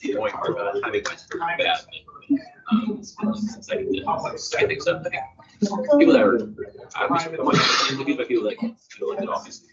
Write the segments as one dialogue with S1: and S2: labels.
S1: the point where having my spirit bad. It's like, I think something. People that are, I wish people that can feel like it obviously.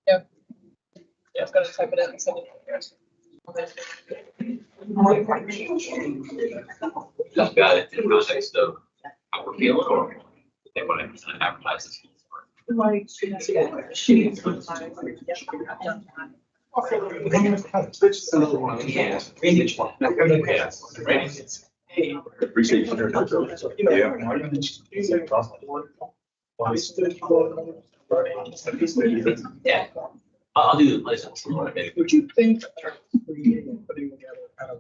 S2: Yep. Yeah, I'm gonna type it in and send it here.
S1: Just got it in context of how we're feeling, or they want to advertise this.
S3: Appreciate you.
S1: Yeah. I'll do the license.
S4: Would you think putting together kind of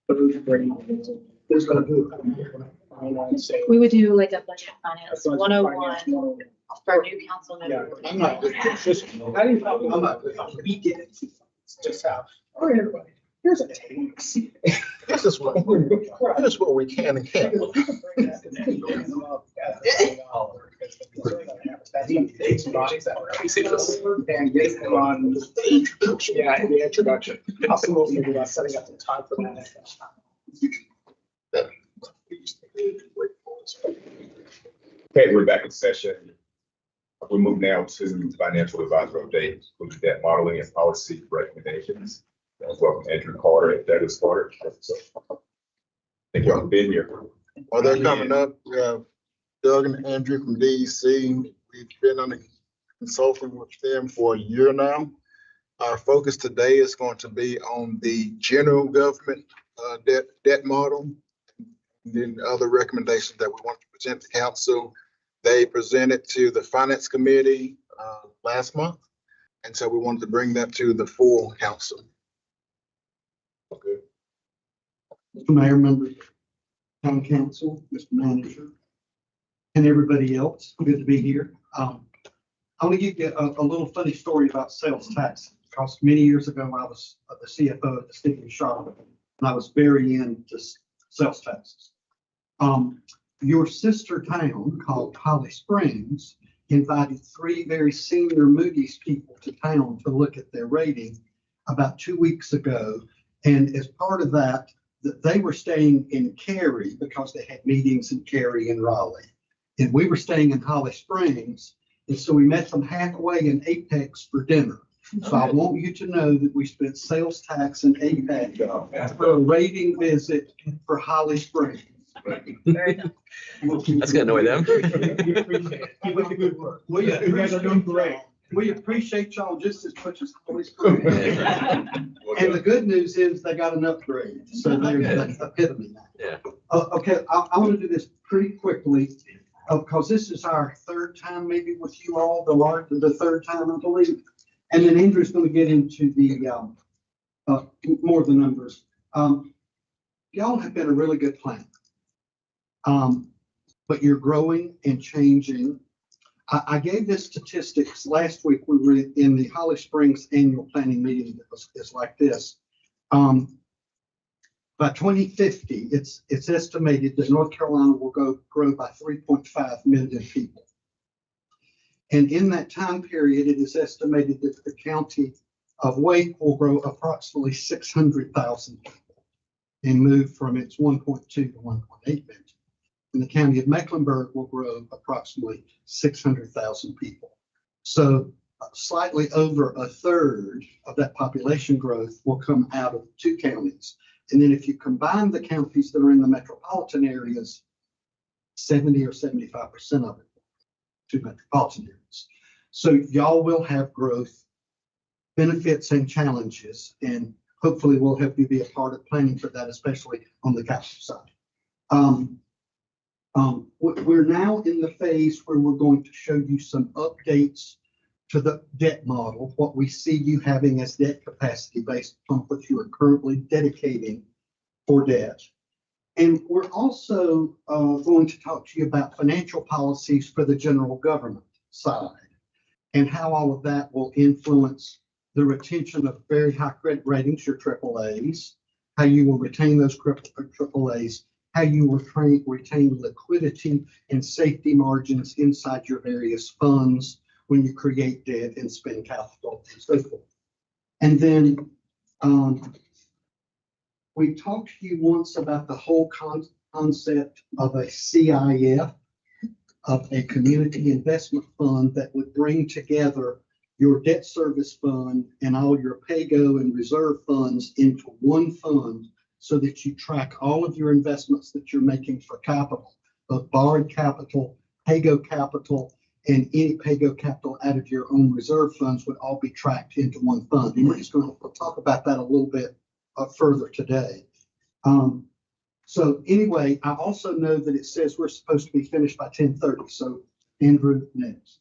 S4: third grade is going to do it?
S5: We would do like a budget finance 101 for new council members.
S4: I'm not good. It's just, I'm not good. We get it. It's just how, all right, everybody, here's a tape.
S6: This is what we can and can't.
S4: And get them on the introduction. Also, we'll figure about setting up the time for that.
S3: Okay, we're back in session. We'll move now to financial advisor update, including debt modeling and policy recommendations. Welcome Andrew Carter and Douglas Carter. Thank you all for being here.
S6: Well, they're coming up. We have Doug and Andrew from DEC. We've been on consulting with them for a year now. Our focus today is going to be on the general government debt model, and then other recommendations that we want to present to council. They presented to the finance committee last month, and so we wanted to bring that to the full council.
S3: Okay.
S7: Mr. Mayor, members, town council, Mr. Manager, and everybody else, good to be here. I want to give you a little funny story about sales tax. Because many years ago, I was the CFO at the city of Charlotte, and I was very into sales taxes. Your sister town called Holly Springs invited 3 very senior Moody's people to town to look at their rating about 2 weeks ago. And as part of that, they were staying in Cary because they had meetings in Cary and Raleigh. And we were staying in Holly Springs. And so we met them halfway in Apex for dinner. So I want you to know that we spent sales tax in Apex for a rating visit for Holly Springs.
S2: Very nice.
S1: That's gonna annoy them.
S7: We appreciate y'all just as much as Holly Springs. And the good news is they got an upgrade, so they're the epitome now.
S1: Yeah.
S7: Okay, I want to do this pretty quickly, because this is our 3rd time maybe with you all, the 3rd time, I believe. And then Andrew's going to get into the more of the numbers. Y'all have been a really good plan. But you're growing and changing. I gave this statistics last week. We were in the Holly Springs annual planning meeting. It's like this. By 2050, it's estimated that North Carolina will grow by 3.5 million people. And in that time period, it is estimated that the county of Wake will grow approximately 600,000 people and move from its 1.2 to 1.8 million. And the county of Mecklenburg will grow approximately 600,000 people. So slightly over a third of that population growth will come out of 2 counties. And then if you combine the counties that are in the metropolitan areas, 70 or 75% of it, 2 metropolitan areas. So y'all will have growth, benefits, and challenges, and hopefully we'll help you be a part of planning for that, especially on the capital side. We're now in the phase where we're going to show you some updates to the debt model, what we see you having as debt capacity based on what you are currently dedicating for debt. And we're also going to talk to you about financial policies for the general government side and how all of that will influence the retention of very high credit ratings, your AAAs, how you will retain those AAAs, how you will retain liquidity and safety margins inside your various funds when you create debt and spend capital and so forth. And then we talked to you once about the whole concept of a CIF, of a community investment fund that would bring together your debt service fund and all your PAYGO and reserve funds into one fund so that you track all of your investments that you're making for capital, both borrowed capital, PAYGO capital, and any PAYGO capital out of your own reserve funds would all be tracked into one fund. And we're just going to talk about that a little bit further today. So anyway, I also know that it says we're supposed to be finished by 10:30. So Andrew, next.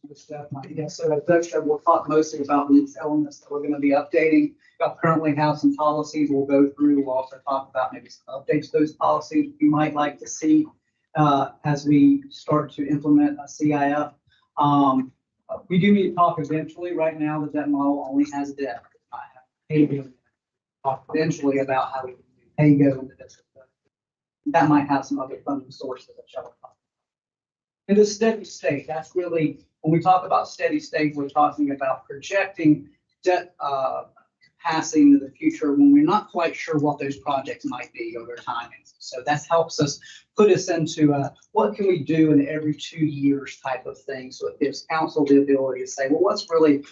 S4: Yes, so as Doug said, we'll talk mostly about these elements that we're going to be updating. We'll currently have some policies we'll go through. We'll also talk about maybe some updates to those policies you might like to see as we start to implement a CIF. We do need to talk eventually. Right now, the debt model only has debt. I have to talk eventually about how we can do PAYGO into this. That might have some other funding sources that shall come. In the steady state, that's really, when we talk about steady state, we're talking about projecting debt capacity into the future when we're not quite sure what those projects might be or their timings. So that helps us put us into what can we do in every 2 years type of thing. So it gives council the ability to say, well, what's really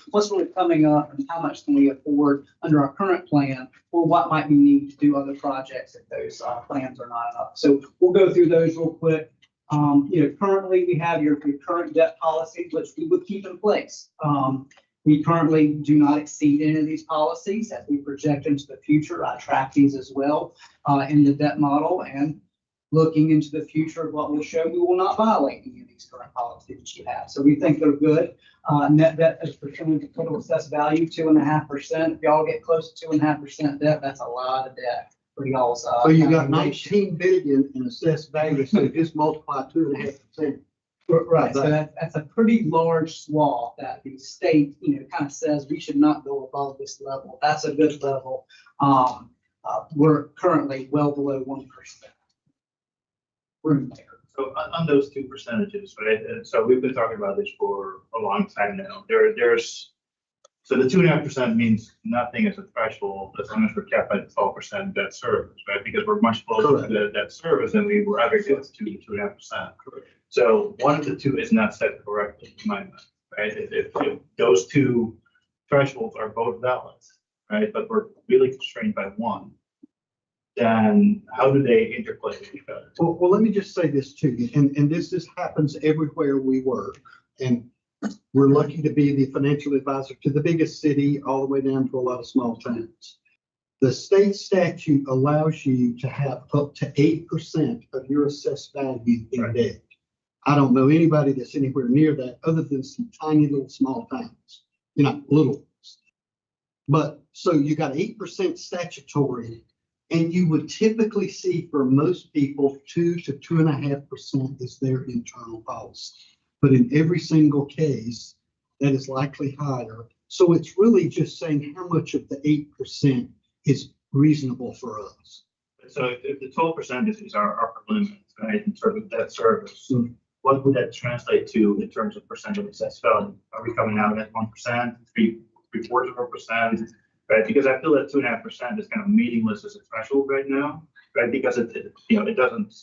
S4: coming up and how much can we afford under our current plan, or what might we need to do other projects if those plans are not enough. So we'll go through those real quick. Currently we have your current debt policy, which we would keep in place. We currently do not exceed any of these policies as we project into the future. I track these as well in the debt model, and looking into the future of what will show we will not violate any of these current policies that you have. So we think they're good. Net debt as percentage of total assessed value, 2.5%. If y'all get close to 2.5% debt, that's a lot of debt for y'all's.
S7: So you got 19 billion in assessed value, so just multiply 2.5%.
S4: Right, so that's a pretty large swath that the state, kind of says we should not go above this level. That's a good level. We're currently well below 1%. Room there.
S8: So on those two percentages, right? So we've been talking about this for a long time now. So the 2.5% means nothing as a threshold as long as we're capped at 12% debt service, right? Because we're much closer to the debt service than we were ever get to 2.5%. So one of the two is not set correctly in my mind, right? If those two thresholds are both valid, right? But we're really constrained by one, then how do they interplay with each other?
S7: Well, let me just say this to you, and this happens everywhere we work. And we're lucky to be the financial advisor to the biggest city all the way down to a lot of small towns. The state statute allows you to have up to 8% of your assessed value in debt. I don't know anybody that's anywhere near that other than some tiny little small towns, little ones. But so you got 8% statutory, and you would typically see for most people 2 to 2.5% is their internal policy. But in every single case, that is likely higher. So it's really just saying how much of the 8% is reasonable for us.
S8: So if the 12% is our upper limit, right, in terms of debt service, what would that translate to in terms of percent of assessed value? Are we coming out at 1%, 3/4%, right? Because I feel that 2.5% is kind of meaningless as a threshold right now, right? Because it doesn't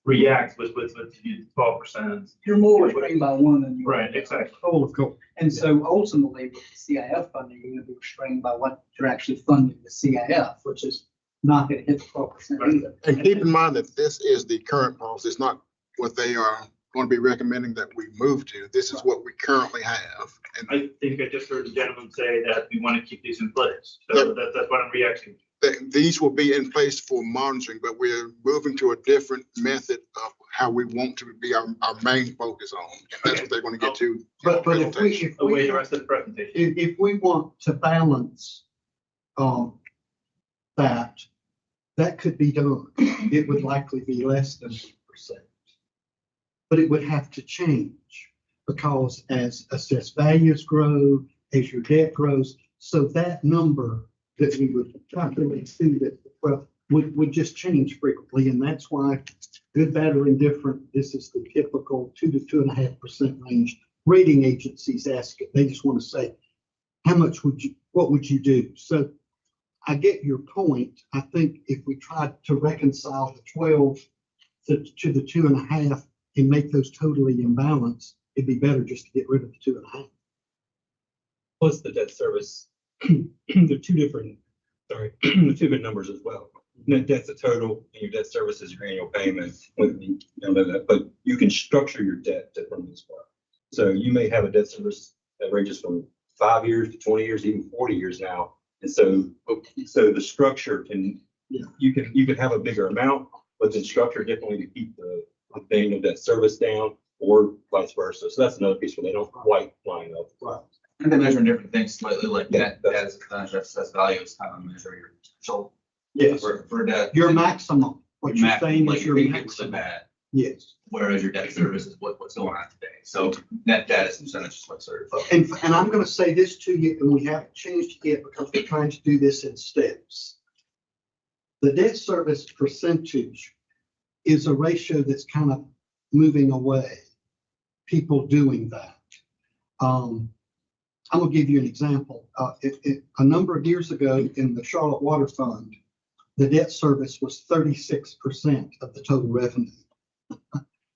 S8: react with 12%.
S4: You're more restrained by one than you are.
S8: Right, exactly.
S7: Oh, of course.
S4: And so ultimately with the CIF funding, you're going to be restrained by what you're actually funding the CIF, which is not going to hit the 12% either.
S6: And keep in mind that this is the current policy. It's not what they are going to be recommending that we move to. This is what we currently have. And
S8: I think I just heard the gentleman say that we want to keep these in place. So that's what I'm reacting to.
S6: that these will be in place for monitoring, but we're moving to a different method of how we want to be our main focus on. And that's what they're going to get to.
S7: But if
S8: Oh, wait,
S7: we,
S8: the rest of the presentation.
S7: if we want to balance, that could be done. It would likely be less than 1%. But it would have to change because as assessed values grow, as your debt grows, so that number that we would calculate to that, well, would just change frequently. And that's why good, bad, or indifferent, this is the typical 2 to 2.5% range. Rating agencies ask it. They just want to say, what would you do? So I get your point. I think if we tried to reconcile the 12 to the 2.5 and make those totally imbalanced, it'd be better just to get rid of the 2.5.
S1: Plus the debt service, they're two different numbers as well. Net debt's a total, and your debt service is your annual payment. But you can structure your debt differently as well. So you may have a debt service that ranges from 5 years to 20 years, even 40 years now. And so the structure you can have a bigger amount, but then structure differently to keep the annual debt service down, or vice versa. So that's another piece where they don't quite line up.
S7: Right.
S9: And they measure different things slightly, like net debt as a percentage of assessed value is kind of measure your potential
S7: Yes,
S9: for debt.
S7: your maximum. What you're saying
S9: like
S7: is your
S9: you think it really
S7: maximum.
S9: bad,
S7: Yes.
S9: whereas your debt service is what's going on today. So net debt is percentage of what's sort of.
S7: And I'm going to say this to you, and we haven't changed it yet because we're trying to do this in steps. The debt service percentage is a ratio that's kind of moving away. People doing that. I'm going to give you an example. A number of years ago in the Charlotte Water Fund, the debt service was 36% of the total revenue.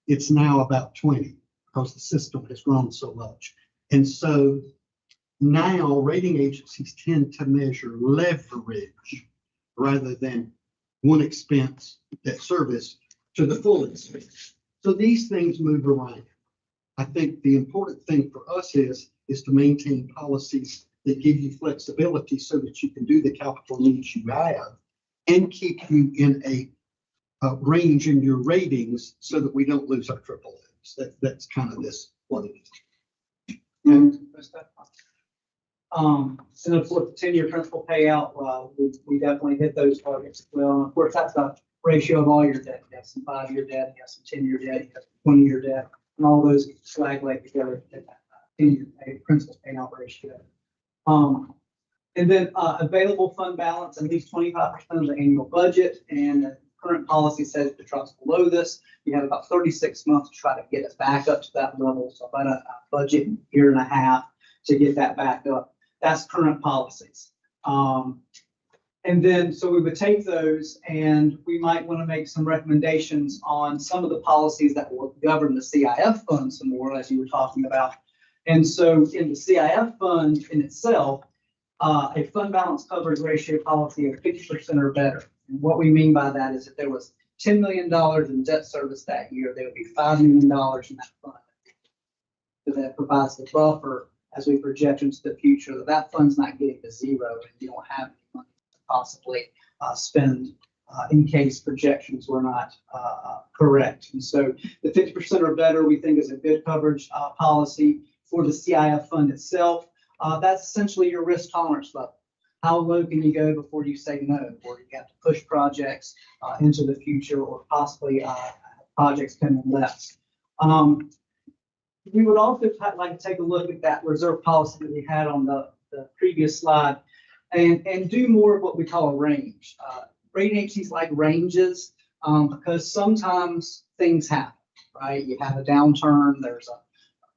S7: It's now about 20 because the system has grown so much. And so now rating agencies tend to measure leverage rather than one expense, debt service, to the full expense. So these things move around. I think the important thing for us is to maintain policies that give you flexibility so that you can do the capital needs you have and keep you in a range in your ratings so that we don't lose our triple A's. That's kind of this what it is.
S4: And of course, the 10-year principal payout, we definitely hit those targets as well. And of course, that's a ratio of all your debt. You have some 5-year debt, you have some 10-year debt, you have some 20-year debt, and all those flag together to get that 10-year principal payout ratio. And then available fund balance, at least 25% of the annual budget, and the current policy says if it drops below this, you have about 36 months to try to get it back up to that level. So about a budget year and a half to get that back up. That's current policies. And then, so we would take those and we might want to make some recommendations on some of the policies that will govern the CIF fund some more, as you were talking about. And so in the CIF fund in itself, a fund balance coverage ratio policy of 50% or better. And what we mean by that is if there was $10 million in debt service that year, there would be $5 million in that fund. So that provides the buffer as we project into the future that that fund's not getting to zero and you don't have any money to possibly spend in case projections were not correct. And so the 50% or better we think is a good coverage policy for the CIF fund itself. That's essentially your risk tolerance level. How low can you go before you say no, or you have to push projects into the future, or possibly projects coming less. We would also like to take a look at that reserve policy that we had on the previous slide and do more of what we call a range. Rating agencies like ranges because sometimes things happen, right? You have a downturn, there's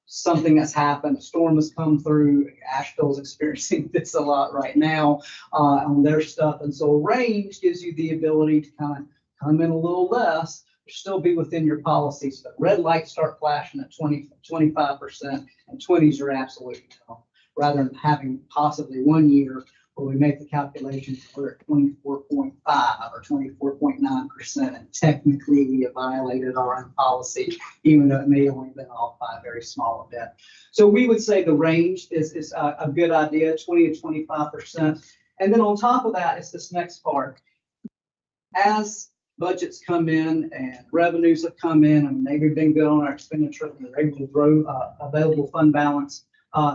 S4: something that's happened, a storm has come through. Asheville's experiencing this a lot right now on their stuff. And so a range gives you the ability to kind of come in a little less, but still be within your policy. So red lights start flashing at 25%, and 20s are absolute no, rather than having possibly 1 year where we make the calculations we're at 24.5 or 24.9%, and technically we have violated our own policy, even though it may have only been off by a very small bit. So we would say the range is a good idea, 20 to 25%. And then on top of that is this next part. As budgets come in and revenues have come in and maybe been good on our expenditure, and we're able to grow available fund balance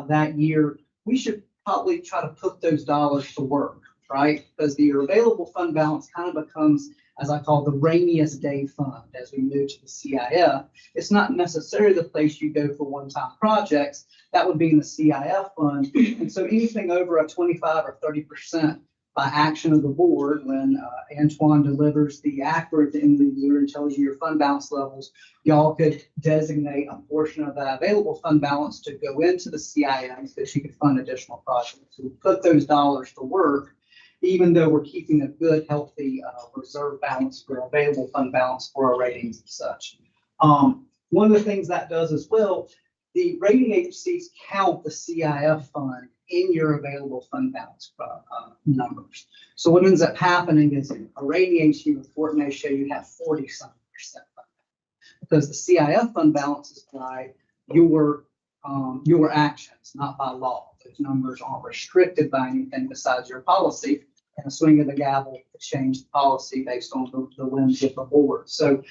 S4: that year, we should probably try to put those dollars to work, right? Because the available fund balance kind of becomes, as I call, the rainiest day fund as we move to the CIF. It's not necessarily the place you go for one-time projects. That would be in the CIF fund. And so anything over a 25 or 30% by action of the board, when Antoine delivers the ACRA at the end of the year and tells you your fund balance levels, y'all could designate a portion of that available fund balance to go into the CIF that you could fund additional projects. So we put those dollars to work, even though we're keeping a good, healthy reserve balance for available fund balance for our ratings and such. One of the things that does as well, the rating agencies count the CIF fund in your available fund balance numbers. So what ends up happening is a rating agency report may show you have 40-some% fund balance, because the CIF fund balance is by your actions, not by law. Those numbers aren't restricted by anything besides your policy, and a swing of the gavel to change the policy based on the whims of the board. So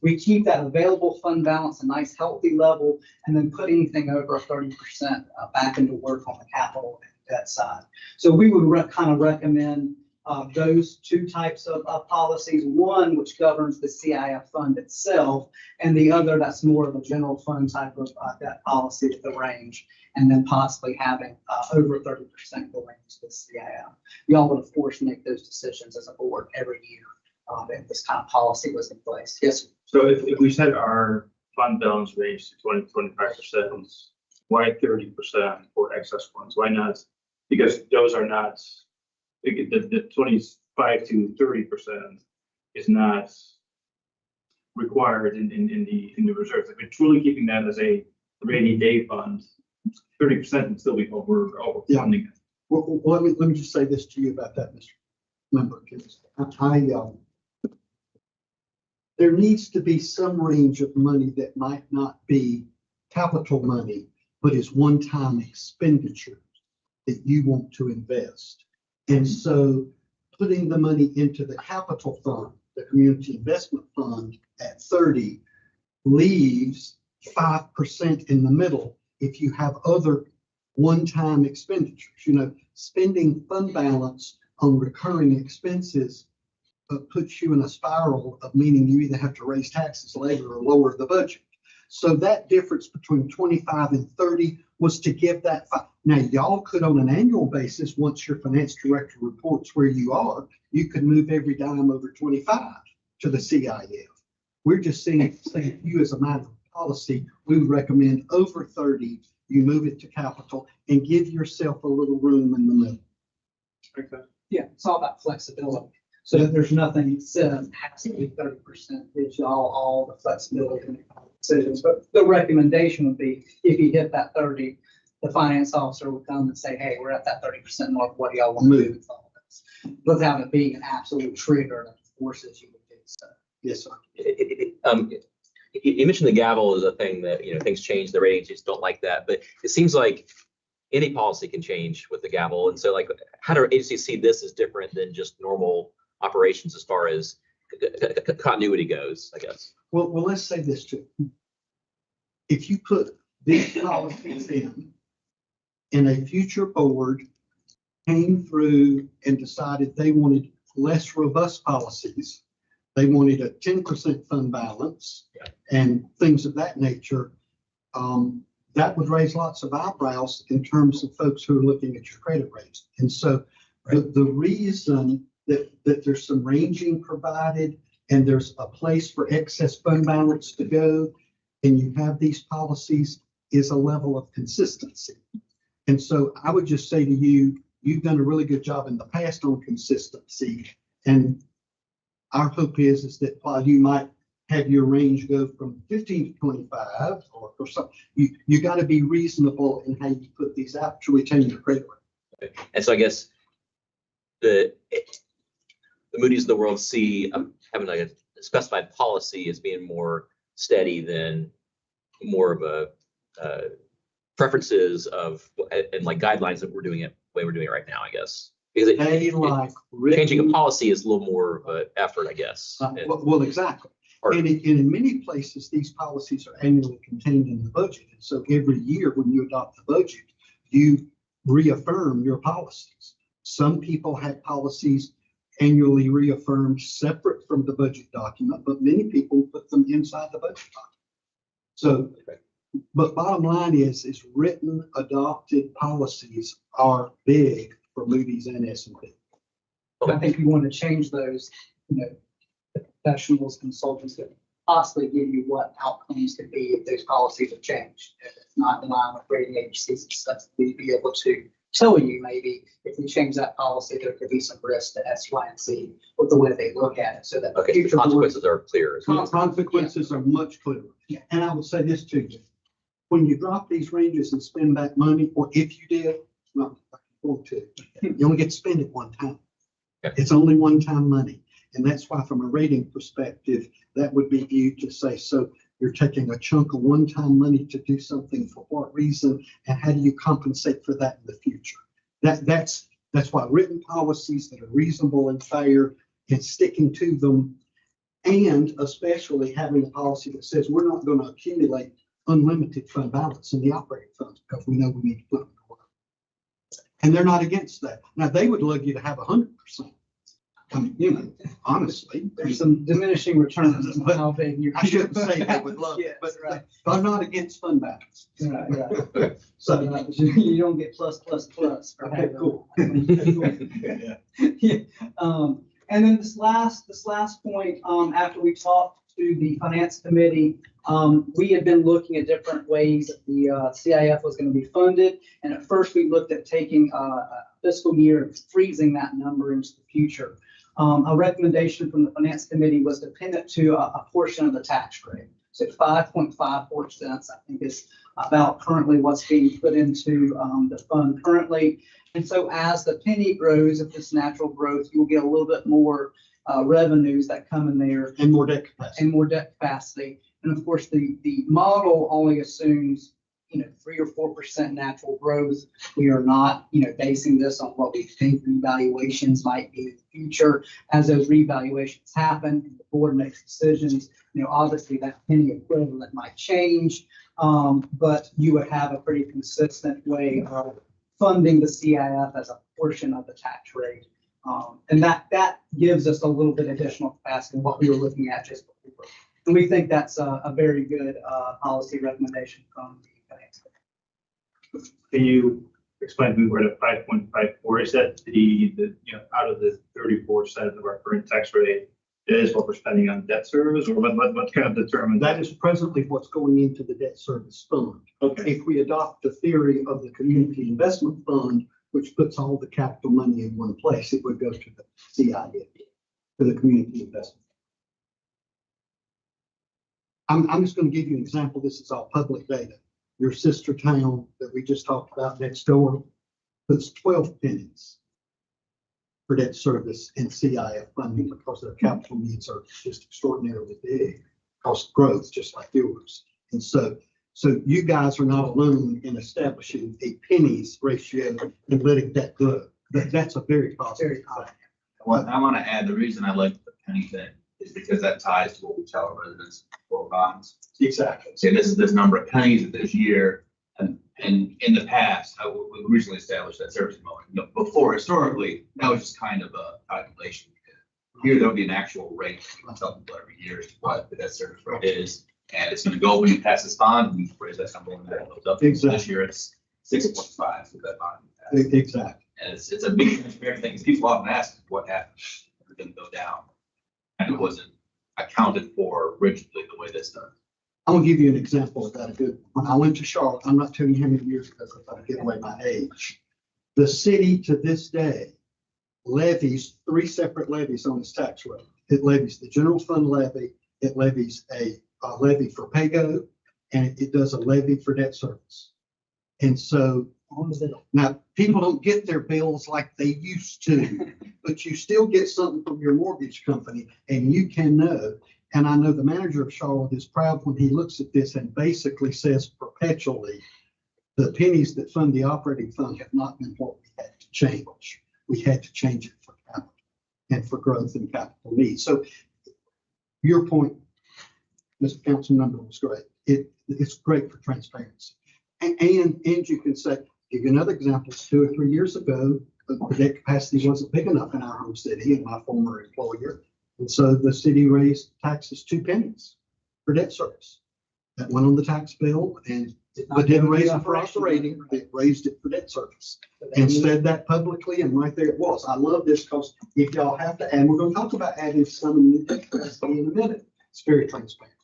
S4: we keep that available fund balance a nice healthy level, and then put anything over 30% back into work on the capital and debt side. So we would kind of recommend those two types of policies, one which governs the CIF fund itself, and the other that's more of a general fund type of debt policy with the range, and then possibly having over 30% going to the CIF. Y'all would, of course, make those decisions as a board every year if this kind of policy was in place. Yes.
S8: So if we set our fund balance range to 20-25%, why 30% for excess funds? Why not? Because those are not, the 25 to 30% is not required in the reserves. If we're truly keeping that as a rainy day fund, 30% would still be overfunding it.
S7: Well, let me just say this to you about that, Mr. Member. There needs to be some range of money that might not be capital money, but is one-time expenditure that you want to invest. And so putting the money into the capital fund, the community investment fund at 30 leaves 5% in the middle. If you have other one-time expenditures, spending fund balance on recurring expenses puts you in a spiral of meaning you either have to raise taxes later or lower the budget. So that difference between 25 and 30 was to give that. Now, y'all could, on an annual basis, once your finance director reports where you are, you could move every dime over 25 to the CIF. We're just saying you as a matter of policy, we would recommend over 30, you move it to capital and give yourself a little room in the middle.
S8: Okay.
S4: Yeah, it's all about flexibility. So there's nothing that says it has to be 30%. Gives y'all all the flexibility to make decisions. But the recommendation would be, if you hit that 30, the finance officer would come and say, hey, we're at that 30% mark. What do y'all want to do with all of this? Without it being an absolute trigger that forces you to do so.
S7: Yes, sir.
S10: You mentioned the gavel is a thing that, things change, the rating agencies don't like that, but it seems like any policy can change with the gavel. And so, like, how do agencies see this as different than just normal operations as far as continuity goes, I guess?
S7: Well, let's say this too. If you put these policies in a future board came through and decided they wanted less robust policies, they wanted a 10% fund balance and things of that nature, that would raise lots of eyebrows in terms of folks who are looking at your credit rates. And so the reason that there's some ranging provided and there's a place for excess fund balance to go, and you have these policies, is a level of consistency. And so I would just say to you, you've done a really good job in the past on consistency. And our hope is that while you might have your range go from 15 to 25 or something, you got to be reasonable in how you put these out to retain your credit rate.
S10: And so I guess the Moody's of the world see having like a specified policy as being more steady than more of a preferences of and like guidelines that we're doing it the way we're doing it right now, I guess. Because
S7: They like.
S10: changing a
S7: written-
S10: policy is a little more of an effort, I guess.
S7: Well, exactly.
S10: Or-
S7: And in many places, these policies are annually contained in the budget. And so every year when you adopt the budget, you reaffirm your policies. Some people have policies annually reaffirmed separate from the budget document, but many people put them inside the budget document. So, but bottom line is written adopted policies are big for Moody's and S&P.
S4: And I think you want to change those, the professionals, consultants that possibly give you what outcomes could be if those policies are changed. If it's not in line with rating agencies and stuff, we'd be able to tell you maybe if we change that policy, there could be some risk to X, Y, and Z with the way they look at it, so that.
S10: Okay, the
S4: future boards-
S10: consequences are clear.
S7: Consequences are much clearer.
S4: Yeah.
S7: And I will say this to you. When you drop these ranges and spend back money, or if you did, not going to, you only get to spend it one time.
S10: Okay.
S7: It's only one-time money. And that's why from a rating perspective, that would be viewed to say, so you're taking a chunk of one-time money to do something for what reason? And how do you compensate for that in the future? That's why written policies that are reasonable and fair and sticking to them, and especially having a policy that says we're not going to accumulate unlimited fund balance in the operating funds because we know we need to put them to work. And they're not against that. Now, they would love you to have 100%. I mean, honestly,
S4: There's some diminishing returns on how big you.
S7: I shouldn't say they would love
S4: Yeah,
S7: it, but
S4: right.
S7: I'm not against fund balance.
S4: Right.
S7: So,
S4: You don't get plus, plus, plus. for
S7: okay,
S4: having-
S7: cool.
S4: Yeah. And then this last point, after we talked to the finance committee, we had been looking at different ways that the CIF was going to be funded. And at first we looked at taking a fiscal year and freezing that number into the future. A recommendation from the finance committee was to pin it to a portion of the tax rate. So 5.54%, I think is about currently what's being put into the fund currently. And so as the penny grows, if it's natural growth, you'll get a little bit more revenues that come in there
S7: And more debt capacity.
S4: and more debt capacity. And of course, the model only assumes, 3 or 4% natural growth. We are not, basing this on what we think revaluations might be in the future. As those revaluations happen, the board makes decisions, obviously that penny equivalent might change. But you would have a pretty consistent way of funding the CIF as a portion of the tax rate. And that gives us a little bit additional capacity than what we were looking at just before. And we think that's a very good policy recommendation from the finance.
S8: Can you explain to me where the 5.54 is that out of the 34% of our current tax rate is what we're spending on debt service, or what kind of determines
S7: That is presently what's going into the debt service fund.
S8: Okay.
S7: If we adopt the theory of the community investment fund, which puts all the capital money in one place, it would go to the CIF, to the community investment. I'm just going to give you an example. This is all public data. Your sister town that we just talked about next door puts 12 pennies for debt service and CIF funding because their capital needs are just extraordinarily big, cost growth, just like yours. And so you guys are not alone in establishing a pennies ratio and letting that go. That's a very positive thing.
S9: What I want to add, the reason I like the penny thing is because that ties to what we tell our residents for bonds.
S7: Exactly.
S9: Say this is this number of pennies this year, and in the past, we originally established that service mode. Before, historically, that was just kind of a calculation. Here, there'll be an actual rate. We tell people every year what the debt service rate is, and it's going to go when you pass this bond, and you raise that number when that goes up.
S7: Exactly.
S9: This year, it's 6.5 for that bond.
S7: Exactly.
S9: And it's a big transparent thing. People often ask what happened, it didn't go down. And it wasn't accounted for originally the way this done.
S7: I'm gonna give you an example of that. When I went to Charlotte, I'm not telling you how many years ago, because I'll give away my age. The city to this day levies 3 separate levies on its tax rate. It levies the general fund levy, it levies a levy for pay-go, and it does a levy for debt service. And so now people don't get their bills like they used to, but you still get something from your mortgage company and you can know. And I know the manager of Charlotte is proud when he looks at this and basically says perpetually, the pennies that fund the operating fund have not been what we had to change. we had to change it for capital and for growth and capital needs. So your point, Mr. Councilmember, was great. It's great for transparency. And you can say, give you another example, 2 or 3 years ago, the debt capacity wasn't big enough in our home city and my former employer. And so the city raised taxes 2 pennies for debt service. That went on the tax bill and but didn't raise it for operating, it raised it for debt service. And said that publicly, and right there it was. I love this because if y'all have to, and we're gonna talk about adding some new debt capacity in a minute. It's very transparent.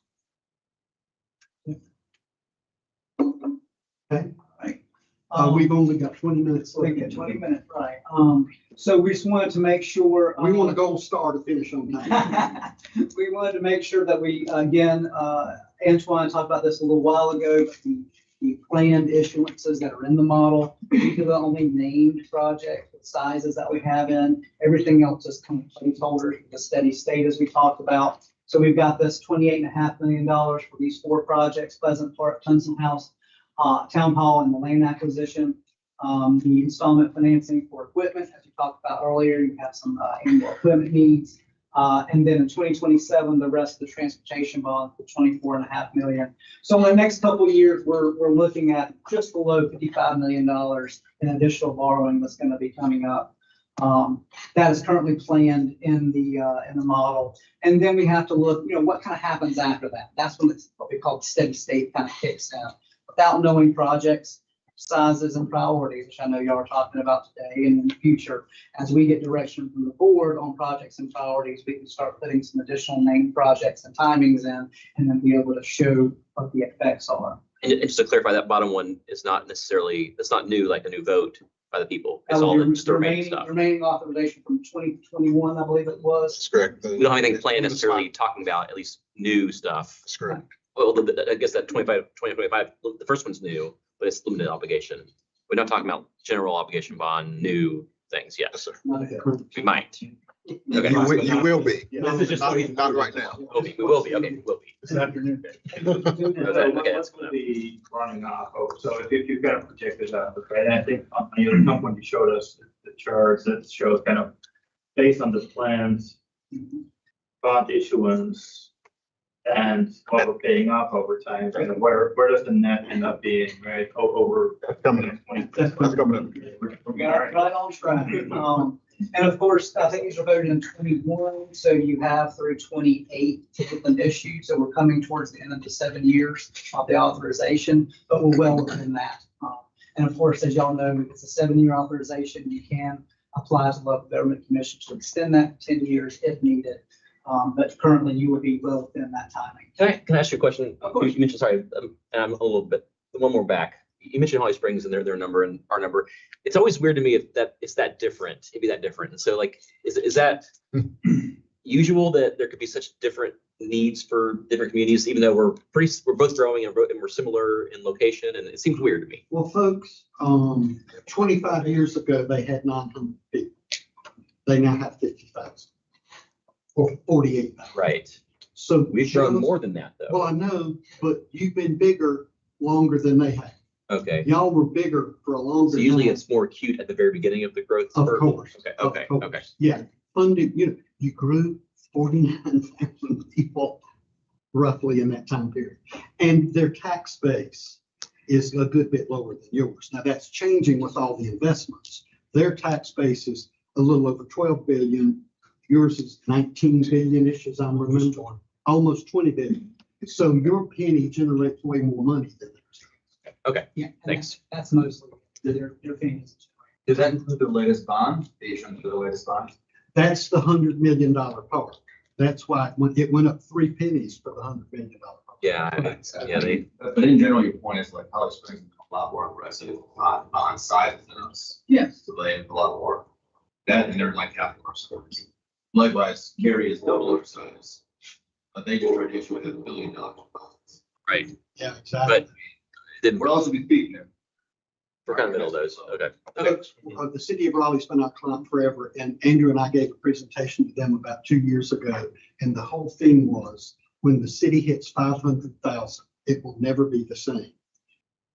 S7: Okay. We've only got 20 minutes
S4: We
S7: left.
S4: get 20 minutes, right. So we just wanted to make sure.
S7: We want a gold star to finish on time.
S4: We wanted to make sure that we, again, Antoine talked about this a little while ago, but the planned issuances that are in the model, these are the only named projects, with sizes that we have in. Everything else is kind of placeholders, the steady state as we talked about. So we've got this $28.5 million for these 4 projects, Pleasant Park, Tunson House, Town Hall, and the land acquisition. The installment financing for equipment, as you talked about earlier, you have some annual equipment needs. And then in 2027, the rest of the transportation bond for $24.5 million. So in the next couple of years, we're looking at just below $55 million in additional borrowing that's going to be coming up. That is currently planned in the model. And then we have to look, what kind of happens after that. That's when it's what we call steady state kind of kicks in. Without knowing projects, sizes, and priorities, which I know y'all are talking about today and in the future, as we get direction from the board on projects and priorities, we can start putting some additional named projects and timings in, and then be able to show what the effects are.
S10: And just to clarify, that bottom one is not necessarily, it's not new, like a new vote by the people. It's
S4: That was
S10: all
S4: your
S10: just the remaining stuff.
S4: remaining authorization from 2021, I believe it was.
S6: That's correct.
S10: We don't have anything planned necessarily talking about at least new stuff.
S6: That's correct.
S10: Well, I guess that 2025, the first one's new, but it's limited obligation. We're not talking about general obligation bond, new things. Yes, sir. We might. Okay.
S6: You will be.
S7: This
S10: is just-
S6: Not right now.
S10: We will be. Okay, we will be.
S8: This afternoon.
S10: Okay, that's
S8: What's going to be running off of? So if you've got to project this out, right? And I think on the other time when you showed us the charts, that shows kind of based on the plans, bond issuance, and what we're paying off over time, kind of where does the net end up being, right? Over.
S6: That's coming up. That's coming up.
S4: We got it right on track. And of course, I think these were voted in 21, so you have through 28 to get them issued. So we're coming towards the end of the 7 years of the authorization, but we're well within that. And of course, as y'all know, it's a 7-year authorization. You can apply to local government commission to extend that to 10 years if needed. But currently you would be well within that timing.
S10: Can I ask you a question?
S4: Of course.
S10: You mentioned, sorry, and I'm a little bit, one more back. You mentioned Holly Springs and their number and our number. It's always weird to me if that it's that different, it'd be that different. And so like, is that usual that there could be such different needs for different communities, even though we're both growing and we're similar in location, and it seems weird to me.
S7: Well, folks, 25 years ago, they had 900 people. They now have 50,000 or 48,000.
S10: Right.
S7: So
S10: We've grown more than that though.
S7: Well, I know, but you've been bigger longer than they have.
S10: Okay.
S7: Y'all were bigger for a longer.
S10: So usually
S7: time.
S10: it's more acute at the very beginning of the growth.
S7: Of
S10: spurt.
S7: course.
S10: Okay.
S7: Of
S10: Okay.
S7: course.
S10: Okay.
S7: Yeah, funded, you grew 49,000 people roughly in that time period. And their tax base is a good bit lower than yours. Now that's changing with all the investments. Their tax base is a little over 12 billion. Yours is 19 billion-ish, as I'm remembering, almost 20 billion. So your penny generates way more money than theirs.
S10: Okay.
S4: Yeah. and
S10: Thanks.
S4: That's mostly their opinions.
S9: Does that include the latest bond, the issuance for the latest bond?
S7: That's the $100 million part. That's why it went up 3 pennies for the $100 million part.
S10: Yeah.
S9: But in general, your point is like Holly Springs is a lot more aggressive on size than us.
S4: Yes.
S9: So they have a lot more. That and they're like half of our size. Likewise, Gary is double our size. But they just tried to issue $1 billion bonds.
S10: Right.
S7: Yeah, exactly.
S10: But it didn't
S9: We're
S10: work.
S9: also be speaking there.
S10: We're kind of middle of those. Okay. Okay.
S7: The city of Raleigh's been our client forever, and Andrew and I gave a presentation to them about 2 years ago, and the whole thing was, when the city hits 500,000, it will never be the same.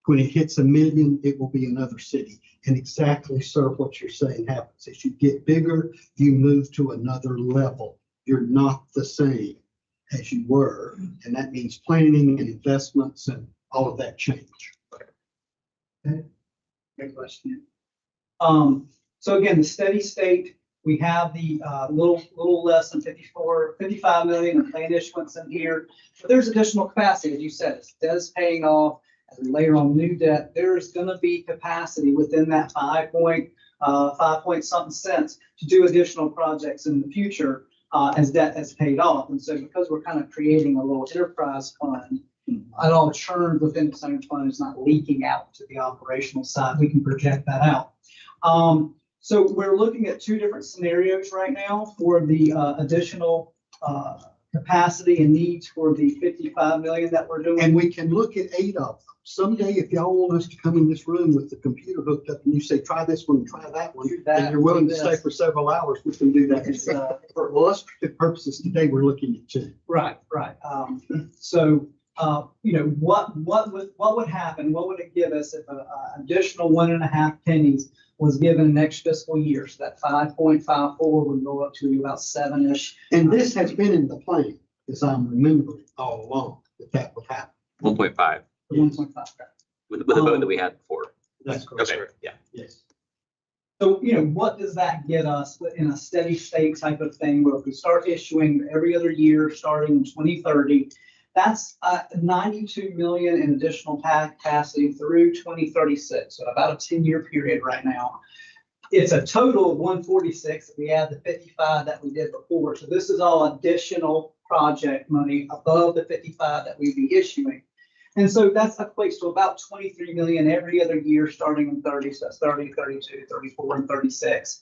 S7: When it hits 1 million, it will be another city. And exactly, sir, what you're saying happens. As you get bigger, you move to another level. You're not the same as you were. And that means planning and investments and all of that change.
S4: Great question. So again, the steady state, we have the little less than 55 million in planned issuance in here. But there's additional capacity, as you said, it's debt's paying off. As we layer on new debt, there's going to be capacity within that 5 point something cents to do additional projects in the future as debt has paid off. And so because we're kind of creating a little enterprise fund, it all churned within the same fund is not leaking out to the operational side. We can project that out. So we're looking at 2 different scenarios right now for the additional capacity and needs for the 55 million that we're doing.
S7: And we can look at 8 of them. Someday, if y'all want us to come in this room with the computer hooked up and you say, try this one, try that one, and you're willing to stay for several hours, we can do that. For illustrative purposes today, we're looking at 2.
S4: Right. So, what would happen? What would it give us if an additional 1.5 pennies was given next fiscal year? So that 5.54 would go up to about 7-ish.
S7: And this has been in the plan, as I'm remembering all along, that would happen.
S10: 1.5
S4: 1.5.
S10: with the vote that we had before.
S7: That's correct.
S10: Okay, yeah.
S7: Yes.
S4: So, what does that get us in a steady state type of thing where if we start issuing every other year starting in 2030, that's 92 million in additional capacity through 2036. So about a 10-year period right now. It's a total of 146 if we add the 55 that we did before. So this is all additional project money above the 55 that we'd be issuing. And so that equates to about 23 million every other year starting in 30. So that's 30, 32, 34, and 36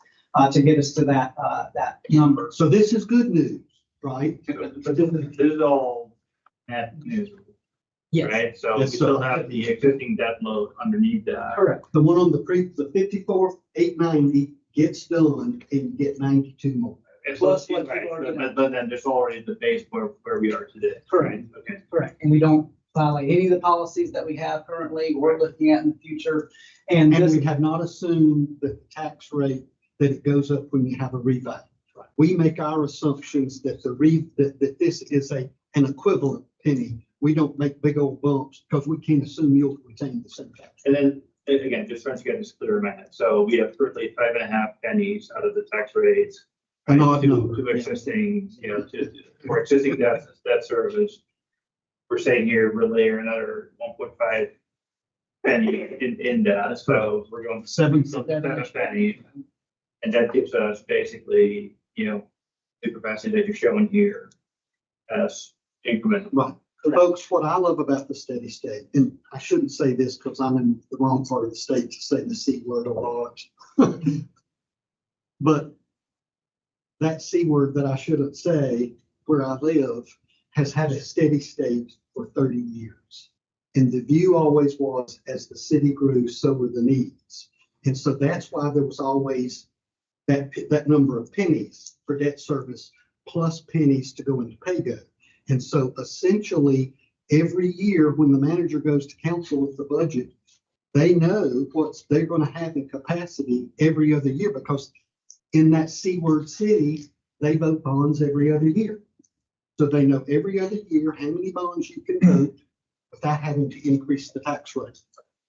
S4: to get us to that number.
S7: So this is good news, right?
S8: But this is all net news,
S4: Yes,
S8: right? So we
S7: Yes, sir.
S8: still have the existing debt load underneath that.
S4: correct.
S7: The one on the 54,890 gets done and you get 92 more.
S8: And
S4: Plus
S8: plus,
S4: what
S8: right,
S4: you already
S8: but then there's already the base where we are today.
S4: Correct.
S8: Okay.
S4: Correct. And we don't violate any of the policies that we have currently or looking at in the future. And
S7: And
S4: this,
S7: we have not assumed that the tax rate, that it goes up when you have a revote.
S4: Right.
S7: We make our assumptions that that this is an equivalent penny. We don't make big old bumps because we can't assume you'll retain the same tax.
S8: And then, again, just trying to get this clear, Matt. So we have currently 5.5 pennies out of the tax rates.
S7: An odd
S8: to
S7: number.
S8: existing, for existing debt service. We're saying here, we're layering another 1.5 penny in that, so we're going to
S7: 7
S8: 7 penny. And that gives us basically, the capacity that you're showing here as incremental.
S7: Right. Folks, what I love about the steady state, and I shouldn't say this because I'm in the wrong part of the state to say the C word a lot. But that C word that I shouldn't say where I live has had a steady state for 30 years. And the view always was as the city grew, so were the needs. And so that's why there was always that number of pennies for debt service plus pennies to go into pay-go. And so essentially every year when the manager goes to council with the budget, they know what they're going to have in capacity every other year because in that C word city, they vote bonds every other year. So they know every other year how many bonds you can vote without having to increase the tax rate.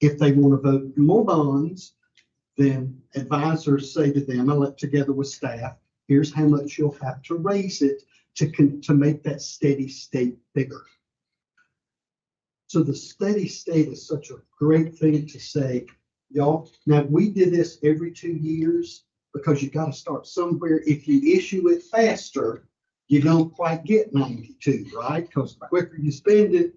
S7: If they want to vote more bonds, then advisors say to them, together with staff, here's how much you'll have to raise it to make that steady state bigger. So the steady state is such a great thing to say, y'all. Now, we did this every 2 years because you got to start somewhere. If you issue it faster, you don't quite get 92, right? Because the quicker you spend it,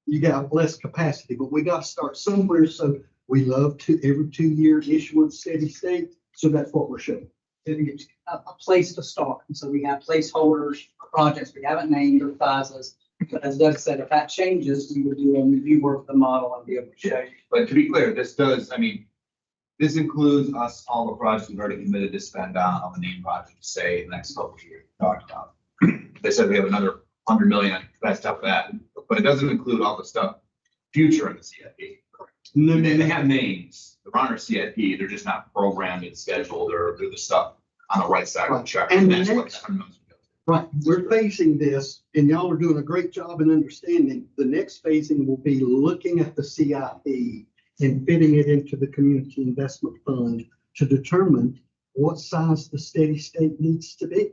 S7: you got less capacity. But we got to start somewhere. So we love to every 2 year issuance steady state. So that's what we're showing.
S4: it's a place to start. And so we have placeholders for projects we haven't named or sizes. But as Doug said, if that changes, we would do a review work of the model and be able to show you.
S9: But to be clear, this this includes us, all the projects we've already committed to spend on the main project, say, the next couple of years, talked about. They said we have another 100 million, that's top of that, but it doesn't include all the stuff future in the CIP.
S4: Correct.
S7: No, no,
S9: They
S7: no.
S9: have names. They're on our CIP. They're just not programmed and scheduled or they're the stuff on the right side of the chart.
S7: And the
S9: That's what
S7: next-
S9: the unknowns go.
S7: Right, we're phasing this, and y'all are doing a great job in understanding. The next phasing will be looking at the CIP and fitting it into the community investment fund to determine what size the steady state needs to be.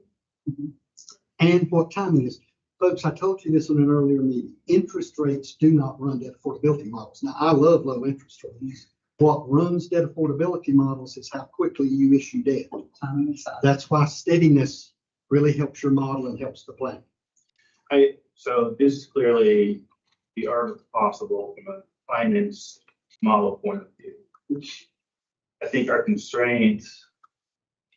S7: And what timing is. Folks, I told you this in an earlier meeting. Interest rates do not run debt affordability models. Now, I love low interest rates. What runs debt affordability models is how quickly you issue debt.
S4: Timing and size.
S7: That's why steadiness really helps your model and helps the plan.
S8: So this is clearly the art of the possible from a finance model point of view. I think our constraint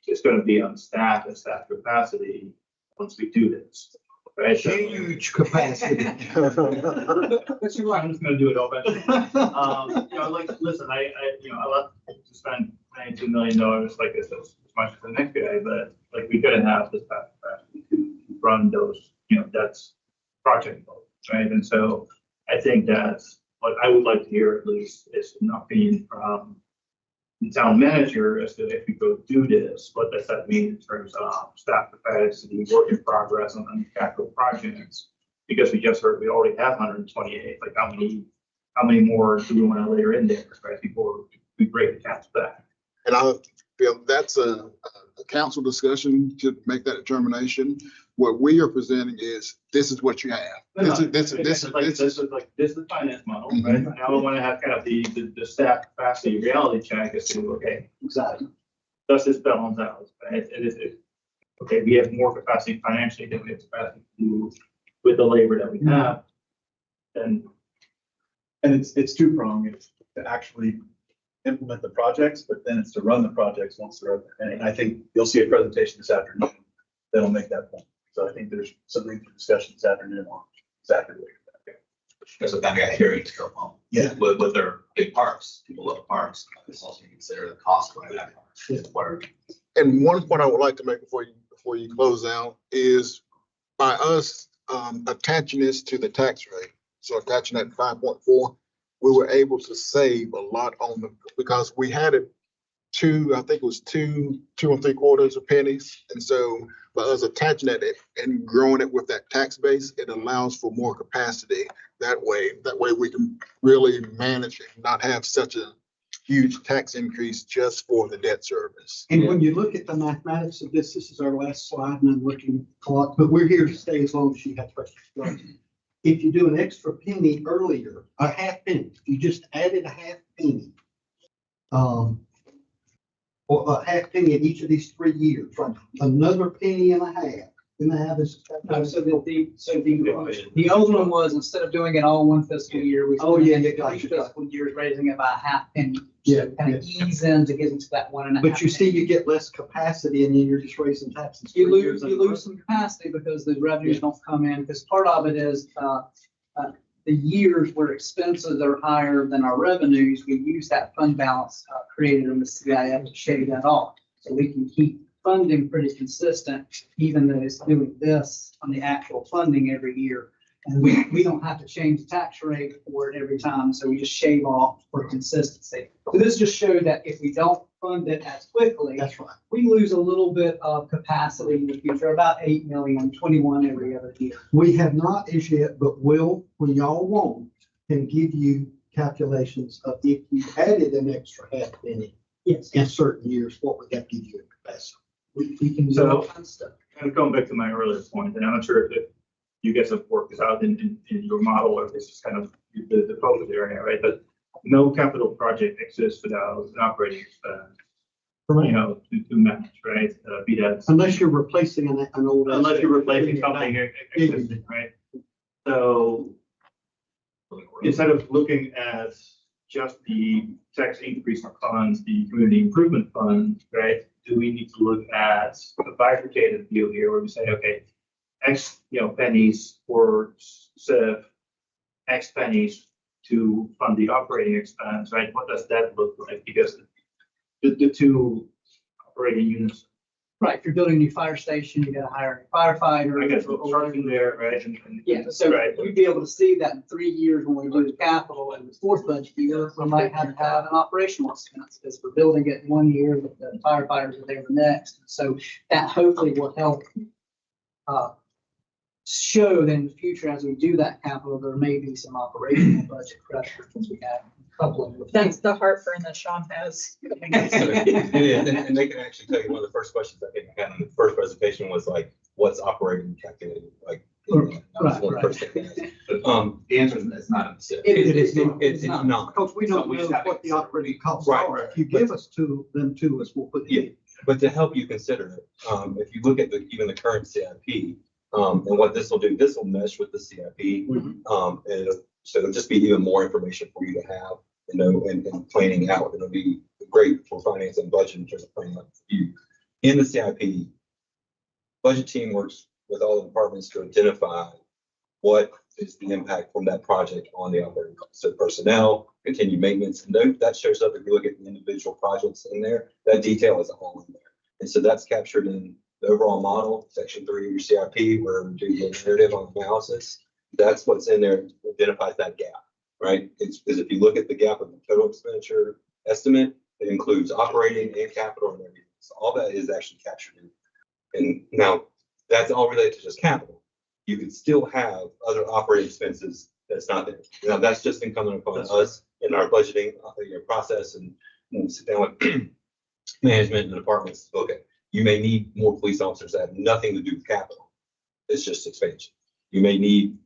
S8: is going to be on staff and staff capacity once we do this. Right? So-
S7: Huge capacity.
S8: I'm just gonna do it all better. Like, listen, I love to spend $92 million like this as much as the next guy, but like, we gotta have this capacity to run those, that's project mode, right? And so I think that's what I would like to hear at least is an opinion from the town manager as to if we go do this, what does that mean in terms of staff capacity, work in progress on capital projects? Because we just heard we already have 128, like how many more do we want to layer in there, right, before we break the caps back?
S6: And I feel that's a council discussion to make that determination. What we are presenting is, this is what you have. This is
S8: the finance model,
S6: Mhm.
S8: right? Now I want to have kind of the staff capacity reality check as to, okay,
S7: Exactly.
S8: does this balance out? Right? Okay, we have more capacity financially than we have capacity to do with the labor that we have. And
S11: it's two-pronged. It's to actually implement the projects, but then it's to run the projects once they're up. And I think you'll see a presentation this afternoon that'll make that point. So I think there's something for discussion this afternoon on exactly what you're doing.
S9: Because of that, got hearings to go home.
S11: Yeah.
S9: With their big parks, people love parks. This also consider the cost of that. Where
S6: And one point I would like to make before you close out is by us attaching this to the tax rate, so attaching that 5.4, we were able to save a lot because we had it I think it was 2.75 pennies. And so by us attaching that and growing it with that tax base, it allows for more capacity that way. That way we can really manage it, not have such a huge tax increase just for the debt service.
S7: And when you look at the mathematics of this is our last slide, and I'm looking a lot, but we're here to stay as long as you have questions. If you do an extra penny earlier, a half penny, if you just added a half penny, or a half penny in each of these 3 years, right? Another penny and a half is.
S4: No, so the old one was, instead of doing it all one fiscal year, we.
S7: Oh, yeah,
S4: spent
S7: gotcha,
S4: three
S7: gotcha.
S4: Fiscal years raising it by a half penny.
S7: Yeah,
S4: Kind of ease in to get into that 1.5.
S7: But you see, you get less capacity and then you're just raising taxes.
S4: You
S7: 3 years
S4: lose,
S7: in
S4: you
S7: a row.
S4: lose some capacity because the revenues don't come in, because part of it is, the years where expenses are higher than our revenues, we use that fund balance, created in the CIF to shave that off. So we can keep funding pretty consistent, even though it's doing this on the actual funding every year. And we don't have to change the tax rate for it every time, so we just shave off for consistency. So this just showed that if we don't fund it as quickly,
S7: That's right.
S4: we lose a little bit of capacity in the future, about 8 million, 21 every other year.
S7: We have not as yet, but will, when y'all want, can give you calculations of if you added an extra half penny
S4: Yes.
S7: in certain years, what would that give you in capacity?
S4: We can do
S8: So-
S4: all kinds of stuff.
S8: kind of going back to my earlier point, and I'm not sure if you guys have worked this out in your model, or if this is kind of the focus area, right? But no capital project exists without an operating expense, to manage, right? Be that,
S7: Unless you're replacing an old.
S8: unless you're replacing
S7: asset.
S8: something existing, right? So instead of looking at just the tax increase funds, the community improvement fund, right? Do we need to look at a bifurcated view here where we say, okay, X, pennies for CIF, X pennies to fund the operating expense, right? What does that look like? Because the two operating units
S4: Right, if you're building a new fire station, you gotta hire a firefighter.
S8: I guess we're starting there, right? And-
S4: Yeah, so
S8: Right.
S4: we'd be able to see that in 3 years when we do the capital, and the fourth budget year, we might have to have an operational expense, because we're building it 1 year, but the firefighters are there the next. So that hopefully will help show that in the future, as we do that capital, there may be some operational budget pressure, because we have a couple of.
S2: That's the heartburn that Sean has.
S1: It is, and they can actually tell you, one of the first questions I think I had in the first presentation was like, what's operating calculated, like. That was one of the first things I asked.
S9: The answer is it's not in the SIP.
S4: It is not.
S1: It's not.
S7: Because we don't
S9: So we
S7: know
S9: just have
S7: what the
S9: to-
S7: operating costs
S1: Right,
S7: are. If you give us them to us, we'll put it in.
S1: But to help you consider it, if you look at even the current CIP, and what this will do, this will mesh with the CIP. So it'll just be even more information for you to have, and planning out. It'll be great for finance and budget in terms of planning out for you. In the CIP, budget team works with all the departments to identify what is the impact from that project on the operating costs. So personnel, continued maintenance, and that shows up if you look at the individual projects in there, that detail is all in there. And so that's captured in the overall model, section 3 of your CIP, where we do the narrative on analysis. That's what's in there, identifies that gap, right? It's because if you look at the gap of the total expenditure estimate, it includes operating and capital and everything. So all that is actually captured in. And now that's all related to just capital. You could still have other operating expenses that's not there. Now, that's just incumbent upon us in our budgeting process, and sit down with management and departments. Okay, you may need more police officers that have nothing to do with capital. It's just expansion. You may need,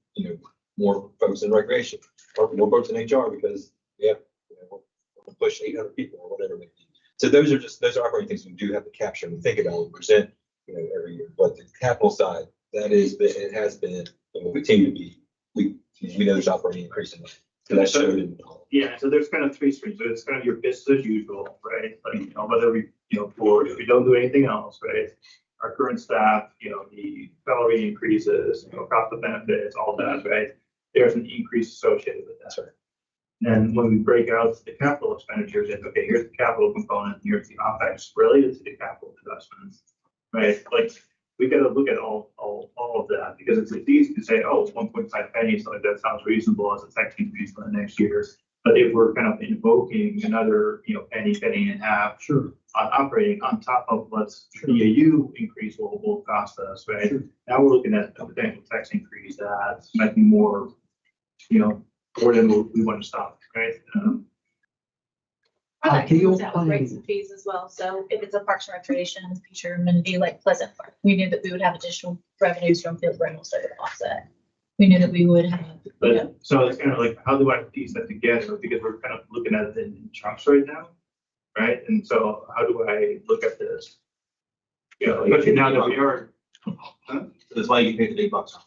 S1: more folks in recreation or more folks in HR because, we'll push 800 people or whatever it may be. So those are operating things we do have to capture and think about and present, every year. But the capital side, it has been, and will continue to be, we know there's operating increasing. So that showed in.
S8: Yeah, so there's kind of 3 streams. So it's kind of your business as usual, right? Like, whether we, for, if we don't do anything else, right? Our current staff, the salary increases, cost of benefits, all that, right? There's an increase associated with that.
S1: That's right.
S8: And when we break out the capital expenditures, it's okay, here's the capital component, here's the OpEx related to the capital investments, right? Like, we gotta look at all of that, because it's easy to say, oh, it's 1.5 pennies, like that sounds reasonable as a tax increase for the next year. But if we're kind of invoking another, penny and a half.
S7: Sure.
S8: On operating on top of what's BAU increase will cost us, right?
S7: Sure.
S8: Now we're looking at a potential tax increase that might be more, more than we want to stop, right?
S5: Product
S7: Ideal
S5: comes out with rates
S7: planning.
S5: and fees as well. So if it's a parks and recreation in the future, amenity like Pleasant Park, we knew that we would have additional revenues from field rentals that would offset. We knew that we would have.
S8: But so it's kind of like, how do I piece that together? Because we're kind of looking at it in chunks right now, right? And so how do I look at this? Especially now that we are.
S9: That's why you pay the big bucks.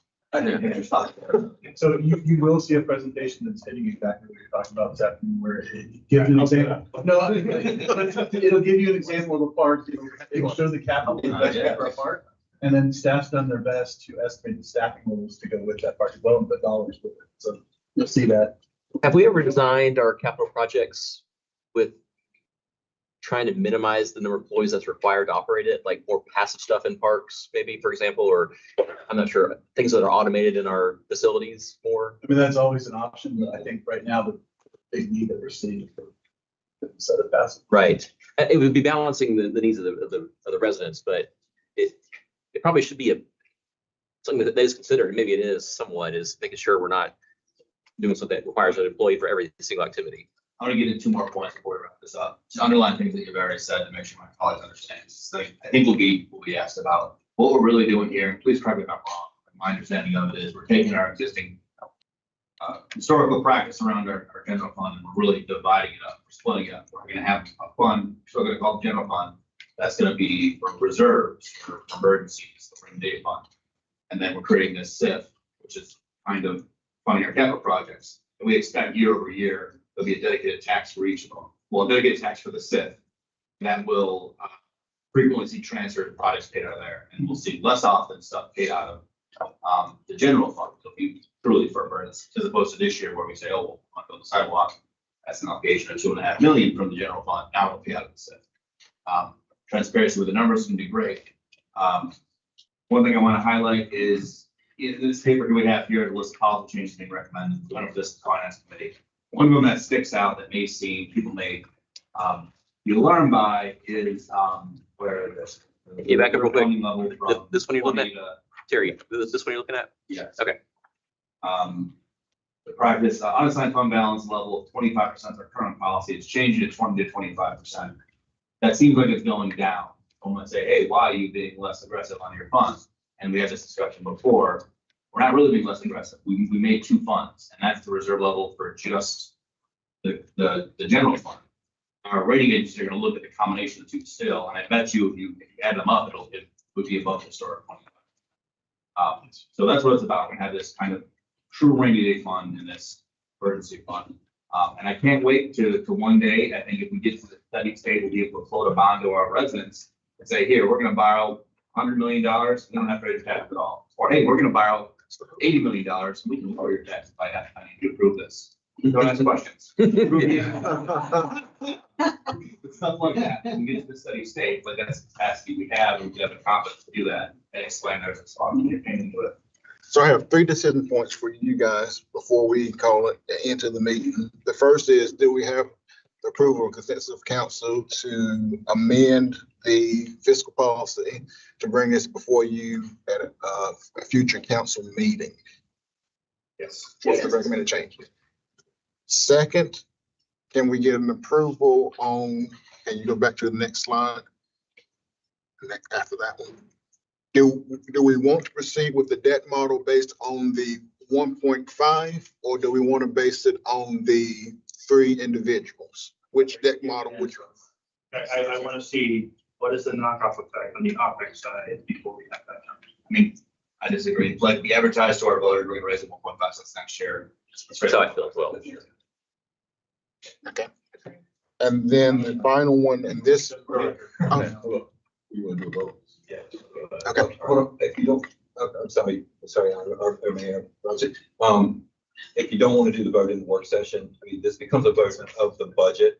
S11: So you will see a presentation that's hitting exactly what you're talking about this afternoon, where it gives you an example. No, it'll give you an example of a park. It'll show the capital investment for a park. And then staff's done their best to estimate the staffing levels to go with that park as well, and put dollars with it. So you'll see that.
S10: Have we ever designed our capital projects with trying to minimize the number of employees that's required to operate it, like more passive stuff in parks, maybe, for example, or I'm not sure, things that are automated in our facilities more?
S11: I mean, that's always an option, but I think right now the big need that we're seeing for set of passive.
S10: Right. It would be balancing the needs of the residents, but it probably should be something that is considered, maybe it is somewhat, is making sure we're not doing something that requires an employee for every single activity.
S9: I want to get into 2 more points before we wrap this up. To underline things that you've already said to make sure my colleagues understand. I think we'll be asked about what we're really doing here. Please correct me if I'm wrong. My understanding of it is we're taking our existing historical practice around our general fund, and we're really dividing it up, we're splitting it up. We're going to have a fund, still going to call it general fund. That's going to be for reserves, for emergencies, the rainy day fund. And then we're creating this SIF, which is kind of funding our capital projects. And we expect year over year, there'll be a dedicated tax for each of them. Well, a dedicated tax for the SIF. That will frequently see transferred projects paid out of there. And we'll see less often stuff paid out of the general fund. It'll be truly for emergency, as opposed to this year where we say, oh, we'll want to build the sidewalk. That's an allocation of $2.5 million from the general fund. Now we'll pay out of the SIF. Transparency with the numbers can be great. One thing I want to highlight is in this paper we have here, the list of policy changes being recommended by this finance committee. One of them that sticks out that people may be alarmed by is where this.
S10: You back up real quick.
S9: funding level from
S10: This one you're looking
S9: 20
S10: at,
S9: to-
S10: Terry, this one you're looking at?
S9: Yes.
S10: Okay.
S9: The practice, unassigned fund balance level of 25% of our current policy, it's changing to 20 to 25%. That seems like it's going down. I'm gonna say, hey, why are you being less aggressive on your funds? And we had this discussion before. We're not really being less aggressive. We made 2 funds, and that's the reserve level for just the general fund. Our rating agencies are gonna look at the combination of the 2 still, and I bet you if you add them up, it would be above historic 25. So that's what it's about. We have this kind of true rainy day fund and this emergency fund. And I can't wait to one day, I think if we get to the steady state, we'll be able to float a bond to our residents and say, here, we're gonna borrow $100 million, you don't have to raise tax at all. Or, hey, we're gonna borrow $80 million, we can lower your tax by half, I need to approve this. Don't ask questions. Stuff like that, and get to the steady state, but that's the capacity we have, and we have the confidence to do that, and explain there's a spot in your opinion to it.
S6: So I have 3 decision points for you guys before we call it into the meeting. The first is, do we have the approval and consensus of council to amend the fiscal policy to bring this before you at a future council meeting?
S3: Yes.
S6: What's the recommended change? Second, can we get an approval on, can you go back to the next slide? After that one. Do we want to proceed with the debt model based on the 1.5, or do we want to base it on the 3 individuals? Which debt model, which?
S8: I want to see what is the knockoff effect on the OpEx side before we have that.
S9: I mean, I disagree. Like we advertised to our voters, we're gonna raise it 1.5 cents next year.
S10: That's how I feel as well.
S6: Okay. And then the final one, and this.
S1: You want to do both?
S3: Yeah.
S6: Okay.
S1: Hold on, if you don't, I'm sorry, I may have interrupted. If you don't want to do the vote in the work session, I mean, this becomes a vote of the budget.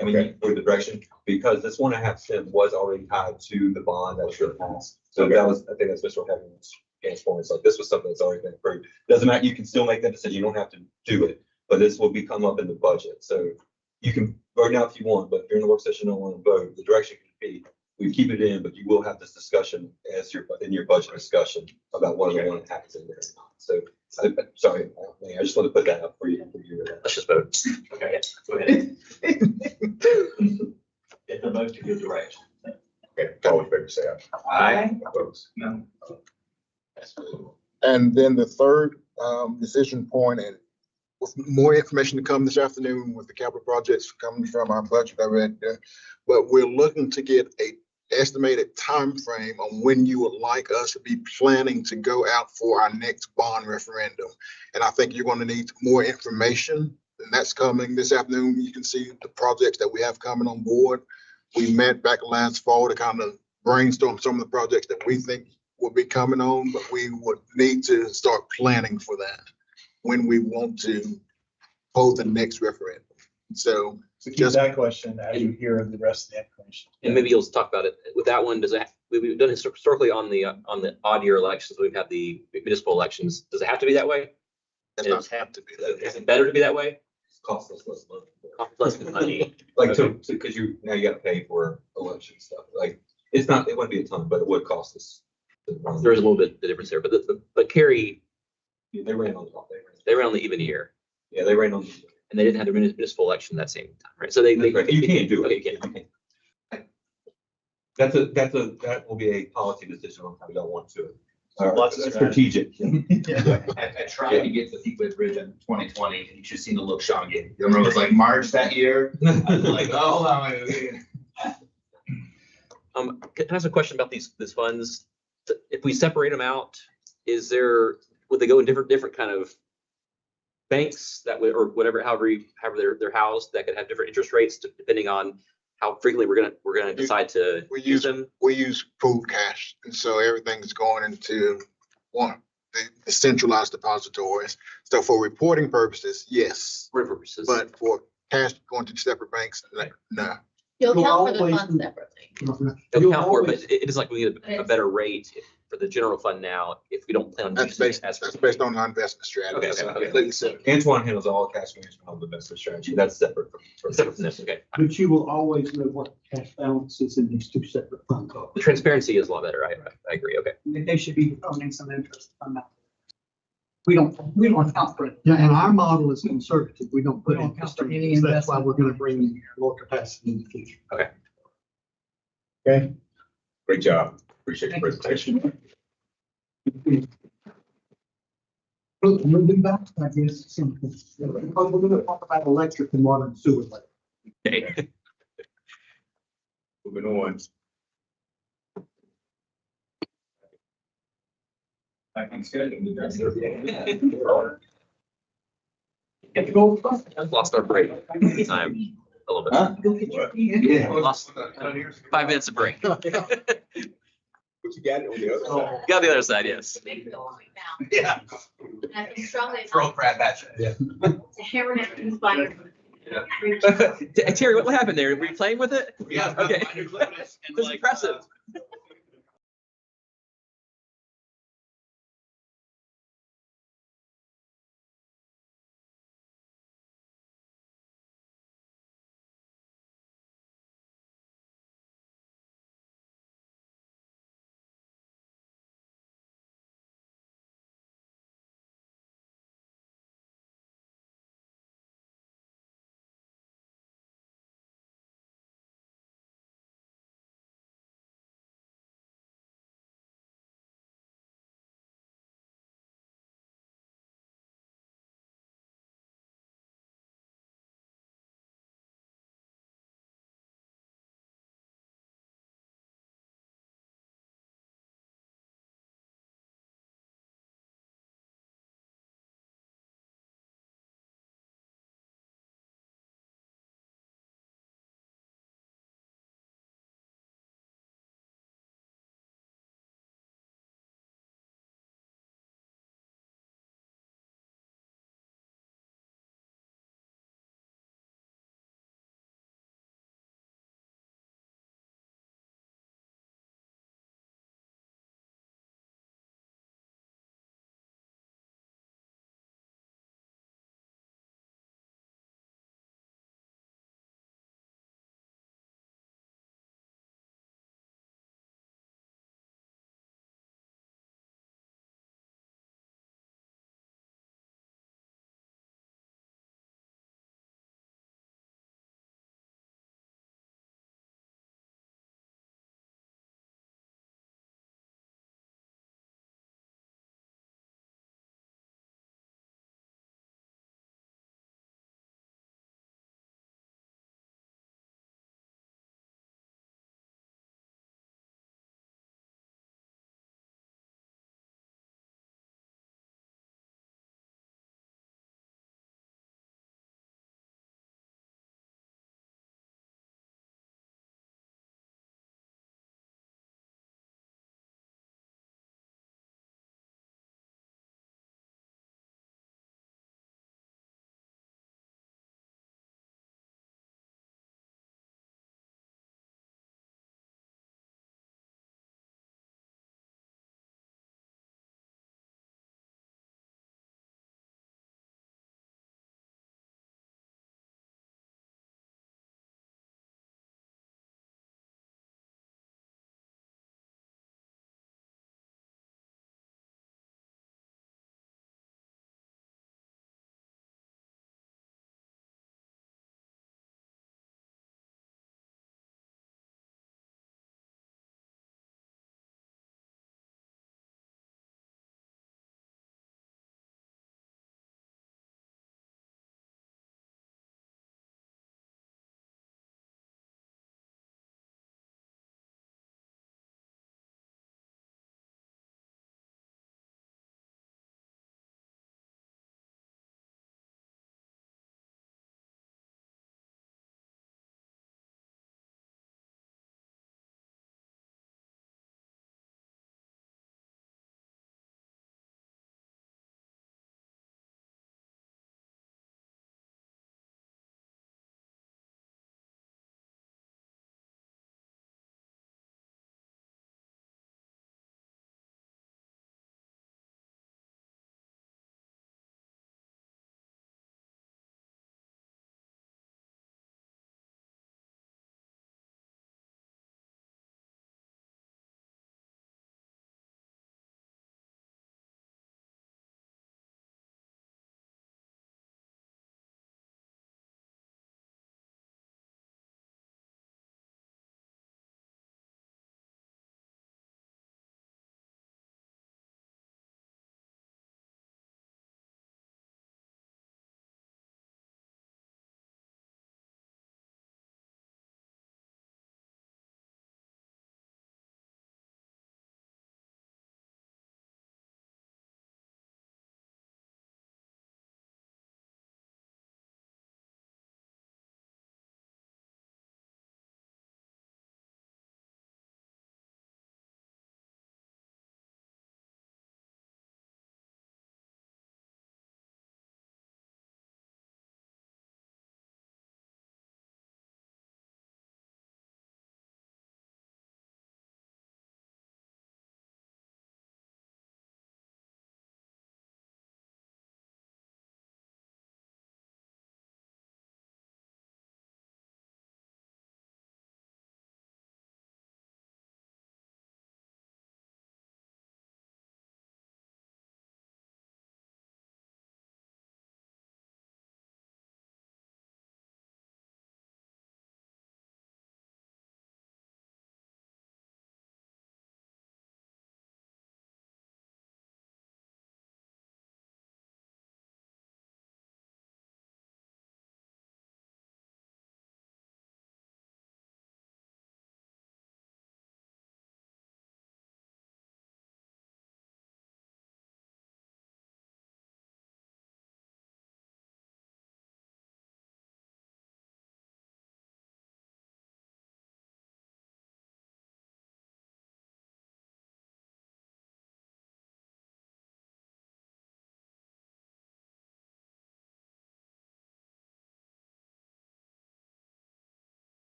S1: I mean,
S3: Okay.
S1: for the direction, because this 1.5% was already tied to the bond that was really passed. So that was, I think that's Mr. Having's gains points. Like this was something that's already been approved. Doesn't matter, you can still make that decision. You don't have to do it, but this will become up in the budget. So you can vote now if you want, but if you're in the work session, don't want to vote, the direction could be, we keep it in, but you will have this discussion as in your budget discussion about whether you want to happen in there or not. So, sorry, I just want to put that up for you.
S10: Let's just vote.
S8: Okay, go ahead.
S9: It's a vote to good direction.
S3: Okay, all in favor, say aye. Opposed?
S8: No.
S6: And then the third decision point, and with more information to come this afternoon with the capital projects coming from our budget director, but we're looking to get a estimated time frame on when you would like us to be planning to go out for our next bond referendum. And I think you're going to need more information, and that's coming this afternoon. You can see the projects that we have coming on board. We met back last fall to kind of brainstorm some of the projects that we think will be coming on, but we would need to start planning for that when we want to hold the next referendum. So
S11: So keep that question as you hear the rest of the information.
S10: And maybe you'll talk about it with that one. Does it, we've done historically on the odd year elections, we've had the municipal elections. Does it have to be that way?
S6: it does not have to be
S10: Is
S6: that.
S10: it better to be that way?
S1: Cost us less money.
S10: Less money.
S1: Like, because now you gotta pay for election stuff. Like, it wouldn't be a ton, but it would cost us.
S10: There is a little bit of difference there, but Kerry,
S1: They ran on.
S10: they ran on the even year,
S1: Yeah, they ran on.
S10: and they didn't have their municipal election that same time, right? So they
S1: You can't do
S10: Okay,
S1: it.
S10: you can't.
S1: That will be a policy decision on how we don't want to.
S11: Lots of
S1: Strategic.
S9: I tried to get the Peakwood Bridge in 2020, and you should have seen the look Sean gave. You remember it was like March that year? I was like, oh, hold on, wait.
S10: Can I ask a question about these funds? If we separate them out, would they go in different kind of banks that would, or whatever, however they're housed, that could have different interest rates depending on how frequently we're gonna decide to
S6: We
S10: use them?
S6: We use pooled cash, and so everything's going into the centralized depositories. So for reporting purposes, yes,
S10: For purposes.
S6: but for cash going to separate banks, no.
S5: You'll
S7: You'll
S5: count for the
S7: always-
S5: funds separately.
S10: They'll
S7: You'll
S10: count for it,
S7: always-
S10: but it is like we need a better rate for the general fund now if we don't plan on
S6: That's
S10: using it
S6: based,
S10: as.
S6: that's based on our investment strategy.
S10: Okay,
S6: So,
S10: okay.
S6: like you said,
S1: Antoine handles all cash management on the investment strategy. That's separate from.
S10: Separate from this, okay.
S7: But you will always know what the cash balance is in these two separate funds.
S10: The transparency is a lot better. I agree. Okay.
S4: They should be earning some interest on that. We don't account for it.
S7: Yeah, and our model is conservative. We don't put
S4: We don't
S7: interest
S4: count for
S7: in
S4: any
S7: it. That's why
S4: investment.
S7: we're gonna bring more capacity in the future.
S3: Okay. Great job. Appreciate the presentation.
S7: We'll be back, I guess, soon. Because we're gonna talk about electric and water and sewer later.
S10: Okay.
S3: Moving on. I can schedule the
S10: Lost our break time a little bit.
S3: Huh?
S4: Go get your
S3: What?
S4: key in.
S10: Yeah, lost 5 minutes of break. Got
S3: What you got on the other side?
S10: the other side, yes.
S9: Yeah.
S5: I feel strongly
S9: Throw crap at you.
S5: to hammer it inspired.
S10: Terry, what happened there? Were you playing with it?
S9: Yeah.
S10: Okay.
S9: And
S10: That's
S9: like,
S10: impressive.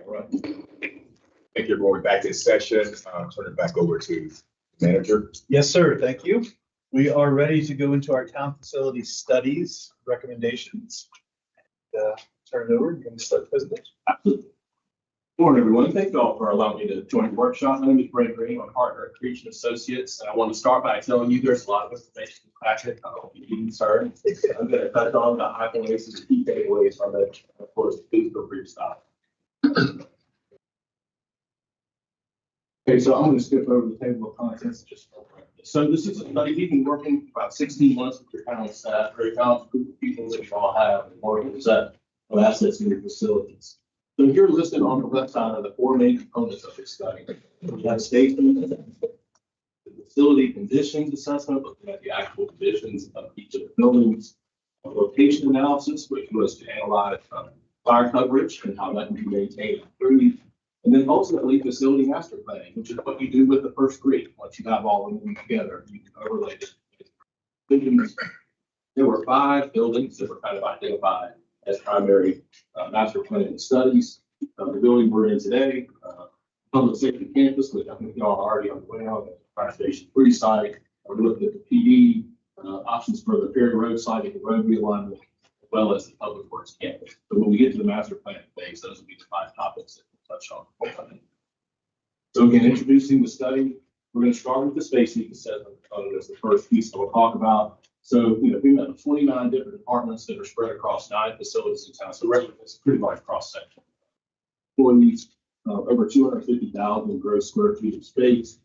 S3: All right. Thank you, everyone. We're back in session. Turn it back over to the manager.
S11: Yes, sir. Thank you. We are ready to go into our town facility studies recommendations. Turn it over. You're going to start the presentation.
S12: Absolutely. Good morning, everyone. Thank you all for allowing me to join the workshop. My name is Brent Green. I'm a partner at Creation Associates. And I want to start by telling you there's a lot of information in the packet. I hope you didn't start. I'm going to touch on the high points and key takeaways from it. Of course, please feel free to stop. Okay, so I'm going to skip over the table of contents just for practice. So this is a study we've been working for about 16 months with your town staff, very talented group of people that you all have, and more of a set of assets in your facilities. So here listed on the left side are the four main components of this study. We have safety, the facility conditions assessment, looking at the actual conditions of each of the buildings, a location analysis, which was to analyze fire coverage and how that can be maintained and improved. And then ultimately facility master planning, which is what you do with the first three. Once you have all of them together, you can overlay it. There were 5 buildings that were kind of identified as primary master planning studies. The building we're in today, public safety campus, which I think y'all are already on the way on, the fire station 3 site. We're looking at the PD, options for the Perry Road site and the road realignment, as well as the public works campus. So when we get to the master planning phase, those will be the 5 topics that we'll touch on. So again, introducing the study, we're going to start with the space needs assessment as the first piece that we'll talk about. So, we have 29 different departments that are spread across 9 facilities in town. So it's a pretty large cross section. Employees, over 250,000 gross square feet of space.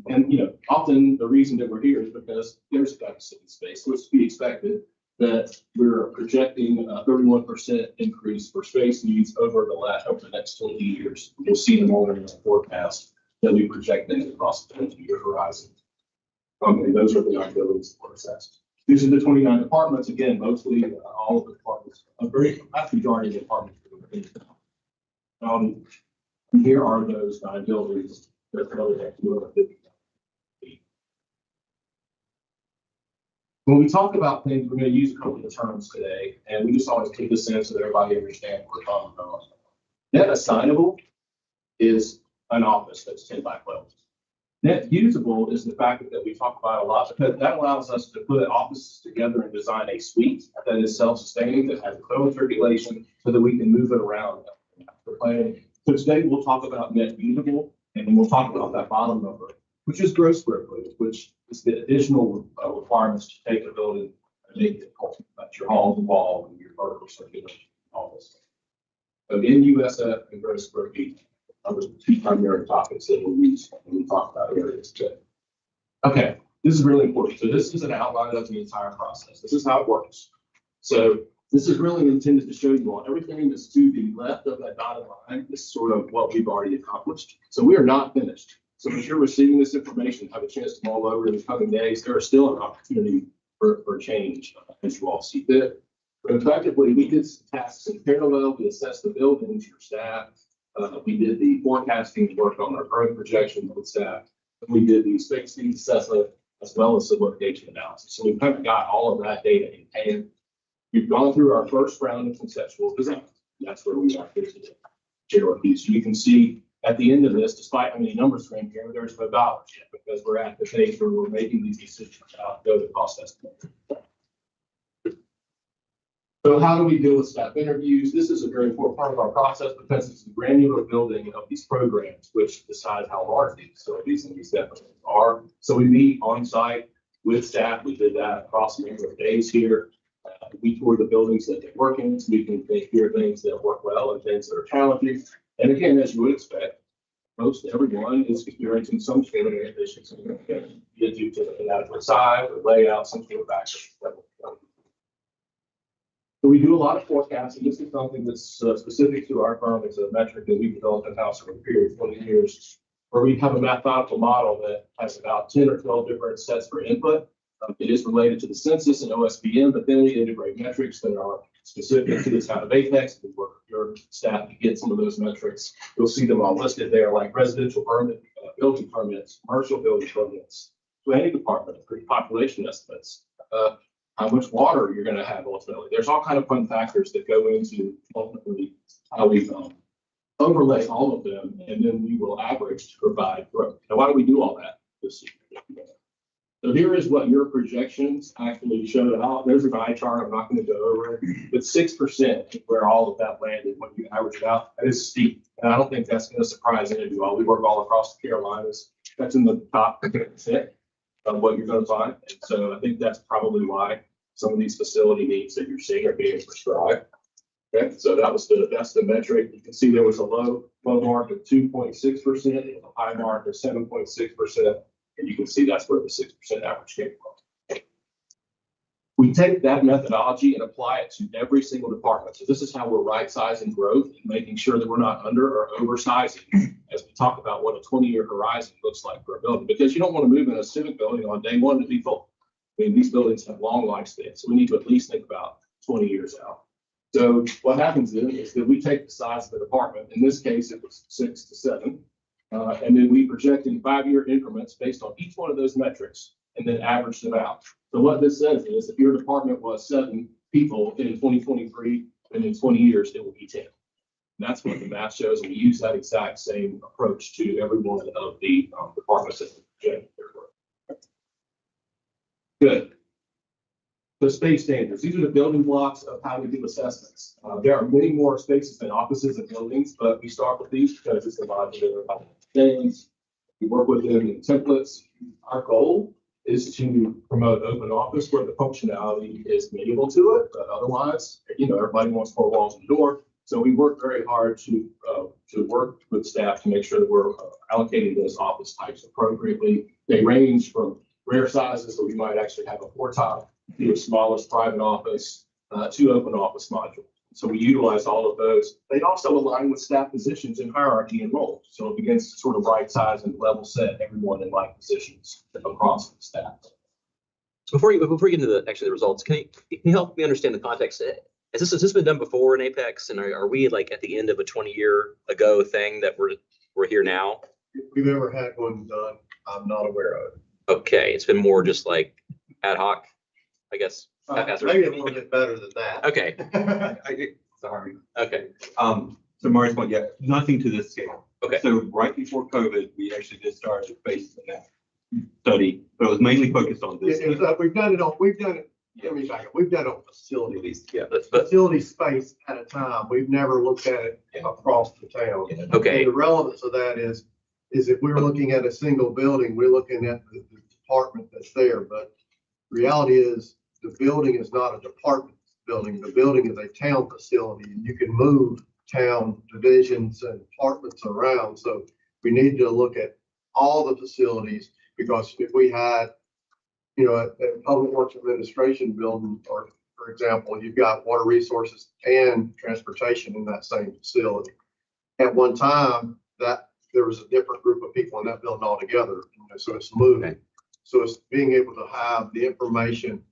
S12: And, often the reason that we're here is because there's a deficit in space. So it's to be expected that we're projecting a 31% increase for space needs over the next 20 years. You'll see them all in the forecast that we project across the 20-year horizon. And those are the buildings that were assessed. These are the 29 departments. Again, mostly all of the departments, a very vast majority of the departments. Here are those 9 buildings that are really at 250. When we talk about things, we're going to use a couple of terms today, and we just always take this in so that everybody understands what we're talking about. Net assignable is an office that's 10 by 12. Net usable is the fact that we talk about a lot, because that allows us to put offices together and design a suite that is self-sustaining, that has total circulation, so that we can move it around for planning. So today we'll talk about net usable, and then we'll talk about that bottom number, which is gross square footage, which is the additional requirements to take a building and make it that's your hall and wall and your vertical circulation, all this. So in USF and gross square feet are the 2 primary topics that we'll use when we talk about areas today. Okay, this is really important. So this is an outline of the entire process. This is how it works. So this is really intended to show you all everything that's to the left of that dotted line is sort of what we've already accomplished. So we are not finished. So as you're receiving this information, have a chance to mull over in the coming days, there is still an opportunity for change as you all see fit. But effectively, we did some tasks in parallel. We assessed the buildings, your staff. We did the forecasting work on our growth projections with staff. We did the space needs assessment as well as the location analysis. So we've kind of got all of that data in hand. We've gone through our first round of conceptual design. That's where we are here today. Share with you. So you can see at the end of this, despite how many numbers are in here, there's no dollars yet because we're at the phase where we're making these decisions about go to cost estimate. So how do we deal with staff interviews? This is a very important part of our process because it's the granular building of these programs, which decides how large these facilities and these departments are. So we meet on site with staff. We did that across a number of days here. We toured the buildings that they're working, so we can hear things that work well and things that are challenging. And again, as you would expect, most everyone is experiencing some sort of inefficiency due to the inadequate size or layout, some sort of factor. So we do a lot of forecasting. This is something that's specific to our firm. It's a metric that we've developed in-house over a period of 20 years, where we have a mathematical model that has about 10 or 12 different sets for input. It is related to the census and OSBM, but then we integrate metrics that are specific to the town of Apex. We work with your staff to get some of those metrics. You'll see them all listed there, like residential permit, building permits, commercial building permits, planning department, population estimates, how much water you're going to have ultimately. There's all kind of fun factors that go into ultimately how we overlay all of them, and then we will average to provide growth. Now, why do we do all that? So here is what your projections actually showed out. There's a pie chart. I'm not going to go over it, but 6% is where all of that landed when you average it out. That is steep. And I don't think that's going to surprise any of you all. We work all across the Carolinas. That's in the top 10% of what you're going to find. And so I think that's probably why some of these facility needs that you're seeing are being prescribed. Okay, so that's the metric. You can see there was a low mark of 2.6%, a high mark of 7.6%. And you can see that's where the 6% average came from. We take that methodology and apply it to every single department. So this is how we're right-sizing growth and making sure that we're not under or oversizing as we talk about what a 20-year horizon looks like for a building. Because you don't want to move in a civic building on day one to be full. I mean, these buildings have long lifespans, so we need to at least think about 20 years out. So what happens then is that we take the size of the department. In this case, it was 6 to 7. And then we project in 5-year increments based on each one of those metrics and then average them out. So what this says is if your department was 7 people in 2023, and in 20 years, it will be 10. And that's what the math shows. And we use that exact same approach to every one of the departments that we project their work. Good. The space standards. These are the building blocks of how we do assessments. There are many more spaces than offices and buildings, but we start with these because it's the modular things. We work with them in templates. Our goal is to promote open office where the functionality is minimal to it, but otherwise, everybody wants 4 walls and a door. So we work very hard to work with staff to make sure that we're allocating those office types appropriately. They range from rare sizes, so we might actually have a 4-top to the smallest private office to open office module. So we utilize all of those. They also align with staff positions in hierarchy and roles. So it begins to sort of right size and level set everyone in like positions across the staff.
S10: Before you get into the results, can you help me understand the context? Has this been done before in Apex? And are we like at the end of a 20-year ago thing that we're here now?
S13: If we've ever had one done, I'm not aware of it.
S10: Okay, it's been more just like ad hoc, I guess.
S13: Maybe a little bit better than that.
S10: Okay.
S1: Sorry.
S10: Okay.
S1: So Mari's point, yeah, nothing to this scale.
S10: Okay.
S1: So right before COVID, we actually just started based on that study, but it was mainly focused on this.
S13: We've done it on facilities.
S1: Yeah,
S13: Facility space at a time. We've never looked at it across the town.
S10: Okay.
S13: And the relevance of that is if we're looking at a single building, we're looking at the department that's there, but reality is the building is not a department building. The building is a town facility, and you can move town divisions and departments around. So we need to look at all the facilities, because if we had, a public works administration building, or for example, you've got water resources and transportation in that same facility. At one time, that there was a different group of people in that building altogether. So it's moving. Okay. So it's being able to have the information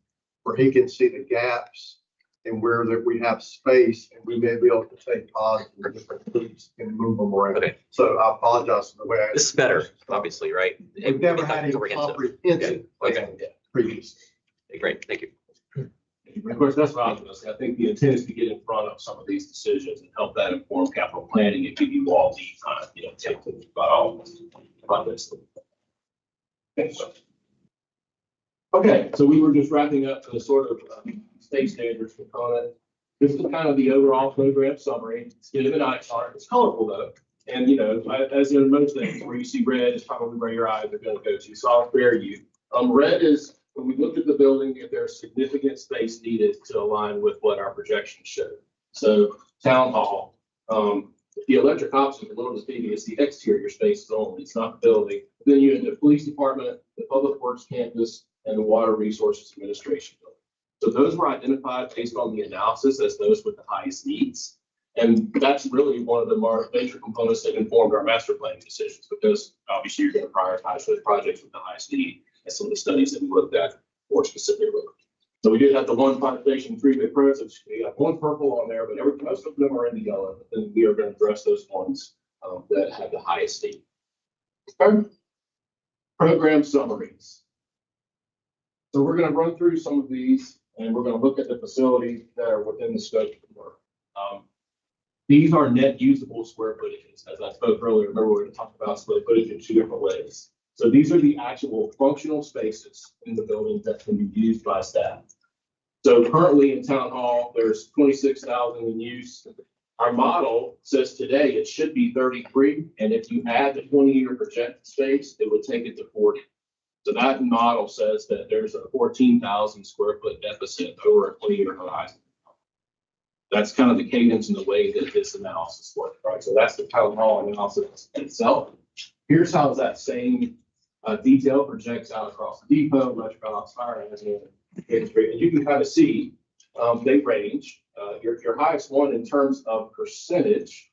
S13: where he can see the gaps and where that we have space, and we may be able to take pods and different groups and move them around. Okay. So I apologize for the way
S10: this is better, obviously, right?
S13: We've never had any comprehensive
S10: okay.
S13: previously.
S10: Okay, great, thank you.
S12: Of course, that's what I was going to say. I think the intent is to get in front of some of these decisions and help that inform capital planning and give you all the time, take to about all about this. Okay, so we were just wrapping up the sort of state standards component. This is kind of the overall program summary. It's given an eye chart. It's colorful though. And as in most things, where you see red is probably where your eyes are going to go to. So I'll spare you. Red is when we looked at the building, if there's significant space needed to align with what our projections showed. So town hall, the electric option, a little misleading, is the exterior spaces only. It's not the building. Then you have the police department, the public works campus, and the water resources administration building. So those were identified based on the analysis as those with the highest needs. And that's really one of the major components that informed our master planning decisions, because obviously you're going to prioritize those projects with the highest need, and some of the studies that we looked at more specifically. So we did have the one fire station, 3 big projects. We got one purple on there, but most of them are in the yellow. And we are going to address those ones that have the highest need. Okay. Program summaries. So we're going to run through some of these, and we're going to look at the facilities that are within the scope of the work. These are net usable square footages. As I spoke earlier, remember we're going to talk about square footage in two different ways. So these are the actual functional spaces in the building that can be used by staff. So currently in town hall, there's 26,000 in use. Our model says today it should be 33, and if you add the 20-year projected space, it would take it to 40. So that model says that there's a 14,000 square foot deficit over a 20-year horizon. That's kind of the cadence and the way that this analysis works, right? So that's the town hall analysis itself. Here's how that same detail projects out across the depot, Metropolitan Fire Hazard, and you can kind of see they range. Your highest one in terms of percentage,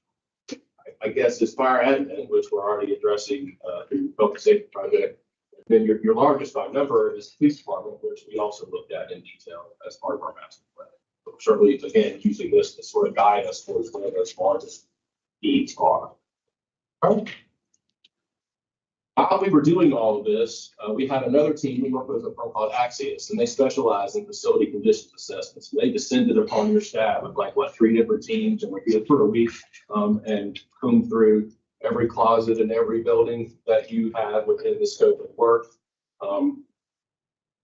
S12: I guess, is fire admin, which we're already addressing through public safety project. Then your largest by number is the police department, which we also looked at in detail as part of our master plan. But certainly, again, using this to sort of guide us towards where those largest needs are. All right. While we were doing all of this, we had another team. We worked with a firm called Axios, and they specialize in facility conditions assessments. And they descended upon your staff with like, what, 3 different teams, and we're here for a week and combed through every closet and every building that you have within the scope of work.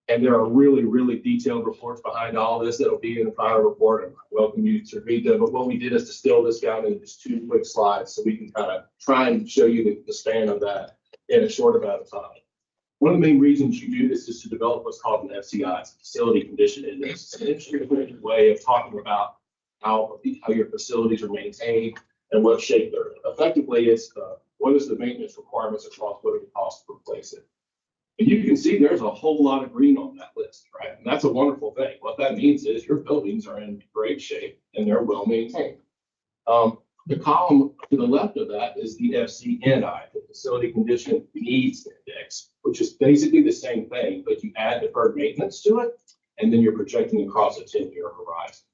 S12: And there are really, really detailed reports behind all this that'll be in the final report. And I welcome you to read them. But what we did is distill this down into just 2 quick slides so we can kind of try and show you the span of that in a short amount of time. One of the main reasons you do this is to develop what's called an FCI, it's a facility condition index. It's an interesting way of talking about how your facilities are maintained and what shape they're in. Effectively, it's what is the maintenance requirements across what it costs to replace it. And you can see there's a whole lot of green on that list, right? And that's a wonderful thing. What that means is your buildings are in great shape and they're well maintained. The column to the left of that is the FCNI, the Facility Condition Needs Index, which is basically the same thing, but you add deferred maintenance to it, and then you're projecting across a 10-year horizon.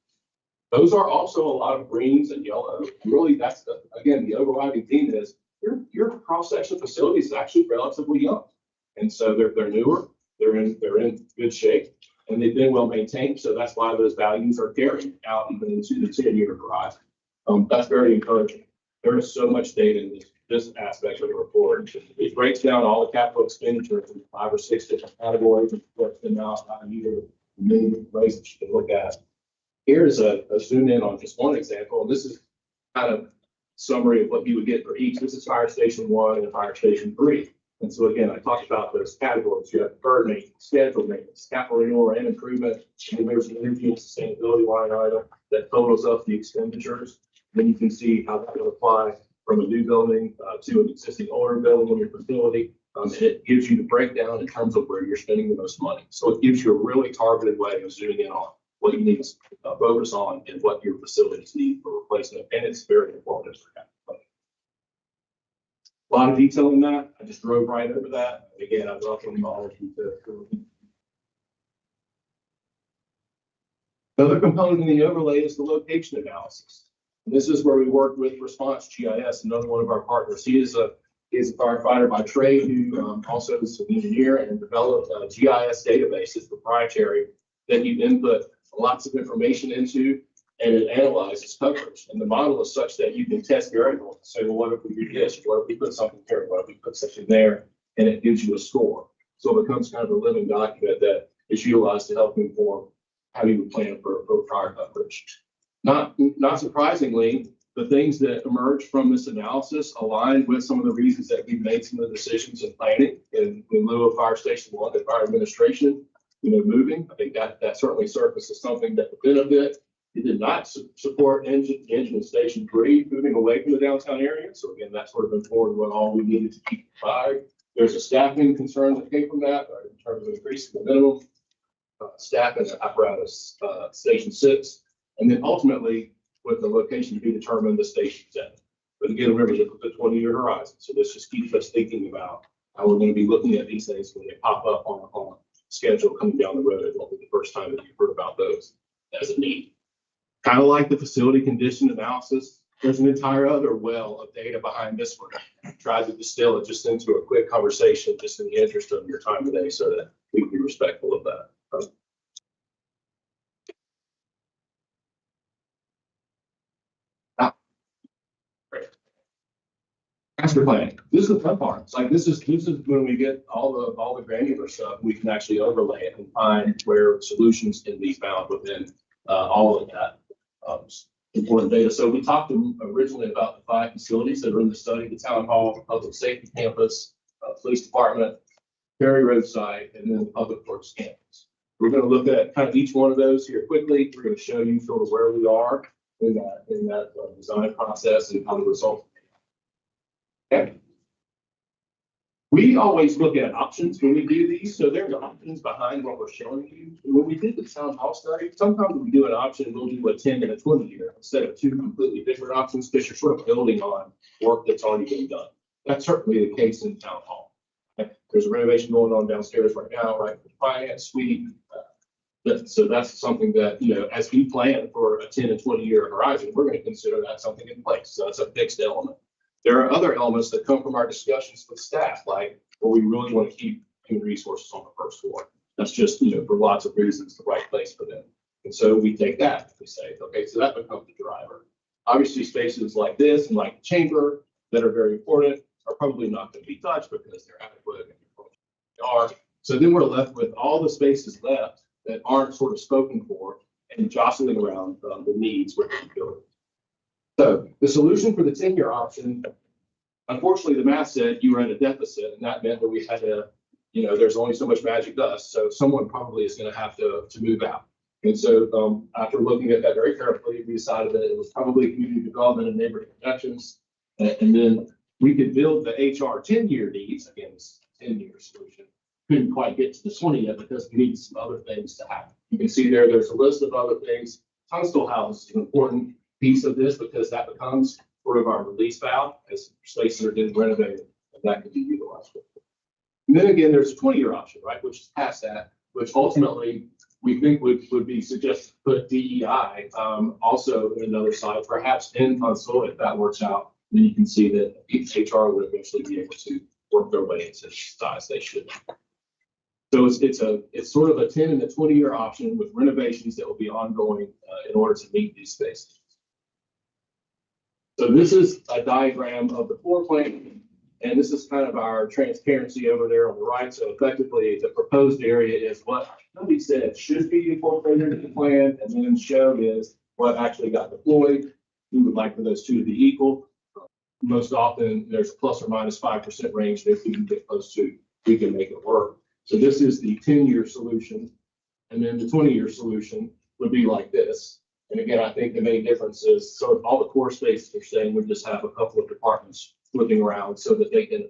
S12: Those are also a lot of greens and yellow. Really, that's again, the overriding theme is your cross-section facility is actually relatively young. And so they're newer, they're in good shape, and they've been well maintained. So that's why those values are carried out even into the 10-year horizon. That's very encouraging. There is so much data in this aspect of the report. It breaks down all the capital expenditures in 5 or 6 different categories and puts them out by either many ways that you can look at. Here's a zoom in on just one example. And this is kind of summary of what you would get for each. This is Fire Station 1 and Fire Station 3. And so again, I talked about those categories. You have deferred maintenance, scheduled maintenance, capital renewal and improvement, and there's an energy and sustainability line item that totals up the expenditures. Then you can see how that would apply from a new building to an existing older building in your facility. And it gives you the breakdown in terms of where you're spending the most money. So it gives you a really targeted way of zooming in on what you need to focus on and what your facilities need for replacement. And it's very informative for that. A lot of detail in that. I just drove right over that. Again, I welcome all of you to. The other component in the overlay is the location analysis. And this is where we work with Response GIS, another one of our partners. He is a firefighter by trade who also is an engineer and developed a GIS database. It's proprietary that you input lots of information into, and it analyzes coverage. And the model is such that you can test variables. Say, well, what if we do this? What if we put something here? What if we put something there? And it gives you a score. So it becomes kind of a living document that is utilized to help inform how you would plan for fire coverage. Not surprisingly, the things that emerge from this analysis align with some of the reasons that we've made some of the decisions in planning in lieu of Fire Station 1 and fire administration, moving. I think that certainly surfaces something that would benefit. It did not support engine in Station 3 moving away from the downtown area. So again, that sort of informed what all we needed to keep fire. There's a staffing concern that came from that in terms of increasing the minimum staff and apparatus Station 6. And then ultimately, with the location to be determined, the Station 7. But again, remember the 20-year horizon. So this just keeps us thinking about how we're going to be looking at these things when they pop up on schedule coming down the road. It won't be the first time that you've heard about those as a need. Kind of like the facility condition analysis, there's an entire other well of data behind this one. I tried to distill it just into a quick conversation, just in the interest of your time today, so that we can be respectful of that. Now, Master planning. This is the fun part. It's like, this is when we get all the granular stuff, we can actually overlay it and find where solutions can be found within, all of that, important data. So we talked originally about the 5 facilities that are in the study: the town hall, public safety campus, police department, Perry roadside, and then the public works campus. We're going to look at kind of each one of those here quickly. We're going to show you sort of where we are in that design process and how the results. Okay. We always look at options when we do these. So there's options behind what we're showing you. When we did the town hall study, sometimes we do an option, we'll do a 10 and a 20 year instead of 2 completely different options, because you're sort of building on work that's already been done. That's certainly the case in town hall. There's a renovation going on downstairs right now, right? The finance suite. So that's something that, you know, as we plan for a 10 and 20 year horizon, we're going to consider that something in place. So that's a fixed element. There are other elements that come from our discussions with staff, like where we really want to keep human resources on the first floor. That's just, you know, for lots of reasons, the right place for them. And so we take that, we say, okay, so that becomes the driver. Obviously, spaces like this and like the chamber that are very important are probably not going to be touched because they're adequate and they are. So then we're left with all the spaces left that aren't sort of spoken for and jostling around the needs within the building. So the solution for the 10-year option, unfortunately, the math said you were at a deficit, and that meant that we had to, you know, there's only so much magic dust, so someone probably is going to have to move out. And so after looking at that very carefully, we decided that it was probably community development and neighborhood connections, and then we could build the HR 10-year needs. Again, this 10-year solution. Couldn't quite get to the 20 yet because we needed some other things to happen. You can see there's a list of other things. Tunstall House is an important piece of this because that becomes sort of our release valve as spaces are getting renovated, and that can be utilized. And then again, there's a 20-year option, right, which is past that, which ultimately we think would be suggested to put DEI also in another site, perhaps in Tunstall if that works out. Then you can see that HR would eventually be able to work their way into the size they should. So it's sort of a 10 and a 20-year option with renovations that will be ongoing in order to meet these spaces. So this is a diagram of the floor plan, and this is kind of our transparency over there on the right. So effectively, the proposed area is what somebody said should be incorporated into the plan, and then shown is what actually got deployed. We would like for those two to be equal. Most often, there's a plus or minus 5% range that if we can get close to, we can make it work. So this is the 10-year solution, and then the 20-year solution would be like this. And again, I think the main difference is, so all the core spaces are saying we just have a couple of departments flipping around so that they can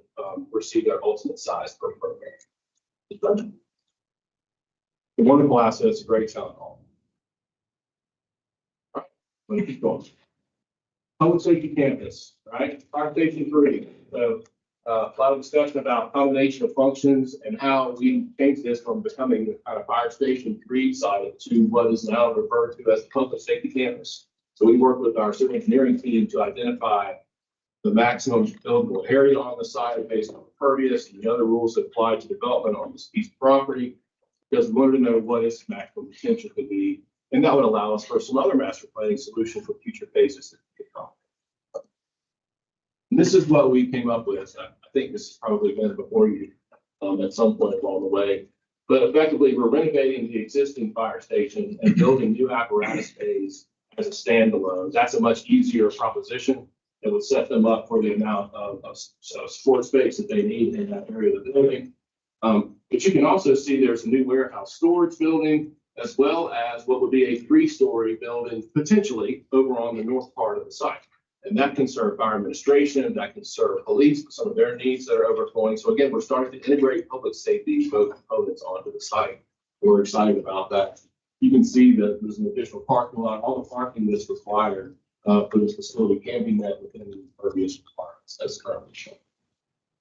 S12: receive their ultimate size per program. The wonderful assets, a great town hall. All right, let me keep going. Public safety campus, right? Fire station 3. So a lot of discussion about combination of functions and how we changed this from becoming a fire station 3 site to what is now referred to as the public safety campus. So we work with our civil engineering team to identify the maximum buildable area on the site based on impervious and the other rules that apply to development on this piece of property, because we wanted to know what its maximum potential could be. And that would allow us for some other master planning solutions for future phases that could come. And this is what we came up with. I think this has probably been before you at some point along the way. But effectively, we're renovating the existing fire station and building new apparatus bays as a standalone. That's a much easier proposition. It would set them up for the amount of support space that they need in that area of the building. But you can also see there's a new warehouse storage building, as well as what would be a 3-story building potentially over on the north part of the site. And that can serve fire administration, that can serve police for some of their needs that are overflowing. So again, we're starting to integrate public safety both components onto the site. We're excited about that. You can see that there's an additional parking lot. All the parking that's required for this facility can be met within the impervious requirements as currently shown.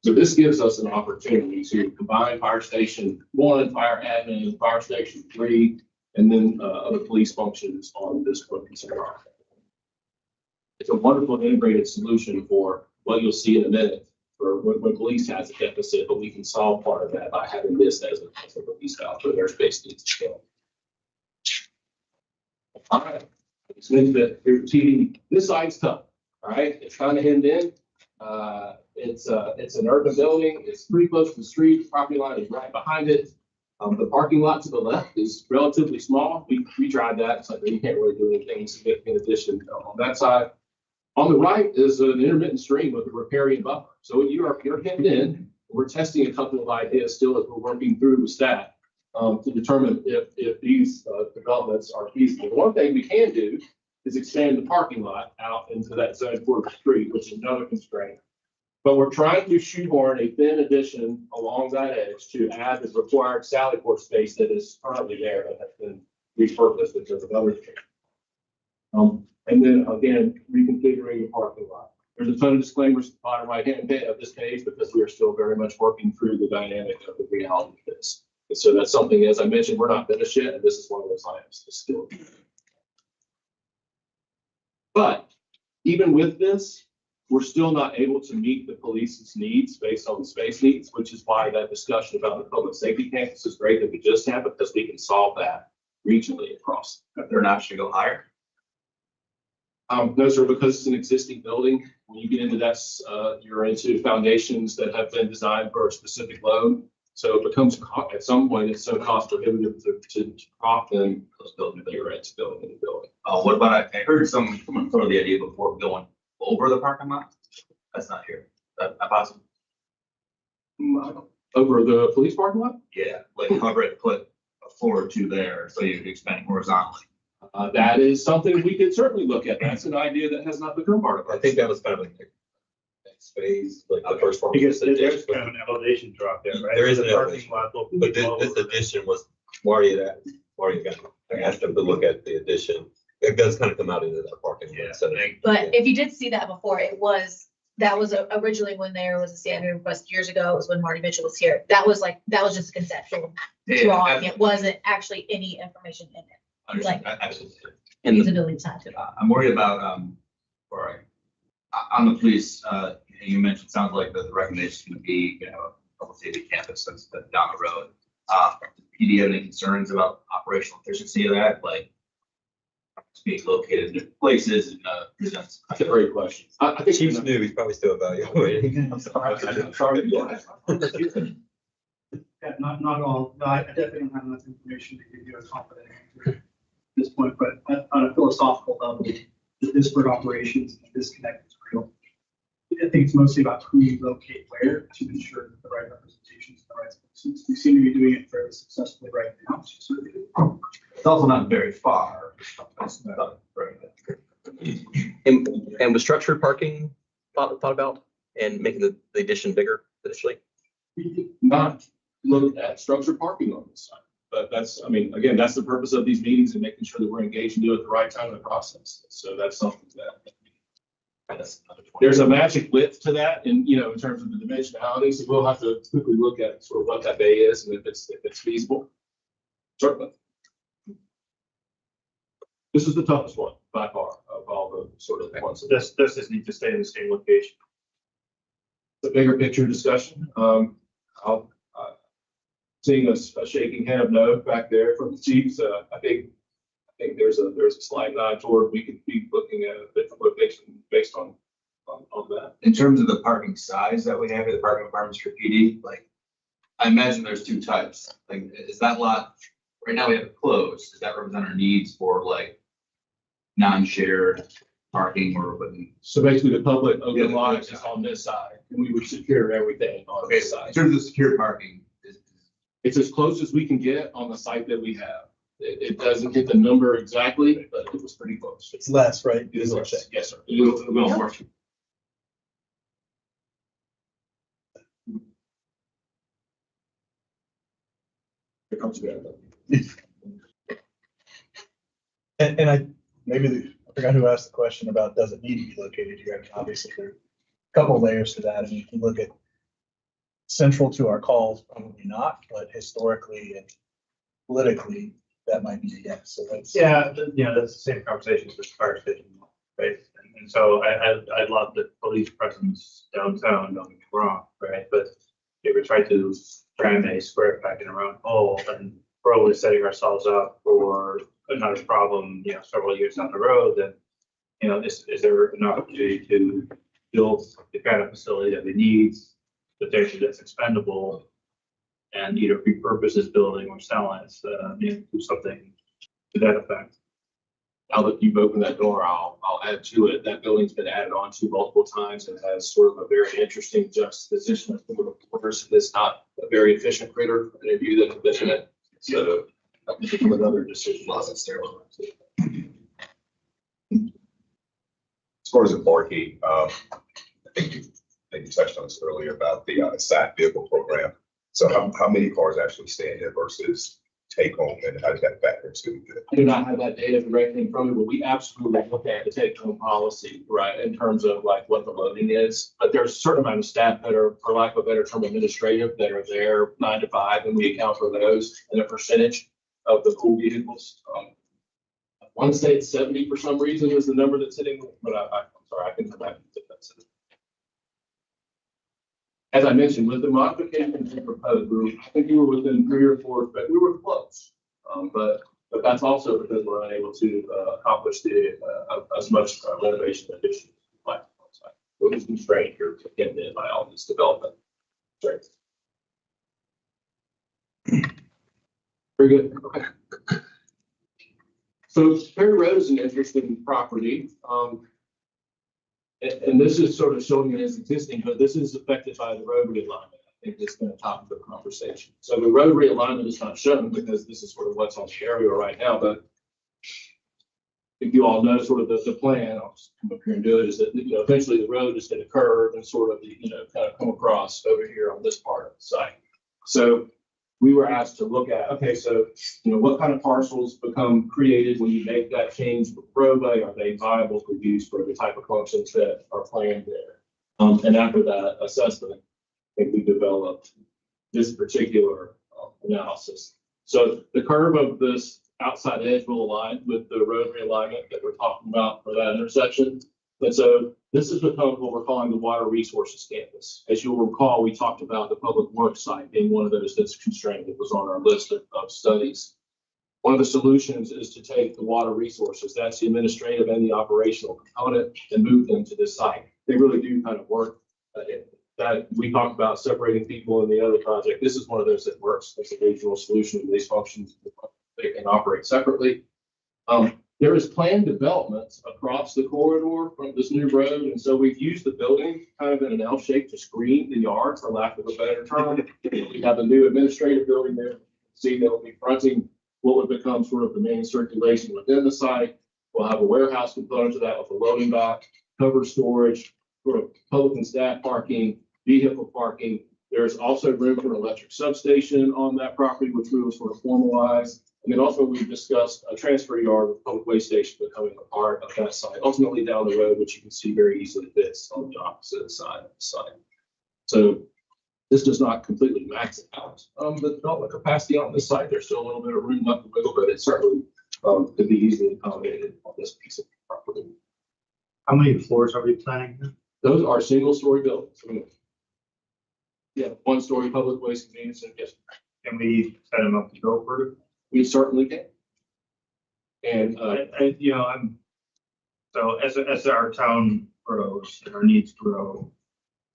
S12: So this gives us an opportunity to combine fire station 1, fire admin, fire station 3, and then other police functions on this one piece of property. It's a wonderful integrated solution for what you'll see in a minute for when police has a deficit, but we can solve part of that by having this as a release valve for their space needs to scale. All right, this site's tough. All right, it's kind of hemmed in. It's an urban building. It's pretty close to the street. Property line is right behind it. The parking lot to the left is relatively small. We tried that. It's like you can't really do anything significant addition on that side. On the right is an intermittent stream with a riparian buffer. So you're hitting in. We're testing a couple of ideas still as we're working through with staff to determine if these developments are feasible. One thing we can do is expand the parking lot out into that zone for the street, which is another constraint. But we're trying to shoehorn a thin addition along that edge to add the required sally port space that is currently there that has been repurposed because of other things. And then again, reconfiguring the parking lot. There's a ton of disclaimers at the bottom right-hand of this page because we are still very much working through the dynamic of the reality of this. And so that's something, as I mentioned, we're not finished yet, and this is one of those items to still. But even with this, we're still not able to meet the police's needs based on the space needs, which is why that discussion about the public safety campus is great that we just had, because we can solve that regionally across.
S9: They're not to go higher.
S12: No, sir, because it's an existing building. When you get into that, you're into foundations that have been designed for a specific load. So it becomes, at some point, it's so cost prohibitive to prop them, those buildings that you're into building the building.
S9: What about, I heard someone throw the idea before going over the parking lot. That's not here. That possible?
S12: Over the police parking lot?
S9: Yeah, like cover it, put a floor or two there, so you expand horizontally.
S12: That is something we could certainly look at. That's an idea that has not become part of it.
S1: I think that was kind of like next phase, like the first one.
S8: Because there's kind of an elevation drop there, right?
S1: There is
S8: The
S1: an
S8: parking
S1: elevation.
S8: lot will be
S1: But this
S8: lower.
S1: addition was Marty got, I asked him to look at the addition. It does kind of come out into that parking lot. So
S5: But if you did see that before, that was originally when there was a standard request years ago. It was when Marty Mitchell was here. That was just a conceptual drawing. It wasn't actually any information in it.
S9: Understand,
S5: Like-
S9: absolutely.
S10: And
S5: Feasibility side to it.
S9: I'm worried about, on the police, you mentioned, sounds like the recommendation would be, a public safety campus that's down the road. Do you have any concerns about operational efficiency of that, like it's being located in different places and presents?
S12: That's a great question. I think
S1: Chief's new, he's probably still evaluating. I'm sorry.
S12: I'm sorry.
S7: Yeah, not all, no, I definitely don't have enough information to give you a confident answer at this point, but on a philosophical level, the disparate operations and disconnect is real. I think it's mostly about who you locate where to ensure that the right representation is in the right places. We seem to be doing it fairly successfully right now. So
S9: It's also not very far. That's not very good.
S10: And was structured parking thought about and making the addition bigger initially?
S12: We did not look at structured parking on this side. But that's, I mean, again, that's the purpose of these meetings and making sure that we're engaged and do it at the right time in the process. So that's something that there's a magic width to that and, in terms of the dimensionality. So we'll have to quickly look at sort of what that bay is and if it's feasible. Certainly. This is the toughest one by far of all the sort of ones.
S8: Does this need to stay in the same location?
S12: The bigger picture discussion. I'll seeing a shaking head of no back there from the chiefs. I think there's a slight nod toward we could be looking at a different location based on that.
S9: In terms of the parking size that we have, the parking requirements for PD, like, I imagine there's two types. Like, is that lot, right now we have it closed. Does that represent our needs for like non-shared parking or?
S12: So basically the public open
S9: Yeah,
S12: lot is on this side and we would secure everything on
S9: Okay,
S12: this
S9: so in
S12: side.
S9: terms of secure parking,
S12: It's as close as we can get on the site that we have. It doesn't get the number exactly, but it was pretty close.
S11: It's less, right?
S12: It is less. Yes, sir. It will work. Here comes the.
S11: And I forgot who asked the question about, does it need to be located here? I mean, obviously, there are a couple layers to that. I mean, if you look at central to our calls, probably not, but historically and politically, that might be a yes. So that's.
S8: Yeah, that's the same conversations with the fire station, right? And so I love the police presence downtown, don't get me wrong, right? But if we try to cram a square peg in a round hole, and we're only setting ourselves up for another problem, several years down the road, then, is there an opportunity to build the kind of facility that we need, potentially that's expendable, and either repurpose this building or sell it, do something to that effect.
S12: Now that you've opened that door, I'll add to it. That building's been added on to multiple times and has sort of a very interesting juxtaposition of the quarters. It's not a very efficient critter, any of you that have been in it. So that was another decision process there.
S3: As far as the parking, I think you touched on this earlier about the side vehicle program. So how many cars actually stand there versus take home, and how does that factor into it?
S12: I do not have that data directly in front of me, but we absolutely look at the take home policy, right, in terms of like what the loading is. But there's a certain amount of staff that are, for lack of a better term, administrative, that are there 9 to 5, and we account for those and a percentage of the pool vehicles. I want to say it's 70 for some reason is the number that's sitting, but I'm sorry, I can come back to that. As I mentioned, with the modifications we proposed, I think you were within 3 or 4, but we were close. But that's also because we're unable to accomplish the as much renovation addition. Like, we're just constrained here to get in by all this development. Right. Very good. Okay. So Perry Road is an interesting property. And this is sort of showing it as existing, but this is affected by the road realignment. I think it's been a topic of conversation. So the road realignment is not shown because this is sort of what's on the area right now. But if you all know sort of the plan, I'll just come up here and do it, is that, you know, eventually the road is going to curve and sort of, you know, kind of come across over here on this part of the site. So we were asked to look at, okay, so, you know, what kind of parcels become created when you make that change with roadway? Are they viable for use for the type of functions that are planned there? And after that assessment, I think we developed this particular analysis. So the curve of this outside edge will align with the road realignment that we're talking about for that intersection. And so this has become what we're calling the water resources campus. As you'll recall, we talked about the public works site being one of those that's constrained. It was on our list of studies. One of the solutions is to take the water resources, that's the administrative and the operational component, and move them to this site. They really do kind of work. That we talked about separating people in the other project. This is one of those that works as a regional solution to these functions. They can operate separately. There is planned development across the corridor from this new road, and so we've used the building kind of in an L shape to screen the yard, for lack of a better term. We have a new administrative building there. See, they'll be fronting what would become sort of the main circulation within the site. We'll have a warehouse component to that with a loading dock, cover storage, sort of public and staff parking, vehicle parking. There's also room for an electric substation on that property, which we will sort of formalize. And then also we've discussed a transfer yard with public waste station becoming a part of that site, ultimately down the road, which you can see very easily fits on the opposite side of the site. So this does not completely max out the development capacity on this site. There's still a little bit of room left to wiggle, but it certainly could be easily accommodated on this piece of property.
S8: How many floors are we planning here?
S12: Those are single-story buildings. Yeah, 1-story public waste convenience and yes,
S8: Can we set them up to go further?
S12: we certainly can. And
S8: So as our town grows and our needs grow,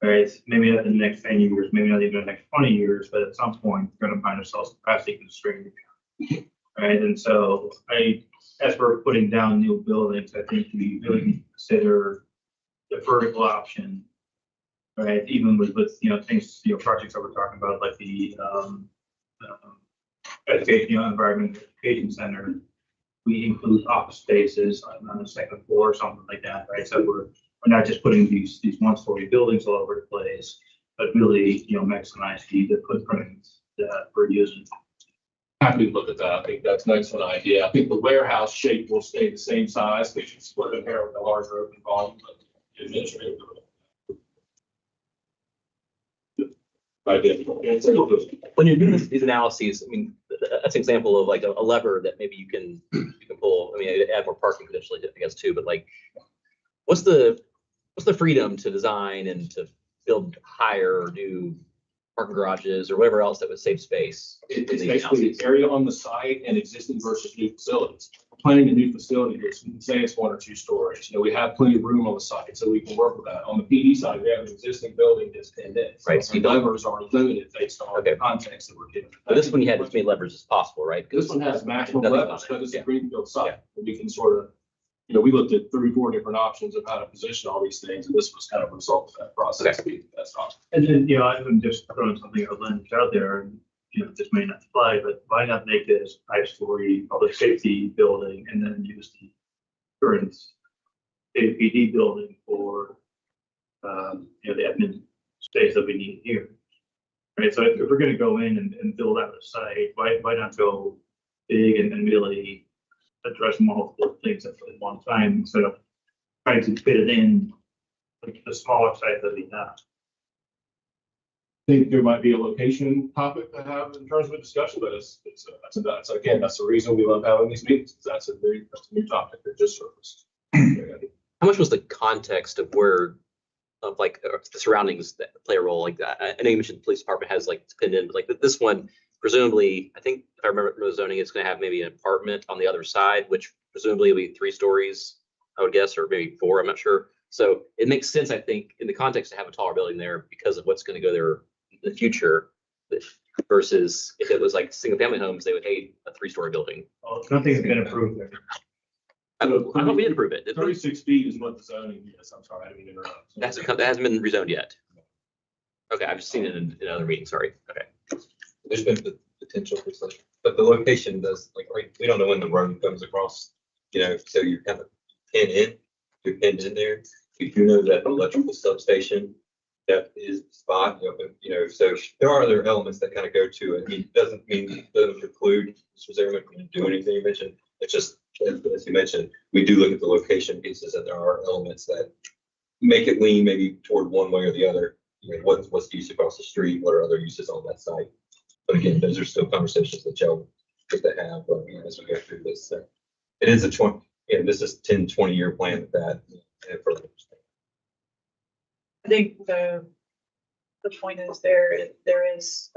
S8: right, maybe not in the next 10 years, maybe not even the next 20 years, but at some point, we're going to find ourselves capacity constrained. Right. And so as we're putting down new buildings, I think we really need to consider the vertical option. Right. Even with things, projects that we're talking about, like the education, environmental education center, we include office spaces on the second floor or something like that, right? So we're not just putting these 1-story buildings all over the place, but really, maximize the footprint that we're using.
S12: happy to look at that. I think that's an excellent idea. I think the warehouse shape will stay the same size, because you can split it here with a larger open volume, but administrative.
S10: When you're doing these analyses, I mean, that's an example of like a lever that maybe you can pull. I mean, add more parking potentially, I guess, too. But like, what's the freedom to design and to build higher or new parking garages or whatever else that would save space?
S12: It's basically the area on the site and existing versus new facilities. planning a new facility that's, say it's 1 or 2 stories, you know, we have plenty of room on the site, so we can work with that. On the PD side, we have an existing building that's 10 days.
S10: Right.
S12: So levers are limited based on
S10: Okay.
S12: the context that we're given.
S10: But this one you had as many levers as possible, right?
S12: This one has maximum
S10: Nothing on
S12: levels,
S10: it.
S12: but it's a
S10: Yeah.
S12: greenfield site. And we can sort of, you know, we looked at 3, 4 different options of how to position all these things, and this was kind of a result of that process.
S10: Okay.
S12: Be the best option.
S8: And then, you know, I'm just throwing something out there, and, you know, this may not apply, but why not make this 5-story public safety building and then use the current APD building for, you know, the admin space that we need here? Right, so if we're gonna go in and build out a site, why not go big and really address multiple things at one time instead of trying to fit it in like the smaller site that we have?
S12: I think there might be a location topic to have in terms of a discussion, but that's again, that's the reason we love having these meetings. That's a new topic that just surfaced.
S10: How much was the context of where, of like the surroundings that play a role like that? I know you mentioned the police department has like it's pinned in, but like this one, presumably, I think if I remember the zoning, it's gonna have maybe an apartment on the other side, which presumably will be 3 stories, I would guess, or maybe 4, I'm not sure. So it makes sense, I think, in the context to have a taller building there because of what's gonna go there in the future. Versus if it was like single family homes, they would hate a 3-story building.
S8: Well, nothing's been approved there.
S10: I hope we did approve it.
S12: 36 feet is what the zoning is. I'm sorry, I didn't mean to interrupt.
S10: That hasn't been rezoned yet. Okay, I've just seen it in other meetings, sorry. Okay.
S1: There's been the potential for such, but the location does, like, right, we don't know when the road comes across, you know, so you're kind of you're pinned in there. You do know that the electrical substation, that is the spot, you know, so there are other elements that kind of go to it. It doesn't preclude Mr. Zimmerman from doing anything you mentioned. It's just, as you mentioned, we do look at the location pieces, and there are elements that make it lean maybe toward one way or the other. You know, what's the use across the street? What are other uses on that site? But again, those are still conversations that y'all get to have, you know, as we go through this. So it is this is 10, 20-year plan with that.
S2: I think the point is there is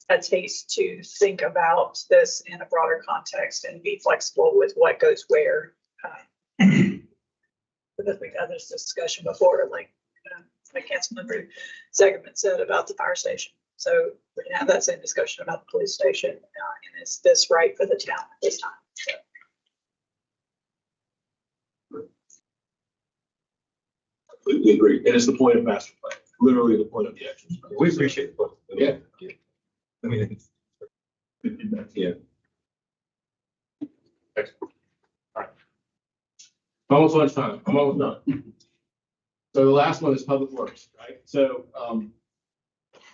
S2: a taste to think about this in a broader context and be flexible with what goes where. Because we've had this discussion before, like Councilmember Segment said about the fire station. So we can have that same discussion about the police station, and is this right for the town at this time? So.
S12: Completely agree. And it's the point of master plan, literally the point of the action. plan.
S1: We appreciate it.
S12: Yeah.
S1: I mean, yeah.
S12: Almost lunchtime. I'm almost done. So the last one is public works, right? So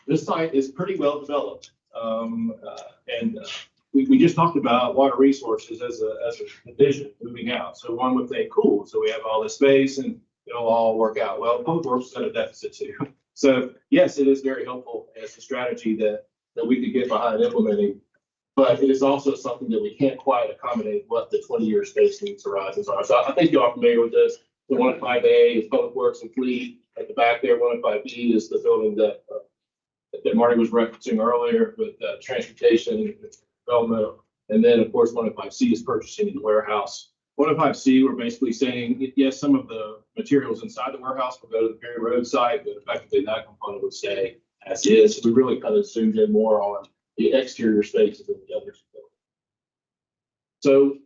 S12: this site is pretty well developed. We just talked about water resources as a division moving out. So one would think, cool, so we have all this space and it'll all work out. Well, public works is at a deficit too. So yes, it is very helpful as a strategy that we could get behind implementing. But it is also something that we can't quite accommodate what the 20-year space needs horizons are. So I think you are familiar with this. The 105A is Public Works and Fleet. At the back there, 105B is the building that Marty was referencing earlier with transportation and development. And then, of course, 105C is purchasing in the warehouse. 105C, we're basically saying, yes, some of the materials inside the warehouse will go to the Perry Road site, but effectively that component would stay as is. So we really kind of zoomed in more on the exterior spaces of the others. So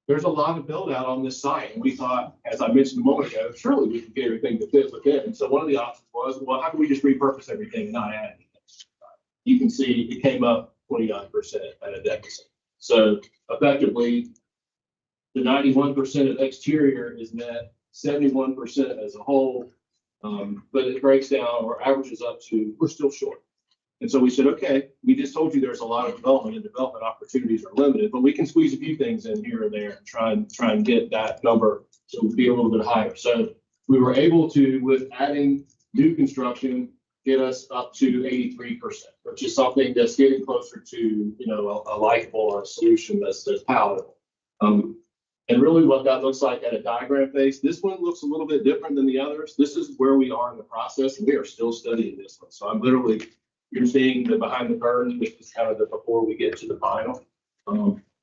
S12: there's a lot of build out on this site. And we thought, as I mentioned a moment ago, surely we could get everything to fit within. So one of the options was, well, how can we just repurpose everything and not add anything? You can see it came up 29% at a deficit. So effectively, the 91% of exterior is met, 71% as a whole. But it breaks down or averages up to, we're still short. And so we said, okay, we just told you there's a lot of development and development opportunities are limited, but we can squeeze a few things in here and there and try and get that number to be a little bit higher. So we were able to, with adding new construction, get us up to 83%, which is something that's getting closer to, you know, a likable or a solution that's palatable. And really what that looks like at a diagram phase, this one looks a little bit different than the others. This is where we are in the process, and we are still studying this one. So I'm literally, you're seeing the behind the curtain, which is kind of the before we get to the final.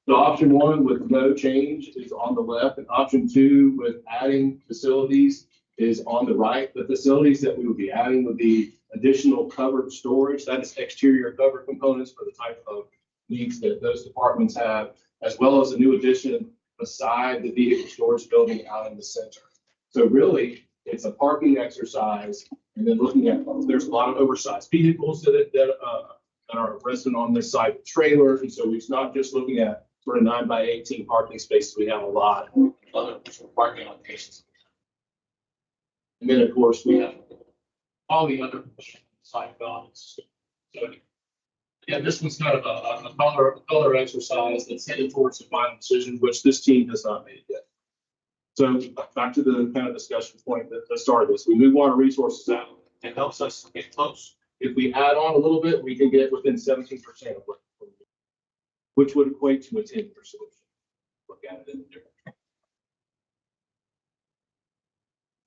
S12: So option one with no change is on the left, and option two with adding facilities is on the right. The facilities that we would be adding would be additional covered storage. That is exterior covered components for the type of needs that those departments have, as well as a new addition beside the vehicle storage building out in the center. So really, it's a parking exercise, and then looking at, there's a lot of oversized vehicles that are resting on this side of trailers, and so it's not just looking at sort of 9 by 18 parking spaces. We have a lot of other parking locations. And then, of course, we have all the other site balance. So, yeah, this one's kind of a color exercise that's headed towards the final decision, which this team has not made yet. So back to the kind of discussion point that started this, we move water resources out. It helps us get close. If we add on a little bit, we can get within 17% of what, which would equate to a 10% solution. Look at it in a different.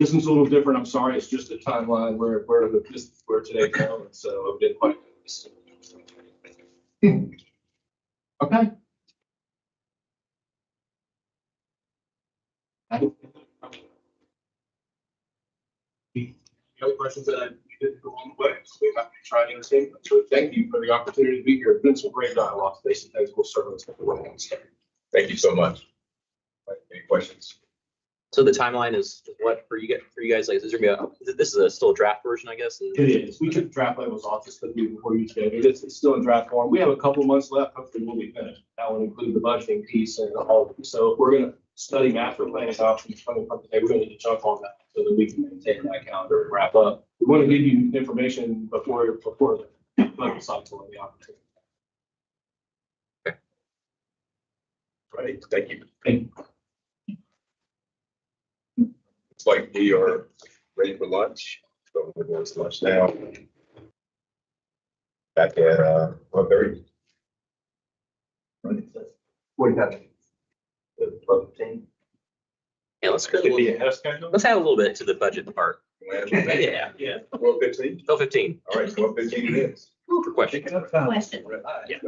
S12: This one's a little different. I'm sorry. It's just a timeline where today now, and so I didn't quite. Okay. Any other questions that I didn't go on the way? So we have to try to understand. So thank you for the opportunity to be here. It's been some great dialogue. Stacey, thanks. We'll certainly take the way.
S3: Thank you so much. Any questions?
S10: So the timeline is what for you guys? Like, this is still a draft version, I guess.
S12: It is. We took draft levels off just because we before you today. It's still in draft form. We have a couple months left. Hopefully we'll be finished. That will include the budgeting piece and all of it. So if we're going to study master planning options coming from today, we're going to need to jump on that so that we can maintain that calendar and wrap up. We want to give you information before the budget cycle and the opportunity.
S10: Okay.
S3: Right. Thank you.
S12: Thank you.
S3: Looks like we are ready for lunch. So we're going to lunch now. Back at 1:30.
S12: 45.
S3: 12:15.
S10: Yeah, let's go.
S8: Could be ahead of schedule.
S10: Let's add a little bit to the budget part.
S3: Yeah.
S10: Yeah.
S3: 12:15.
S10: 12:15.
S3: All right, 12:15 it is.
S10: For question.
S5: Question.
S10: Yeah.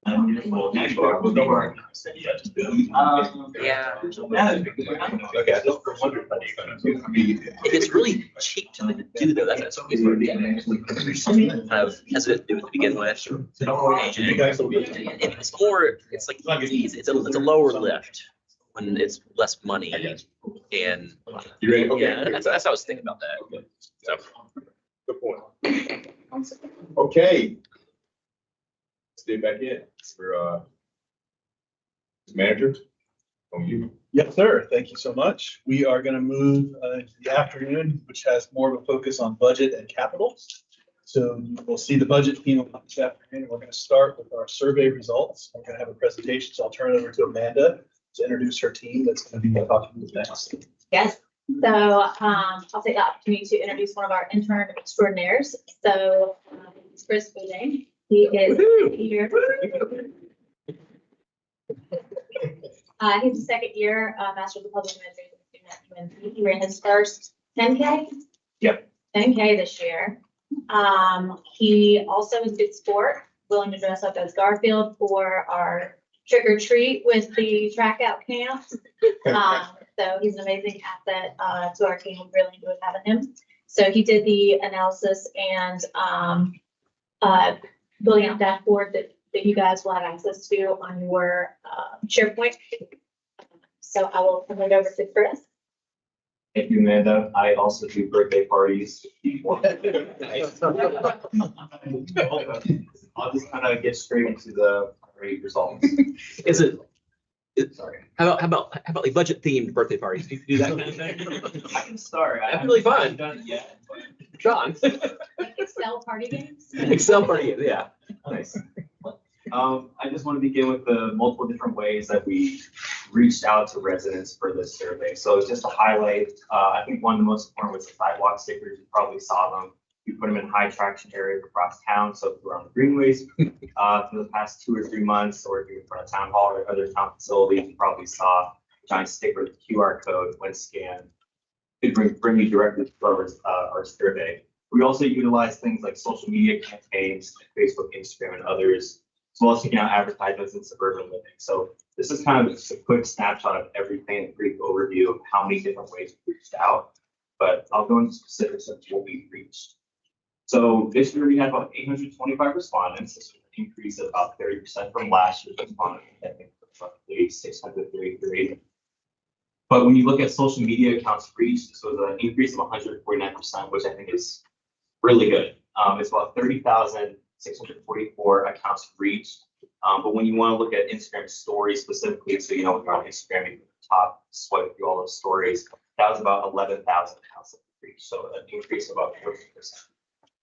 S10: Yeah.
S3: Okay.
S10: It's really cheap to do though. That's what we were getting. Kind of hesitant to do it to begin with. And it's more, it's like easy. It's a lower lift when it's less money. And
S3: You ready? Okay.
S10: yeah, that's what I was thinking about that. So.
S3: Good point. Okay. Let's get back in for, manager. On you.
S11: Yes, sir. Thank you so much. We are going to move into the afternoon, which has more of a focus on budget and capital. So we'll see the budget team this afternoon. We're going to start with our survey results. I'm going to have a presentation, so I'll turn it over to Amanda to introduce her team that's going to be talking with next.
S5: Yes, so I'll take the opportunity to introduce one of our intern extraordinaires. So it's Chris Boudin. He is here. He's a second year Master of Public Administration student at UNC. He ran his first 10K.
S10: Yep.
S5: 10K this year. He also is a good sport, willing to dress up as Garfield for our trick or treat with the track out camps. So he's an amazing asset to our team. We really enjoyed having him. So he did the analysis and building out dashboard that you guys will have access to on your SharePoint. So I will turn it over to Chris.
S14: Thank you, Amanda. I also do birthday parties. I'll just kind of get straight into the great results.
S10: Is it?
S14: Sorry.
S10: How about like budget themed birthday parties? Do you do that kind of thing?
S14: I can start.
S10: That's really fun.
S14: I haven't done it yet.
S10: John.
S5: Excel party games.
S10: Excel party, yeah.
S14: Nice. I just want to begin with the multiple different ways that we reached out to residents for this survey. So just to highlight, I think one of the most important was the sidewalk stickers. You probably saw them. We put them in high traction areas across town. So if you're on the greenways for the past 2 or 3 months, or if you're in front of town hall or other town facilities, you probably saw a giant sticker with a QR code when scanned. It bring you directly to our survey. We also utilize things like social media campaigns, like Facebook, Instagram, and others, as well as taking out advertisements in suburban living. So this is kind of just a quick snapshot of everything, a brief overview of how many different ways we reached out, but I'll go into specifics of what we reached. So this year we had about 825 respondents. This was an increase of about 30% from last year's respondents. I think roughly 633. But when you look at social media accounts reached, this was an increase of 149%, which I think is really good. It's about 30,644 accounts reached. But when you want to look at Instagram stories specifically, so you know, when you're on Instagram, you can top swipe through all those stories, that was about 11,000 accounts that reached. So an increase of about 40%.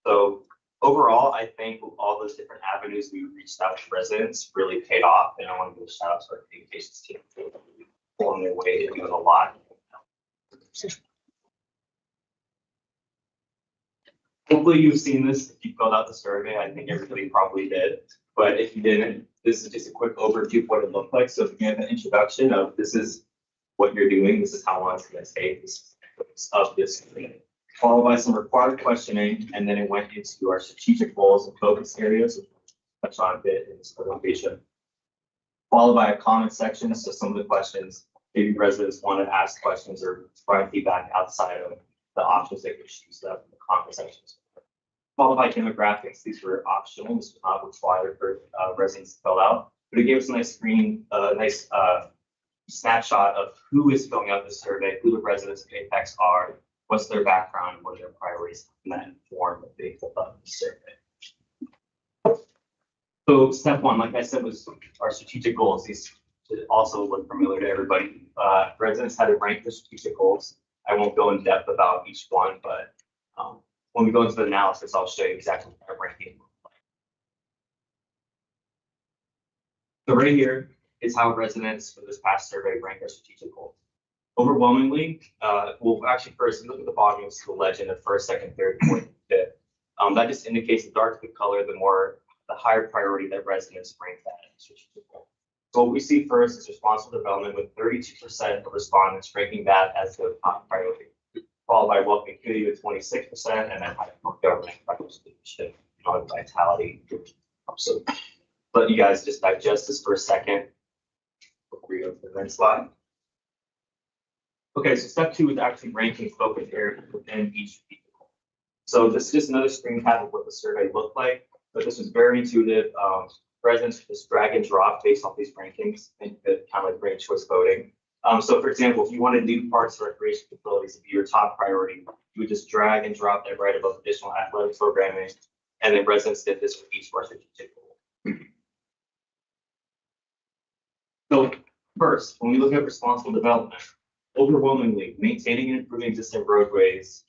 S14: So overall, I think all those different avenues we reached out to residents really paid off. And I want to give a shout out to our communications team for pulling their weight and doing a lot. Hopefully you've seen this if you filled out the survey. I think everybody probably did. But if you didn't, this is just a quick overview of what it looked like. So if you have an introduction of this is what you're doing, this is how long it's going to take, this of this, followed by some required questioning, and then it went into our strategic goals and focus areas, which we'll touch on a bit in this presentation. Followed by a comment section, so some of the questions, maybe residents want to ask questions or provide feedback outside of the options they could choose up in the comment sections. Followed by demographics. These were optional. This was not required for residents to fill out, but it gave us a nice screen, nice snapshot of who is filling out the survey, who the residents of Apex are, what's their background, what are their priorities, and that inform that they filled out the survey. So step one, like I said, was our strategic goals. These should also look familiar to everybody. Residents had to rank the strategic goals. I won't go in depth about each one, but when we go into the analysis, I'll show you exactly what our ranking looks like. So right here is how residents for this past survey rank their strategic goals. Overwhelmingly, well, actually first look at the bottom of the legend of first, second, third, fourth, fifth. That just indicates the darker the color, the higher priority that residents rank that strategic goal. So what we see first is responsible development, with 32% of respondents ranking that as the top priority, followed by welcoming community with 26%, and then high government leadership, vitality. So let you guys just digest this for a second. Before we go to the next slide. Okay, so step 2 is actually ranking focus areas within each vehicle. So this is just another screen cap of what the survey looked like, but this was very intuitive. Residents just drag and drop based off these rankings, and kind of like ranked choice voting. So for example, if you wanted new parks and recreation facilities to be your top priority, you would just drag and drop that right above additional athletic programming, and then residents did this with each strategic goal. So first, when we look at responsible development, overwhelmingly maintaining and improving existing roadways,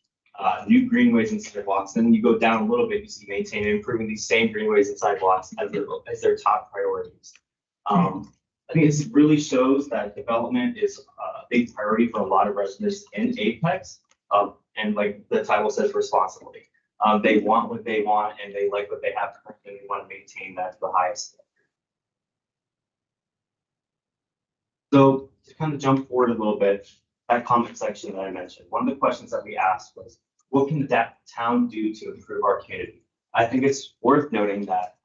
S14: new greenways and sidewalks. Then you go down a little bit, you see maintaining and improving these same greenways and sidewalks as their top priorities. I think this really shows that development is a big priority for a lot of residents in Apex. And like the title says, responsibly. They want what they want and they like what they have, and they want to maintain that to the highest. So to kind of jump forward a little bit, that comment section that I mentioned, one of the questions that we asked was, what can the town do to improve our community? I think it's worth noting that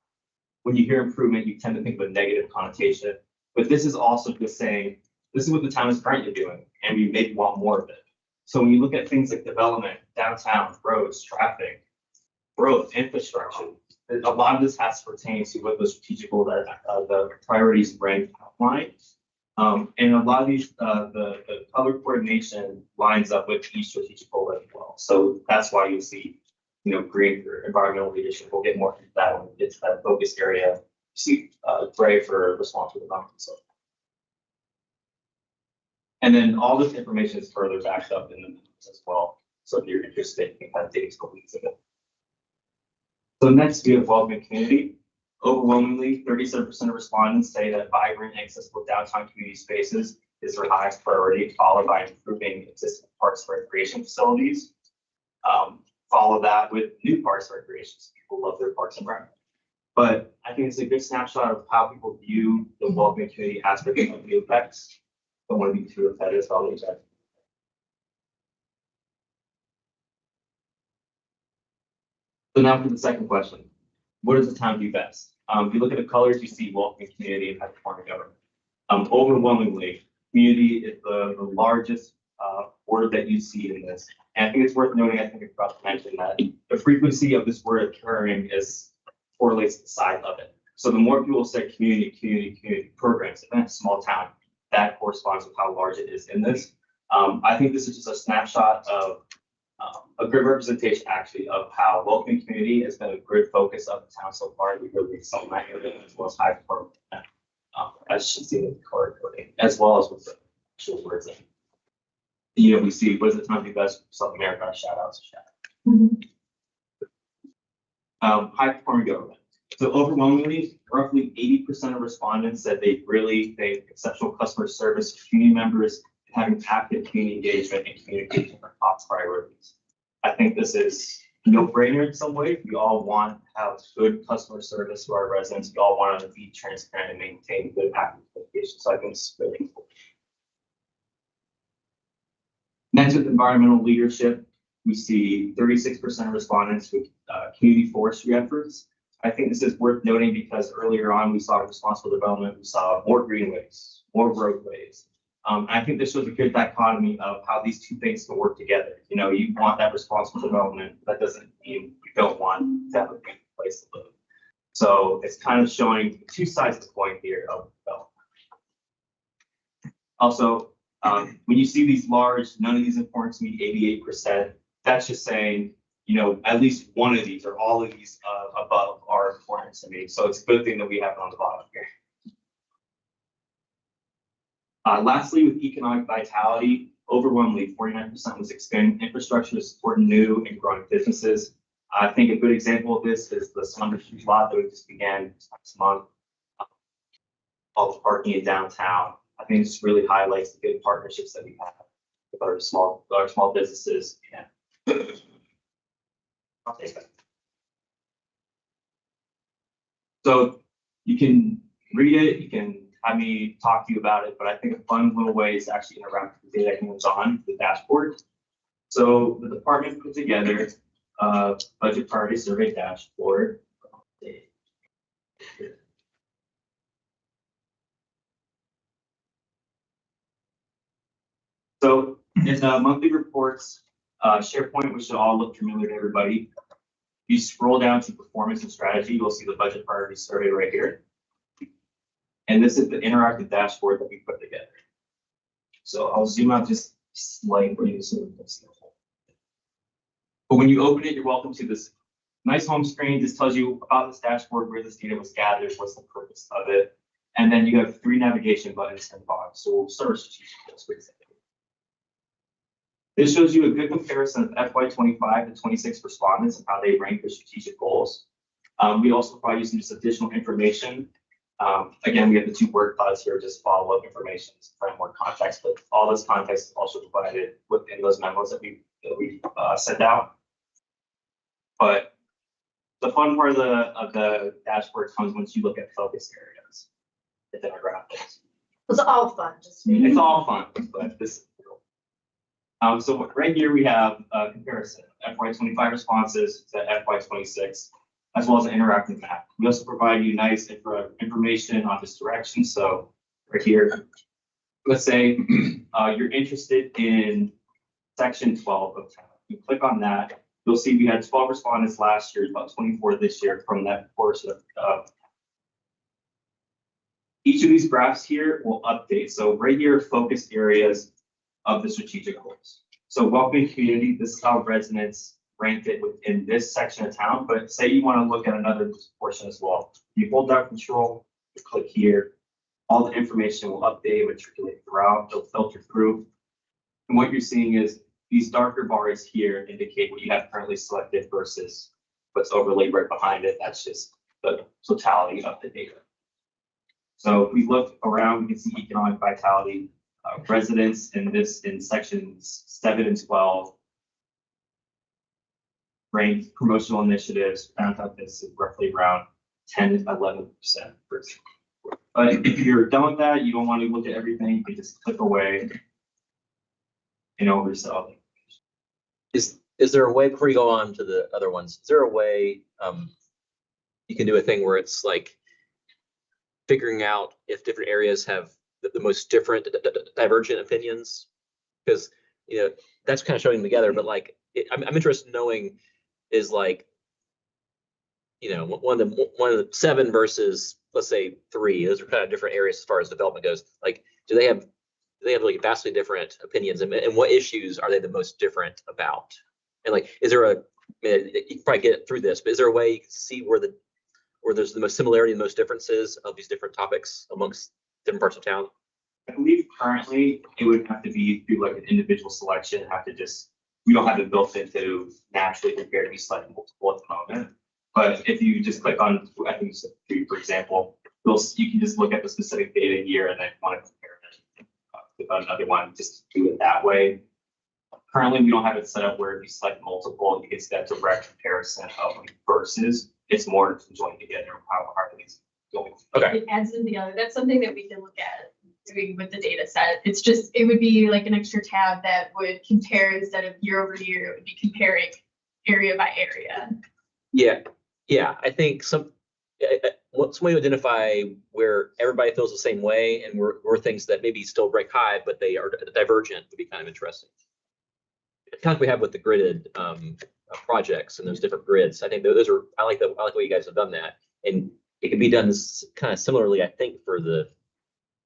S14: when you hear improvement, you tend to think of a negative connotation, but this is also just saying, this is what the town is currently doing, and we maybe want more of it. So when you look at things like development, downtown, roads, traffic, growth, infrastructure, a lot of this has to pertain to what the strategic goal that the priorities rank outline. And a lot of these, the color coordination lines up with each strategic goal as well. So that's why you see, green for environmental leadership. We'll get more into that when we get to that focus area. You see gray for responsible development. So. And then all this information is further backed up in the notes as well. So if you're interested, you can kind of dig into the weeds of it. So next we have welcoming community. Overwhelmingly, 37% of respondents say that vibrant and accessible downtown community spaces is their highest priority, followed by improving existing parks and recreation facilities. Follow that with new parks and recreations. People love their parks and rec. But I think it's a good snapshot of how people view the welcoming community aspect of the effects. Don't want to be too repetitive, so I'll leave that. So now for the second question. What does the town do best? If you look at the colors, you see welcoming community and high performing government. Overwhelmingly, community is the largest word that you see in this. And I think it's worth noting, I think I forgot to mention that the frequency of this word occurring correlates to the size of it. So the more people say community programs, if in a small town, that corresponds with how large it is in this. I think this is just a snapshot of a good representation actually of how welcoming community has been a good focus of the town so far. We really excel that area as well as high performance. As you see with the color coding, as well as with the actual words. We see what is the town do best? South America, shout outs. High performing government. So overwhelmingly, roughly 80% of respondents said they exceptional customer service, community members, having active community engagement and communication are top priorities. I think this is no brainer in some ways. We all want to have good customer service to our residents. We all want to be transparent and maintain good active communication. So I think it's really important. Next, with environmental leadership, we see 36% of respondents with community forestry efforts. I think this is worth noting because earlier on we saw responsible development, we saw more greenways, more roadways. I think this shows a good dichotomy of how these two things can work together. You want that responsible development. That doesn't mean you don't want to have a good place to live. So it's kind of showing two sides of the coin here of development. Also, when you see these large, none of these important to me, 88%, that's just saying, at least one of these or all of these above are important to me. So it's a good thing that we have it on the bottom here. Lastly, with economic vitality, overwhelmingly 49% was expanding infrastructure to support new and growing businesses. I think a good example of this is the Summer Street lot that we just began last month. All the parking in downtown. I think this really highlights the good partnerships that we have with our small businesses. I'll take that. So you can read it, you can have me talk to you about it, but I think a fun little way is to actually interact with the data hands-on the dashboard. So the department put together a budget priority survey dashboard. So in the monthly reports, SharePoint, which should all look familiar to everybody. You scroll down to performance and strategy, you'll see the budget priority survey right here. And this is the interactive dashboard that we put together. So I'll zoom out just slightly. But when you open it, you're welcome to this nice home screen. This tells you about this dashboard, where this data was gathered, what's the purpose of it. And then you have 3 navigation buttons and box. So we'll start with strategic goals, for example. This shows you a good comparison of FY25 and 26 respondents and how they rank their strategic goals. We also provide you some just additional information. Again, we have the 2 word clouds here, just follow-up information, framework context, but all this context is also provided within those memos that we sent out. But the fun part of the dashboard comes once you look at focus areas, the demographics.
S5: It's all fun, just.
S14: It's all fun, but this. So right here we have a comparison of FY25 responses to FY26, as well as an interactive map. We also provide you nice information on this direction. So right here, let's say you're interested in section 12 of town. You click on that, you'll see we had 12 respondents last year, about 24 this year from that portion of each of these graphs here will update. So right here, focus areas of the strategic goals. So welcoming community, this is how residents ranked it within this section of town, but say you want to look at another portion as well. You hold down control, you click here, all the information will update and matriculate throughout, it'll filter through. And what you're seeing is these darker bars here indicate what you have currently selected versus what's overlaid right behind it. That's just the totality of the data. So if we look around, we can see economic vitality. Residents in sections 7 and 12 ranked promotional initiatives found out this is roughly around 10 to 11%. But if you're done with that, you don't want to look at everything, you can just click away and oversell.
S10: Is there a way, before you go on to the other ones, is there a way you can do a thing where it's like figuring out if different areas have the most different divergent opinions? Because that's kind of showing them together, but like I'm interested in knowing is like one of the 7 versus let's say 3. Those are kind of different areas as far as development goes. Like do they have like vastly different opinions, and what issues are they the most different about? And like is there you can probably get through this, but is there a way you can see where there's the most similarity and most differences of these different topics amongst different parts of town?
S14: I believe currently it would have to be through like an individual selection, we don't have it built into naturally compare to be slightly multiple at the moment. But if you just click on, I think you said 3, for example, you can just look at the specific data here and then want to compare it. Click on another one, just do it that way. Currently, we don't have it set up where if you select multiple, you get that direct comparison of versus. It's more joined together how things going.
S10: Okay.
S5: It adds them together. That's something that we can look at doing with the data set. It's just, it would be like an extra tab that would compare instead of year over year, it would be comparing area by area.
S10: Yeah. I think some way to identify where everybody feels the same way and where things that maybe still rank high, but they are divergent would be kind of interesting. Kind of like we have with the gridded projects and those different grids. I think those are, I like the way you guys have done that. And it can be done kind of similarly, I think, for the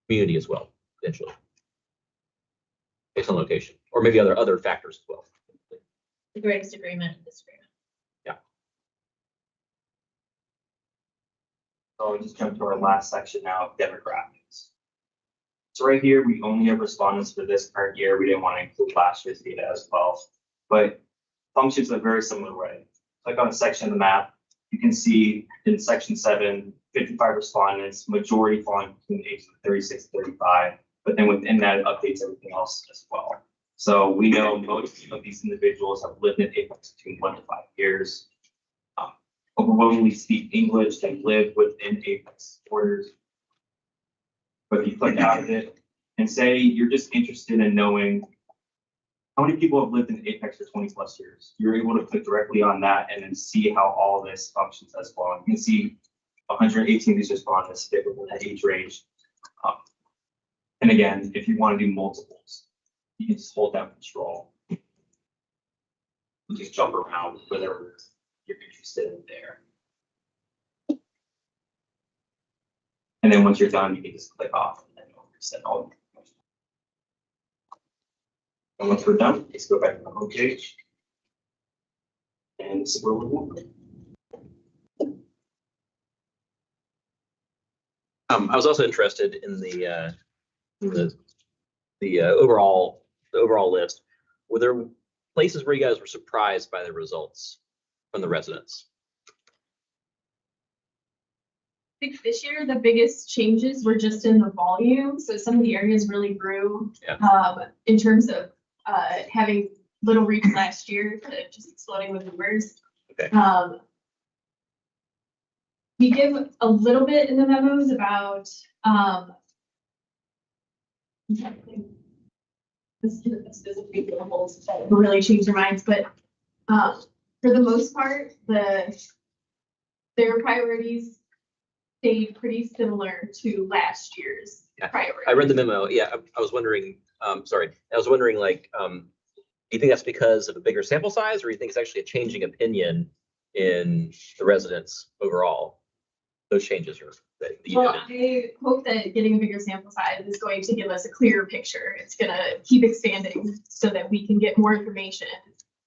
S10: community as well, potentially. Based on location, or maybe other factors as well.
S5: The greatest agreement and disagreement.
S10: Yeah.
S14: So I'll just jump to our last section now, demographics. So right here, we only have respondents for this current year. We didn't want to include last year's data as well, but functions in a very similar way. Click on a section of the map. You can see in section 7, 55 respondents, majority falling between the ages of 36 and 35, but then within that, it updates everything else as well. So we know most of these individuals have lived in Apex between 1 to 5 years. Overwhelmingly speak English, they live within Apex borders. But if you click out of it and say you're just interested in knowing how many people have lived in Apex for 20 plus years, you're able to click directly on that and then see how all this functions as well. You can see 118 of these respondents fit within that age range. And again, if you want to do multiples, You can just hold down control. You just jump around whatever you're interested in there. And then once you're done, you can just click off and then it'll reset all. And once we're done, just go back to the home page. And this is where we want.
S10: I was also interested in the overall list. Were there places where you guys were surprised by the results from the residents?
S15: I think this year, the biggest changes were just in the volume. So some of the areas really grew in terms of having little reach last year to just exploding with numbers.
S10: Okay.
S15: We give a little bit in the memos about this doesn't make the whole really change their minds, but for the most part, their priorities stayed pretty similar to last year's priorities.
S10: I read the memo. Yeah, I was wondering, sorry, I was wondering like, do you think that's because of a bigger sample size, or do you think it's actually a changing opinion in the residents overall? Those changes are.
S15: Well, I hope that getting a bigger sample size is going to give us a clearer picture. It's gonna keep expanding so that we can get more information,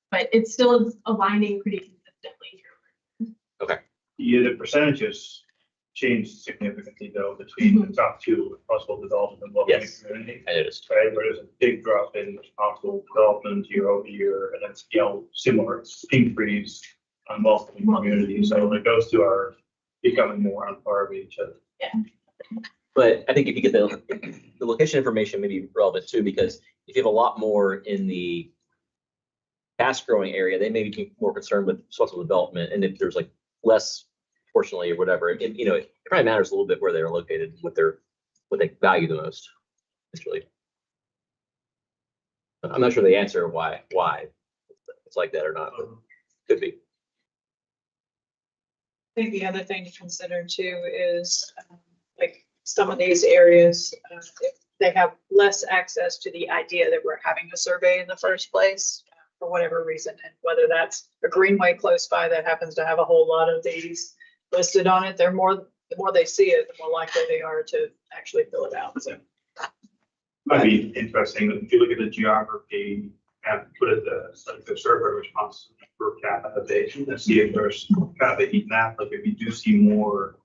S15: but it's still aligning pretty consistently here.
S10: Okay.
S8: Yeah, the percentages changed significantly though between the top two, possible development and local community.
S10: I noticed.
S8: Right, where there's a big drop in possible development year over year, and that's, similar increase on multiple communities. So it goes to our becoming more on par with each other.
S15: Yeah.
S10: But I think if you get the location information may be relevant too, because if you have a lot more in the fast growing area, they may be more concerned with social development. And if there's like less fortunately or whatever, it probably matters a little bit where they're located, what they value the most. Actually, I'm not sure the answer why it's like that or not. But could be.
S2: I think the other thing to consider too is like some of these areas, if they have less access to the idea that we're having a survey in the first place for whatever reason, and whether that's a greenway close by that happens to have a whole lot of these listed on it, the more they see it, the more likely they are to actually fill it out. So
S8: Might be interesting if you look at the geography and put it the survey response per capita base and see if there's kind of a heat map. Like if you do see more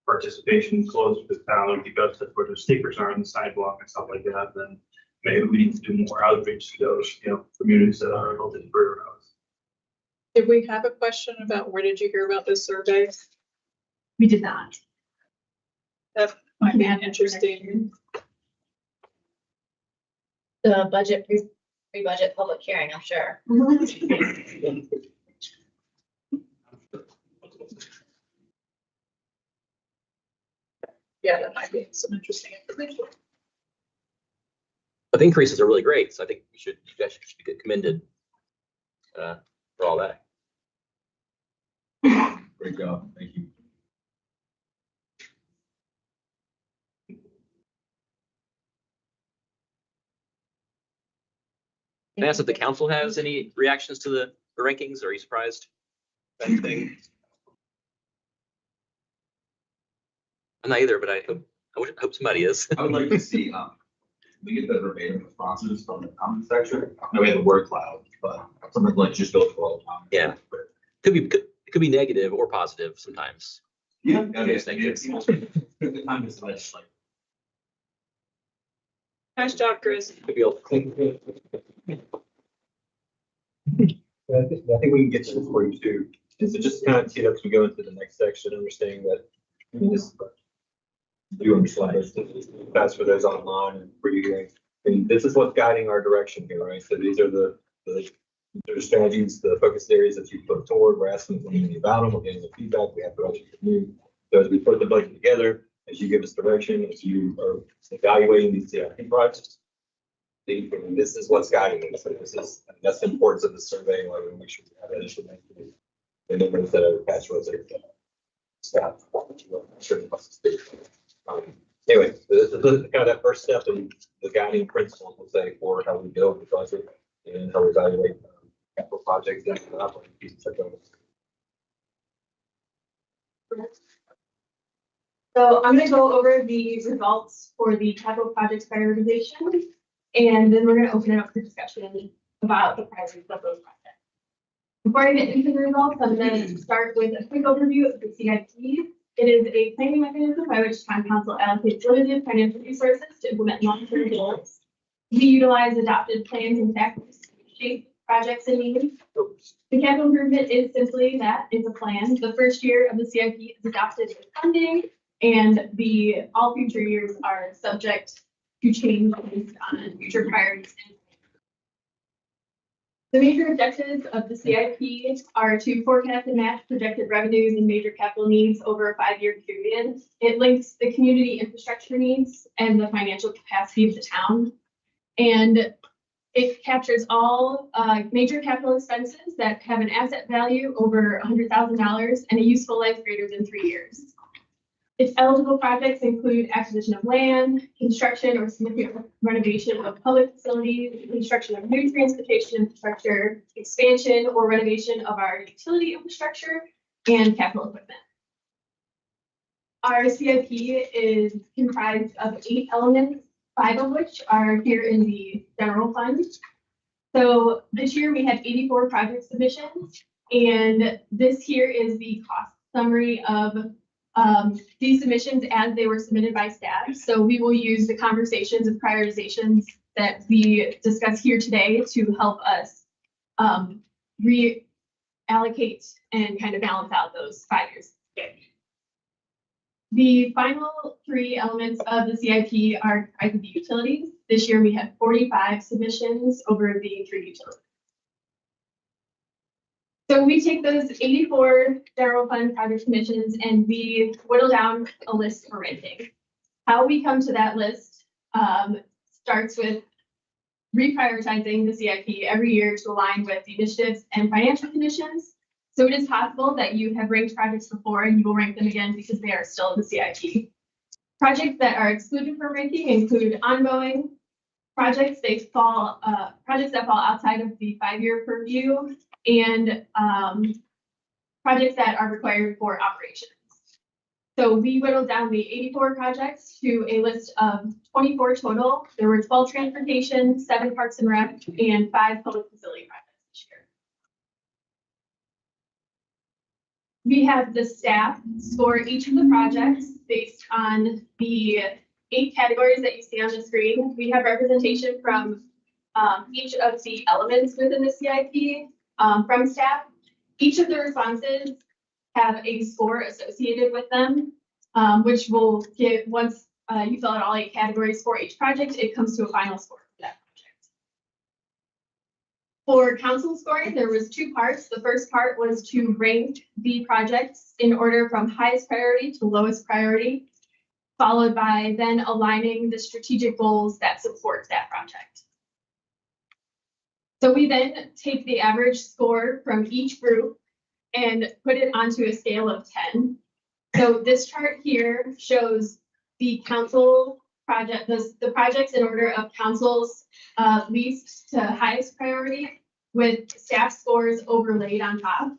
S8: participation close to the town, because that's where the stickers are on the sidewalk and stuff like that, then maybe we need to do more outreach to those communities that are a little bit further out.
S2: did we have a question about where did you hear about this survey?
S15: We did not.
S2: That might be interesting.
S5: The budget, pre-budget public hearing, I'm sure.
S2: Yeah, that might be some interesting information.
S10: But the increases are really great, so I think you guys should get commended for all that.
S9: Great job. Thank you.
S10: Can I ask if the council has any reactions to the rankings? Are you surprised by anything? I'm not either, but I hope somebody is.
S9: I would like to see, we get the verbatim responses from the comment section. I know we have the word cloud, but something like just go through all the comments.
S10: Yeah. Could be negative or positive sometimes.
S9: Yeah.
S10: Nice
S2: Nice job, Chris.
S10: Could be all-
S1: I think we can get to this for you too. Is it just kind of tee up as we go into the next section, understanding that this, you understand this, that's for those online and for you guys. And this is what's guiding our direction here, right? So these are the strategies, the focus areas that you put forward. We're asking about them, we're getting the feedback, we have direction from you. So as we put the budget together, as you give us direction, as you are evaluating these CIP projects, this is what's guiding us. So that's the importance of the survey. Why we make sure we have that information. And then we're set up patch was staff.
S10: Anyway, this is kind of that first step in the guiding principles, we'll say, for how we build the budget and how we evaluate capital projects and operating pieces like those.
S15: So I'm gonna go over the results for the capital projects prioritization, and then we're gonna open it up for discussion about the priorities of those projects. Before I get into the results, I'm gonna start with a quick overview of the CIP. It is a planning mechanism by which town council allocates limited financial resources to implement long-term goals. We utilize adopted plans and tactics to shape projects and needs. The capital improvement is simply that, it's a plan. The first year of the CIP is adopted with funding, and all future years are subject to change based on future priorities. The major objectives of the CIP are to forecast and match projected revenues and major capital needs over a 5-year period. It links the community infrastructure needs and the financial capacity of the town. And it captures all major capital expenses that have an asset value over $100,000 and a useful life greater than 3 years. Its eligible projects include acquisition of land, construction or significant renovation of public facilities, construction of new transportation infrastructure, expansion or renovation of our utility infrastructure, and capital equipment. Our CIP is comprised of 8 elements, 5 of which are here in the general fund. So this year we had 84 project submissions, and this here is the cost summary of these submissions as they were submitted by staff. So we will use the conversations and prioritizations that we discuss here today to help us reallocate and kind of balance out those 5 years. The final 3 elements of the CIP are comprised of the utilities. This year we had 45 submissions over the 3 utilities. So we take those 84 general fund project submissions and we whittle down a list for ranking. How we come to that list starts with reprioritizing the CIP every year to align with the initiatives and financial conditions. So it is possible that you have ranked projects before and you will rank them again because they are still in the CIP. Projects that are excluded from ranking include ongoing projects. Projects that fall outside of the 5-year purview, and projects that are required for operations. So we whittled down the 84 projects to a list of 24 total. There were 12 transportation, 7 parks and rec, and 5 public facility projects this year. We have the staff score each of the projects based on the 8 categories that you see on the screen. We have representation from each of the elements within the CIP. From staff. Each of the responses have a score associated with them, which will give, once you fill out all 8 categories for each project, it comes to a final score for that project. For council scoring, there was 2 parts. The first part was to rank the projects in order from highest priority to lowest priority, followed by then aligning the strategic goals that support that project. So we then take the average score from each group and put it onto a scale of 10. So this chart here shows the council project, the projects in order of council's least to highest priority with staff scores overlaid on top.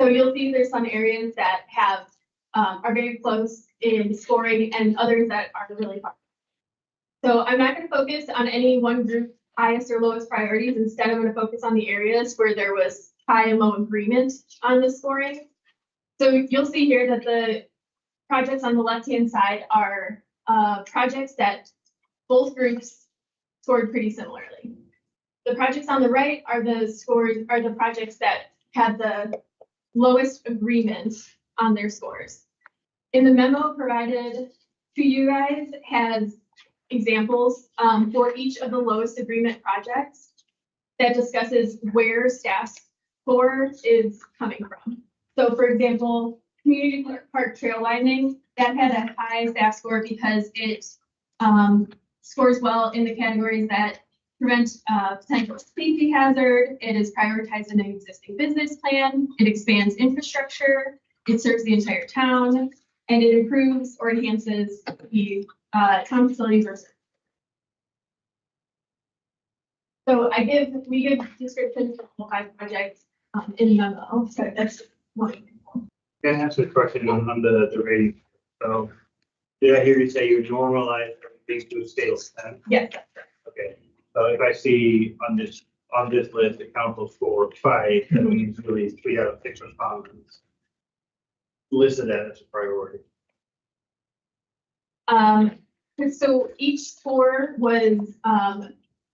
S15: So you'll see there's some areas that have are very close in scoring and others that are really far. So I'm not going to focus on any one group highest or lowest priorities. Instead, I'm going to focus on the areas where there was high and low agreement on the scoring. So you'll see here that the projects on the left-hand side are projects that both groups scored pretty similarly. The projects on the right are the projects that had the lowest agreement on their scores. In the memo provided to you guys has examples for each of the lowest agreement projects that discusses where staff's score is coming from. So for example, community park trail widening, that had a high staff score because it scores well in the categories that prevent potential safety hazard. It is prioritized in an existing business plan. It expands infrastructure. It serves the entire town, and it improves or enhances the town facilities or. So we give descriptions for all 5 projects in the memo, so that's one.
S8: Can I ask a question on the rating? So did I hear you say you normalize everything to a scale of 10?
S15: Yes.
S8: Okay, so if I see on this list, the council score 5, that means really 3 out of 6 respondents listed that as a priority.
S15: So each score was,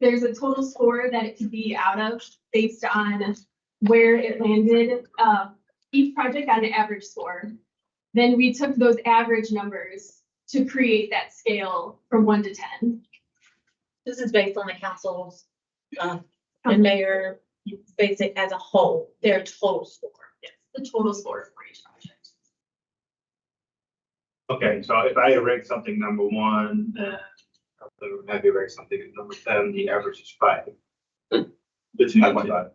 S15: there's a total score that it could be out of based on where it landed, each project got an average score. Then we took those average numbers to create that scale from 1 to 10.
S5: This is based on the council's, and mayor, basic as a whole, their total score.
S15: Yes, the total score for each project.
S8: Okay, so if I rank something number 1, then maybe rank something at number 10, the average is 5. It's not 5.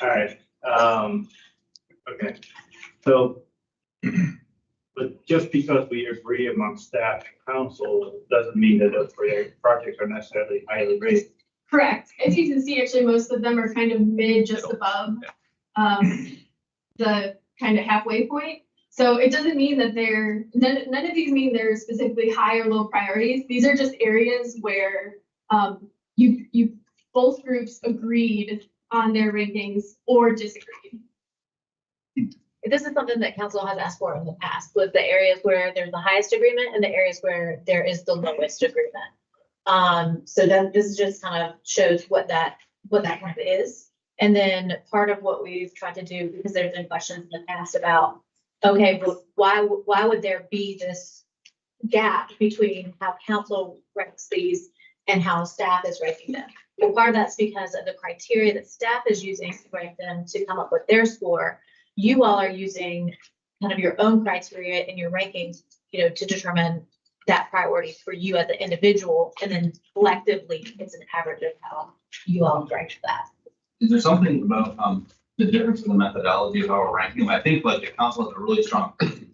S8: All right, okay, so, but just because we agree among staff and council doesn't mean that those projects are necessarily highly rated.
S15: Correct. As you can see, actually, most of them are kind of mid, just above the kind of halfway point. So it doesn't mean that none of these mean they're specifically high or low priorities. These are just areas where you both groups agreed on their rankings or disagreed.
S5: This is something that council has asked for in the past, with the areas where there's the highest agreement and the areas where there is the lowest agreement. So then this just kind of shows what that kind of is. And then part of what we've tried to do, because there's been questions in the past about, okay, well, why would there be this gap between how council ranks these and how staff is ranking them? Well, part of that's because of the criteria that staff is using to rank them to come up with their score. You all are using kind of your own criteria in your rankings, to determine that priority for you as an individual, and then collectively, it's an average of how you all rank that.
S9: Is there something about the difference in the methodology of how we're ranking them? I think like the council has a really strong, where you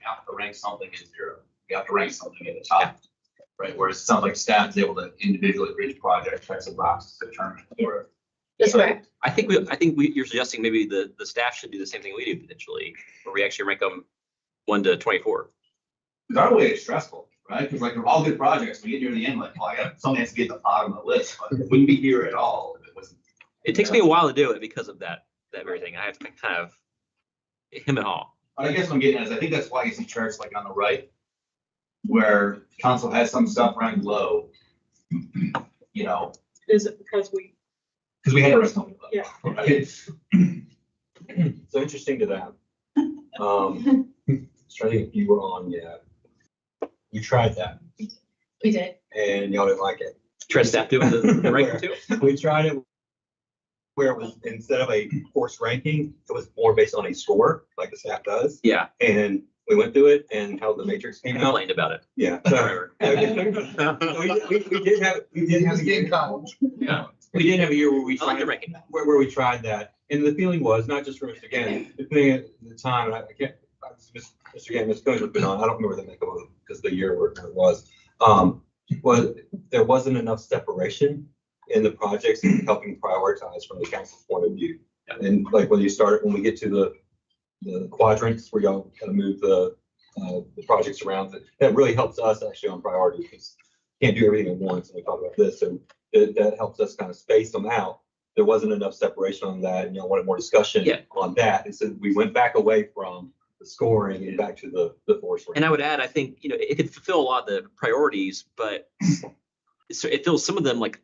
S9: have to rank something in 0. You have to rank something at the top, right? Whereas it sounds like staff is able to individually for each project check some boxes to determine where.
S5: That's correct.
S10: I think you're suggesting maybe the staff should do the same thing we do potentially, where we actually rank them 1 to 24.
S9: Because our way is stressful, right? Because like they're all good projects. We get near the end, like, well, I got something has to get at the bottom of the list, but it wouldn't be here at all if it wasn't.
S10: It takes me a while to do it because of that very thing. I have to kind of hem and haw.
S9: But I guess what I'm getting at is I think that's why you see charts like on the right, where council has some stuff ranked low.
S2: Is it because we?
S9: Because we had ranked something low.
S2: Yeah.
S9: Right?
S1: So interesting to that. Trying to think if you were on yet. You tried that
S5: We did.
S1: and y'all didn't like it.
S10: Trent staff doing the ranking too.
S1: We tried it where it was, instead of a course ranking, it was more based on a score, like the staff does.
S10: Yeah,
S1: And we went through it and how the matrix
S10: I
S1: came out.
S10: complained about it.
S1: Yeah. So, we did have a year.
S10: Yeah,
S1: We did have a year where we
S10: I like the
S1: tried,
S10: ranking.
S1: where we tried that. And the feeling was, not just for Mr. Gann, the thing at the time, and I can't, Mr. Gann, Ms. Coons has been on, I don't remember the makeup of it because the year where it was there wasn't enough separation in the projects and helping prioritize from the council's point of view. And like when we get to the quadrants where y'all kind of move the projects around, that really helps us actually on priority because you can't do everything at once. And we talk about this, so that helps us kind of space them out. There wasn't enough separation on that, and y'all wanted more discussion on that. And so we went back away from the scoring and back to the force.
S10: And I would add, I think, it could fulfill a lot of the priorities, but it fills some of them like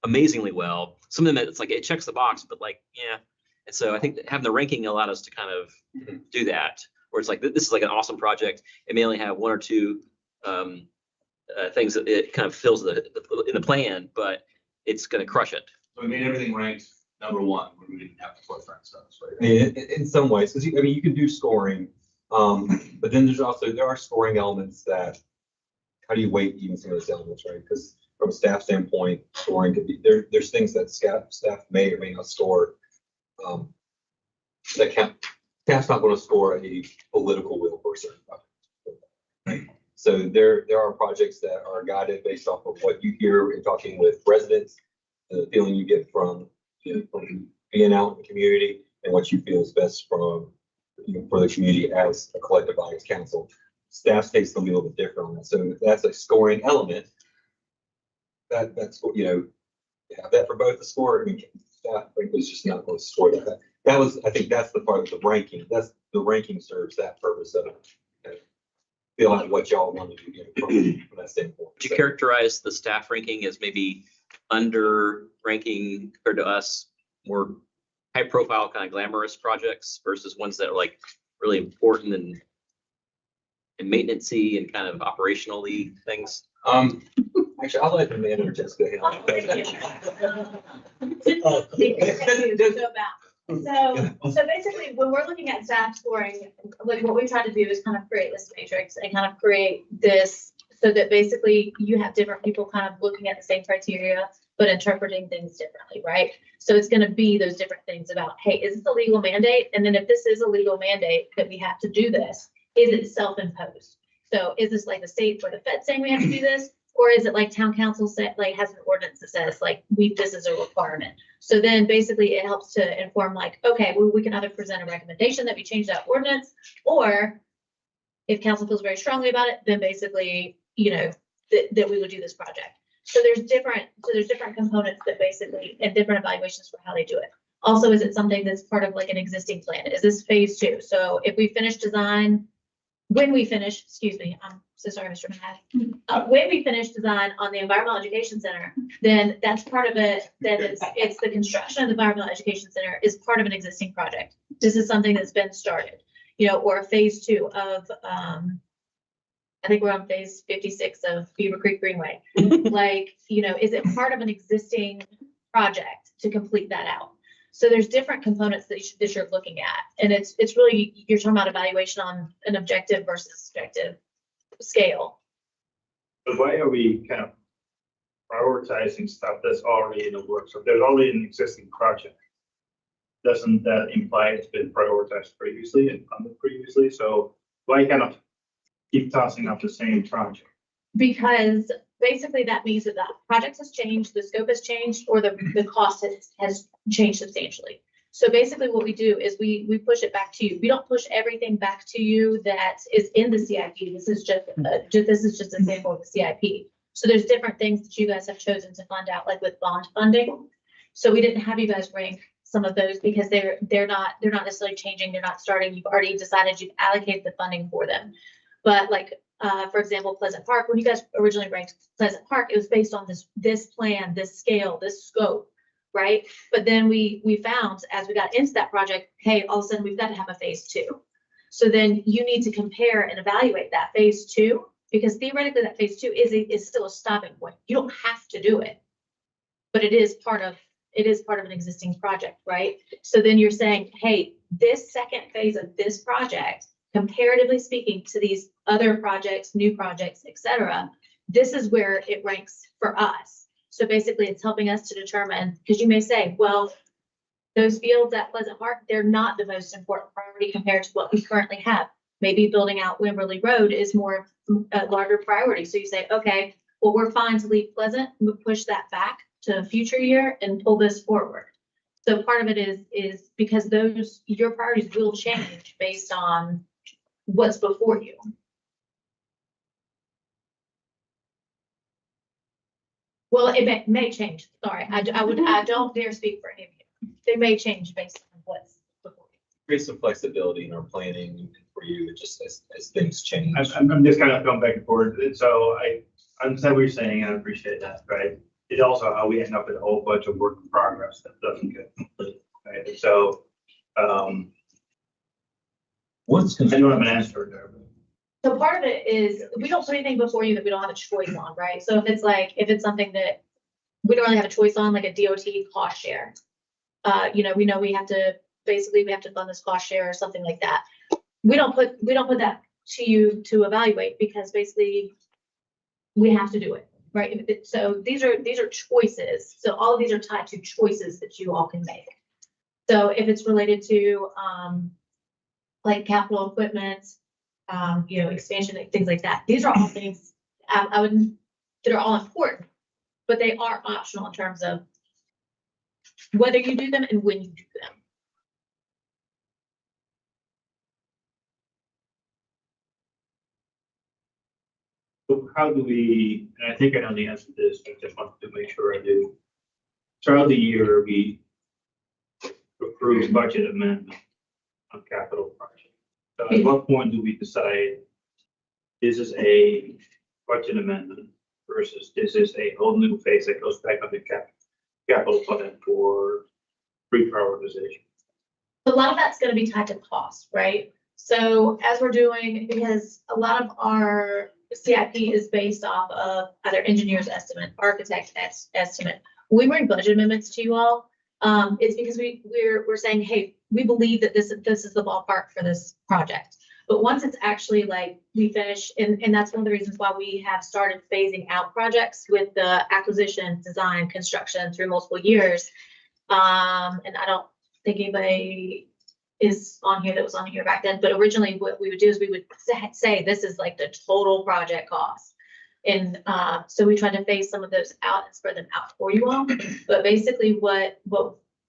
S10: amazingly well. Some of them, it's like, it checks the box, but like, yeah. And so I think having the ranking allowed us to kind of do that, where it's like, this is like an awesome project. It may only have 1 or 2 things that it kind of fills in the plan, but it's going to crush it.
S9: So we made everything ranked number 1 when we didn't have to put front stuff, right?
S1: In some ways, because you can do scoring, but then there are scoring elements that, how do you weight even some of those elements, right? Because from a staff standpoint, scoring could be there's things that staff may or may not score staff's not going to score a political will for a certain project. So there are projects that are guided based off of what you hear in talking with residents, the feeling you get from, from being out in the community, and what you feel is best from, for the community as a collective body, as council. Staff's taste will be a little bit different on that. So that's a scoring element. That's what, have that for both the score. I mean, staff frankly is just not going to score that. That was, I think that's the part of the ranking. That's the ranking serves that purpose of feel like what y'all want to do from that standpoint.
S10: Would you characterize the staff ranking as maybe under ranking compared to us, more high profile kind of glamorous projects versus ones that are like really important and maintenance-y and kind of operationally things?
S1: Actually, I'll let the manager Jessica handle
S5: So basically, when we're looking at staff scoring, like what we try to do is kind of create this matrix and kind of create this so that basically you have different people kind of looking at the same criteria, but interpreting things differently, right? So it's going to be those different things about, hey, is this a legal mandate? And then if this is a legal mandate that we have to do this, is it self-imposed? So is this like the state or the Fed saying we have to do this? Or is it like town council said, like has an ordinance that says like this is a requirement? So then basically it helps to inform like, okay, well, we can either present a recommendation that we change that ordinance, or if council feels very strongly about it, then basically, that we would do this project. So there's different components that basically, and different evaluations for how they do it. Also, is it something that's part of like an existing plan? Is this phase 2? So if we finish design, when we finish, excuse me, I'm so sorry, Mr. Manhattan. When we finish design on the Environmental Education Center, then that's part of it. Then it's the construction of the Environmental Education Center is part of an existing project. This is something that's been started, or a phase 2 of, I think we're on phase 56 of Beaver Creek Greenway. Is it part of an existing project to complete that out? So there's different components that you're looking at, and it's really, you're talking about evaluation on an objective versus subjective scale.
S8: So why are we kind of prioritizing stuff that's already in the works? So if there's already an existing project, doesn't that imply it's been prioritized previously and funded previously? So why kind of keep tossing up the same project?
S5: Because basically that means that the project has changed, the scope has changed, or the cost has changed substantially. So basically what we do is we push it back to you. We don't push everything back to you that is in the CIP. This is just a sample of the CIP. So there's different things that you guys have chosen to fund out, like with bond funding. So we didn't have you guys rank some of those because they're not necessarily changing. They're not starting. You've already decided you've allocated the funding for them. But for example, Pleasant Park, when you guys originally ranked Pleasant Park, it was based on this plan, this scale, this scope, right? But then we found as we got into that project, hey, all of a sudden we've got to have a phase 2. So then you need to compare and evaluate that phase 2, because theoretically that phase 2 is still a stopping point. You don't have to do it, but it is part of an existing project, right? So then you're saying, hey, this second phase of this project, comparatively speaking to these other projects, new projects, et cetera, this is where it ranks for us. So basically it's helping us to determine, because you may say, well, those fields at Pleasant Park, they're not the most important priority compared to what we currently have. Maybe building out Wimberley Road is more a larger priority. So you say, okay, well, we're fine to leave Pleasant, we'll push that back to a future year and pull this forward. So part of it is because your priorities will change based on what's before you. Well, it may change. Sorry, I don't dare speak for any of you. They may change based on what's before you.
S1: Create some flexibility in our planning for you, just as things change.
S8: I'm just kind of going back and forth. And so I understand what you're saying, and I appreciate that, right? It's also how we end up with a whole bunch of work in progress that doesn't get complete, right? And so, I don't have an answer there.
S5: So part of it is we don't put anything before you that we don't have a choice on, right? So if it's something that we don't really have a choice on, like a DOT cost share, we know we have to fund this cost share or something like that. We don't put that to you to evaluate because basically we have to do it, right? So these are choices. So all of these are tied to choices that you all can make. So if it's related to, like capital equipment, expansion, and things like that, these are all things I wouldn't, that are all important, but they are optional in terms of whether you do them and when you do them.
S8: So how do we, and I think I know the answer to this, but I just want to make sure I do. Throughout the year, we approve budget amendment on capital projects. So at what point do we decide this is a budget amendment versus this is a whole new phase that goes back on the capital plan for reprioritization?
S5: A lot of that's gonna be tied to cost, right? So as we're doing, because a lot of our CIP is based off of either engineer's estimate, architect estimate. When we bring budget amendments to you all, it's because we're saying, hey, we believe that this is the ballpark for this project. But once it's actually like we finish, and that's one of the reasons why we have started phasing out projects with the acquisition, design, construction through multiple years. And I don't think anybody is on here that was on here back then, but originally what we would do is we would say this is like the total project cost. And so we tried to phase some of those out and spread them out for you all. But basically what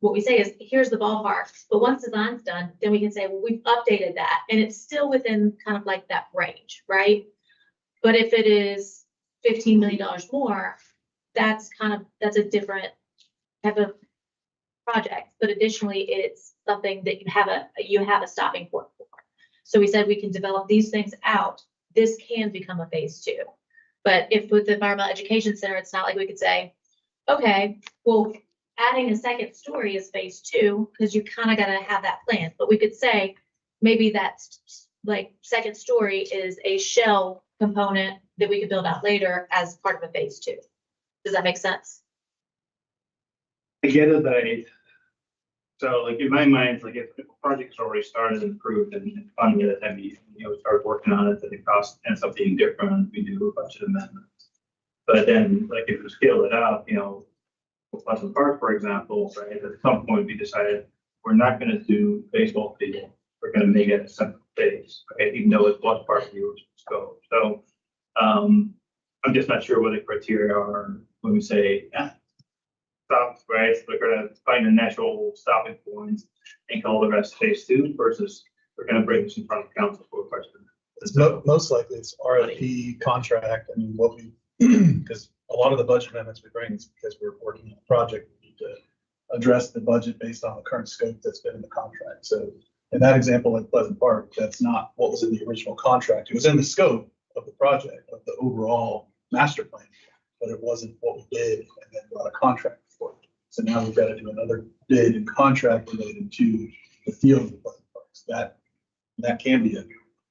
S5: we say is here's the ballpark, but once design's done, then we can say, well, we've updated that and it's still within kind of like that range, right? But if it is $15 million more, that's a different type of project, but additionally, it's something that you have a stopping point for. So we said we can develop these things out. This can become a phase 2. But if with the Environmental Education Center, it's not like we could say, okay, well, adding a second story is phase 2, because you kind of got to have that plan. But we could say maybe that's like second story is a shell component that we could build out later as part of a phase 2. Does that make sense?
S8: I get it, so like in my mind, like if the project's already started and approved and funded it, and we, start working on it, then the cost ends up being different, we do a budget amendment. But then, like if we scale it up, Pleasant Park, for example, right, at some point we decided we're not gonna do baseball field, we're gonna make it a separate phase, right, even though it was part of the original scope. So, I'm just not sure what the criteria are when we say, stop, right? We're gonna find a natural stopping point and call the rest phase 2 versus we're gonna bring this in front of council for a question.
S11: Most likely it's RFP contract. I mean, what we, because a lot of the budget amendments we bring is because we're working on a project. We need to address the budget based on the current scope that's been in the contract. So in that example, like Pleasant Park, that's not what was in the original contract. It was in the scope of the project, of the overall master plan, but it wasn't what we did and then got a contract for. So now we've got to do another bid and contract related to the field of the Pleasant Parks. That can be a.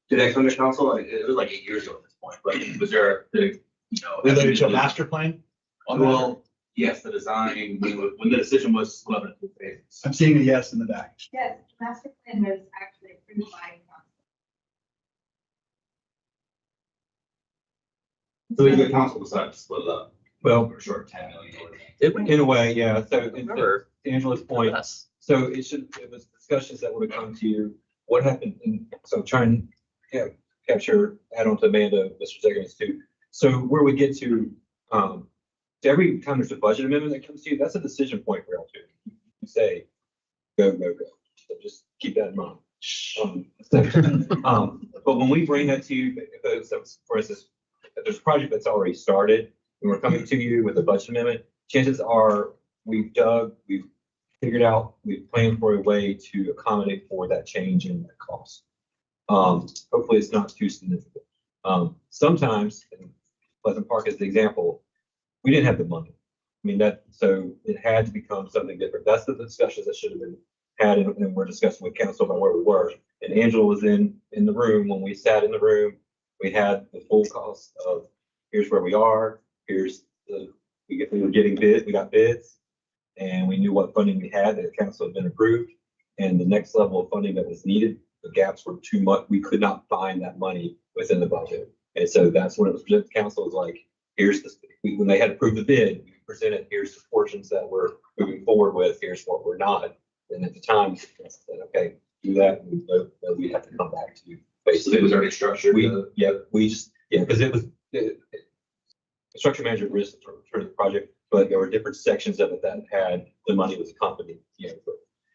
S9: Did that come to council? It was like 8 years ago at this point, but was there,
S11: Related to a master plan?
S9: Well, yes, the design, when the decision was split up into 2 phases.
S11: I'm seeing a yes in the back.
S15: Yes, master plan was actually approved by
S9: So the council decided to split it up.
S1: Well,
S9: For sure, 10 million.
S1: in a way, yeah. So
S10: Remember,
S1: to Angela's point, so it was discussions that would have come to you. What happened? So trying to capture, add on to Amanda, Mr. Zegers too. So where we get to every time there's a budget amendment that comes to you, that's a decision point for y'all too. You say, go. So just keep that in mind. But when we bring that to you, for instance, if there's a project that's already started and we're coming to you with a budget amendment, chances are we've figured out, we've planned for a way to accommodate for that change in that cost. Hopefully it's not too significant. Sometimes, and Pleasant Park is the example, we didn't have the money. I mean, so it had to become something different. That's the discussions that should have been had, and we're discussing with council about where we were. And Angela was in the room when we sat in the room. We had the full cost of here's where we are. We were getting bids. We got bids, and we knew what funding we had. The council had been approved, and the next level of funding that was needed, the gaps were too much. We could not find that money within the budget, and so that's when it was presented to council. Was like, when they had approved the bid, we presented here's the portions that we're moving forward with. Here's what we're not. And at the time, I said, okay, do that, and we have to come back to you.
S9: So it was already structured.
S1: We just, because it was, the construction manager risked for the project, but there were different sections of it that had the money was accompanied,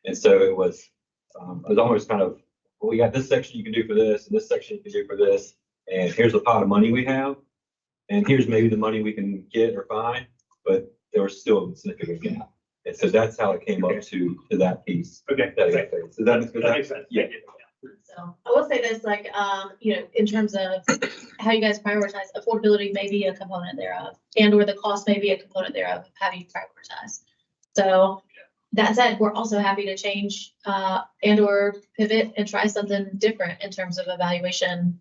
S1: and so it was almost kind of, well, we got this section you can do for this, and this section you can do for this, and here's the pot of money we have, and here's maybe the money we can get or find, but there was still a significant gap. And so that's how it came up to that piece.
S8: Okay.
S1: So that
S8: Makes sense.
S1: Yeah.
S5: So I will say this, like, in terms of how you guys prioritize, affordability may be a component thereof, and or the cost may be a component thereof of how you prioritize. So that said, we're also happy to change and or pivot and try something different in terms of evaluation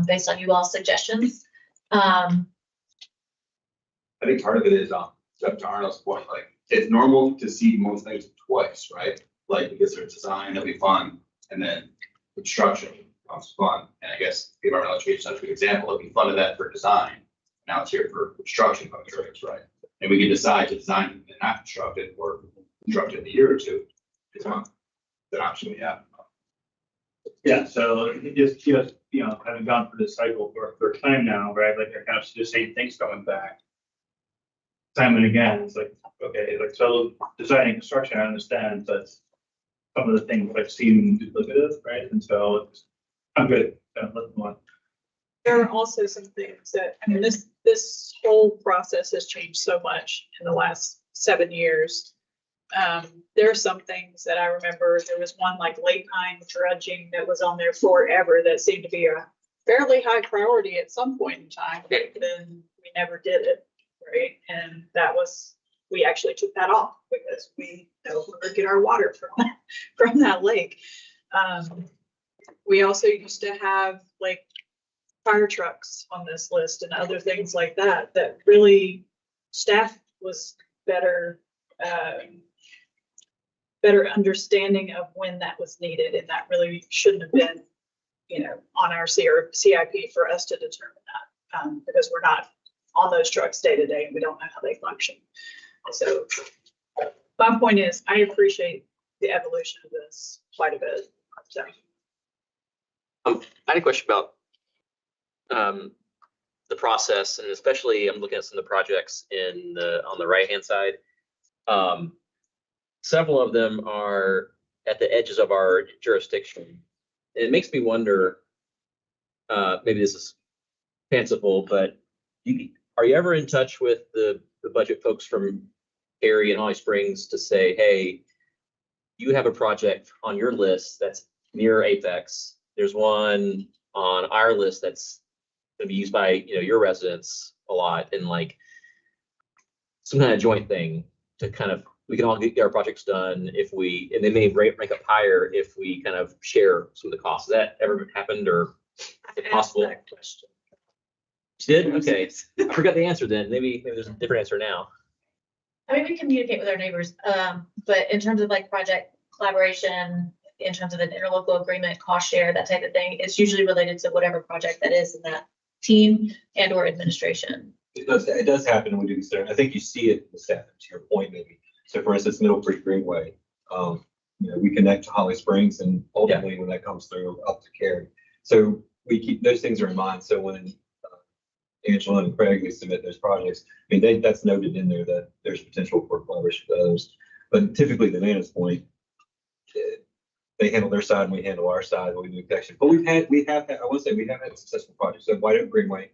S5: based on you all's suggestions.
S9: I think part of it is, to Arnold's point, like, it's normal to see most things twice, right? Like, because there's design that we fund, and then construction comes fund. And I guess the environmental education is such a good example. If we funded that for design, now it's here for construction contracts, right? And we can decide to design and not construct it, or construct it in a year or two. It's not an option we have.
S8: Yeah, so just, having gone through this cycle for time now, right, like I kind of just same things coming back. Time and again, it's like, okay, like, so designing construction, I understand, but some of the things like seem duplicative, right? And so I'm good. Let's move on.
S2: There are also some things that, I mean, this whole process has changed so much in the last 7 years. There are some things that I remember, there was one like late night dredging that was on there forever that seemed to be a fairly high priority at some point in time, but then we never did it, right? And that was, we actually took that off because we no longer get our water from that lake. We also used to have like fire trucks on this list and other things like that, that really staff was better understanding of when that was needed. And that really shouldn't have been, on our CIP for us to determine that, because we're not on those trucks day to day and we don't know how they function. So my point is, I appreciate the evolution of this quite a bit. So.
S10: I had a question about the process, and especially I'm looking at some of the projects on the right-hand side. Several of them are at the edges of our jurisdiction. It makes me wonder, maybe this is fanciful, but are you ever in touch with the budget folks from Cary and Holly Springs to say, hey, you have a project on your list that's near Apex. There's one on our list that's going to be used by your residents a lot, and like some kind of joint thing to kind of, we can all get our projects done and they may rank up higher if we kind of share some of the costs. Has that ever happened, or is it possible?
S2: That question.
S10: You did? Okay. I forgot the answer then. Maybe there's a different answer now.
S5: I mean, we communicate with our neighbors, but in terms of like project collaboration, in terms of an interlocal agreement, cost share, that type of thing, it's usually related to whatever project that is in that team and or administration.
S1: It does happen when we do this. I think you see it with staff, to your point, maybe. So for instance, Middle Creek Greenway, we connect to Holly Springs, and ultimately when that comes through up to Cary. So we keep those things are in mind. So when Angela and Craig, they submit those projects, I mean, that's noted in there that there's potential for collaboration with others. But typically the Nana's point, they handle their side and we handle our side when we do connection. But we have had, I want to say we have had successful projects. So White Oak Greenway,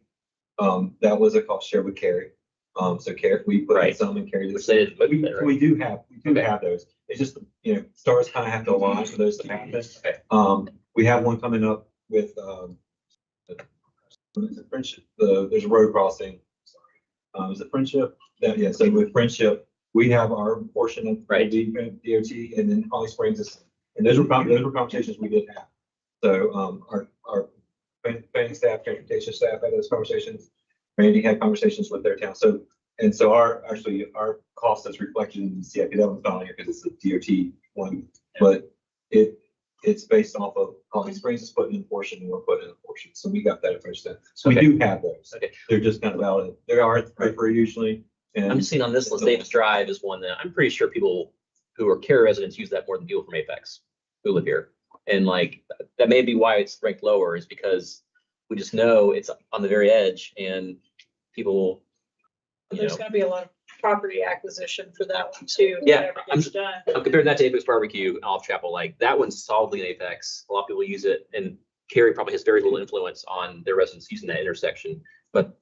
S1: that was a cost share with Cary. So Cary, we put in some and Cary did. But we do have those. It's just, stars kind of have to align for those to happen. Okay. We have one coming up with Friendship. There's a road crossing. Sorry. Is it Friendship? Yeah. So with Friendship, we have our portion of the DOT, and then Holly Springs is, and those were conversations we did have. So our planning staff, transportation staff had those conversations. Randy had conversations with their town. So our cost that's reflected in the CIP, that one's not on here because it's a DOT one, but it's based off of Holly Springs is putting in a portion and we're putting in a portion. So we got that information. So we do have those. Okay. They're just kind of out. They are for usually. And
S10: I'm just seeing on this list, Davis Drive is one that I'm pretty sure people who are Cary residents use that more than people from Apex who live here. And like, that may be why it's ranked lower, is because we just know it's on the very edge and people, you
S2: There's
S10: know.
S2: gonna be a lot of property acquisition for that one too.
S10: Yeah,
S2: whenever it gets done.
S10: I'm comparing that to Apex Barbecue and Off Chapel. Like, that one's solidly in Apex. A lot of people use it, and Cary probably has very little influence on their residents using that intersection. But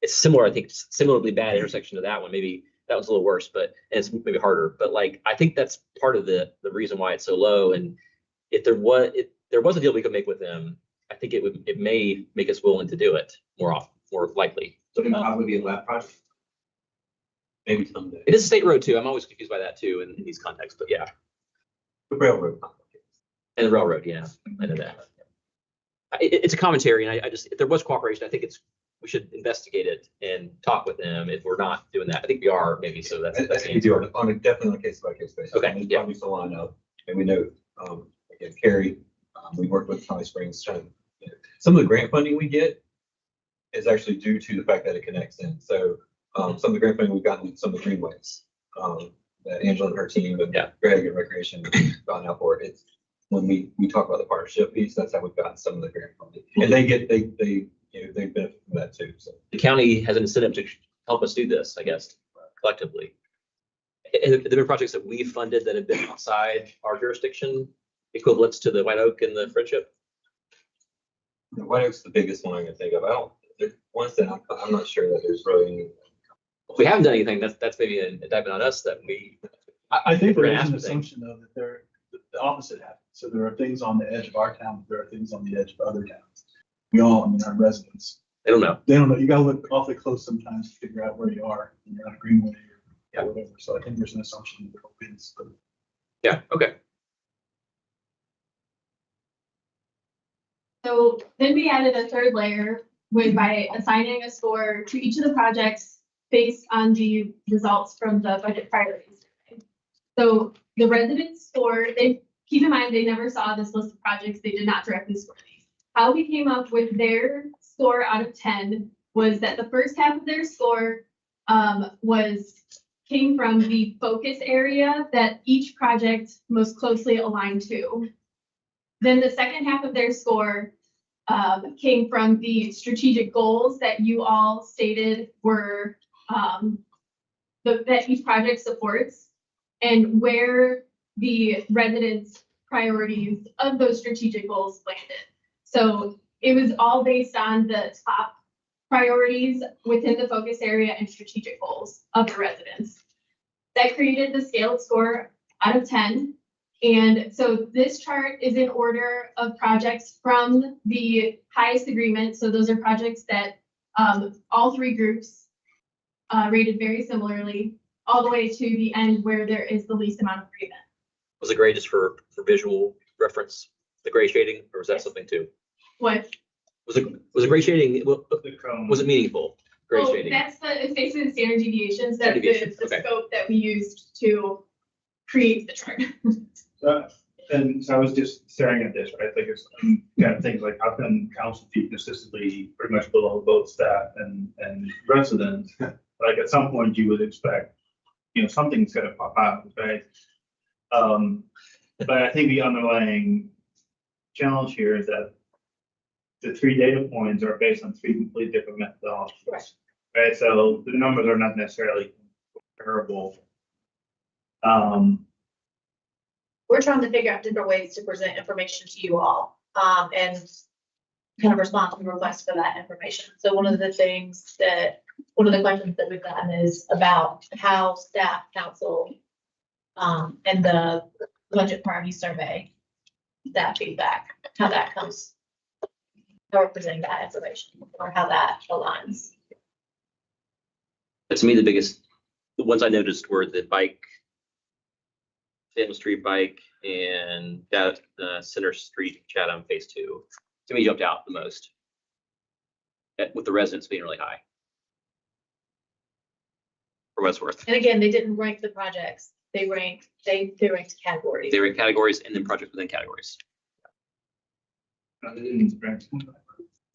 S10: it's similar, I think, similarly bad intersection to that one. Maybe that one's a little worse, but and it's maybe harder. But like, I think that's part of the reason why it's so low. And if there was a deal we could make with them, I think it may make us willing to do it more likely.
S9: So it'd probably be a lab project.
S1: Maybe someday.
S10: It is a state road too. I'm always confused by that too in these contexts, but yeah.
S1: The railroad.
S10: And the railroad, yeah, I know that. It's a commentary, and I just, if there was cooperation, I think we should investigate it and talk with them. If we're not doing that, I think we are, maybe, so that's.
S1: I think we do on a definitely on a case by case basis.
S10: Okay,
S1: There's
S10: yeah.
S1: probably still line up, and we know, again, Cary, we work with County Springs, some of the grant funding we get is actually due to the fact that it connects in. So, some of the grant funding we've gotten, some of the greenways, that Angela and her team and Greg and Recreation have gone out for it. It's when we talk about the partnership piece, that's how we've gotten some of the grant funding. And they benefit from that too. So
S10: The county has an incentive to help us do this, I guess, collectively. Have there been projects that we funded that have been outside our jurisdiction, equivalents to the White Oak and the Friendship?
S1: the White Oak's the biggest one I can think of. There's ones that I'm not sure that there's really any.
S10: If we haven't done anything, that's maybe an indictment on us that we.
S11: I think
S10: We're
S11: there
S10: gonna
S11: is an
S10: ask for things.
S11: assumption though that the opposite happens. So there are things on the edge of our town, there are things on the edge of other towns. Our residents,
S10: They don't know.
S11: they don't know. You gotta look awfully close sometimes to figure out where you are, and you're on a greenway or whatever. So I think there's an assumption that it is, but
S10: Yeah, okay.
S15: So then we added a third layer by assigning a score to each of the projects based on the results from the budget priorities. So the residents score, keep in mind, they never saw this list of projects. They did not directly score these. How we came up with their score out of 10 was that the first half of their score came from the focus area that each project most closely aligned to. Then the second half of their score came from the strategic goals that you all stated were that each project supports, and where the residents' priorities of those strategic goals landed. So it was all based on the top priorities within the focus area and strategic goals of the residents. That created the scaled score out of 10. And so this chart is in order of projects from the highest agreement. So those are projects that all three groups rated very similarly, all the way to the end where there is the least amount of agreement.
S10: Was the gray just for visual reference, the gray shading, or was that something too?
S15: What?
S10: Was it gray shading,
S8: The chrome.
S10: was it meaningful? Gray
S15: Oh,
S10: shading?
S15: it's basically the standard deviations,
S10: Standard
S15: that's
S10: deviations,
S15: the
S10: okay.
S15: scope that we used to create the chart.
S8: And so I was just staring at this, right? Like it's kind of things like how can council keep consistently pretty much below both staff and residents? Like at some point you would expect, something's gonna pop out, right? But I think the underlying challenge here is that the three data points are based on three completely different methodologies. Right, so the numbers are not necessarily comparable.
S5: We're trying to figure out different ways to present information to you all, and kind of respond to requests for that information. So one of the questions that we've gotten is about how staff, council, and the budget priority survey, that feedback, how that comes, how we're presenting that information, or how that aligns.
S10: But to me, the ones I noticed were the bike, Salem Street bike, and that Center Street Chatham Phase 2. To me, jumped out the most, with the residents being really high. For what it's worth.
S5: And again, they didn't rank the projects. They ranked categories.
S10: They were in categories and then projects within categories.
S8: They didn't rank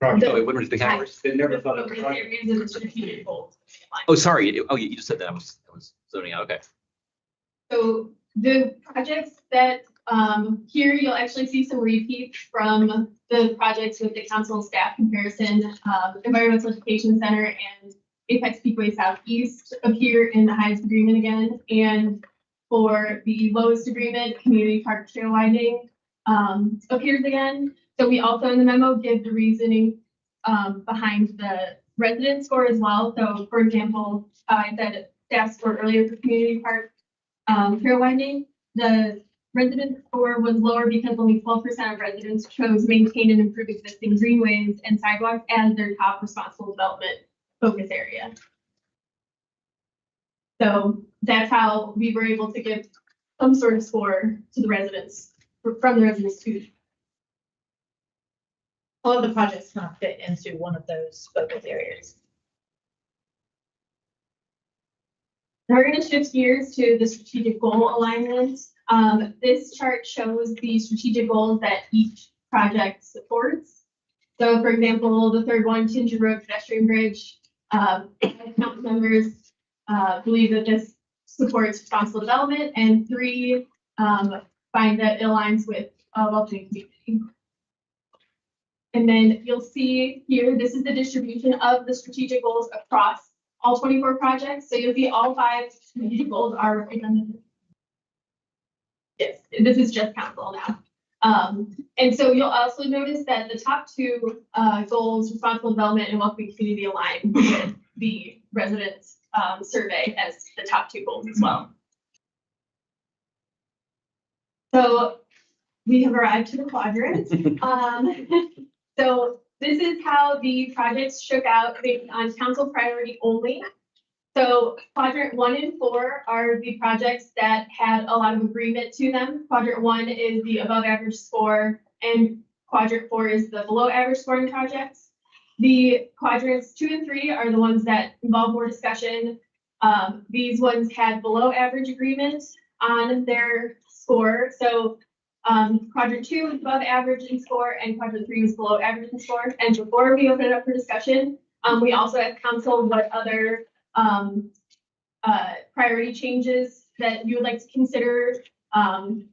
S10: Oh, it wouldn't the categories.
S8: They never thought of
S15: Focus areas and the strategic goals.
S10: Oh, sorry. Oh, you just said that. I was zoning out. Okay.
S15: So the projects that, here you'll actually see some repeats from the projects with the council staff comparison. Environmental Education Center and Apex Peakway Southeast appear in the highest agreement again. And for the lowest agreement, Community Park Trail Widening appears again. So we also in the memo give the reasoning behind the resident score as well. So for example, I said staff score earlier for Community Park trail widening. The resident score was lower because only 12% of residents chose maintain and improve existing greenways and sidewalks as their top responsible development focus area. So that's how we were able to give some sort of score to the residents, from the residents too.
S5: All of the projects kind of fit into one of those focus areas.
S15: Now we're going to shift gears to the strategic goal alignment. This chart shows the strategic goals that each project supports. So for example, the third one, Tinge Road pedestrian bridge, council members believe that this supports responsible development, and 3 find that it aligns with welcoming community. And then you'll see here, this is the distribution of the strategic goals across all 24 projects. So you'll see all 5 strategic goals are represented. Yes, this is just council now. And so you'll also notice that the top 2 goals, responsible development and welcoming community, align with the residents survey as the top 2 goals as well. So we have arrived to the quadrant. So this is how the projects shook out based on council priority only. So quadrant 1 and 4 are the projects that had a lot of agreement to them. Quadrant 1 is the above average score, and quadrant 4 is the below average scoring projects. The quadrants 2 and 3 are the ones that involve more discussion. These ones had below average agreement on their score. So quadrant 2 is above average in score, and quadrant 3 was below average in score. And before we open it up for discussion, we also asked council what other priority changes that you would like to consider. And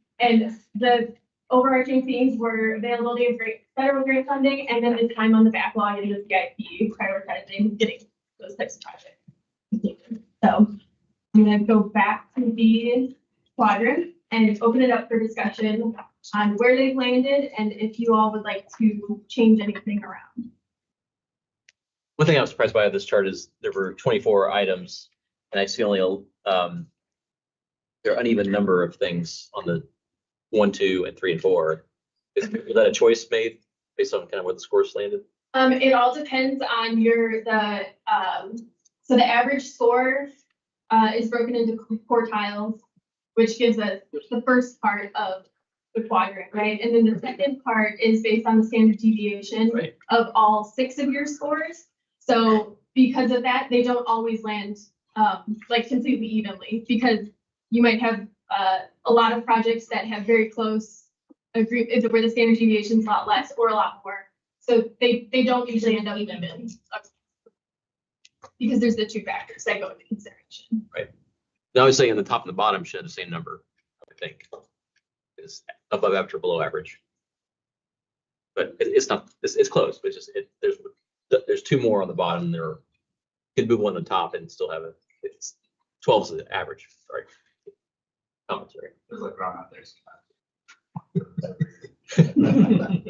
S15: the overarching themes were availability of federal grant funding, and then the time on the backlog and the CIP prioritizing getting those types of projects. So I'm going to go back to the quadrant and open it up for discussion on where they've landed and if you all would like to change anything around.
S10: One thing I was surprised by this chart is there were 24 items, and I see only there are uneven number of things on the 1, 2, and 3, and 4. Was that a choice made based on kind of where the scores landed?
S15: It all depends on so the average score is broken into quartiles, which gives us the first part of the quadrant, right? And then the second part is based on the standard deviation of all 6 of your scores. So because of that, they don't always land like completely evenly, because you might have a lot of projects that have very close agreement where the standard deviation is a lot less or a lot more. So they don't usually end up even because there's the 2 factors that go into consideration.
S10: Right. Now I was saying the top and the bottom should have the same number, I think. It's above average or below average. But it's not, it's close, but it's just, there's 2 more on the bottom. There could move 1 on the top and still have it's 12 is the average. Sorry. Commentary.
S9: There's like wrong out there.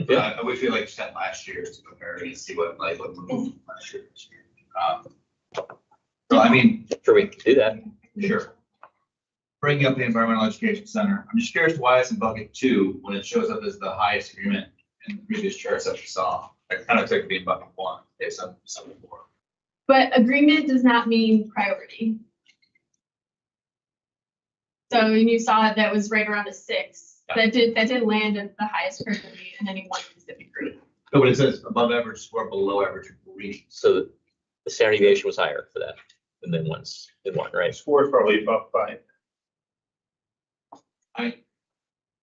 S10: Yeah.
S9: I wish we like spent last year to compare and see what we moved last year. So I mean,
S10: sure, we can do that.
S9: Sure. Bringing up the Environmental Education Center, I'm just curious why it's in bucket 2 when it shows up as the highest agreement in the previous charts that we saw. I kind of took it to be in bucket 1 based on some before.
S15: But agreement does not mean priority. So when you saw that was right around a 6, that didn't land at the highest priority in any one specific group.
S9: No, but it says above average score, below average reading.
S10: So the standard deviation was higher for that than then once in 1, right?
S8: Score is probably above 5.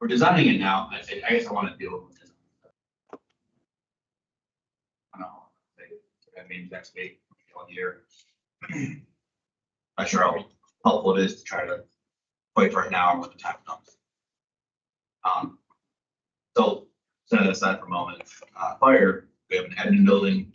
S9: We're designing it now. I guess I want to deal with it. I don't know. That means next week, all year. I'm sure how helpful it is to try to quite right now when the time comes. So set that aside for a moment. Fire, we have an admin building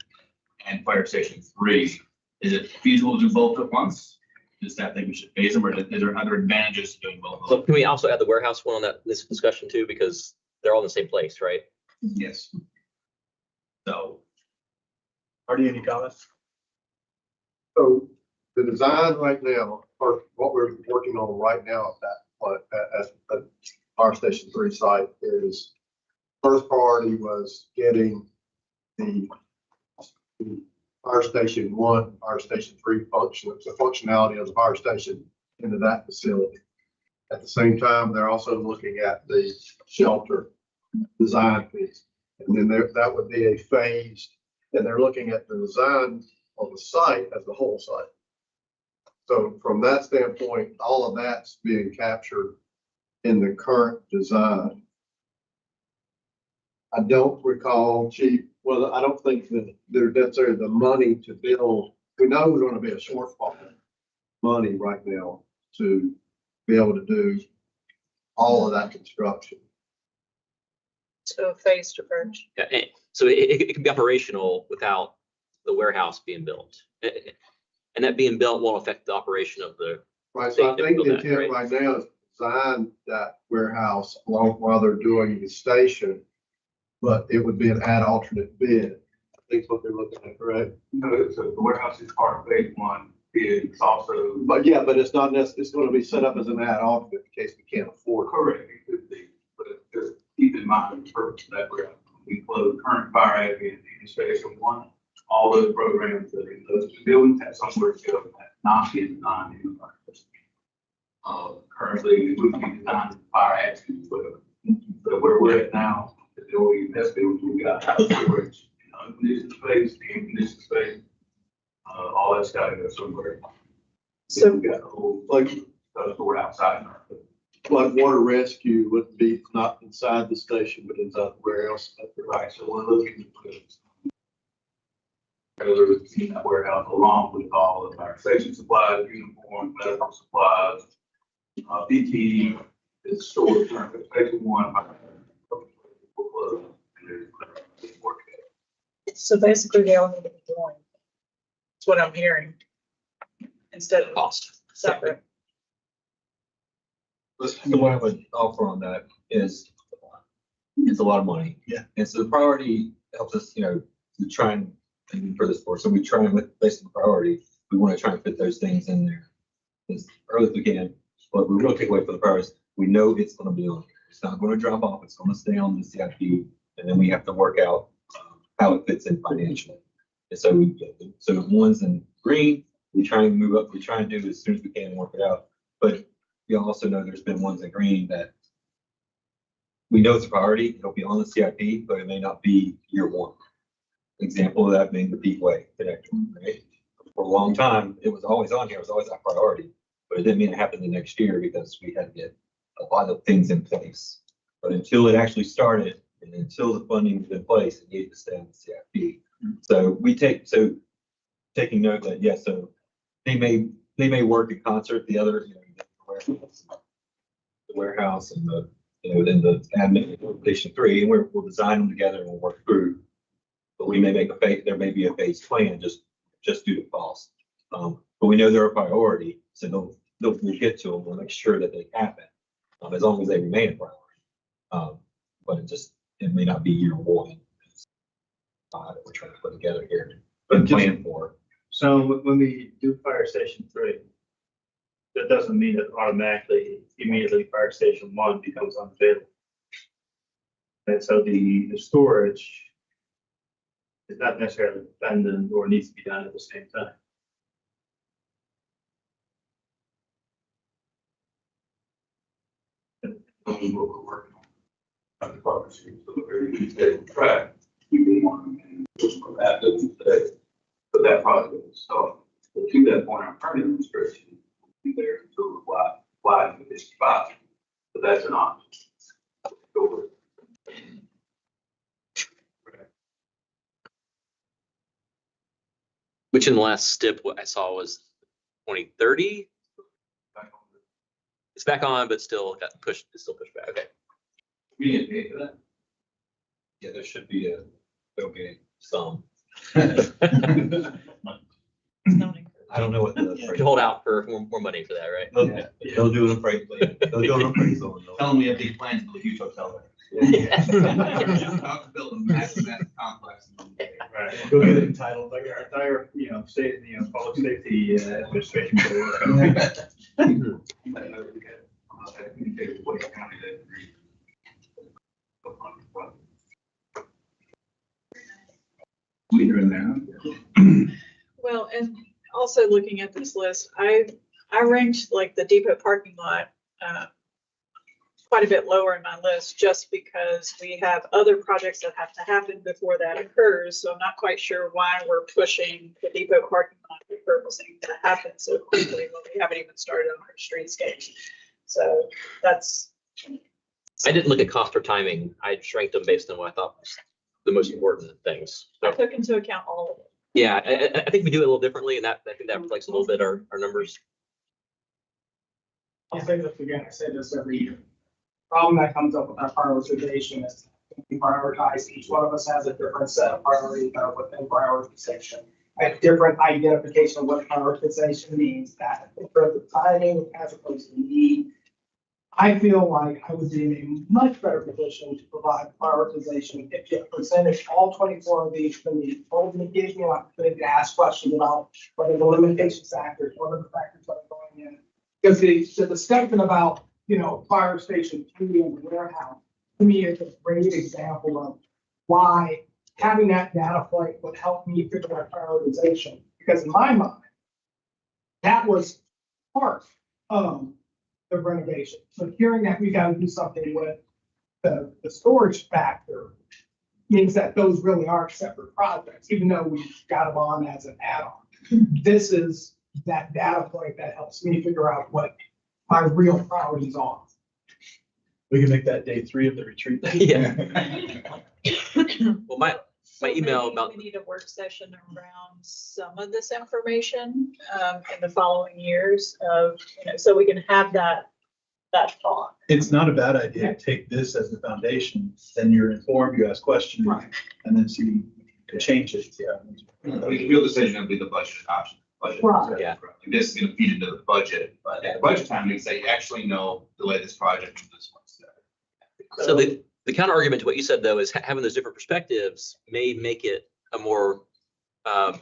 S9: and fire station 3. Is it feasible to do both at once? Does that think we should phase them, or is there other advantages to doing both?
S10: So can we also add the warehouse one on this discussion too, because they're all in the same place, right?
S9: Yes. So
S11: Artie, any comments?
S13: So the design right now, or what we're working on right now at that Fire Station 3 site is, first priority was getting the Fire Station 1, Fire Station 3 the functionality of the fire station into that facility. At the same time, they're also looking at the shelter design piece. And then that would be a phased, and they're looking at the design of the site as the whole site. So from that standpoint, all of that's being captured in the current design. I don't recall, Chief, well, I don't think that there's necessarily the money to build. We know we're going to be a shortfall of money right now to be able to do all of that construction.
S2: So a phased approach.
S10: Yeah, so it can be operational without the warehouse being built. And that being built won't affect the operation of the.
S13: Right, so I think the
S10: That,
S13: intent right now is to design that warehouse along while they're doing the station, but it would be an ad alternate bid. I think that's what they're looking at, correct?
S12: No, so the warehouse is part of phase 1, it's also.
S13: But yeah, but it's not necessarily, it's going to be set up as an ad alternate in case we can't afford it.
S12: Correct, it could be, but just keep in mind the purpose of that warehouse. We close current fire admin in station 1, all those programs that are in those two buildings have somewhere to go that not being designed in the fire system. Currently, we would be designed fire admin, but where we're at now, the building, best building, we got storage, unconditioned space, the unconditioned space, all that's got to go somewhere.
S2: So
S12: We got a whole, like, stored outside.
S13: Like water rescue would be not inside the station, but inside the warehouse.
S12: Right, so we're looking to put trailers in that warehouse along with all of our station supplies, uniforms, medical supplies, PPE is stored currently, station 1.
S2: So basically they all need to be joined. That's what I'm hearing. Instead of
S10: Cost.
S2: separate.
S1: So what I would offer on that is it's a lot of money.
S11: Yeah.
S1: And so the priority helps us, to try and for this board. So we try and based on the priority, we want to try and fit those things in there as early as we can. But we really take away from the priorities. We know it's going to be on here. It's not going to drop off. It's going to stay on the CIP, and then we have to work out how it fits in financially. And so the ones in green, we try and move up. We try and do as soon as we can and work it out. But you also know there's been ones in green that we know it's a priority. It'll be on the CIP, but it may not be year 1. Example of that being the Peakway connector, right? For a long time, it was always on here. It was always a priority, but it didn't mean it happened the next year because we had to get a lot of things in place. But until it actually started and until the funding was in place, it needed to stay on the CIP. So taking note that, yes, so they may work in concert, the other, the warehouse and the, then the admin station 3, and we'll design them together and we'll work through. But we may make there may be a phased plan just due to cost. But we know they're a priority, so we'll get to them. We'll make sure that they happen, as long as they remain a priority. But it may not be year 1 that we're trying to put together here, but plan for.
S8: So when we do fire station 3, that doesn't mean that automatically, immediately fire station 1 becomes unavailable. And so the storage is not necessarily dependent or needs to be done at the same time.
S12: What we're working on the property, so the very detailed track, we can want to that doesn't say, but that project is started. So to that point, our permanent restriction will be there until the flag is 55, but that's an option.
S10: Which in the last step, what I saw was 2030. It's back on, but still got pushed, it's still pushed back. Okay.
S9: We didn't pay for that.
S1: Yeah, there should be there'll be
S10: Some.
S1: I don't know what
S10: You
S1: the.
S10: can hold out for more money for that, right?
S1: They'll do an appraisal. They'll do an appraisal.
S9: Tell them we have big plans to build a huge hotel there. About to build a massive complex.
S8: Right, go get it entitled, like our entire, state, public safety administration.
S9: Leader in there.
S2: Well, and also looking at this list, I ranked like the depot parking lot quite a bit lower in my list just because we have other projects that have to happen before that occurs. So I'm not quite sure why we're pushing the depot parking lot repurposing to happen so quickly when we haven't even started on our streetscape. So that's.
S10: I didn't look at cost or timing. I just ranked them based on what I thought was the most important things.
S2: I
S10: So,
S2: took into account all of it.
S10: yeah, I think we do it a little differently, and I think that reflects a little bit our numbers.
S16: I'll say this again, I say this every year. Problem that comes up with our prioritization is we prioritize, each one of us has a different set of priorities that are within prioritization. A different identification of what prioritization means, that in terms of timing as opposed to need. I feel like I would be in a much better position to provide prioritization if you presented all 24 of these to me, told me, gave me an opportunity to ask questions about what are the limitation factors, what are the factors that are going in. Because the discussion about, fire station 3 and the warehouse, to me, is a great example of why having that data point would help me figure out prioritization. Because in my mind, that was part of the renovation. So hearing that we got to do something with the storage factor means that those really are separate projects, even though we got them on as an add-on. This is that data point that helps me figure out what my real priorities are.
S11: We can make that day 3 of the retreat.
S10: Yeah. Well, my email
S2: maybe
S10: about,
S2: We need a work session around some of this information in the following years of, so we can have that talk.
S11: It's not a bad idea to take this as the foundation, then you're informed, you ask questions,
S16: Right.
S11: and then see to change it. Yeah.
S9: The real decision will be the budget option. Budget.
S16: Right.
S10: Yeah.
S9: This is gonna feed into the budget, but at the budget time, we say you actually know the way this project is this one.
S10: so the counter argument to what you said, though, is having those different perspectives may make it a more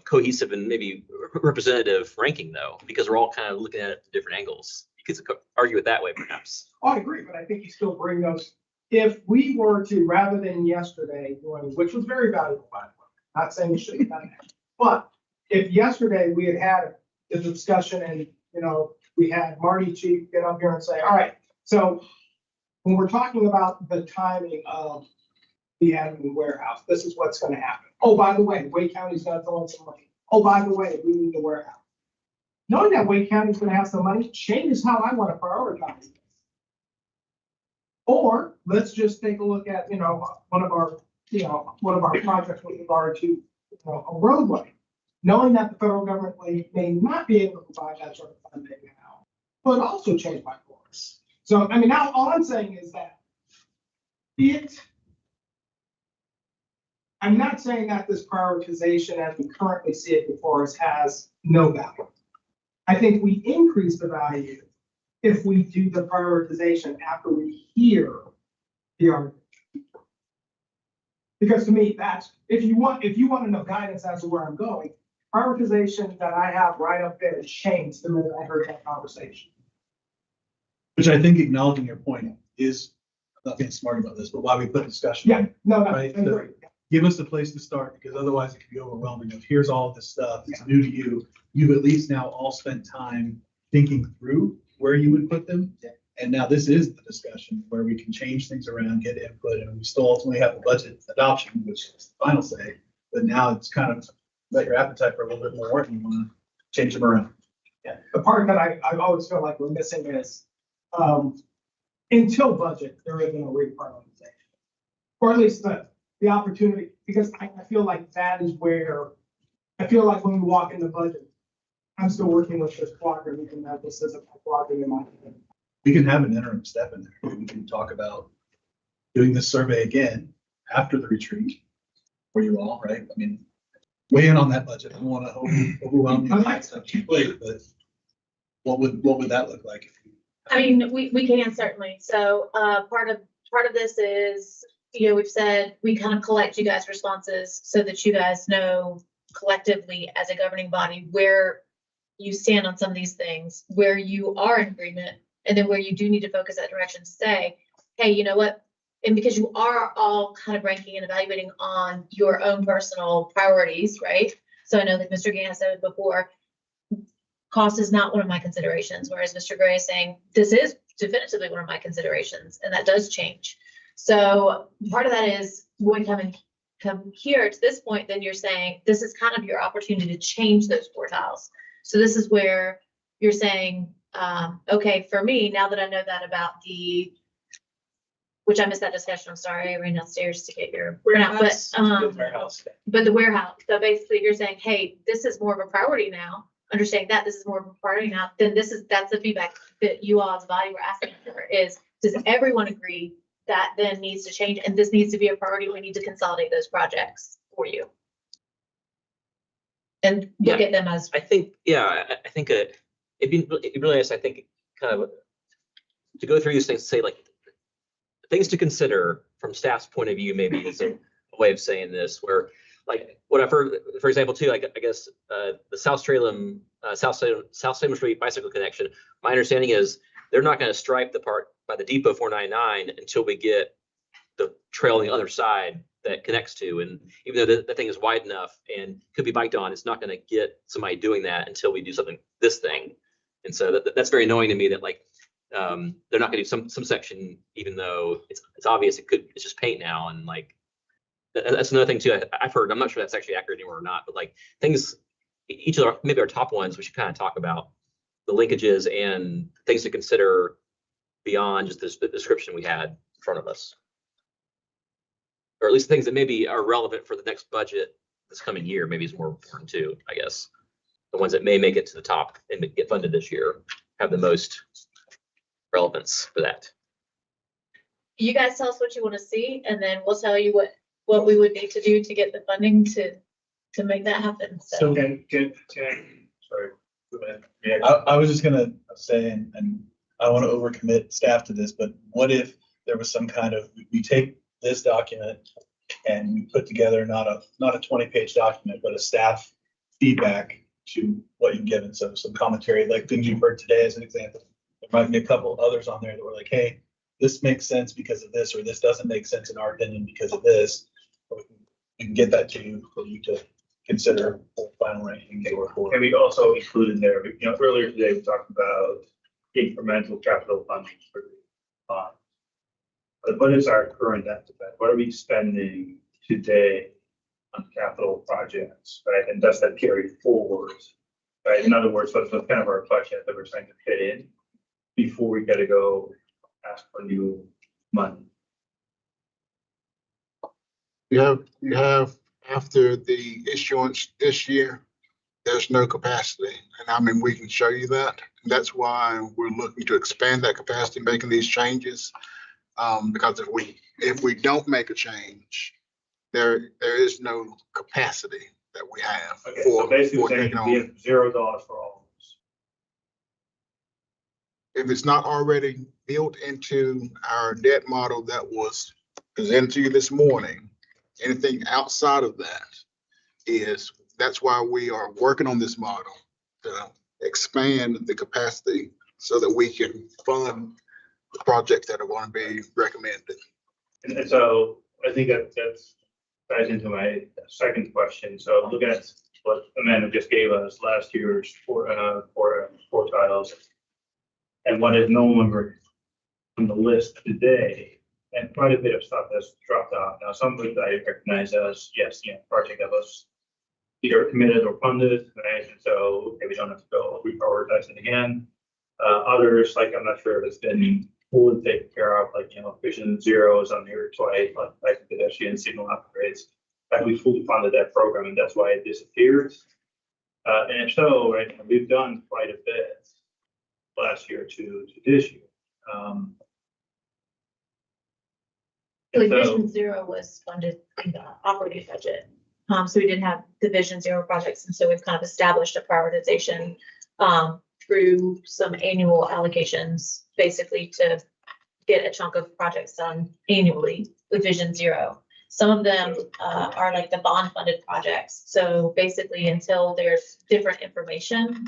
S10: cohesive and maybe representative ranking, though, because we're all kind of looking at it from different angles. You could argue it that way, perhaps.
S16: Oh, I agree, but I think you still bring those, if we were to, rather than yesterday, which was very valuable, by the way, not saying you should have done that, but if yesterday we had the discussion and, we had Marty Chief get up here and say, all right, so when we're talking about the timing of the admin warehouse, this is what's going to happen. Oh, by the way, Wake County's going to throw in some money. Oh, by the way, we need the warehouse. Knowing that Wake County's going to have some money changes how I want to prioritize this. Or let's just take a look at, one of our projects with regard to, a roadway. Knowing that the federal government may not be able to provide that sort of funding now, but also change my course. So, now all I'm saying is that I'm not saying that this prioritization as we currently see it before us has no value. I think we increase the value if we do the prioritization after we hear the argument. Because to me, that's, if you want to know guidance as to where I'm going, prioritization that I have right up there has changed the minute I heard that conversation.
S11: Which I think acknowledging your point is, I'm not being smart about this, but why we put discussion.
S16: Yeah, no,
S11: Right?
S16: I agree.
S11: Give us a place to start, because otherwise it can be overwhelming of here's all of this stuff, it's new to you. You've at least now all spent time thinking through where you would put them. And now this is the discussion where we can change things around, get input, and we still ultimately have the budget adoption, which is the final say. But now it's kind of let your appetite for a little bit more and you want to change them around.
S16: Yeah, the part that I always feel like we're missing is, until budget, there isn't a reprioritization. Or at least the opportunity, because I feel like that is where, I feel like when we walk in the budget, I'm still working with this quadrant, and that this isn't a quadrant in my head.
S11: we can have an interim step in there. We can talk about doing this survey again after the retreat for you all, right? I mean, weigh in on that budget. I don't want to overwhelm you with that stuff too late, but what would that look like?
S5: I mean, we can certainly. So, part of this is, we've said we kind of collect you guys' responses so that you guys know collectively as a governing body where you stand on some of these things, where you are in agreement, and then where you do need to focus that direction to say, hey, you know what? And because you are all kind of ranking and evaluating on your own personal priorities, right? So I know that Mr. Gann said it before, cost is not one of my considerations, whereas Mr. Gray is saying, this is definitively one of my considerations, and that does change. So part of that is when come here to this point, then you're saying, this is kind of your opportunity to change those quartiles. So this is where you're saying, okay, for me, now that I know that about which I missed that discussion, I'm sorry, I ran downstairs to get your
S2: Warehouse.
S5: but the warehouse. So basically you're saying, hey, this is more of a priority now. Understanding that this is more of a priority now, then that's the feedback that you all as a body were asking for is, does everyone agree that then needs to change and this needs to be a priority? We need to consolidate those projects for you. And look at them as.
S10: I think, I think it'd be really nice, I think, kind of to go through these things, to say like things to consider from staff's point of view, maybe is a way of saying this, where like what I've heard, for example, too, like I guess the South Salem Street bicycle connection, my understanding is they're not going to stripe the part by the depot 499 until we get the trail on the other side that connects to. And even though the thing is wide enough and could be biked on, it's not going to get somebody doing that until we do this thing. And so that's very annoying to me that like they're not going to do some section, even though it's obvious it's just paint now. And like that's another thing too. I've heard, I'm not sure that's actually accurate anymore or not, but like things, each of maybe our top ones, we should kind of talk about the linkages and things to consider beyond just the description we had in front of us. Or at least things that maybe are relevant for the next budget this coming year, maybe is more important too, I guess. The ones that may make it to the top and get funded this year have the most relevance for that.
S5: You guys tell us what you want to see, and then we'll tell you what we would need to do to get the funding to make that happen. So
S8: Can sorry. Go ahead. Yeah.
S11: I was just gonna say, and I want to overcommit staff to this, but what if there was some kind of, we take this document and we put together not a 20-page document, but a staff feedback to what you've given. So some commentary, like things you've heard today as an example. There might be a couple others on there that were like, hey, this makes sense because of this, or this doesn't make sense in our opinion because of this. We can get that to you for you to consider for final ranking or for.
S8: And we also included there, earlier today, we talked about incremental capital funding for the bond. But what is our current estimate? What are we spending today on capital projects, right? And does that carry forward, right? In other words, what's kind of our budget that we're trying to fit in before we got to go ask for new money?
S6: You have after the issuance this year, there's no capacity. And I mean, we can show you that. That's why we're looking to expand that capacity, making these changes. Because if we don't make a change, there is no capacity that we have.
S8: Okay, so basically saying we have $0 for all of this.
S6: If it's not already built into our debt model that was presented to you this morning, anything outside of that's why we are working on this model to expand the capacity so that we can fund the projects that are going to be recommended.
S8: And so I think that ties into my second question. So look at what Amanda just gave us last year's four titles and what is no longer on the list today. And quite a bit of stuff has dropped off. Now, some of it I recognize as, yes, project that was either committed or funded, right? And so okay, we don't have to go reprioritize it again. Others, like I'm not sure if it's been fully taken care of, like, Vision Zero is on here twice, like pedestrian signal upgrades. Like we fully funded that program and that's why it disappeared. And if so, right, we've done quite a bit last year to this year. and so-
S5: Vision Zero was funded in the operating budget. So we didn't have the Vision Zero projects, and so we've kind of established a prioritization through some annual allocations, basically to get a chunk of projects done annually with Vision Zero. Some of them are like the bond funded projects. So basically, until there's different information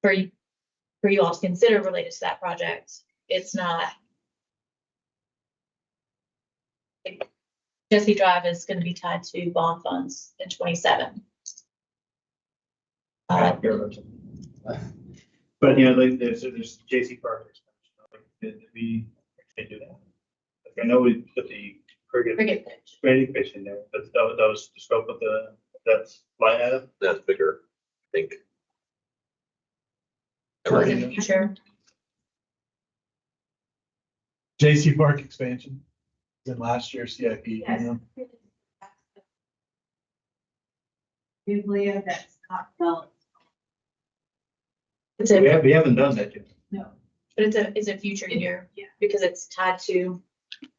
S5: for you all to consider related to that project, it's not. Jesse Drive is going to be tied to bond funds in 27.
S8: But you know, like there's JC Park expansion. Like, did we do that? Like, I know we put the
S5: Frigate pitch.
S8: pitch in there, but that was the scope of that's line item.
S10: That's bigger, I think.
S5: So in the future,
S11: JC Park expansion in last year's CIP.
S15: Yes. We believe that's not relevant.
S5: it's a,
S8: We haven't done that yet.
S15: No.
S5: but it's a future year.
S15: Yeah.
S5: Because it's tied to,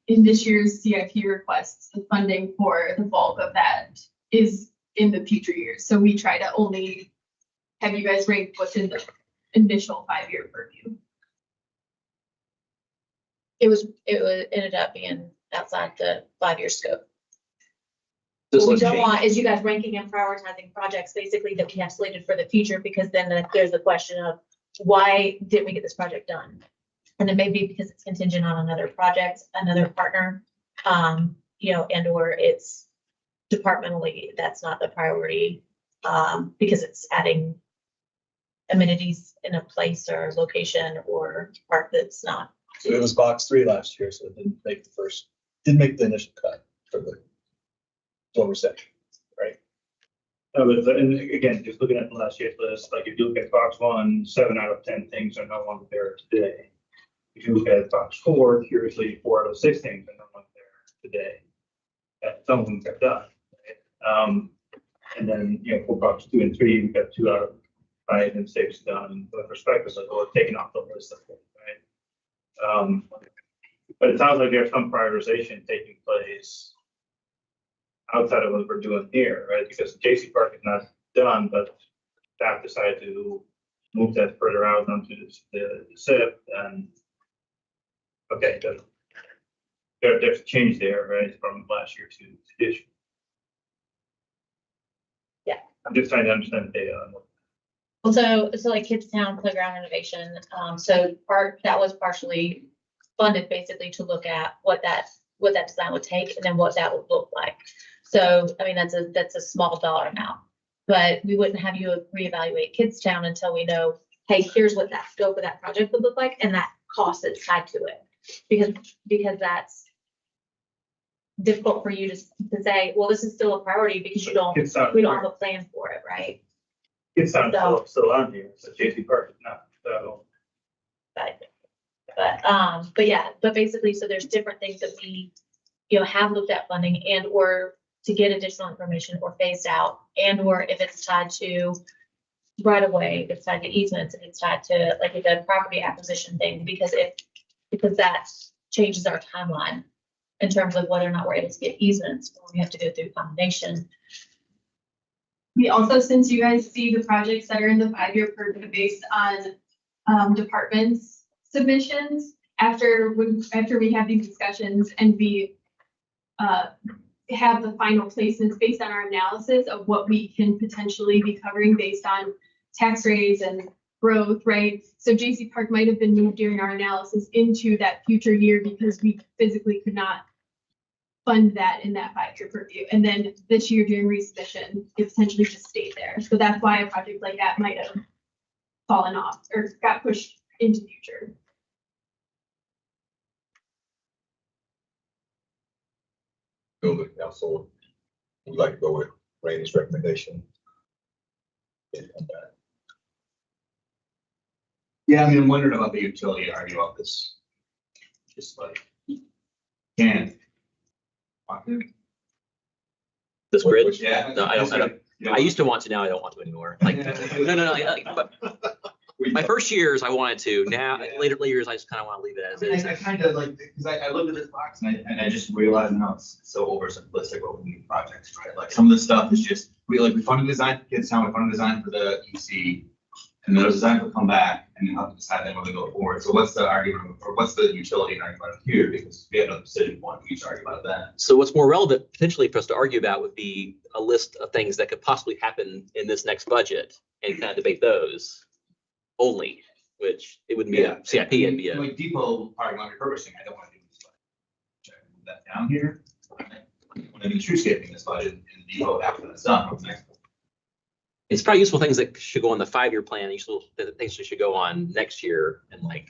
S15: In this year's CIP requests, the funding for the bulk of that is in the future years. So we try to only have you guys rank what's in the initial 5-year purview.
S5: it ended up being outside the 5-year scope.
S10: This
S5: What we
S10: looks
S5: don't
S10: changed.
S5: want is you guys ranking and prioritizing projects basically that we have slated for the future, because then there's the question of why didn't we get this project done? And it may be because it's contingent on another project, another partner, you know, and or it's departmentally, that's not the priority, because it's adding amenities in a place or location or part that's not.
S11: So it was box 3 last year, so it didn't make the initial cut for the lower section, right?
S8: But and again, just looking at the last year's list, like if you look at box 1, 7 out of 10 things are no longer there today. If you look at box 4, curiously, 4 out of 6 things are no longer there today. Some of them got done. Right? And then, you know, for box 2 and 3, we've got 2 out of 5 and 6 done with respect to or taken off the list of things, right? But it sounds like there's some prioritization taking place outside of what we're doing here, right? Because JC Park is not done, but staff decided to move that further out onto the SIP, and okay, there's a change there, right, from last year to this year.
S5: Yeah.
S8: I'm just trying to understand the data on what.
S5: Well, so like Kids Town playground renovation, so that was partially funded basically to look at what that design would take and then what that would look like. So, I mean, that's a small dollar amount, but we wouldn't have you reevaluate Kids Town until we know, hey, here's what that scope of that project would look like and that cost that's tied to it. Because that's difficult for you to say, well, this is still a priority because we don't have a plan for it, right?
S8: Kids Town is still on here, so JC Park is not, so.
S5: But basically, so there's different things that we, you know, have looked at funding and or to get additional information or phased out, and or if it's tied to right away, if it's tied to easements, if it's tied to like a property acquisition thing, because that changes our timeline in terms of whether or not we're able to get easements, or we have to go through combination.
S15: We also, since you guys see the projects that are in the 5-year purview based on departments submissions, after we have these discussions and we have the final placements based on our analysis of what we can potentially be covering based on tax rates and growth, right? So JC Park might have been moved during our analysis into that future year because we physically could not fund that in that 5-year purview. And then this year during resubmission, it potentially just stayed there. So that's why a project like that might have fallen off or got pushed into future.
S3: Building council would like to go with Randy's recommendation.
S9: Yeah, I mean, I'm wondering about the utility argue about this. Just like, can.
S10: This grid?
S9: Yeah.
S10: No, I don't. I used to want to, now I don't want to anymore. Like, no, like, My first years, I wanted to. Now, later years, I just kind of want to leave it as is.
S9: I kind of like, because I looked at this box and I just realized now it's so oversimplistic what we need projects, right? Like some of the stuff is just, we funded design for Kidstown, we funded design for the EC. And those designs will come back and then have to decide then when we go forward. So what's the argument, or what's the utility in argument here? Because we have no decision point, we each argue about that.
S10: So what's more relevant potentially for us to argue about would be a list of things that could possibly happen in this next budget and kind of debate those only, which it wouldn't be a CIP, it'd be a.
S9: Like depot parking lot repurposing, I don't want to do this budget. Should I move that down here? When I do streetscaping this budget in the depot after that's done, what's next?
S10: It's probably useful things that should go on the 5-year plan, useful things that should go on next year, and like,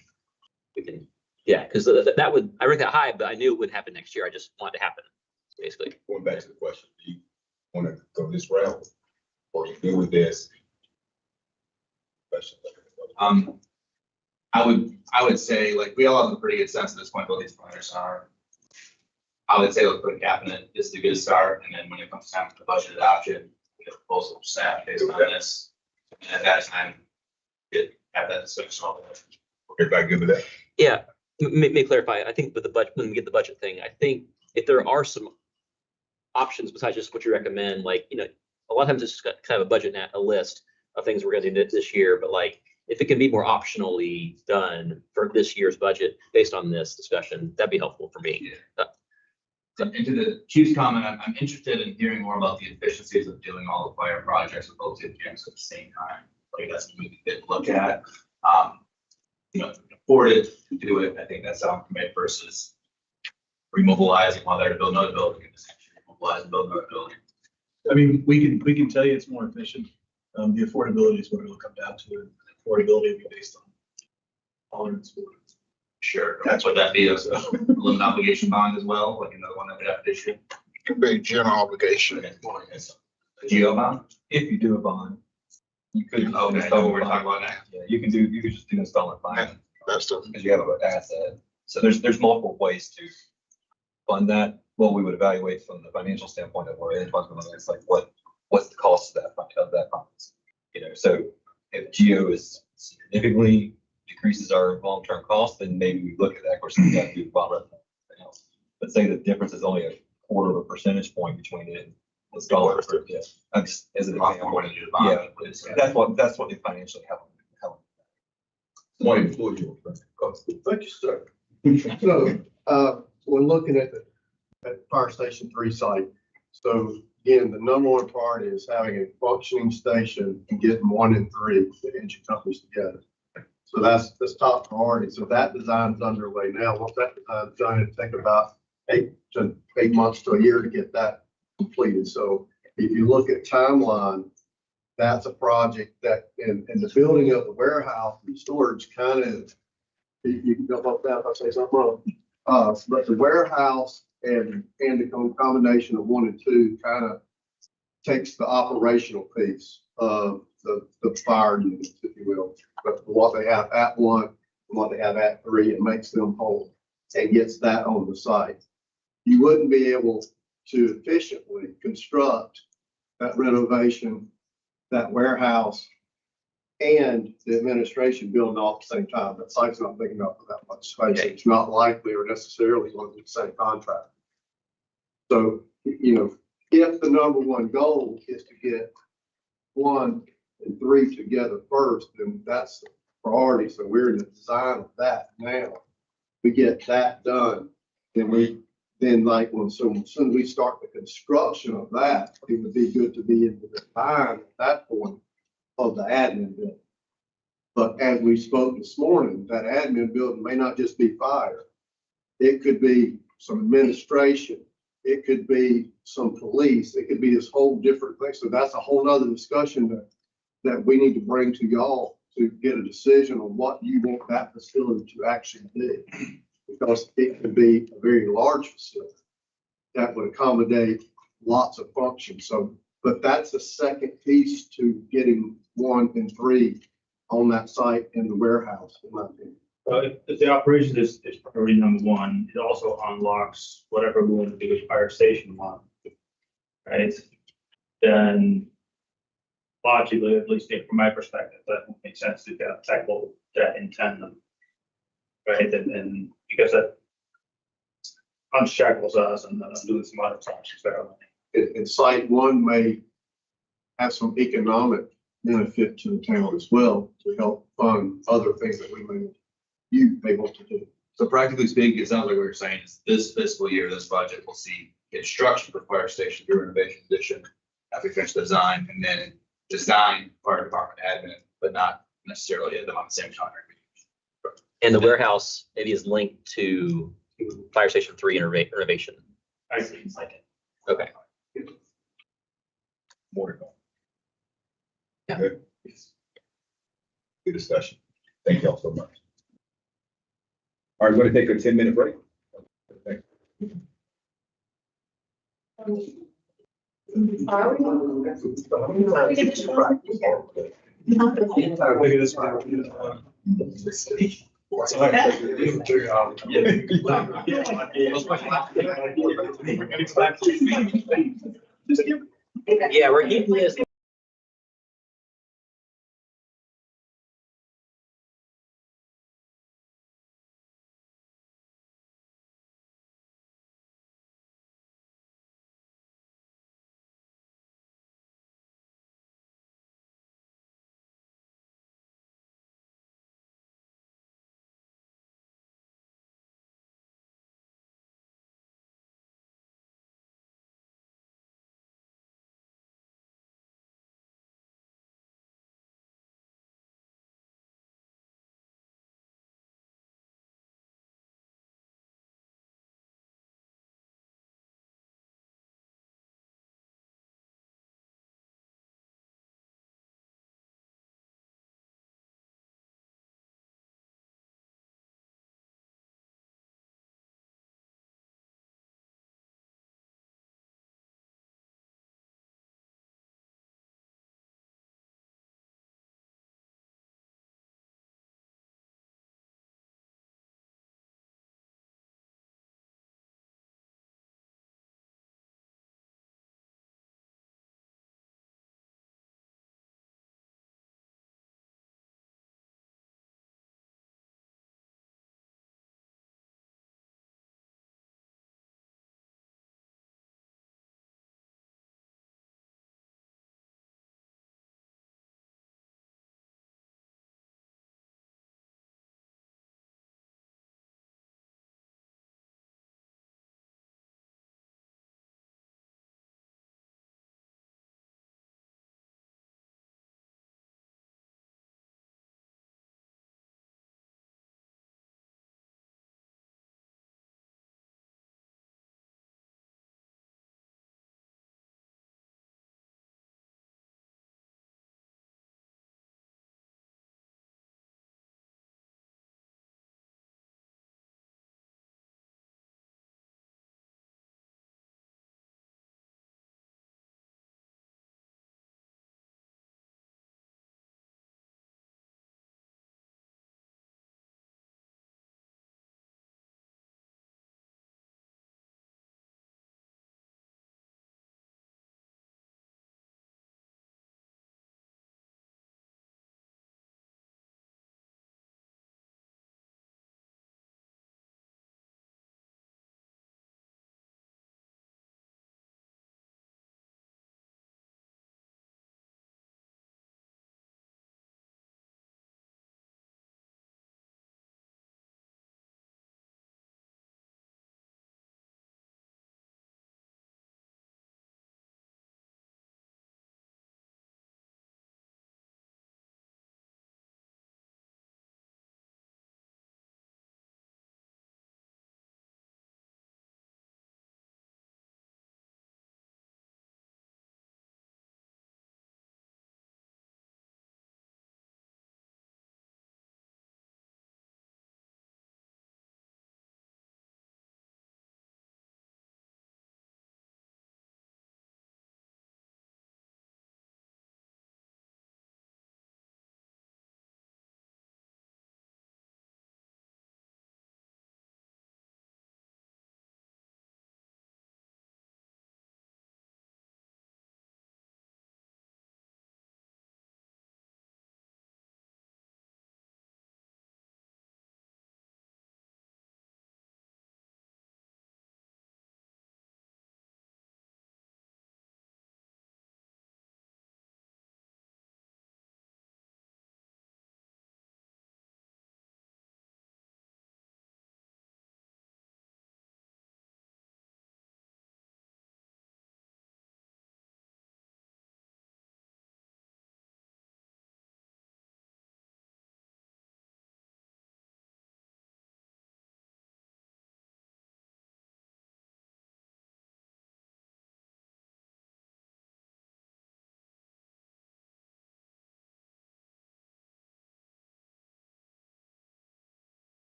S10: we can, yeah, because that would, I ranked that high, but I knew it would happen next year, I just want it to happen, basically.
S3: Going back to the question, do you want to go this route or you good with this? Question.
S9: I would say, like, we all have a pretty good sense at this point what these planners are. I would say let's put a cap in it just to get a start, and then when it comes time for the budget adoption, we get a proposal from staff based on this. And at that time, have that discussion.
S3: Everybody good with that?
S10: Yeah, may clarify, I think with the budget, when we get the budget thing, I think if there are some options besides just what you recommend, like, you know, a lot of times it's just got kind of a budget, a list of things we're gonna do this year, but like, if it can be more optionally done for this year's budget based on this discussion, that'd be helpful for me.
S9: And to the chief's comment, I'm interested in hearing more about the efficiencies of doing all the fire projects with both objects at the same time. Like that's something we could look at. You know, afford it to do it. I think that's how I'm committed versus remobilizing while they're to build another building and essentially remobilize and build another building.
S11: I mean, we can tell you it's more efficient. The affordability is what it'll come down to. Affordability will be based on tolerance.
S9: Sure. That's what that be, a limit obligation bond as well, like another one that we have to issue.
S6: Could be general obligation.
S9: A GO bond?
S1: If you do a bond, you could.
S9: Okay, I know what we're talking about now.
S1: Yeah, you could just do installment financing.
S6: That's the,
S1: Because you have an asset. So there's multiple ways to fund that. What we would evaluate from the financial standpoint of where it funds, it's like what's the cost of that finance? You know, so if GO is significantly decreases our long-term cost, then maybe we look at that. Of course, we got to do bond everything else. But say the difference is only a quarter of a percentage point between it. Let's dollar. Yeah. As an example. Yeah. That's what they financially have.
S3: One employee.
S13: Thank you, sir. So, we're looking at Fire Station 3 site. So again, the number one part is having a functioning station and getting 1 and 3, the engine companies together. So that's top priority. So that design's underway now. Once that design's done, it'll take about 8 months to a year to get that completed. So if you look at timeline, that's a project that, and the building of the warehouse and storage kind of, you can jump up that if I say something wrong. But the warehouse and the combination of 1 and 2 kind of takes the operational piece of the fire units, if you will. But what they have at 1 and what they have at 3, it makes them whole and gets that on the site. You wouldn't be able to efficiently construct that renovation, that warehouse, and the administration building all at the same time. That site's not big enough for that much space. It's not likely or necessarily going to be the same contract. So, you know, if the number one goal is to get 1 and 3 together first, then that's the priority. So we're in the design of that now. We get that done, then like when soon as we start the construction of that, it would be good to be in the design at that point of the admin building. But as we spoke this morning, that admin building may not just be fire. It could be some administration. It could be some police. It could be this whole different thing. So that's a whole nother discussion that we need to bring to y'all to get a decision on what you want that facility to actually be. Because it could be a very large facility that would accommodate lots of functions. So, but that's the second piece to getting 1 and 3 on that site in the warehouse, in my opinion.
S8: If the operation is priority number 1, it also unlocks whatever we want to do with Fire Station 1, right? Then logically, at least from my perspective, that makes sense to tackle that in tandem. Right, and because that unshackles us and doing some other projects that are.
S13: And site one may have some economic benefit to the town as well to help fund other things that you may want to do.
S9: So practically speaking, it sounds like what you're saying is this fiscal year, this budget will see construction for fire station through renovation addition. After we finish the design and then design fire department admin, but not necessarily hit them on the same time.
S10: And the warehouse maybe is linked to Fire Station 3 renovation.
S8: I see, it's like it.
S10: Okay.
S3: More to go.
S10: Yeah.
S3: Good. Good discussion. Thank you all so much. All right, we're gonna take a 10-minute break. Thank you.
S10: Yeah, we're keeping this.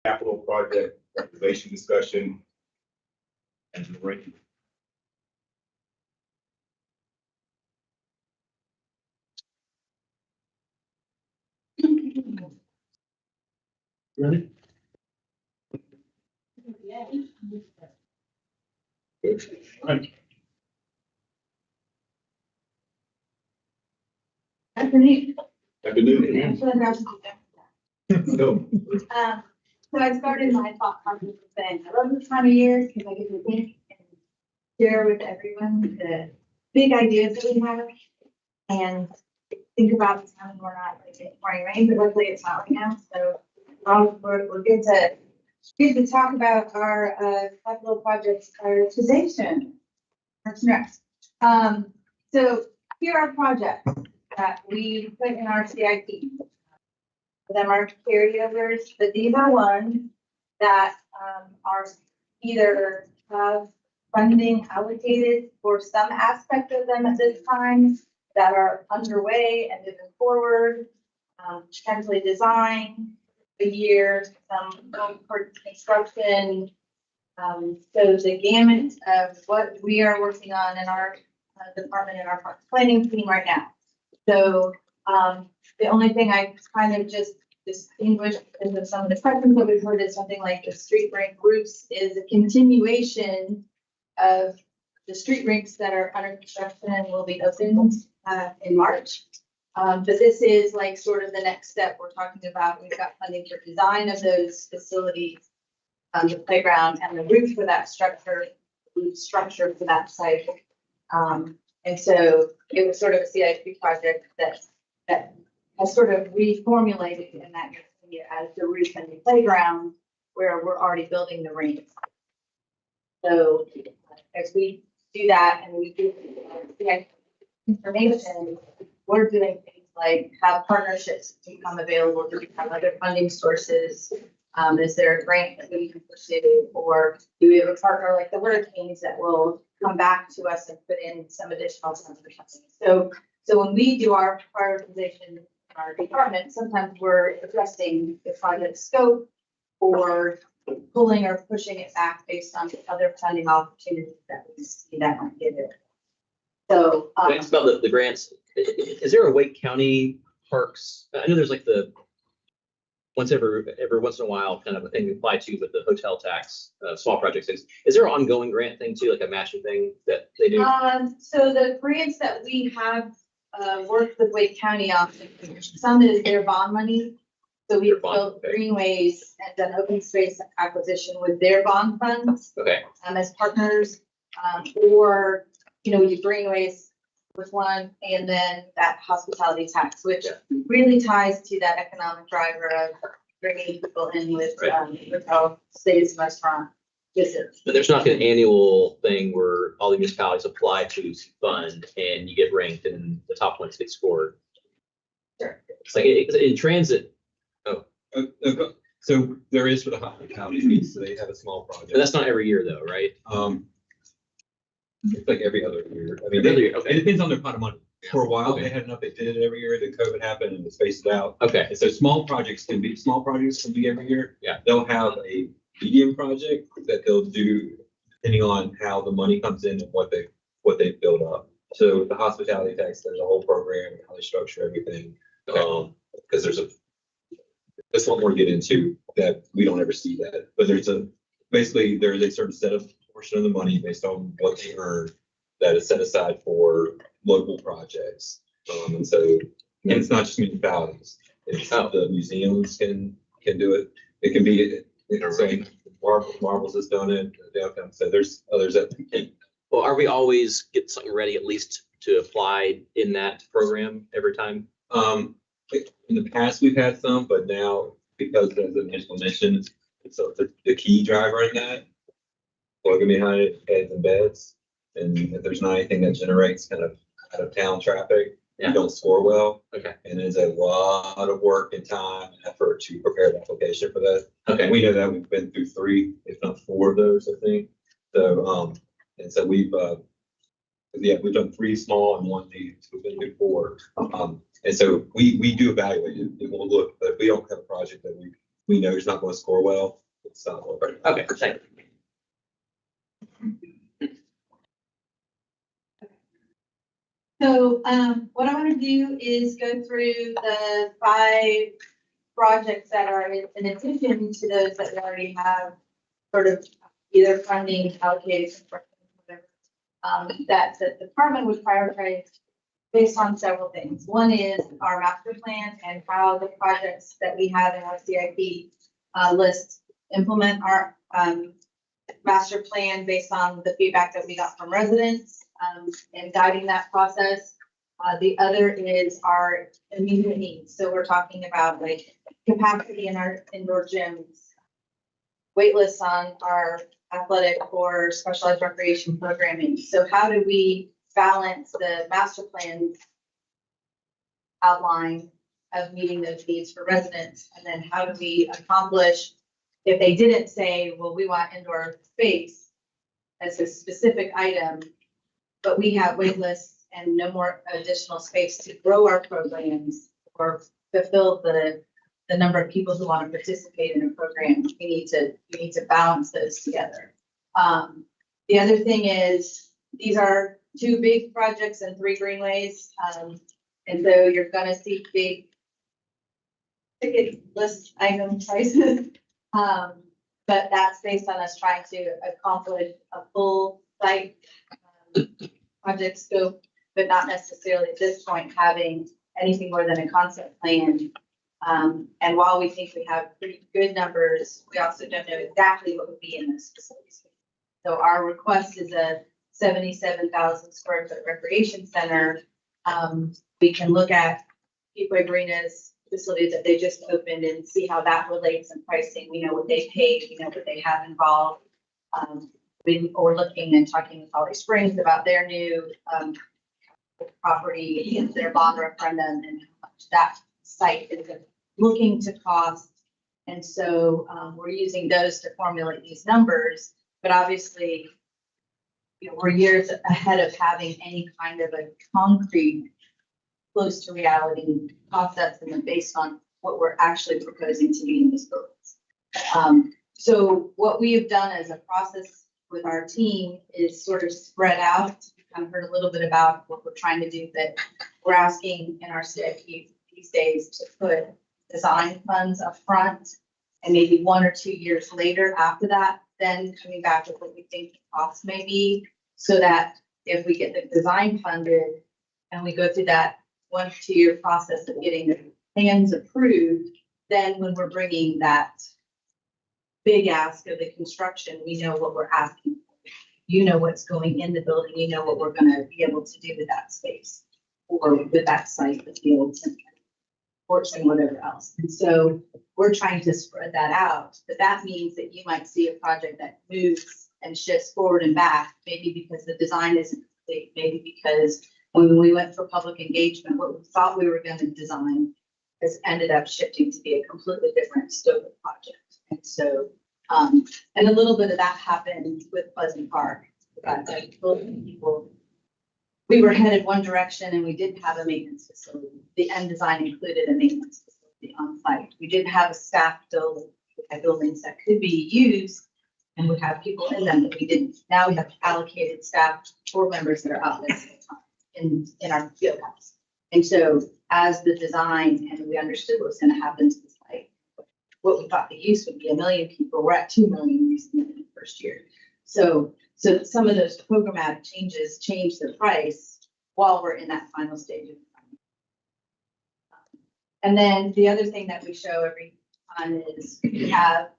S3: capital project authorization discussion. And the ranking.
S7: Ready?
S15: Afternoon.
S3: Afternoon. No.
S15: So I started my thought process with saying, I love this time of year because I get to think and share with everyone the big ideas that we have and think about the time we're not like getting pouring rain, but luckily it's not right now. So we're good to talk about our capital projects prioritization. That's next. So here are projects that we put in our CIP. Them are carryovers, but these are ones that are either have funding allocated for some aspect of them at this time that are underway and moving forward, potentially design a year, some for construction. So the gamut of what we are working on in our department and our parks planning team right now. So the only thing I kind of just distinguished into some of the questions that we've heard is something like the street rink roofs is a continuation of the street rinks that are under construction and will be opened in March. But this is like sort of the next step we're talking about. We've got funding for design of those facilities, the playground and the roof for that structure for that site. And so it was sort of a CIP project that has sort of reformulated in that area as the roof and the playground where we're already building the rink. So as we do that and we do CIP information, we're doing things like have partnerships become available. Do we have other funding sources? Is there a grant that we can pursue, or do we have a partner like the hurricanes that will come back to us and put in some additional funds or something? So when we do our prioritization in our department, sometimes we're addressing the project scope or pulling or pushing it back based on other funding opportunities that we see that might give it. So
S10: It's about the grants. Is there a Wake County Parks? I know there's like the every once in a while kind of a thing we apply to with the hotel tax, small projects. Is there an ongoing grant thing too, like a matching thing that they do?
S15: So the grants that we have worked with Wake County on, some is their bond money. So we've built greenways and done open space acquisition with their bond funds.
S10: Okay.
S15: As partners, or, you know, we do greenways with one, and then that hospitality tax, which really ties to that economic driver of bringing people in with hotel stays and restaurant visits.
S10: But there's not an annual thing where all the municipalities apply to fund and you get ranked and the top ones get scored.
S15: Sure.
S10: It's like in transit.
S1: So there is for the hospitality piece, so they have a small project.
S10: But that's not every year though, right?
S1: It's like every other year. I mean,
S10: Every other year, okay.
S1: it depends on their pot of money. For a while, they had enough, they did it every year, then COVID happened and they spaced it out.
S10: Okay.
S1: And so small projects can be every year.
S10: Yeah.
S1: They'll have a medium project that they'll do depending on how the money comes in and what they build up. So the hospitality tax, there's a whole program, how they structure everything.
S10: Okay.
S1: Because there's one more to get into that we don't ever see that, but there's a certain set of portion of the money based on what they earn that is set aside for local projects. And it's not just municipalities. It's the museums can do it. It can be, Marbles has done it, downtown. So there's others that can.
S10: Well, are we always get something ready at least to apply in that program every time?
S1: In the past, we've had some, but now because as the initial mentioned, it's the key driver in that. Plugging behind it, heads and beds. And if there's not anything that generates kind of out of town traffic, you don't score well.
S10: Okay.
S1: And it's a lot of work and time and effort to prepare the application for that.
S10: Okay.
S1: And we know that we've been through 3, if not 4 of those, I think. So, and so we've done 3 small and 1 medium. So we've been through 4. And so we do evaluate it. It will look, but if we don't have a project that we we know he's not going to score well. It's not.
S10: Okay, thank you.
S5: So, what I want to do is go through the 5 projects that are in addition to those that we already have sort of either funding allocated, or whatever, that the department would prioritize based on several things. One is our master plan and how the projects that we have in our CIP list implement our master plan based on the feedback that we got from residents and guiding that process. The other is our immediate needs. So we're talking about like capacity in our indoor gyms, wait lists on our athletic or specialized recreation programming. So how do we balance the master plan outline of meeting those needs for residents? And then how do we accomplish, if they didn't say, well, we want indoor space as a specific item, but we have wait lists and no more additional space to grow our programs or fulfill the number of people who want to participate in a program, we need to balance those together. The other thing is, these are 2 big projects and 3 greenways. And so you're gonna see big ticket list item prices. But that's based on us trying to accomplish a full site project scope, but not necessarily at this point having anything more than a concept plan. And while we think we have pretty good numbers, we also don't know exactly what would be in those facilities. So our request is a 77,000 square foot recreation center. We can look at Peakway Marina's facility that they just opened and see how that relates in pricing. We know what they paid, we know what they have involved. We're looking and talking with Holly Springs about their new property, their bond referendum, and how much that site is looking to cost. And so we're using those to formulate these numbers, but obviously, we're years ahead of having any kind of a concrete, close to reality cost estimate based on what we're actually proposing to be in these buildings. So what we have done as a process with our team is sort of spread out. I've heard a little bit about what we're trying to do, but we're asking in our CIP these days to put design funds up front, and maybe 1 or 2 years later after that, then coming back with what we think the cost may be, so that if we get the design funded and we go through that 1 to 2 year process of getting the plans approved, then when we're bringing that big ask of the construction, we know what we're asking for. You know what's going in the building, you know what we're gonna be able to do with that space or with that site, the fields and courts and whatever else. And so we're trying to spread that out, but that means that you might see a project that moves and shifts forward and back, maybe because the design isn't complete, maybe because when we went for public engagement, what we thought we were going to design has ended up shifting to be a completely different scope of project. And so, and a little bit of that happened with Pleasant Park. People, we were headed one direction and we didn't have a maintenance facility. The end design included a maintenance facility on site. We didn't have a staff building. We had buildings that could be used and would have people in them, but we didn't. Now we have allocated staff, 4 members that are out there in our field house. And so as the design, and we understood what was going to happen to the site, what we thought the use would be 1 million people, we're at 2 million use in the first year. So some of those programmatic changes change the price while we're in that final stage of the planning. And then the other thing that we show every time is we have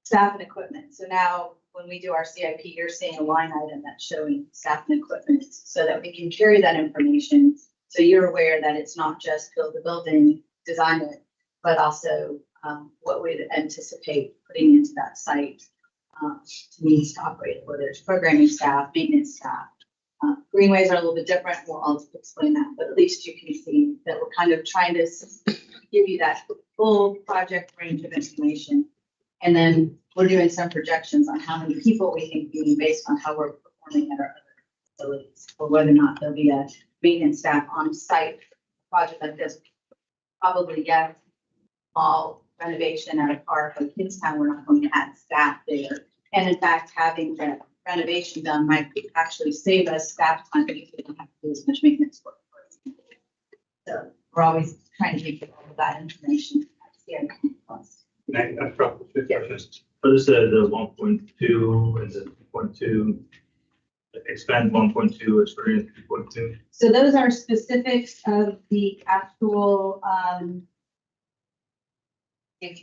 S5: staff and equipment. So now when we do our CIP, you're seeing a line item that's showing staff and equipment so that we can carry that information. So you're aware that it's not just build the building, design it, but also what we'd anticipate putting into that site to needs to operate, whether it's programming staff, maintenance staff. Greenways are a little bit different. I'll explain that, but at least you can see that we're kind of trying to give you that full project range of information. And then we're doing some projections on how many people we think we need based on how we're performing at our other facilities, or whether or not there'll be a maintenance staff on site project like this. Probably yes, all
S17: renovation at a park like Kingstown, we're not going to add staff there. And in fact, having the renovation done might actually save us staff time because we don't have to do as much maintenance work. So we're always trying to get all of that information.
S8: I probably for this, the 1.2 and the 2.2, expand 1.2, experience 2.2.
S17: So those are specifics of the actual,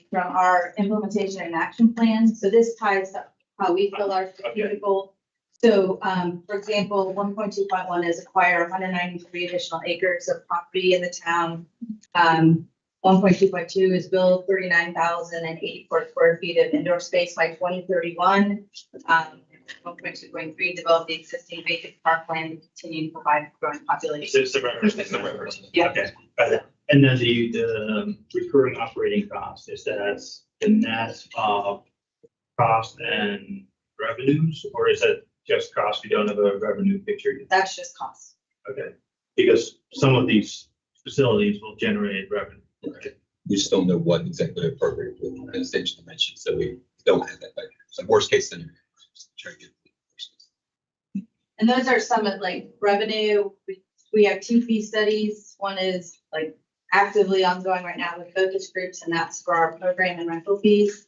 S17: from our implementation and action plan. So this ties to how we fill our strategic goal. So, for example, 1.2.1 is acquire 193 additional acres of property in the town. 1.2.2 is build 39,084 square feet of indoor space by 2031. 1.2.3, develop the existing vacant parkland and continue to provide growing population.
S8: It's the reference.
S17: Yeah.
S8: Okay. Got it. And then the recurring operating cost, is that the net of cost and revenues, or is it just cost? We don't have a revenue picture yet.
S17: That's just cost.
S8: Okay, because some of these facilities will generate revenue. Right?
S1: We just don't know what exactly appropriate with the stage dimension, so we don't have that back. So worst case scenario. Try to get
S17: And those are some of like revenue. We have two fee studies. One is like actively ongoing right now with focus groups, and that's for our program and rental fees.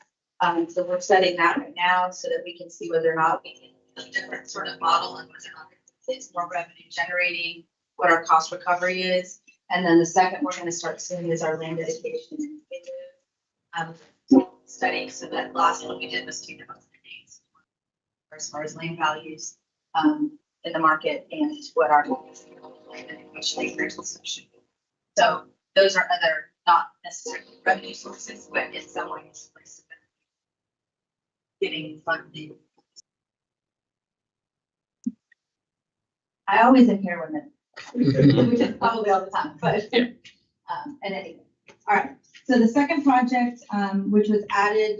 S17: So we're studying that right now so that we can see whether or not we can a different sort of model and whether or not it's more revenue generating, what our cost recovery is. And then the second we're going to start soon is our land dedication and study. So that last one we did was 2008 as far as land values in the market and what our so those are other not necessarily revenue sources, but in some ways getting funding. I always am here women, which is probably all the time, but and anyway. All right. So the second project, which was added,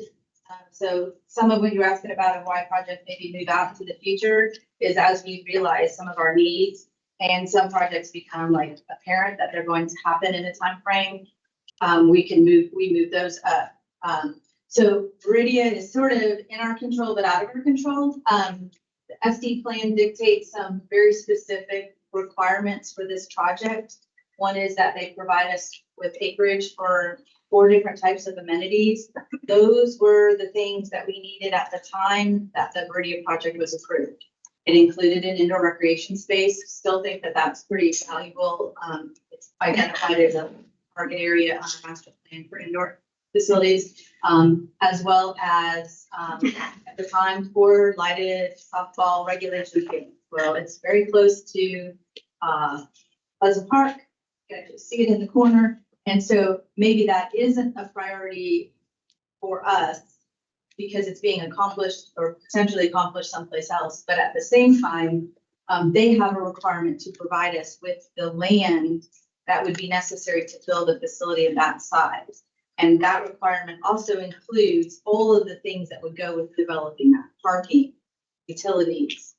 S17: so some of what you're asking about and why projects maybe move out into the future is as we realize some of our needs and some projects become like apparent that they're going to happen in a time frame. We move those up. So Viridia is sort of in our control, but out of our control. The SD plan dictates some very specific requirements for this project. One is that they provide us with acreage for 4 different types of amenities. Those were the things that we needed at the time that the Viridia project was approved. It included an indoor recreation space. Still think that that's pretty valuable. It's identified as a target area on our master plan for indoor facilities, as well as at the time for lighted softball regulation games. Well, it's very close to Pleasant Park. You can see it in the corner. And so maybe that isn't a priority for us because it's being accomplished or potentially accomplished someplace else. But at the same time, they have a requirement to provide us with the land that would be necessary to build a facility of that size. And that requirement also includes all of the things that would go with developing that: parking, utilities,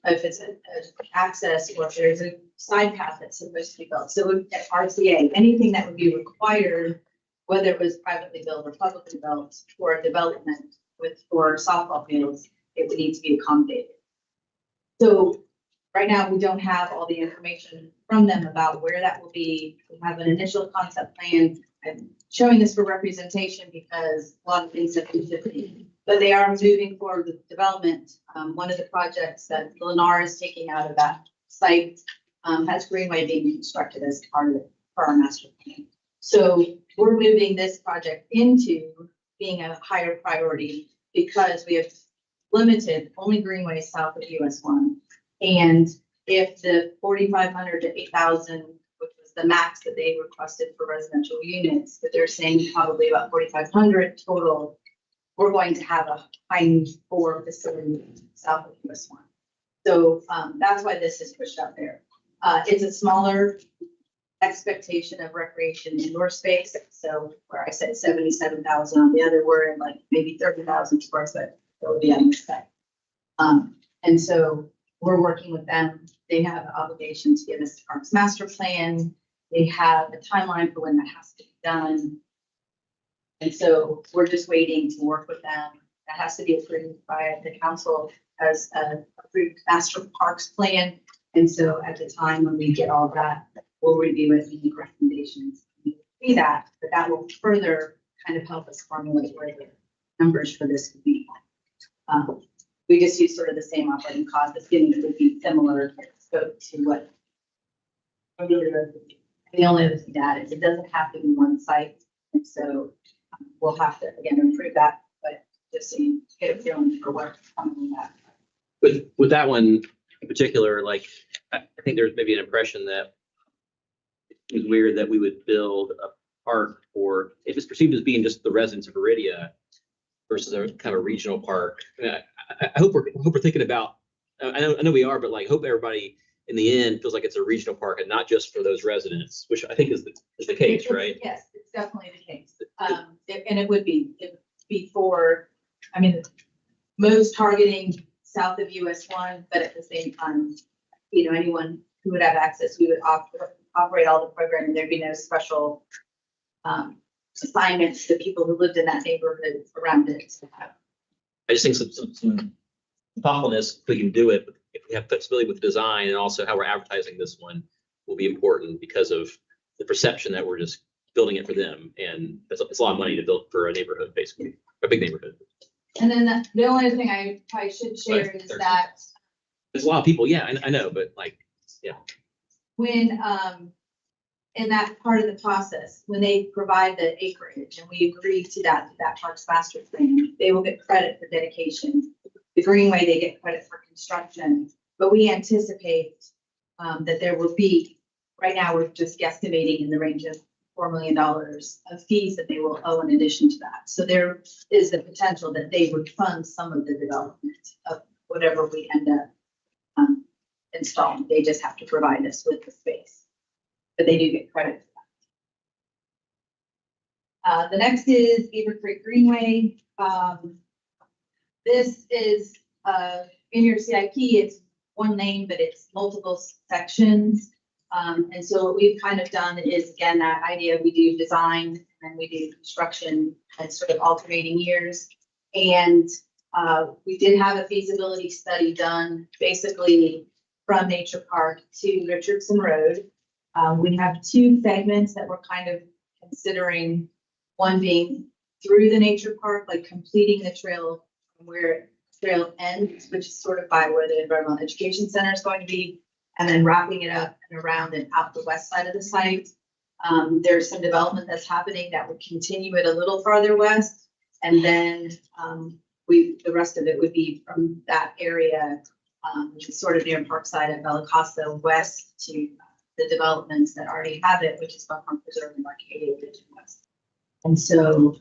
S17: if it's an access or if there's a side path that's supposed to be built. So at RCA, anything that would be required, whether it was privately built or publicly built for a development for softball fields, it would need to be accommodated. So right now, we don't have all the information from them about where that will be. We have an initial concept plan. I'm showing this for representation because a lot of things have been shifting, but they are moving forward with development. One of the projects that Lennar is taking out of that site has Greenway being constructed as part of it for our master plan. So we're moving this project into being a higher priority because we have limited only Greenway south of US 1. And if the 4,500 to 8,000, which was the max that they requested for residential units, but they're saying probably about 4,500 total, we're going to have a high 4 facility south of US 1. So that's why this is pushed out there. It's a smaller expectation of recreation indoor space. So where I said 77,000 on the other, we're in like maybe 30,000 square foot. That would be unexpected. And so we're working with them. They have an obligation to give us the parks master plan. They have a timeline for when that has to be done. And so we're just waiting to work with them. That has to be approved by the council as a approved master parks plan. And so at the time when we get all that, we'll review it and make recommendations. See that, but that will further kind of help us formulate where the numbers for this would be. We just use sort of the same operating cost. The skinny would be similar scope to what. The only other thing that is it doesn't have to be one site. And so we'll have to, again, improve that, but just so you get a feeling for what's coming in that.
S10: With that one in particular, like, I think there's maybe an impression that it was weird that we would build a park for, if it's perceived as being just the residents of Iridia versus a kind of a regional park. I hope we're thinking about, I know we are, but like, hope everybody in the end feels like it's a regional park and not just for those residents, which I think is the case, right?
S17: Yes, it's definitely the case. And it would be for, I mean, most targeting south of US 1, but at the same time, you know, anyone who would have access, we would operate all the programming. There'd be no special assignments to people who lived in that neighborhood around it.
S10: I just think some thoughtfulness, if we can do it, if we have flexibility with design and also how we're advertising this one will be important because of the perception that we're just building it for them. And it's a lot of money to build for a neighborhood, basically, a big neighborhood.
S17: And then the only other thing I probably should share is that
S10: There's a lot of people, yeah, I know, but like, yeah.
S17: when, in that part of the process, when they provide the acreage and we agree to that parks master plan, they will get credit for dedication. The Greenway, they get credit for construction, but we anticipate that there will be, right now, we're just guesstimating in the range of $4 million of fees that they will owe in addition to that. So there is the potential that they would fund some of the development of whatever we end up installing. They just have to provide us with the space, but they do get credit for that. The next is Beaver Creek Greenway. This is in your CIP, it's one lane, but it's multiple sections. And so what we've kind of done is, again, that idea, we do design and we do construction at sort of alternating years. And we did have a feasibility study done basically from Nature Park to Richardson Road. We have two segments that we're kind of considering, one being through the Nature Park, like completing the trail from where trail ends, which is sort of by where the Environmental Education Center is going to be, and then wrapping it up and around and out the west side of the site. There's some development that's happening that would continue it a little farther west. And then the rest of it would be from that area, which is sort of near Parkside at Bella west to the developments that already have it, which is Buckhorn Preserve and Arcadia Ridge West. And so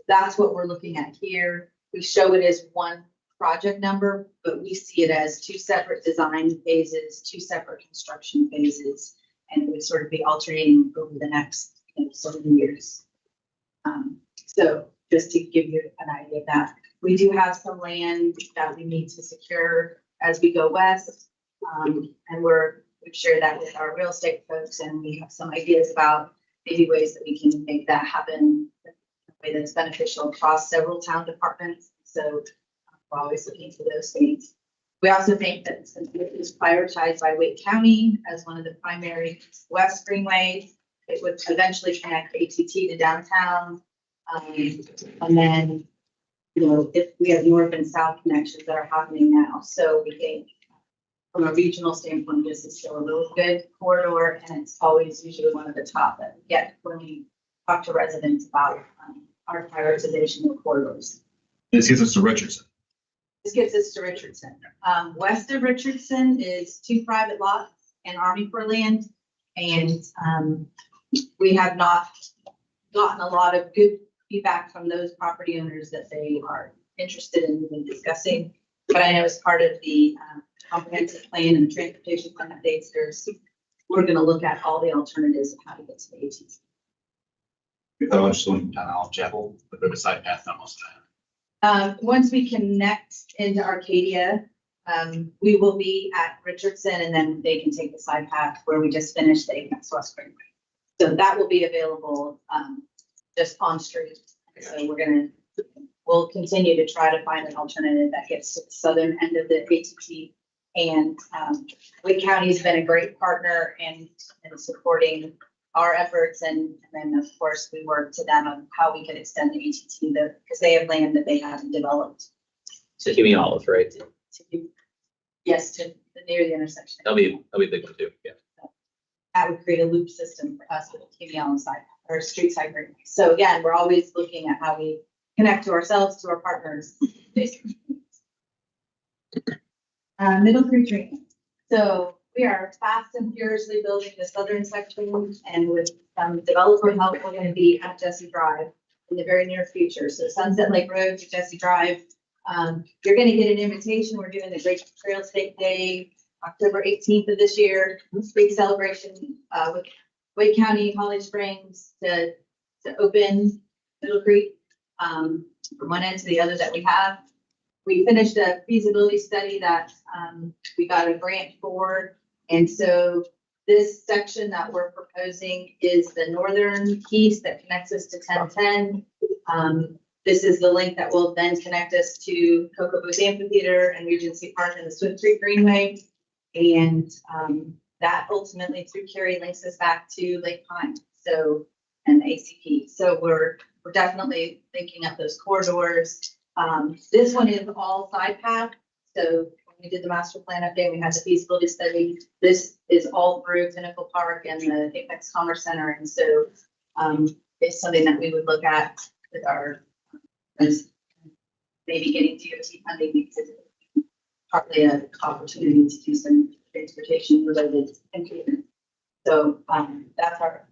S17: that's what we're looking at here. We show it as one project number, but we see it as two separate design phases, two separate construction phases, and it would sort of be alternating over the next several years. So just to give you an idea of that, we do have some land that we need to secure as we go west, and we've shared that with our real estate folks, and we have some ideas about maybe ways that we can make that happen in a way that's beneficial across several town departments. So we're always looking for those things. We also think that since it is prioritized by Wake County as one of the primary west greenways, it would eventually connect ATT to downtown. And then, if we have north and south connections that are happening now. So we think from a regional standpoint, this is still a really good corridor, and it's always usually one of the top that we get when we talk to residents about our prioritization of corridors.
S9: This gets us to Richardson.
S17: This gets us to Richardson. West of Richardson is 2 private lots and Army Corps land. And we have not gotten a lot of good feedback from those property owners that they are interested in discussing. But I know as part of the comprehensive plan and the transportation plan updates, we're going to look at all the alternatives of how to get to the ATC.
S9: We thought slowing down Old Chapel, but the side path almost.
S17: Once we connect into Arcadia, we will be at Richardson, and then they can take the side path where we just finished the Apex West Greenway. So that will be available just on street. So we'll continue to try to find an alternative that gets to the southern end of the ATT. And Wake County's been a great partner in supporting our efforts. And then, of course, we work to them on how we can extend the ATT because they have land that they haven't developed.
S10: So Hume Olive, right?
S17: Yes, to near the intersection.
S10: That'll be a big one too, yeah.
S17: That would create a loop system for us with Hume Olive side or street side. So again, we're always looking at how we connect to ourselves, to our partners. Middle Creek Drainage. So we are fast and furiously building the southern section, and with some developer help, we're going to be at Jesse Drive in the very near future. So Sunset Lake Road to Jesse Drive. You're going to get an invitation. We're doing the Great Trail State Day, October 18th of this year. Big celebration with Wake County, Holly Springs to open Middle Creek from one end to the other that we have. We finished a feasibility study that we got a grant for. And so this section that we're proposing is the northern piece that connects us to 1010. This is the link that will then connect us to Cocoa Booth Amphitheater and Regency Park and the Swim Street Greenway. And that ultimately through Cary links us back to Lake Pine. So, and the ACP. So we're definitely thinking up those corridors. This one is all side path. So when we did the master plan update, we had the feasibility study. This is all through Pinnacle Park and the Apex Commerce Center. And so it's something that we would look at with our maybe getting DOT funding because it's partly an opportunity to do some transportation related improvement. So that's our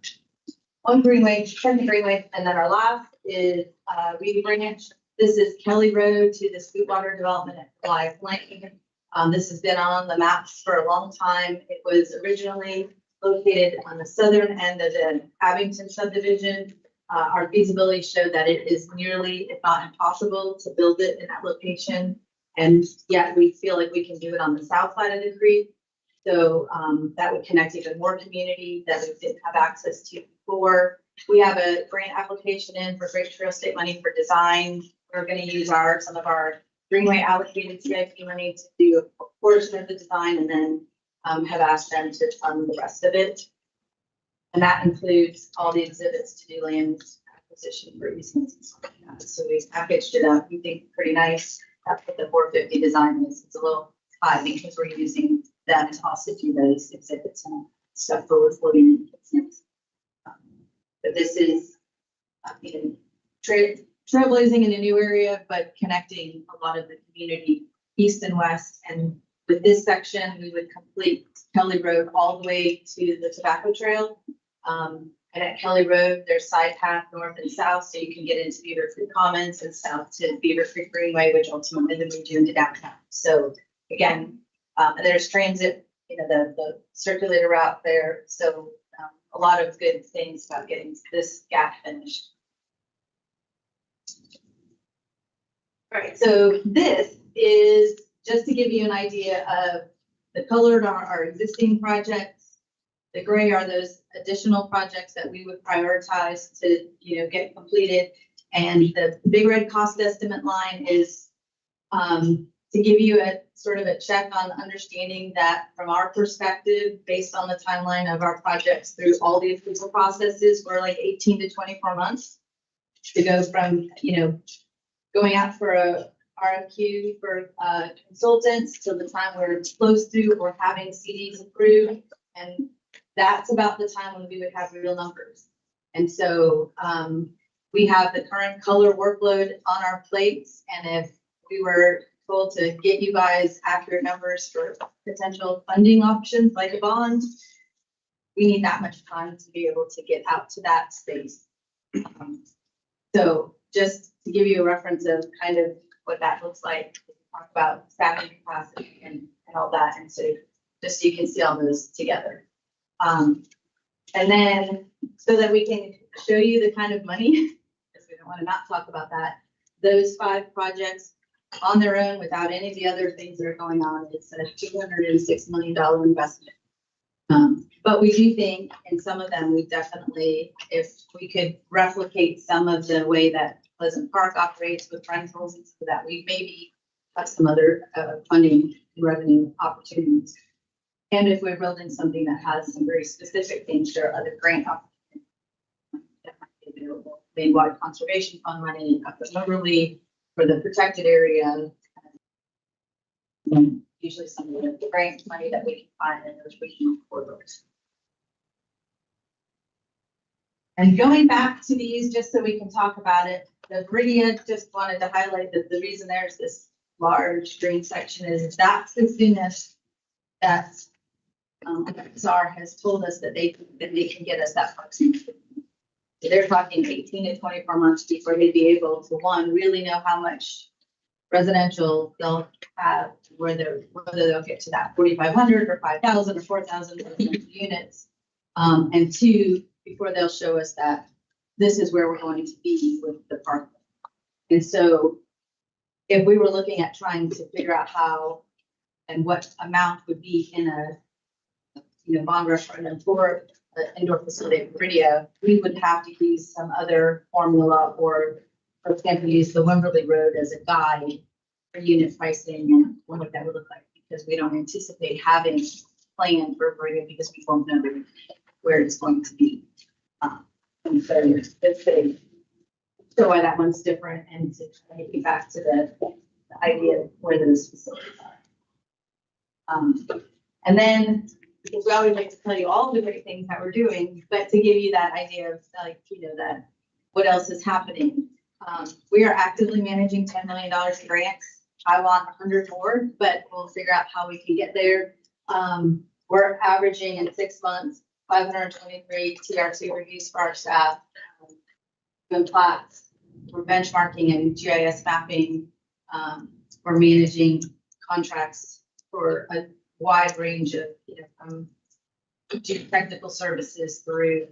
S17: one greenway, second greenway, and then our last is Reedy Branch. This is Kelly Road to the Sweetwater Development at Goliath Lane. This has been on the maps for a long time. It was originally located on the southern end of the Abington subdivision. Our feasibility showed that it is nearly, if not impossible, to build it in that location. And yet we feel like we can do it on the south side of the creek. So that would connect even more community that we didn't have access to before. We have a grant application in for Great Trail State money for design. We're going to use some of our Greenway allocated CIP money to do a portion of the design and then have asked them to fund the rest of it. And that includes all the exhibits to do land acquisition for easements and stuff like that. So we packaged it up. We think pretty nice. That's what the 450 design is. It's a little high because we're using them to also do those exhibits and stuff for reporting. But this is trailblazing in a new area, but connecting a lot of the community east and west. And with this section, we would complete Kelly Road all the way to the Tobacco Trail. And at Kelly Road, there's side path north and south, so you can get into Beaver Creek Commons and south to Beaver Creek Greenway, which ultimately then leads you into downtown. So again, there's transit, the circulator route there. So a lot of good things about getting this gap finished. All right, so this is just to give you an idea of the colored are our existing projects. The gray are those additional projects that we would prioritize to, get completed. And the big red cost estimate line is to give you a sort of a check on understanding that from our perspective, based on the timeline of our projects through all the approval processes, we're like 18 to 24 months to go from, going out for a RFQ for consultants till the time we're close to or having CDs approved. And that's about the time when we would have real numbers. And so we have the current color workload on our plates. And if we were told to get you guys accurate numbers for potential funding options like a bond, we need that much time to be able to get out to that space. So just to give you a reference of kind of what that looks like, talk about staffing capacity and all that. And so just so you can see all those together. And then so that we can show you the kind of money, because we don't want to not talk about that, those 5 projects on their own without any of the other things that are going on, it's a $206 million investment. But we do think in some of them, we definitely, if we could replicate some of the way that Pleasant Park operates with rentals, and so that we maybe have some other funding revenue opportunities. And if we're building something that has some very specific things, there are other grant opportunities that might be available. Maybe water conservation fund money up at Overly for the protected area. And usually some of the grant money that we can find in those regional corridors. And going back to these, just so we can talk about it, the Viridia, just wanted to highlight that the reason there's this large green section is that's the soonest that XR has told us that they can get us that proximity. So they're talking 18 to 24 months before they'd be able to, one, really know how much residential they'll have, whether they'll get to that 4,500 or 5,000 or 4,000 units. And two, before they'll show us that this is where we're going to be with the park. And so if we were looking at trying to figure out how and what amount would be in a bond referendum for an indoor facility at Viridia, we would have to use some other formula, or for example, use the Wimberley Road as a guide for unit pricing and what that would look like, because we don't anticipate having planned for Viridia because we won't know where it's going to be. And so it's so why that one's different, and to take you back to the idea of where those facilities are. And then, because we always like to tell you all the great things that we're doing, but to give you that idea of that what else is happening. We are actively managing $10 million in grants. I want 100 more, but we'll figure out how we can get there. We're averaging in 6 months 523 TRC reviews for our staff. Doing plats. We're benchmarking and GIS mapping. We're managing contracts for a wide range of, from technical services through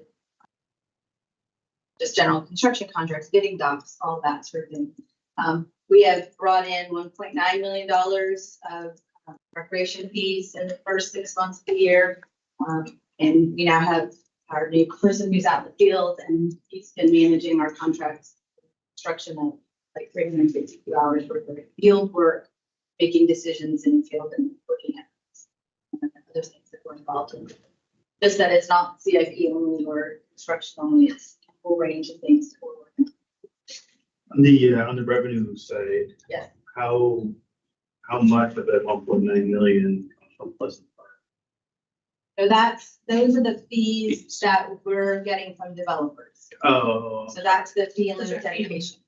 S17: just general construction contracts, bidding docs, all that sort of thing. We have brought in $1.9 million of recreation fees in the first 6 months of the year. And we now have our new person who's out in the field, and he's been managing our contracts, construction of like 352 hours worth of field work, making decisions in the field and looking at other things that we're involved in. Just that it's not CIP only or construction only, it's a whole range of things that we're working on.
S8: On the revenue side.
S17: Yeah.
S8: How much of that 1.9 million comes from Pleasant Park?
S17: So those are the fees that we're getting from developers.
S8: Oh.
S17: So that's the fee and the dedication.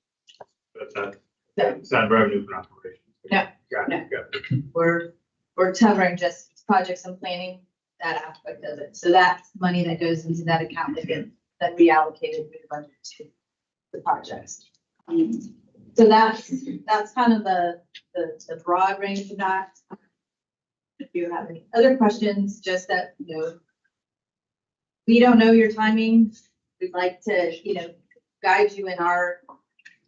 S8: It's not revenue for operations.
S17: No.
S8: Got it.
S17: We're covering just projects and planning, that aspect of it. So that's money that goes into that account that gets then reallocated through the budget to the projects. So that's kind of the broad range of that. If you have any other questions, just that, we don't know your timing. We'd like to, guide you in our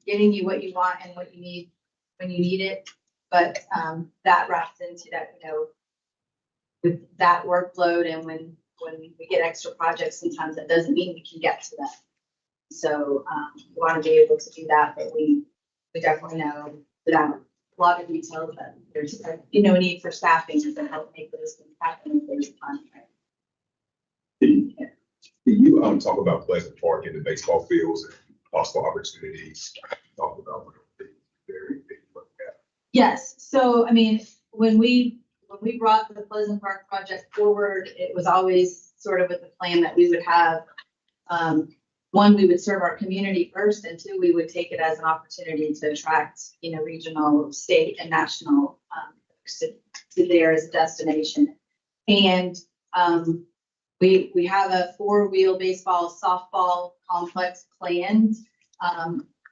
S17: getting you what you want and what you need when you need it. But that wraps into that, with that workload, and when we get extra projects, sometimes that doesn't mean we can get to that. So we want to be able to do that, but we definitely know without a lot of details that there's a need for staffing to help make those things happen if there's time.
S3: Can you talk about Pleasant Park and the baseball fields and possible opportunities? Talk about what the very big look at.
S17: Yes. So I mean, when we brought the Pleasant Park project forward, it was always sort of with the plan that we would have, one, we would serve our community first, and two, we would take it as an opportunity to attract, regional, state, and national to there as a destination. And we have a 4-wheel baseball, softball complex planned.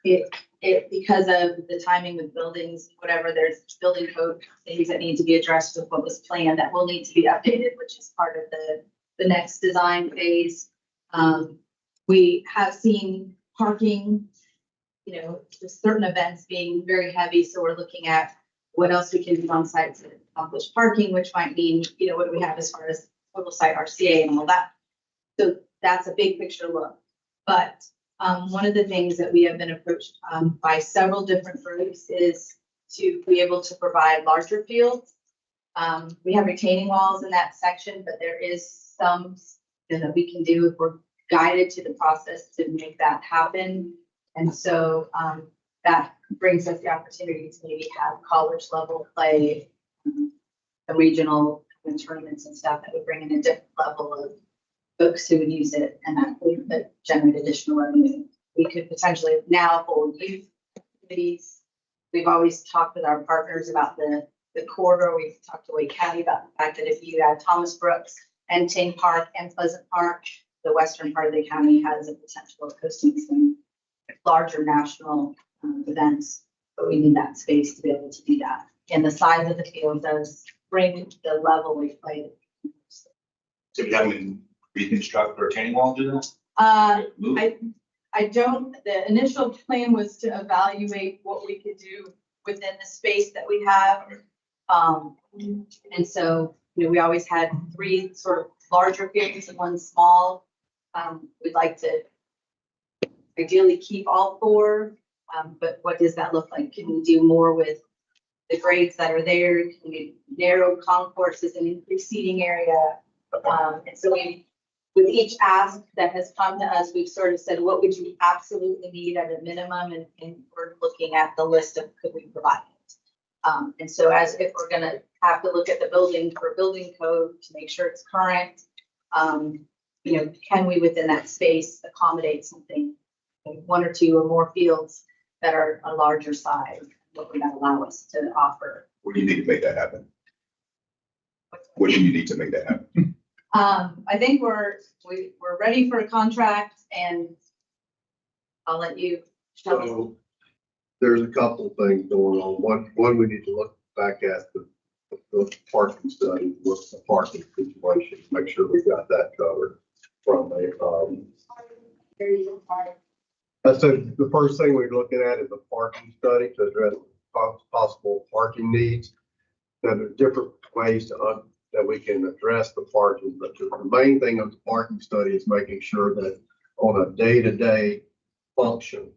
S17: It because of the timing with buildings, whatever, there's building code things that need to be addressed with what was planned that will need to be updated, which is part of the next design phase. We have seen parking, just certain events being very heavy. So we're looking at what else we can do on site to accomplish parking, which might mean, what do we have as far as total site RCA and all that. So that's a big picture look. But one of the things that we have been approached by several different groups is to be able to provide larger fields. We have retaining walls in that section, but there is some that we can do if we're guided to the process to make that happen. And so that brings us the opportunity to maybe have college level play, the regional tournaments and stuff that would bring in a different level of folks who would use it, and that would generate additional revenue. We could potentially now hold youth activities. We've always talked with our partners about the corridor. We've talked to Wake County about the fact that if you add Thomas Brooks and Ting Park and Pleasant Park, the western part of the county has a potential of hosting some larger national events, but we need that space to be able to do that. And the size of the field does bring the level we play.
S9: So you haven't reconstruct the retaining wall, do that?
S17: I don't, the initial plan was to evaluate what we could do within the space that we have. And so, we always had 3 sort of larger fields and 1 small. We'd like to ideally keep all 4, but what does that look like? Can we do more with the grades that are there? Can we narrow concourses and increase seating area? And so with each ask that has come to us, we've sort of said, what would you absolutely need at a minimum? And we're looking at the list of could we provide it? And so as if we're going to have to look at the building for building code to make sure it's current, can we within that space accommodate something, 1 or 2 or more fields that are a larger size? What would that allow us to offer?
S3: What do you need to make that happen? What do you need to make that happen?
S17: I think we're ready for a contract, and I'll let you tell us.
S13: So there's a couple things going on. One, we need to look back at the parking study, look at the parking situation, make sure we got that covered from I said the first thing we're looking at is a parking study to address possible parking needs. Now, there are different ways that we can address the parking, but the main thing of the parking study is making sure that on a day-to-day function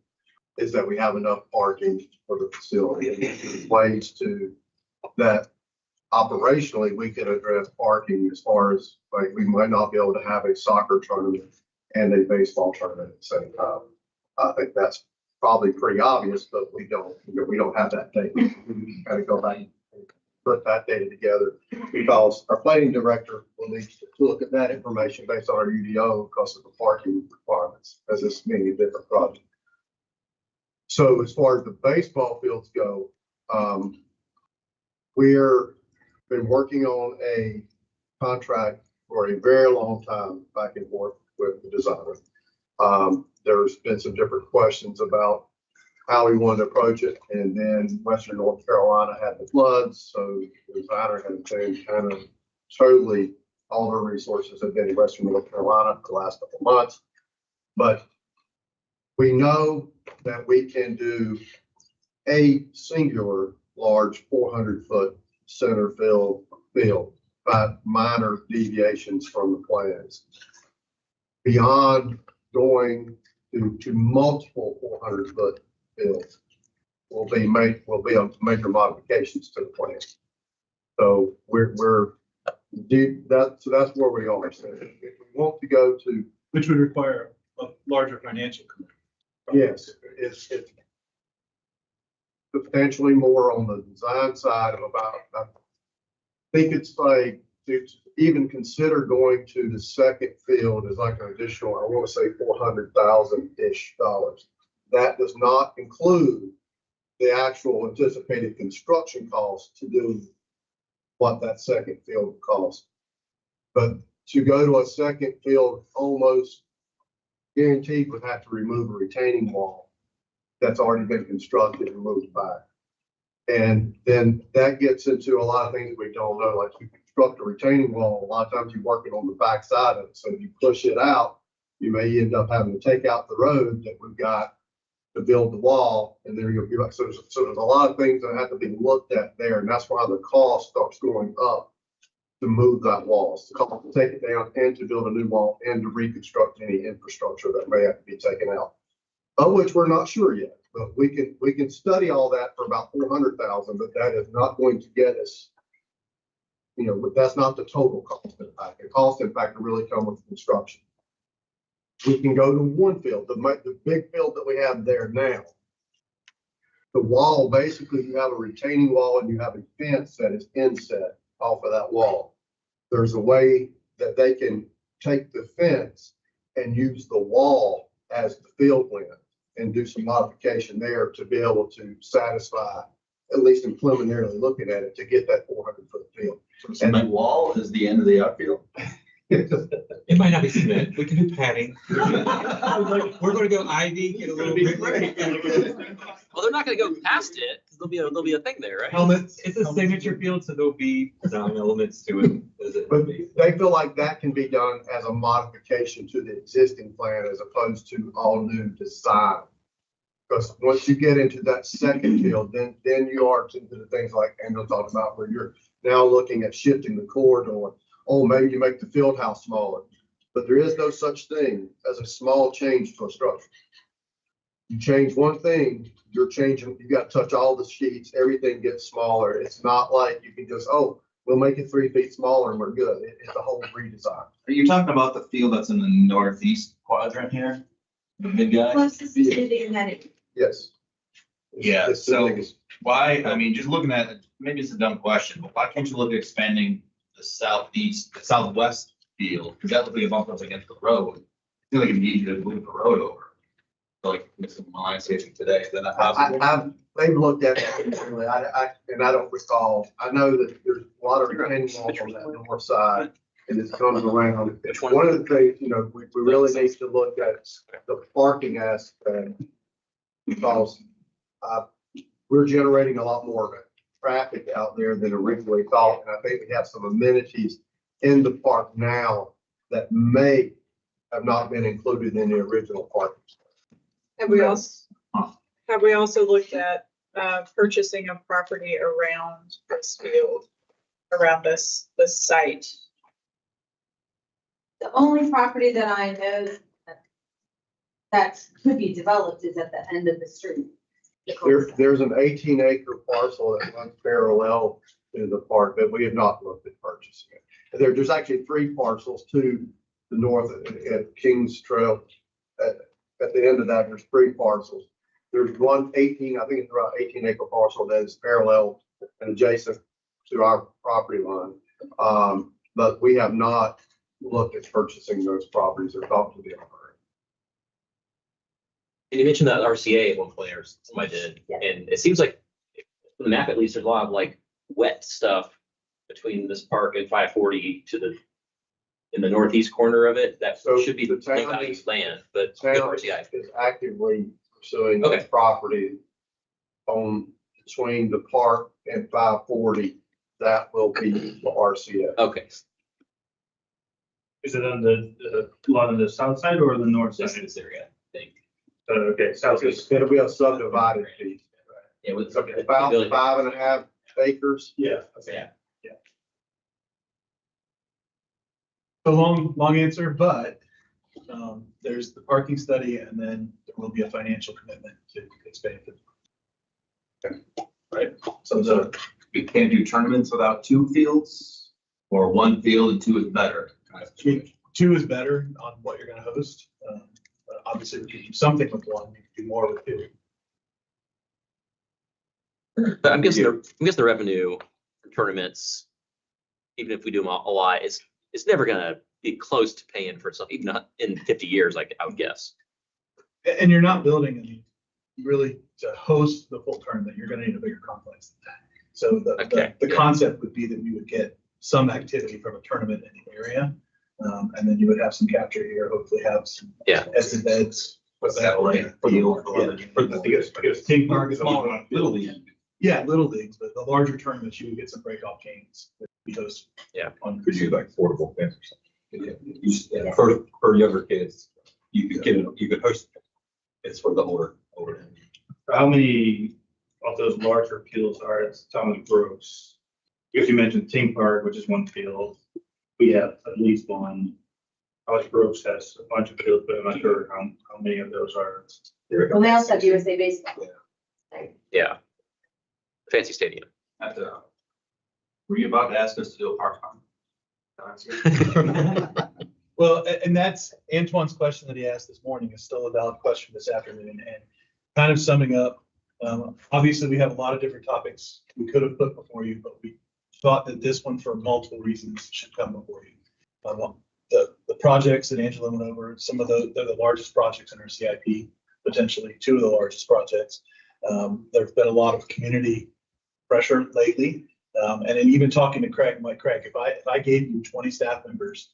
S13: is that we have enough parking for the facility. And there's ways to that operationally we can address parking as far as like we might not be able to have a soccer tournament and a baseball tournament at the same time. I think that's probably pretty obvious, but we don't have that data. We got to go back and put that data together because our planning director will need to look at that information based on our UDO because of the parking requirements, as this many different projects. So as far as the baseball fields go, we're been working on a contract for a very long time back and forth with the designer. There's been some different questions about how we wanted to approach it. And then Western North Carolina had the floods. So the designer has been kind of totally, all their resources have been in Western North Carolina for the last couple of months. But we know that we can do a singular large 400-foot center field by minor deviations from the plans. Beyond going to multiple 400-foot fields will be major modifications to the plan. So that's where we are. So if we want to go to,
S11: which would require a larger financial commitment.
S13: Yes, it's substantially more on the design side of about, I think it's like to even consider going to the second field is like an additional, I want to say $400,000-ish. That does not include the actual anticipated construction costs to do what that second field would cost. But to go to a second field, almost guaranteed would have to remove a retaining wall that's already been constructed and moved back. And then that gets into a lot of things we don't know, like you construct a retaining wall, a lot of times you're working on the back side of it. So if you push it out, you may end up having to take out the road that we've got to build the wall. And then you'll be like, so there's a lot of things that have to be looked at there. And that's why the cost starts going up to move that wall, to take it down and to build a new wall and to reconstruct any infrastructure that may have to be taken out. Of which we're not sure yet, but we can study all that for about 400,000, but that is not going to get us, that's not the total cost impact. The cost impact will really come with construction. We can go to one field, the big field that we have there now. The wall, basically, you have a retaining wall and you have a fence that is inset off of that wall. There's a way that they can take the fence and use the wall as the field land and do some modification there to be able to satisfy, at least in preliminarily looking at it, to get that 400-foot field.
S9: So cement wall is the end of the outfield.
S1: It might not be cement. We can do padding. We're gonna go ivy, get a little bit.
S10: Well, they're not gonna go past it, because there'll be a thing there, right?
S1: Helmets, it's a signature field, so there'll be design elements to it.
S13: But they feel like that can be done as a modification to the existing plan as opposed to all new design. Because once you get into that second field, then you are into the things like Andrew talked about, where you're now looking at shifting the corridor. Oh, maybe you make the field house smaller, but there is no such thing as a small change to a structure. You change one thing, you're changing, you got to touch all the sheets, everything gets smaller. It's not like you can just, we'll make it 3 feet smaller and we're good. It's a whole redesign.
S9: Are you talking about the field that's in the northeast quadrant here? The big guy?
S17: Closest to the United.
S13: Yes.
S9: Yeah,
S13: It's the
S9: so
S13: biggest.
S9: why, I mean, just looking at it, maybe it's a dumb question, but why can't you look at expanding the southwest field? Because that looks like a bump up against the road. I feel like it'd be easier to move the road over. So like, with some landscaping today, then that possible.
S13: They've looked at it, really. I don't recall. I know that there's a lot of retaining walls on that north side and it's coming around. One of the things, we really need to look at the parking aspect because we're generating a lot more traffic out there than originally thought. And I think we have some amenities in the park now that may have not been included in the original park.
S2: Have we also looked at purchasing of property around this field, around this site?
S17: The only property that I know that could be developed is at the end of the street.
S13: There's an 18-acre parcel that runs parallel to the park that we have not looked at purchasing it. There's actually 3 parcels to the north at Kings Trail. At the end of that, there's 3 parcels. There's one 18, I think it's around 18-acre parcel that is parallel and adjacent to our property line. But we have not looked at purchasing those properties or talked to the owner.
S10: And you mentioned that RCA at one point, or somebody did, and it seems like the map, at least, there's a lot of like wet stuff between this park and 540 in the northeast corner of it. That should be the low value land, but RCI
S13: is actively pursuing
S10: Okay.
S13: property on between the park and 540. That will be the RCA.
S10: Okay.
S8: Is it on the lot on the south side or the north side?
S10: Just in this area, I think.
S8: Okay, south is.
S13: It'll be a subdivided piece.
S10: Yeah, with
S13: About 5.5 acres.
S8: Yeah.
S10: Yeah.
S11: A long answer, but there's the parking study and then there will be a financial commitment to expand it. Right, so
S9: We can't do tournaments without 2 fields, or 1 field and 2 is better.
S11: two is better on what you're gonna host. But obviously, we can do something with 1, we can do more with 2.
S10: But I'm guessing the revenue for tournaments, even if we do them a lot, it's never gonna be close to paying for itself, even not in 50 years, like I would guess.
S11: And you're not building any, really, to host the full tournament, you're gonna need a bigger complex than that. So the concept would be that we would get some activity from a tournament in the area. And then you would have some capture here, hopefully have some heads and beds.
S9: What's that like?
S11: For the team park is
S9: Small, little league.
S11: Yeah, little leagues, but the larger tournaments, you would get some breakoff games. Because
S3: Could you like portable fence or something? For younger kids, you could host. It's for the older.
S8: How many of those larger fields are at Thomas Brooks? If you mentioned Team Park, which is one field, we have at least one. College Brooks has a bunch of fields, but I'm not sure how many of those are.
S17: Well, they also have USA baseball.
S10: Yeah. Fancy stadium.
S9: Were you about to ask us to do a part-time?
S11: Well, and that's Antoine's question that he asked this morning is still a valid question this afternoon. And kind of summing up, obviously, we have a lot of different topics we could have put before you, but we thought that this one, for multiple reasons, should come before you. The projects that Angela went over, some of they're the largest projects in our CIP, potentially two of the largest projects. There's been a lot of community pressure lately. And then even talking to Craig, I'm like, Craig, if I gave you 20 staff members,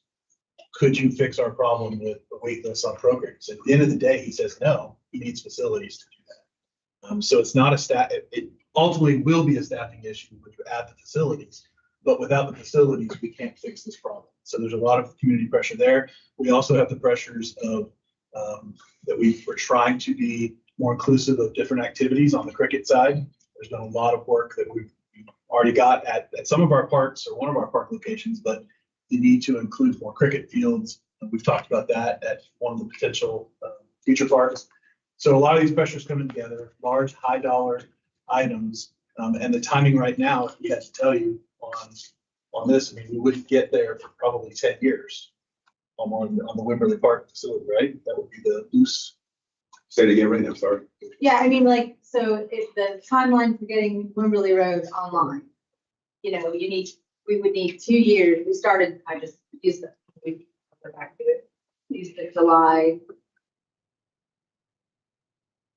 S11: could you fix our problem with the wait lists on programs? At the end of the day, he says, no, he needs facilities to do that. So it's not it ultimately will be a staffing issue when you add the facilities, but without the facilities, we can't fix this problem. So there's a lot of community pressure there. We also have the pressures of that we're trying to be more inclusive of different activities on the cricket side. There's been a lot of work that we've already got at some of our parks or one of our park locations, but the need to include more cricket fields. We've talked about that at one of the potential future parks. So a lot of these pressures coming together, large, high dollar items, and the timing right now, if we had to tell you on this, I mean, we wouldn't get there for probably 10 years on the Wimberley Park facility, right? That would be the loose.
S3: Say it again, right? I'm sorry.
S17: Yeah, I mean, like, so if the timeline for getting Wimberley Road online, you know, we would need 2 years. We started, I just used we go back to it, used the July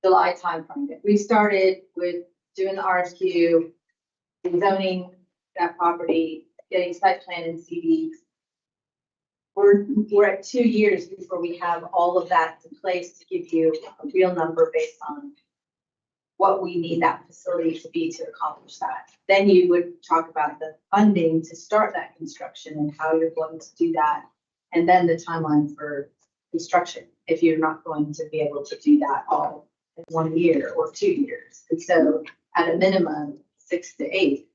S17: timeframe. We started with doing the RFQ, zoning that property, getting site plan and CDs. We're at 2 years before we have all of that in place to give you a real number based on what we need that facility to be to accomplish that. Then you would talk about the funding to start that construction and how you're going to do that. And then the timeline for construction, if you're not going to be able to do that all in 1 year or 2 years. And so at a minimum, 6 to 8.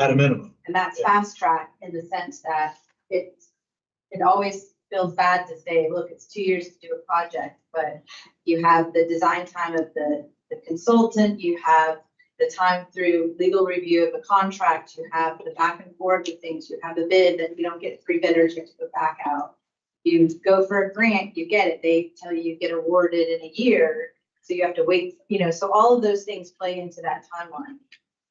S11: At a minimum.
S17: And that's fast track in the sense that it always feels bad to say, look, it's 2 years to do a project, but you have the design time of the consultant, you have the time through legal review of the contract, you have the back and forth of things, you have the bid, then you don't get 3 bidders, you have to go back out. You go for a grant, you get it, they tell you get awarded in a year, so you have to wait, you know, so all of those things play into that timeline.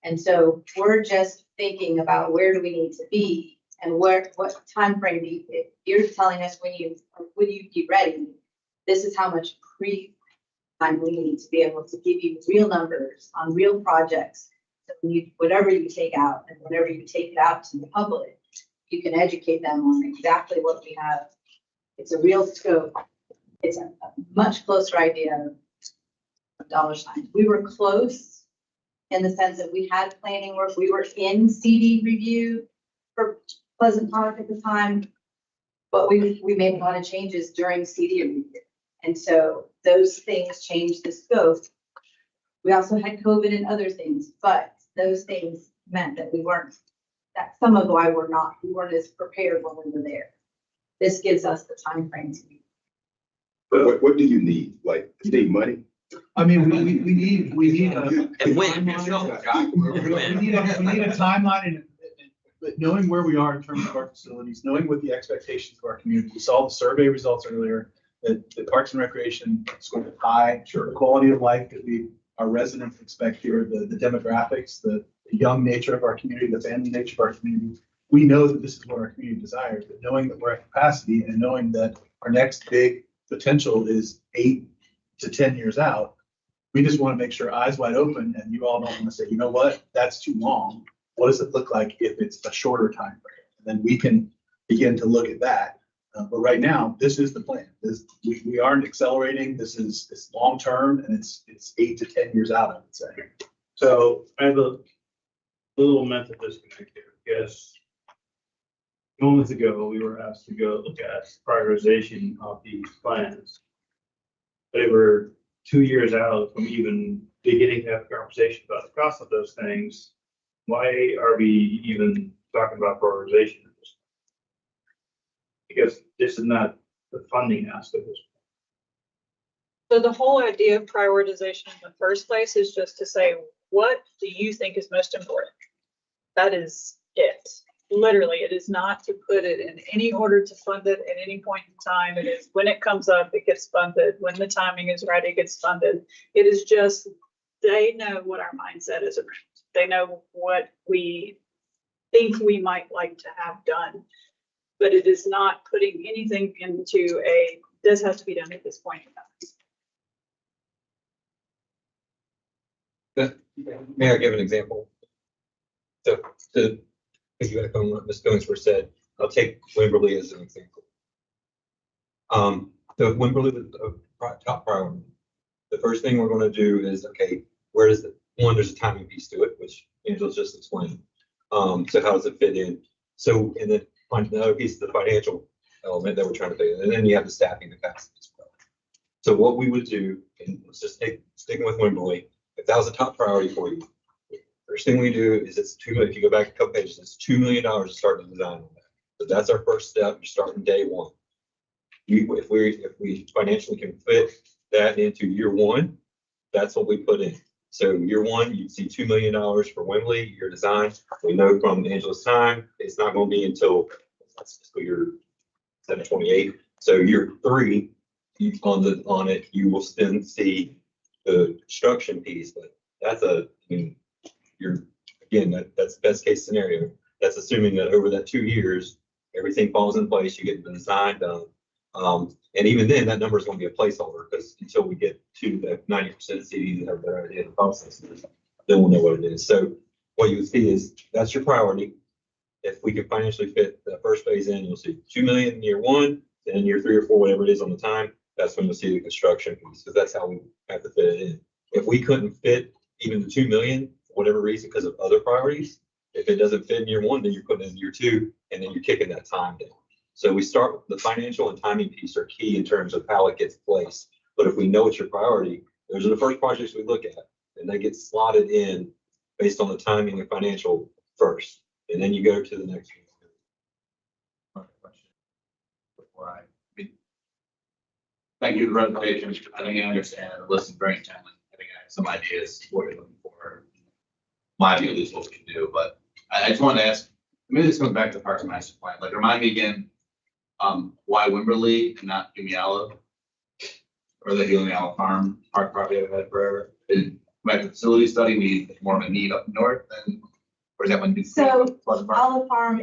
S17: And so we're just thinking about where do we need to be and what time frame if you're telling us when you be ready, this is how much time we need to be able to give you real numbers on real projects. So whatever you take out and whenever you take it out to the public, you can educate them on exactly what we have. It's a real scope. It's a much closer idea of dollar signs. We were close in the sense that we had planning work. We were in CD review for Pleasant Park at the time, but we made a lot of changes during CD review. And so those things changed the scope. We also had COVID and other things, but those things meant that that's some of why we weren't as prepared when we were there. This gives us the time frame to be.
S3: But what do you need? Like, you need money?
S11: I mean, we need
S10: And when?
S11: we need a timeline and but knowing where we are in terms of our facilities, knowing what the expectations of our community, we saw the survey results earlier, that the Parks and Recreation scored high, the quality of life that our residents expect here, the demographics, the young nature of our community, the family nature of our community. We know that this is what our community desires, but knowing that we're at capacity and knowing that our next big potential is 8 to 10 years out, we just want to make sure eyes wide open and you all don't want to say, you know what, that's too long. What does it look like if it's a shorter time frame? And then we can begin to look at that. But right now, this is the plan. We aren't accelerating. This is long term, and it's 8 to 10 years out, I would say.
S8: So I have a little mental disconnect here. Yes. Moments ago, we were asked to go look at prioritization of these plans. They were 2 years out from even beginning to have a conversation about the cost of those things. why are we even talking about prioritization? Because this is not the funding aspect of this.
S2: So the whole idea of prioritization in the first place is just to say, what do you think is most important? That is it. Literally, it is not to put it in any order to fund it at any point in time. It is when it comes up, it gets funded. When the timing is right, it gets funded. It is just, they know what our mindset is around. They know what we think we might like to have done. But it is not putting anything into a, this has to be done at this point in time.
S1: May I give an example? So to piggyback on what Ms. Billingsworth said, I'll take Wimberley as an example. So Wimberley was a top priority. The first thing we're going to do is, okay, where is it? One, there's a timing piece to it, which Angela's just explained. So how does it fit in? So, and then the other piece is the financial element that we're trying to fit in, and then you have the staffing capacity as well. So what we would do, and let's just sticking with Wimberley, if that was a top priority for you, first thing we do is it's if you go back a couple pages, it's $2 million to start the design on that. So that's our first step. You're starting day one. If we financially can fit that into year one, that's what we put in. So year one, you see $2 million for Wembley, your design. We know from Angela's time, it's not going to be until fiscal year 7/28. So year three, on it, you will then see the construction piece. But that's that's best case scenario. That's assuming that over that 2 years, everything falls in place, you get the design done. And even then, that number is going to be a placeholder because until we get to the 90% CDs that have their idea of the process, then we'll know what it is. So what you would see is that's your priority. If we can financially fit the first phase in, you'll see 2 million in year one, then year 3 or 4, whatever it is on the time, that's when you'll see the construction piece, because that's how we have to fit it in. If we couldn't fit even the 2 million, for whatever reason, because of other priorities, if it doesn't fit in year one, then you're putting it in year 2, and then you're kicking that time down. So we start with the financial and timing piece are key in terms of how it gets placed. But if we know it's your priority, those are the first projects we look at, and they get slotted in based on the timing and financial first, and then you go to the next one.
S9: Thank you for the presentation. I think I understand and listen very intently. I think I have some ideas what you're looking for. My view is what we can do, but I just wanted to ask, maybe this comes back to the Parks and Master Plan. Like, remind me again, why Wimberley and not Umeala? Or the Umeala Farm Park property I've had forever? Might the facility study need more of a need up north than, or is that one?
S17: So Olive Farm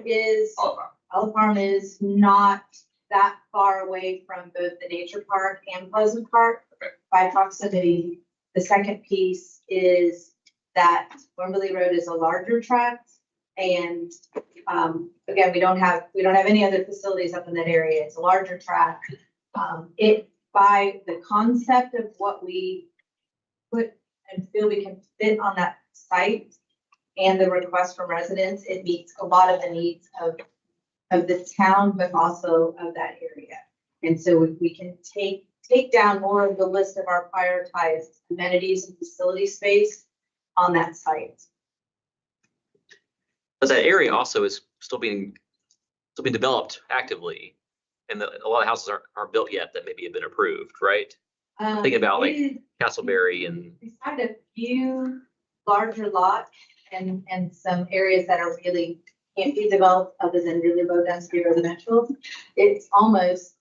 S17: is not that far away from both the nature park and Pleasant Park by proximity. The second piece is that Wimberley Road is a larger tract, and again, we don't have any other facilities up in that area. It's a larger tract. By the concept of what we put and feel we can fit on that site and the request from residents, it meets a lot of the needs of the town, but also of that area. And so if we can take down more of the list of our prioritized amenities and facility space on that site.
S10: But that area also is still being developed actively, and a lot of houses aren't built yet that maybe have been approved, right? Thinking about like Castleberry and.
S17: Beside a few larger lots and some areas that are really can't be developed other than really low density residential, it's almost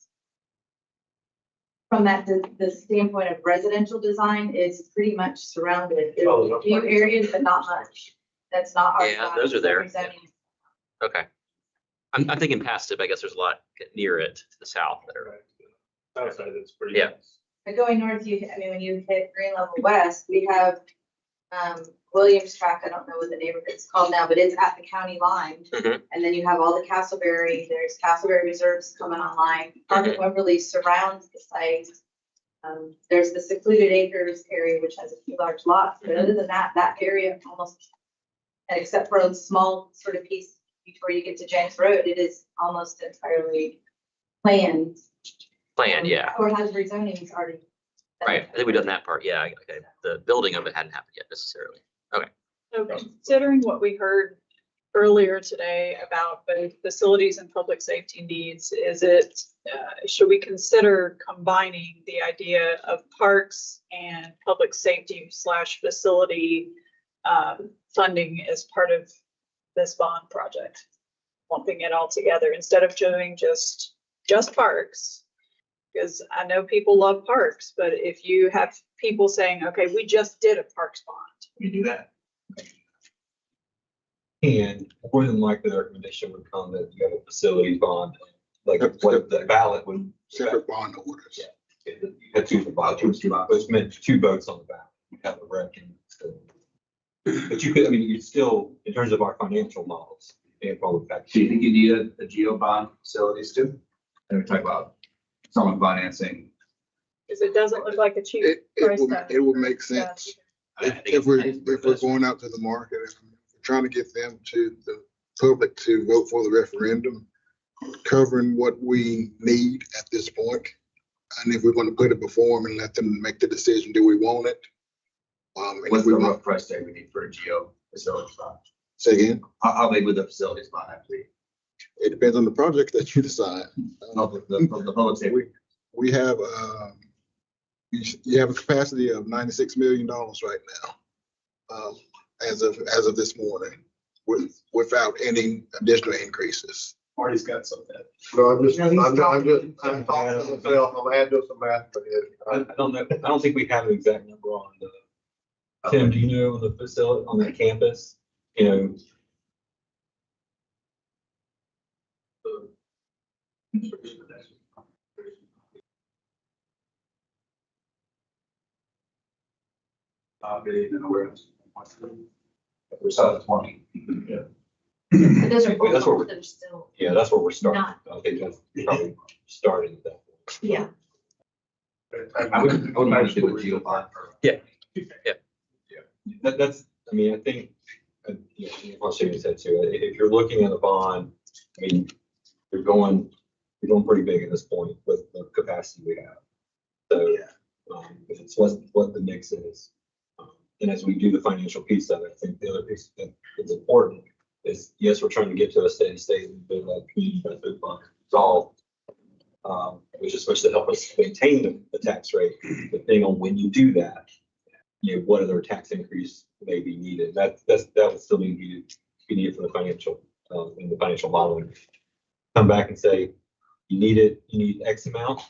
S17: from the standpoint of residential design is pretty much surrounded. There's a few areas, but not much. That's not our.
S10: Yeah, those are there. Yeah. Okay. I'm thinking past it, but I guess there's a lot near it to the south that are.
S8: Outside, it's pretty.
S10: Yeah.
S17: But going north, when you hit Green Level West, we have Williams Track. I don't know what the neighborhood's called now, but it's at the county line.
S10: Mm-hmm.
S17: And then you have all the Castleberry. There's Castleberry Reserves coming online. Park of Wimberley surrounds the site. There's the secluded acres area, which has a few large lots. But other than that, that area almost, except for a small sort of piece before you get to James Road, it is almost entirely planned.
S10: Yeah.
S17: Or has rezonings already.
S10: Right. I think we've done that part. Yeah. Okay. The building of it hadn't happened yet necessarily. Okay.
S2: So considering what we heard earlier today about both facilities and public safety needs, should we consider combining the idea of parks and public safety / facility funding as part of this bond project? Lumping it all together instead of doing just parks? Because I know people love parks, but if you have people saying, okay, we just did a parks bond.
S9: We do that.
S1: And more than likely, the recommendation would come that you have a facility bond, like what the ballot would.
S6: Separate bond orders.
S1: Yeah. You had two bonds, which meant two votes on the ballot. You have a rec and. But you could, I mean, you still, in terms of our financial models, and probably fact.
S9: Do you think you need a geo bond facilities too? And we talk about someone financing.
S2: Because it doesn't look like a cheap price tag.
S6: It would make sense. If we're going out to the market, if we're trying to get them to the public to vote for the referendum, covering what we need at this point. And if we're going to put it before them and let them make the decision, do we want it? And
S9: What's
S6: if we
S9: the
S6: want,
S9: rough price tag we need for a geo facilities bond?
S6: say again,
S9: How big would the facilities bond have to be?
S6: it depends on the project that you decide.
S9: The public safety.
S6: We have, you have a capacity of $96 million right now, as of this morning, without any additional increases.
S11: Marty's got some of that.
S13: No, I'm talking to myself, I'm adding some math, but
S1: I don't know, I don't think we have an exact number on the, Tim, do you know on the facility, on the campus, you know?
S9: We saw the 20.
S1: Yeah.
S5: But those are
S1: That's what
S5: goals that are still,
S1: Yeah, that's where we're starting.
S5: Not-
S1: I think that's probably starting at that point.
S5: yeah.
S9: I would imagine do a geo bond for.
S1: That's, I mean, I think, yeah, I'll say said too, if you're looking at a bond, I mean, you're going pretty big at this point with the capacity we have. So, it's what the mix is. And as we do the financial piece of it, I think the other piece that is important is, yes, we're trying to get to a steady state and build that community benefit fund. It's all, which is supposed to help us maintain the tax rate, depending on when you do that, you know, what other tax increase may be needed. That would still be needed for the financial, in the financial modeling. Come back and say, you need X amount,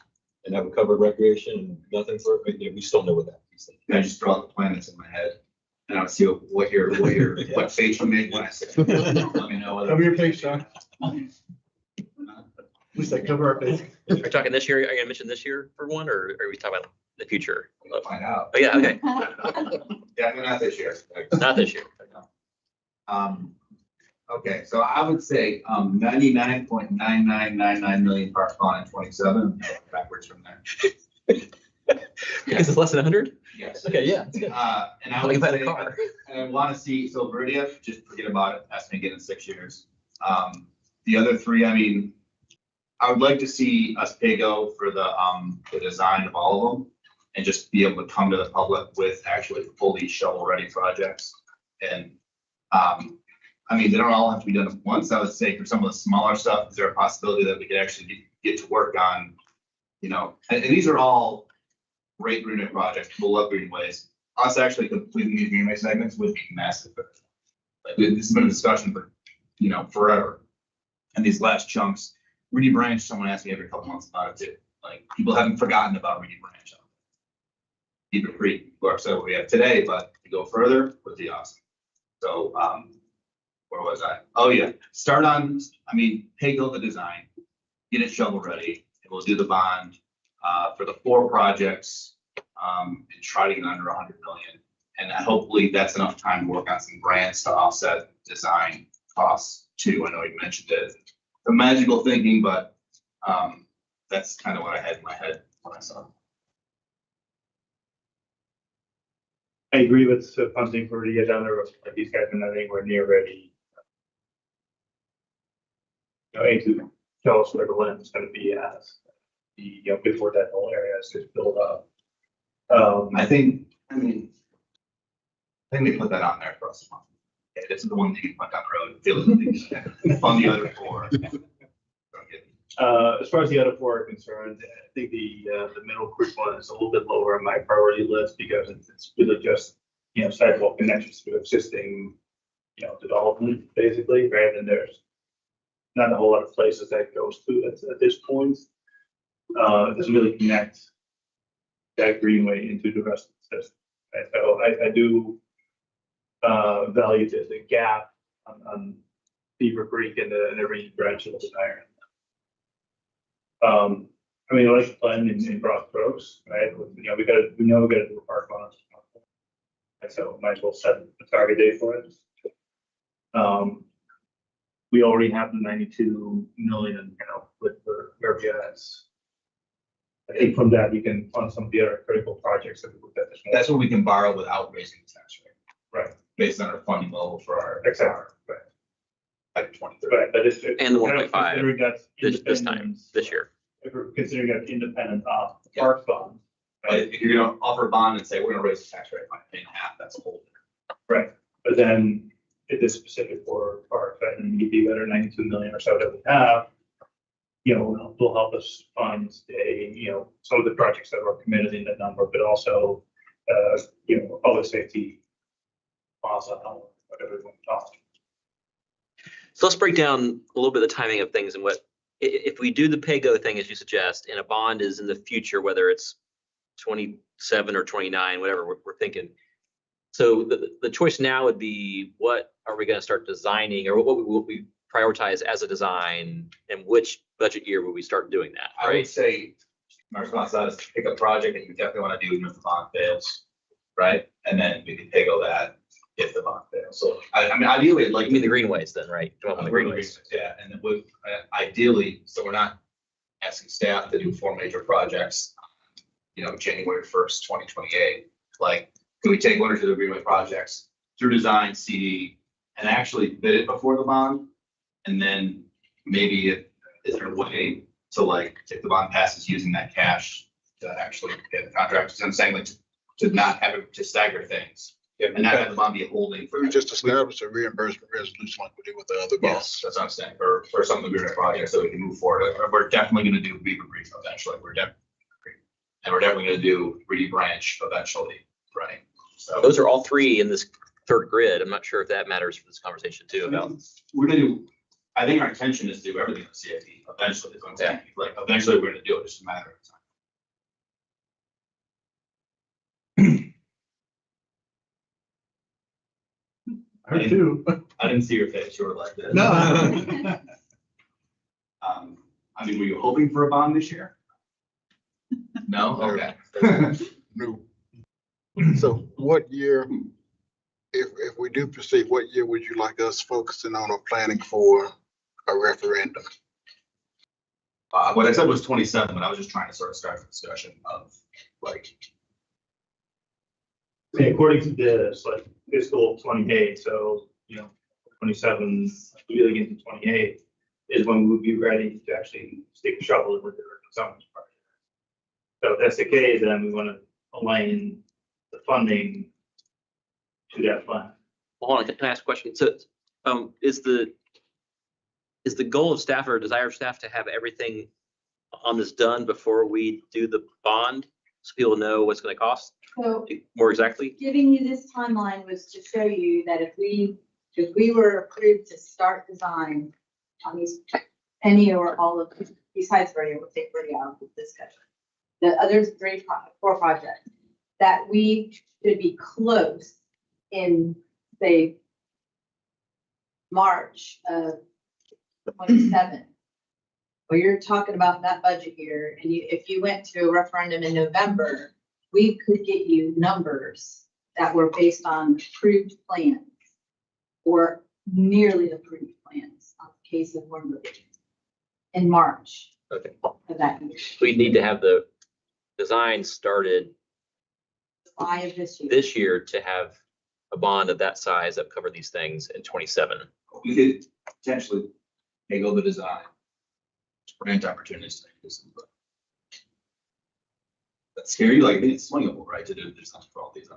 S1: and have a covered recreation, and nothing for it, you know, we still know what that is.
S9: I just draw the planets in my head and I would see what face you make when I say. Let me know.
S11: Cover your face, Sean. At least I cover our face.
S10: Are you talking this year? Are you gonna mention this year for one, or are we talking about the future?
S9: We'll find out.
S10: Oh, yeah, okay.
S9: Yeah, not this year.
S10: Not this year.
S9: Okay, so I would say 99.9999 million parks bond in 27, backwards from there.
S10: Because it's less than 100?
S9: Yes.
S10: Okay, yeah. That's good.
S9: And I
S10: Like
S9: would
S10: about a
S9: say,
S10: car.
S9: and I want to see, so Viridia, just forget about it, that's gonna get in 6 years. The other three, I mean, I would like to see us pay go for the design of all of them and just be able to come to the public with actually fully shovel-ready projects. And, I mean, they don't all have to be done at once. I would say for some of the smaller stuff, is there a possibility that we could actually get to work on, you know, and these are all great greenway projects, we'll love greenways. Us actually completing these greenway segments would be massive. Like, this has been a discussion for, you know, forever. And these last chunks, Reedy Branch, someone asks me every couple months about it too. Like, people haven't forgotten about Reedy Branch. Beaver Creek, we're upset what we have today, but to go further would be awesome. So, where was I? Oh, yeah, start on, I mean, pay go the design, get it shovel ready, and we'll do the bond for the 4 projects and try to get under 100 million. And hopefully that's enough time to work on some grants to offset design costs too. I know you mentioned it. The magical thinking, but that's kind of what I had in my head when I saw it.
S8: I agree with the funding for to get down there, like these guys are not anywhere near ready. You know, to tell us where the land is gonna be as the, you know, before that whole area is just built up.
S9: I think we put that on there for us. okay, this is the one that you went down the road, fund the other 4.
S8: As far as the other 4 are concerned, I think the Middle Creek one is a little bit lower on my priority list because it's really just, sidewalk connections to existing, development, basically, right? And there's not a whole lot of places that goes to at this point. It doesn't really connect that greenway into the rest of the system. Right? So I do value the gap on Beaver Creek and the Reed branch of the iron. I mean, I like the plan in broad strokes, right? We know we gotta do a park on it. And so might as well set a target date for it. We already have the 92 million, with where we are. I think from that, we can fund some of the other critical projects that we looked at this morning.
S9: That's what we can borrow without raising the tax rate.
S8: Right.
S9: Based on our funding level for our.
S8: Exactly. Right.
S9: Like 2030.
S8: Right, but it's.
S10: And the 1.5
S8: considering that's
S10: this time,
S8: independent-
S10: this year.
S8: If we're considering that independent of the
S9: Yeah.
S8: park fund.
S9: But if you're gonna offer a bond and say, we're gonna raise the tax rate by 1.5, that's a whole.
S8: Right, but then it is specific for park, right, and the other 92 million or so that we have, will help us fund some of the projects that were committed in that number, but also, public safety, also, whatever we want to talk.
S10: So let's break down a little bit of the timing of things and if we do the pay-go thing, as you suggest, and a bond is in the future, whether it's 27 or 29, whatever we're thinking. So the choice now would be, what are we going to start designing, or what will we prioritize as a design, and which budget year will we start doing that?
S9: I would
S10: Right?
S9: say my response to that is to pick a project that you definitely want to do even if the bond fails, right? And then we can pay-go that if the bond fails. So I mean, ideally, I'd like.
S10: You mean the greenways then, right? Come up with the greenways.
S9: Yeah, and then with, ideally, so we're not asking staff to do 4 major projects, January 1st, 2028. Like, can we take 1 or 2 of the greenway projects through design, CD, and actually bid it before the bond? And then maybe is there a way to, like, if the bond passes, using that cash to actually pay the contract? So I'm saying, like, to not have it, to stagger things. And not have the bond be holding for.
S6: We just established a reimbursement resolution like we did with the other bonds.
S9: Yes, that's what I'm saying, for some of the greenway projects, so we can move forward. We're definitely gonna do Beaver Creek eventually, and we're definitely gonna do Reedy Branch eventually, right? So
S10: Those are all 3 in this 3rd grid. I'm not sure if that matters for this conversation too. About
S9: we're gonna do, I think our intention is to do everything on CIP eventually, is what I'm saying. Like, eventually, we're gonna do it, it's just a matter of time.
S11: Her too.
S9: I didn't see your face, you were like this.
S11: No.
S9: I mean, were you hoping for a bond this year? No? Okay.
S6: No. So what year, if we do proceed, what year would you like us focusing on or planning for a referendum?
S9: What I said was 27, but I was just trying to sort of start the discussion of, like.
S8: I mean, according to this, like, fiscal 28, so, 27, really into 28 is when we would be ready to actually stick a shovel in with the summer project. So if that's the case, then we want to align the funding to that plan.
S10: Hold on, can I ask a question? So, is the goal of staff or desire of staff to have everything on this done before we do the bond, so people know what's going to cost
S17: So
S10: more exactly?
S17: giving you this timeline was to show you that if we were approved to start design on these, any or all of, besides radio, we'll take radio out of the discussion. The other 4 projects, that we should be close in, say, March of 27. Well, you're talking about that budget year, and if you went to a referendum in November, we could get you numbers that were based on approved plans or nearly approved plans on the case of one revision in March
S10: Okay.
S17: of that year.
S10: We need to have the design started
S17: July of this year.
S10: this year to have a bond of that size that cover these things in 27.
S9: We could potentially go the design. Grant opportunities. That's scary, like, it's swingable, right, to do design for all these.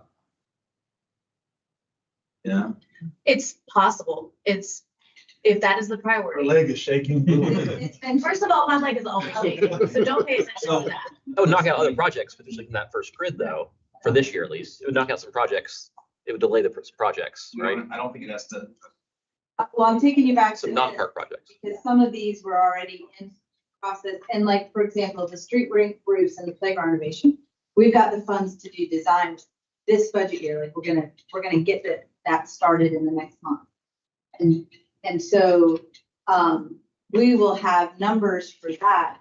S9: Yeah.
S5: It's possible. If that is the
S11: Her
S5: priority.
S11: leg is shaking.
S17: It's been,
S5: First of all, my leg is always shaking, so don't pay attention to that.
S10: That would knock out other projects, potentially from that first grid though, for this year at least. It would knock out some projects. It would delay the projects, right?
S9: I don't think it has to.
S17: well, I'm taking you back to
S10: Some
S17: this,
S10: non-park projects.
S17: because some of these were already in process. And like, for example, the street rink roofs and the playground renovation, we've got the funds to do design this budget year. Like, we're gonna get that started in the next month. And so, we will have numbers for that.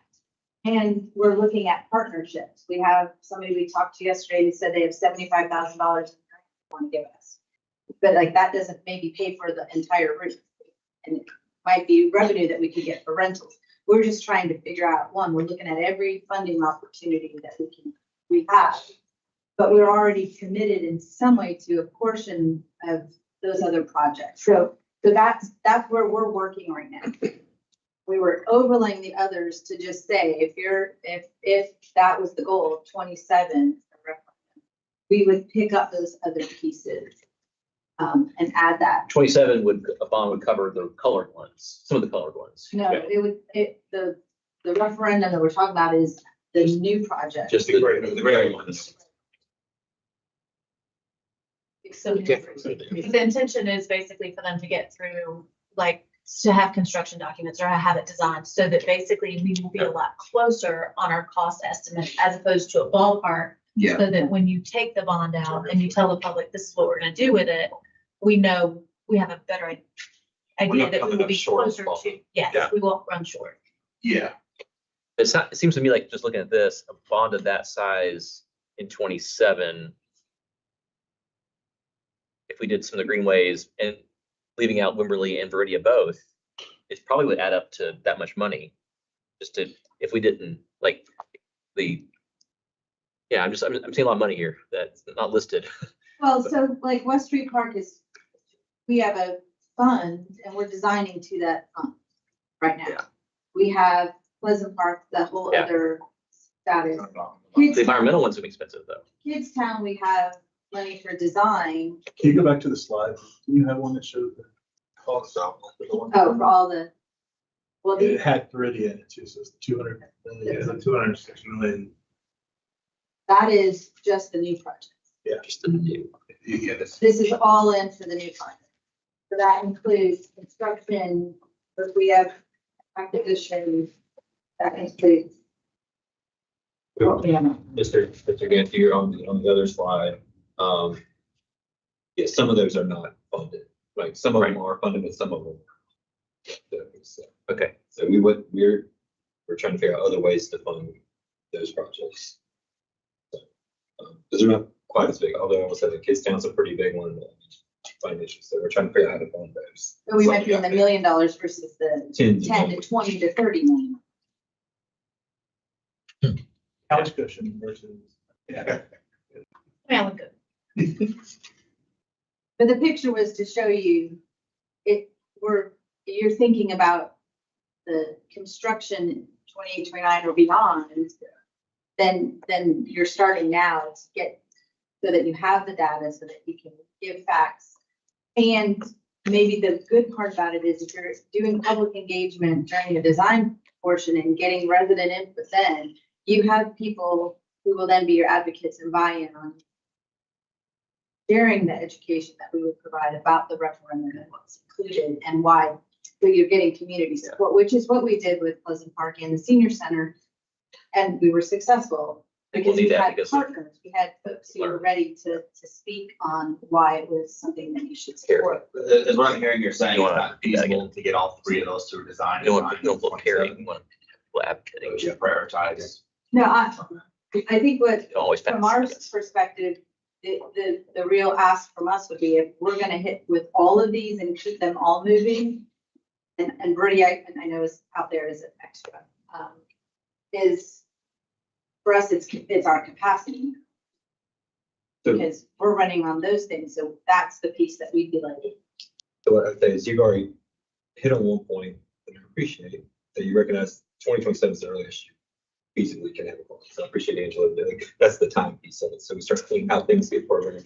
S17: And we're looking at partnerships. We have somebody we talked to yesterday who said they have $75,000 want to give us. But like, that doesn't maybe pay for the entire roof. And it might be revenue that we could get for rentals. We're just trying to figure out, one, we're looking at every funding opportunity that we have. But we're already committed in some way to a portion of those other projects. So that's where we're working right now. We were overlaying the others to just say, if that was the goal of 27, we would pick up those other pieces and add that.
S10: 27 a bond would cover the colored ones, some of the colored ones.
S17: No, the referendum that we're talking about is the new project.
S10: Just the gray ones.
S5: So the intention is basically for them to get through, like, to have construction documents or have it designed so that basically we will be a lot closer on our cost estimate as opposed to a ballpark.
S9: Yeah.
S5: So that when you take the bond out and you tell the public, this is what we're gonna do with it, we know, we have a better idea that we
S10: coming
S5: will
S10: up
S5: be
S10: short of
S5: closer
S10: ball.
S5: to, yes,
S10: Yeah.
S5: we won't run short.
S9: Yeah.
S10: It seems to me like just looking at this, a bond of that size in 27. If we did some of the greenways and leaving out Wimberley and Viridia both, it probably would add up to that much money. If we didn't like I'm seeing a lot of money here that's not listed.
S17: Well, so like West Street Park we have a fund and we're designing to that fund right now.
S10: Yeah.
S17: We have Pleasant Park, the whole
S10: Yeah.
S17: other status.
S10: The environmental ones would be expensive though.
S17: Kidstown, we have money for design.
S11: Can you go back to the slide? Do you have one that shows the cost?
S17: Oh, for all well,
S11: It had Viridia in it too, so it's 200 million.
S8: Yeah, the 206 million.
S17: that is just the new project.
S11: Yeah.
S10: Just the new.
S17: This is all in for the new project. So that includes construction, if we have acquisition, that includes.
S1: Mr. Ganti, you're on the other slide. Yeah, some of those are not funded, like some of them are funded, but some of them.
S10: Okay.
S1: So we're trying to figure out other ways to fund those projects. So, those are not quite as big, although I will say the Kidstown's a pretty big one, financially, so we're trying to figure out how to fund those.
S17: So we might be in the $1 million versus the
S1: 10
S17: 10 to 20 to 30 million.
S11: Couch cushion versus. Yeah.
S5: Yeah, look good.
S17: But the picture was to show you, you're thinking about the construction 28, 29 or beyond, then you're starting now to get, so that you have the data so that you can give facts. And maybe the good part about it is if you're doing public engagement during the design portion and getting resident input, then you have people who will then be your advocates and buy-in on sharing the education that we would provide about the referendum and what's included and why. So you're getting community support, which is what we did with Pleasant Park and the senior center. And we were successful because we had partners, we had folks who were ready to speak on why it was something that you should support.
S9: As what I'm hearing you're saying, it's not feasible to get all three of those through design.
S10: You don't caring, you want people advocating.
S9: Yeah, prioritize.
S17: No, I think what,
S10: Always pass,
S17: from
S10: I
S17: our
S10: guess.
S17: perspective, the real ask from us would be if we're gonna hit with all of these and keep them all moving. And Bertie, I know is out there as an extra, is for us, it's our capacity. Because we're running on those things, so that's the piece that we'd be like.
S1: So what I'd say is you've already hit on one point, and I appreciate that you recognize 2027 is the earliest you feasibly can have a plan. So I appreciate Angela doing, that's the time piece of it. So we start thinking how things get programmed.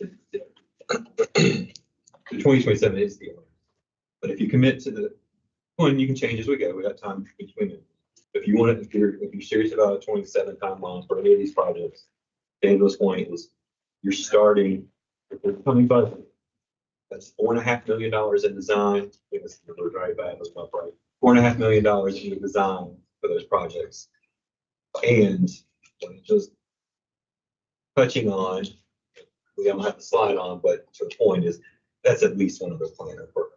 S1: The 2027 is the owner. But if you commit to the one, you can change as we go. We got time between it. If you want it, if you're serious about a 27 timeline for any of these projects, Daniel's point is you're starting with the coming budget. That's $4.5 million in design. I think this number right back, that's not right. $4.5 million in the design for those projects. And just touching on, we don't have the slide on, but to the point is that's at least one of the planner for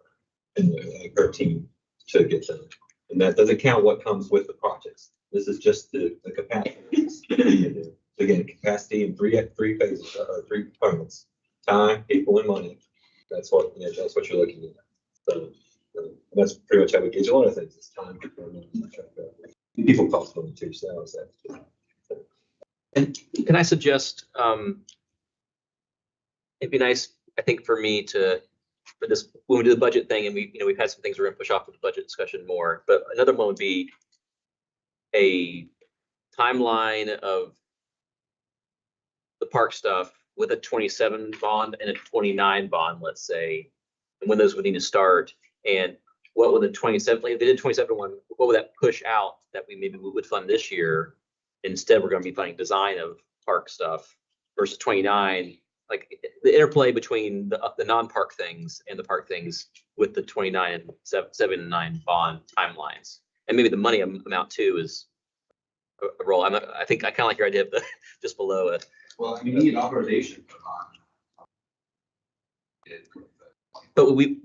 S1: and her team to get done. And that doesn't count what comes with the projects. This is just the capacity. So again, capacity in three phases, three components: time, people, and money. That's what you're looking at. So that's pretty much how we gauge a lot of things. It's time, people, and money. People cost money too, so that was that.
S10: And can I suggest, it'd be nice, I think, for me to, for this, when we do the budget thing, and we've had some things we're gonna push off with the budget discussion more, but another one would be a timeline of the park stuff with a 27 bond and a 29 bond, let's say, and when those would need to start, and what would the 27, like if they did 27 one, what would that push out that we would fund this year? Instead, we're gonna be funding design of park stuff versus 29, like the interplay between the non-park things and the park things with the 29 and 7 and 9 bond timelines. And maybe the money amount too is a role. I think I kind of like your idea of the just below it.
S9: Well, I mean, you need authorization for bond.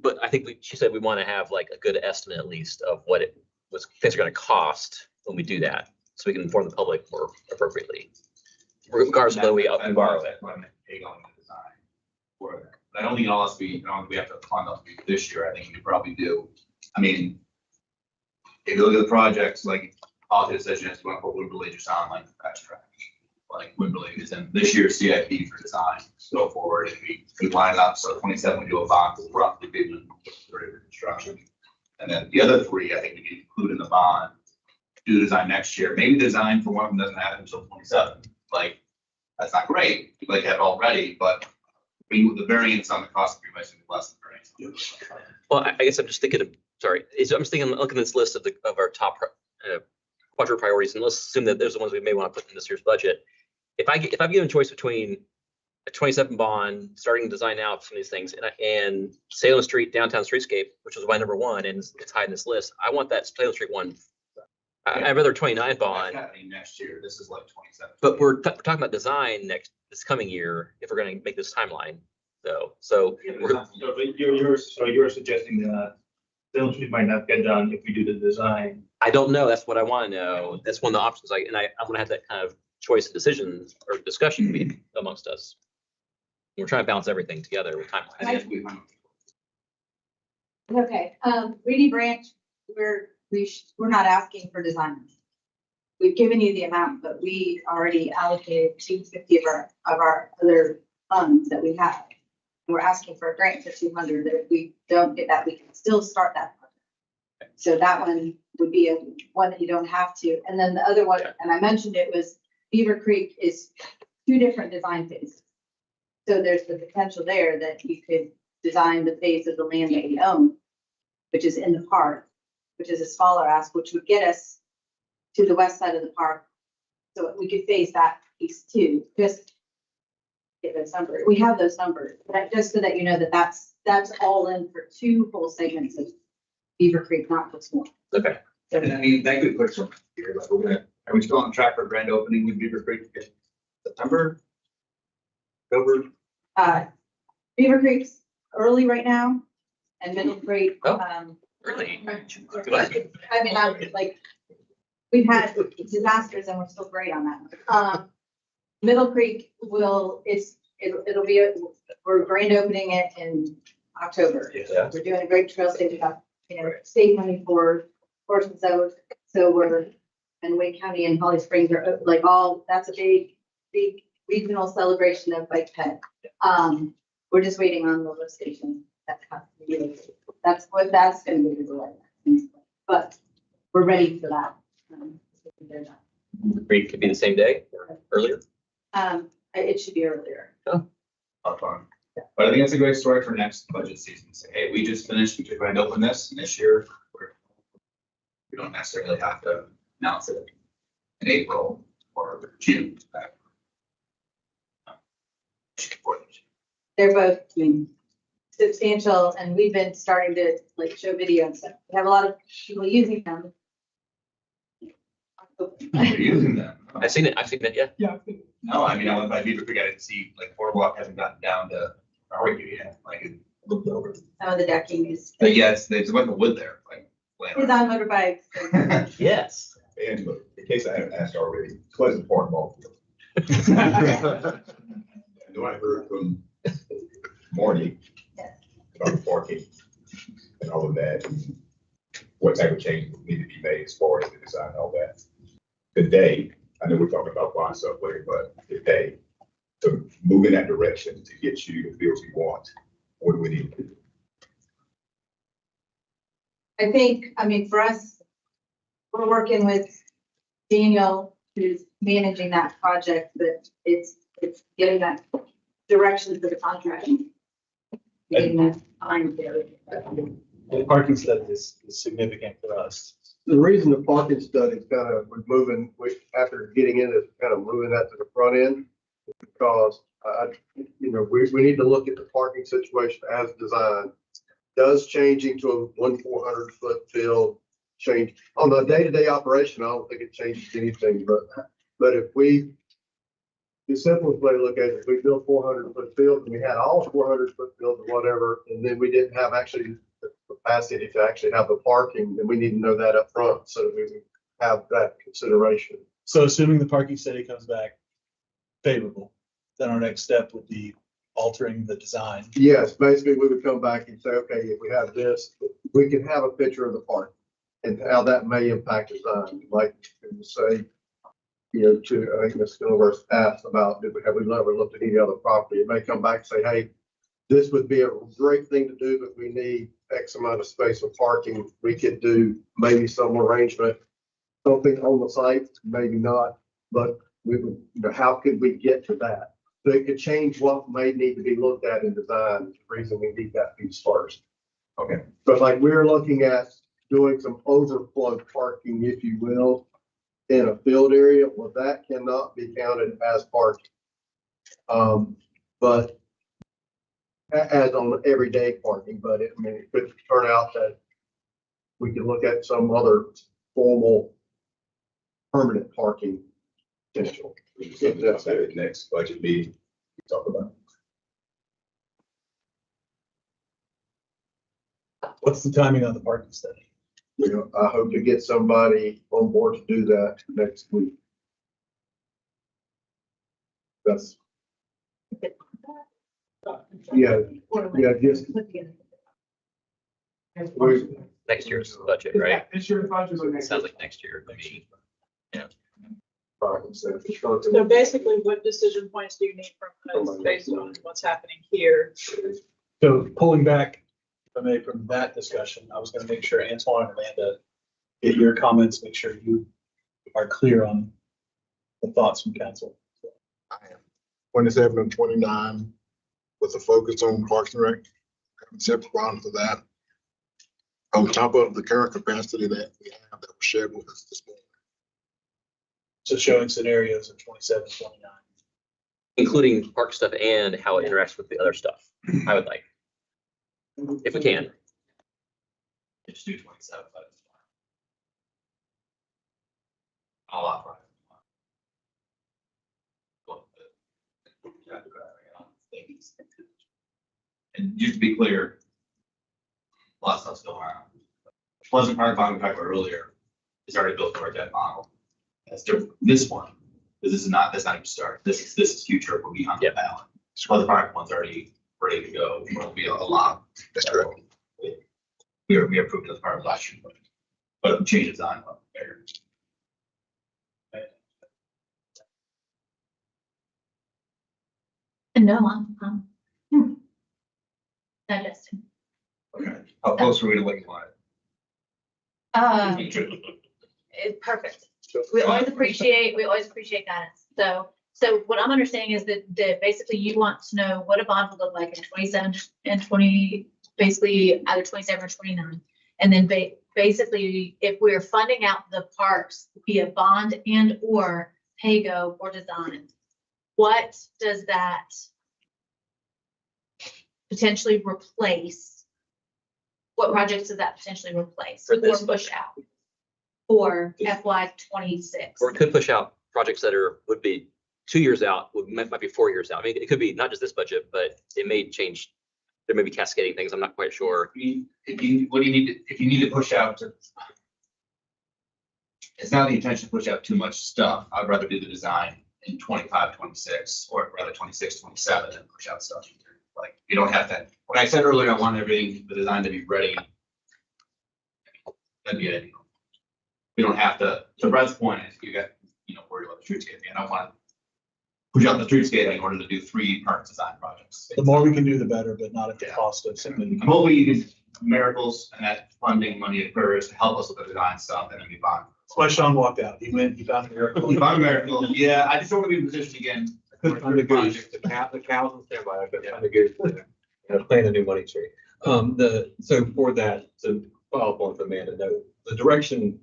S10: But I think she said we want to have like a good estimate at least of what things are going to cost when we do that, so we can inform the public more appropriately, regardless of whether we borrow it.
S9: Take on the design for that. But I don't think it all has to be, I don't think we have to fund up this year. I think we probably do. I mean, if you look at the projects, like politics says, you have to want to put Wimberley just on like fast track. Like Wimberley is in this year's CIP for design. Go forward, if we line up, so 27 we do a bond, we'll roughly be in construction. And then the other three, I think we need to include in the bond, do design next year. Maybe design for one of them doesn't happen until 27. Like, that's not great. We'd like to have it all ready, but the variance on the cost of pretty much less than variance.
S10: Well, I guess I'm just thinking of, sorry, I'm just thinking, looking at this list of our top quadrant priorities, and let's assume that there's the ones we may want to put in this year's budget. If I'm given a choice between a 27 bond, starting design now for some of these things, and Salem Street downtown streetscape, which was my number one, and it's high in this list, I want that Salem Street one. I'd rather 29 bond.
S9: That's happening next year. This is like 27.
S10: But we're talking about design this coming year if we're going to make this timeline, though. So
S8: you're suggesting that Salem Street might not get done if we do the design.
S10: I don't know. That's what I want to know. That's one of the options. I want to have that kind of choice and decision or discussion be amongst us. We're trying to balance everything together with timelines.
S17: Okay, Reedy Branch, we're not asking for design. We've given you the amount, but we already allocated 250 of our other funds that we have. We're asking for a grant for 200, that if we don't get that, we can still start that project. So that one would be a one that you don't have to. And then the other one, and I mentioned it, was Beaver Creek is 2 different design phases. So there's the potential there that you could design the phase of the land that you own, which is in the park, which is a smaller ask, which would get us to the west side of the park. So we could phase that piece too, just get those numbers. We have those numbers, but just so that you know that that's all in for 2 full segments of Beaver Creek, not just one.
S10: Okay.
S17: So,
S9: And I mean, that could put some here, like are we still on track for grand opening with Beaver Creek in September? October?
S17: Beaver Creek's early right now, and Middle Creek,
S10: Really?
S17: I mean, I'm like, we've had disasters and we're still great on that. Middle Creek it'll be, we're grand opening it in October.
S10: Yeah.
S17: We're doing a great trail safety, state money for portions of it. So we're, and Wake County and Holly Springs are like that's a big regional celebration of Bike Ped. We're just waiting on the lift station. That's going to be the delay. But we're ready for that.
S10: Creek could be the same day or earlier.
S17: It should be earlier.
S10: Oh.
S9: Fun. But I think that's a great story for next budget season. Say, hey, we just finished, we just grand opened this, and this year, we don't necessarily have to announce it in April or June.
S17: They're both, I mean, substantial, and we've been starting to like show video and stuff. We have a lot of people using them.
S9: You're using them.
S10: I've seen it, yeah.
S16: Yeah.
S9: No, I mean, I went by Beaver Creek, I didn't see, like, boardwalk hasn't gotten down to barbecue yet, like, it looked over.
S17: Some of the decking is
S9: But yeah, there's a bunch of wood there, like.
S17: is on motorbikes.
S10: Yes.
S3: Angela, in case I haven't asked already, Pleasant Park Mall. I know I heard from Marty about the parking and all of that, and what type of change would need to be made as far as the design and all that. Today, I know we're talking about bond stuff later, but today, to move in that direction to get you the fields you want, what do we need to do?
S17: I think, I mean, for us, we're working with Daniel, who's managing that project, but it's getting that direction for the contract. Getting that time there.
S11: The parking study is significant for us.
S13: The reason the parking study is kind of, we're moving, after getting in it, kind of moving that to the front end, because we need to look at the parking situation as designed. Does changing to a 400-foot field change on the day-to-day operation? I don't think it changes anything, but if the simplest way to look at it is we built 400-foot fields and we had all 400-foot fields or whatever, and then we didn't have actually the capacity to actually have the parking, then we need to know that up front so that we can have that consideration.
S11: So assuming the parking study comes back favorable, then our next step would be altering the design.
S13: Yes, basically, we would come back and say, okay, if we have this, we can have a picture of the park and how that may impact design. Like say, I think Ms. Universe asked about, have we ever looked at any other property? It may come back and say, hey, this would be a great thing to do, but we need X amount of space for parking. We could do maybe some arrangement, something on the site, maybe not, but we would, how could we get to that? So it could change what may need to be looked at in design. The reason we need that piece first.
S3: Okay.
S13: But like we're looking at doing some overflow parking, if you will, in a field area, well, that cannot be counted as parking. But as on everyday parking, but it could turn out that we could look at some other formal permanent parking potential.
S3: That's at the next budget meeting, we talk about.
S11: What's the timing on the parking study?
S13: I hope to get somebody on board to do that next week. That's. Yeah, just.
S10: Next year's budget, right?
S16: This year's budget or next?
S10: Sounds like next year to me.
S2: So basically, what decision points do you need from us based on what's happening here?
S11: So pulling back, if I may, from that discussion, I was going to make sure Antoine and Amanda get your comments, make sure you are clear on the thoughts from council.
S6: I am 27 and 29 with a focus on Parks and Rec. Having separate round for that. On top of the current capacity that we have that was shared with us this morning.
S11: So showing scenarios of 27, 29.
S10: Including park stuff and how it interacts with the other stuff, I would like. If we can.
S9: Just do 27. I'll offer. And just to be clear, a lot of stuff's going around. Pleasant Park, we talked about earlier, is already built for that model. That's different. This one, this is not, that's not even start. This is future, will be on the ballot. Pleasant Park one's already ready to go. It'll be a lot.
S6: That's correct.
S9: We approved as part of last year, but changes on there.
S5: No, digesting.
S9: Okay. How close are we to what you want?
S5: It's perfect. We always appreciate guidance. So So what I'm understanding is that basically you want to know what a bond would look like in 27 and 20, basically either 27 or 29. And then basically, if we're funding out the parks via bond and or pay-go or design, what does that potentially replace? What projects does that potentially replace
S10: For
S5: or
S10: this
S5: push out for FY 26?
S10: Or it could push out projects that would be 2 years out, might be 4 years out. I mean, it could be not just this budget, but it may change. There may be cascading things. I'm not quite sure.
S9: If you need to push out to. It's not the intention to push out too much stuff. I'd rather do the design in 25, 26, or rather 26, 27 and push out stuff. Like, you don't have to, when I said earlier, I want everything, the design to be ready. That'd be it. We don't have to Brad's point is you got, worried about the streetscape. I don't want to push out the streetscape in order to do 3 park design projects.
S11: The more we can do, the better, but not at the cost of something.
S9: I'm hoping you can miracles and that funding money occurs to help us with the design stuff and then be fine.
S11: That's why Sean walked out. He found a miracle.
S9: You found a miracle. Yeah, I just don't want to be in a position again.
S1: I couldn't find a goose. The cows on standby. I couldn't find a goose. Plant a new money tree. So for that, to follow up on what Amanda noted, the direction,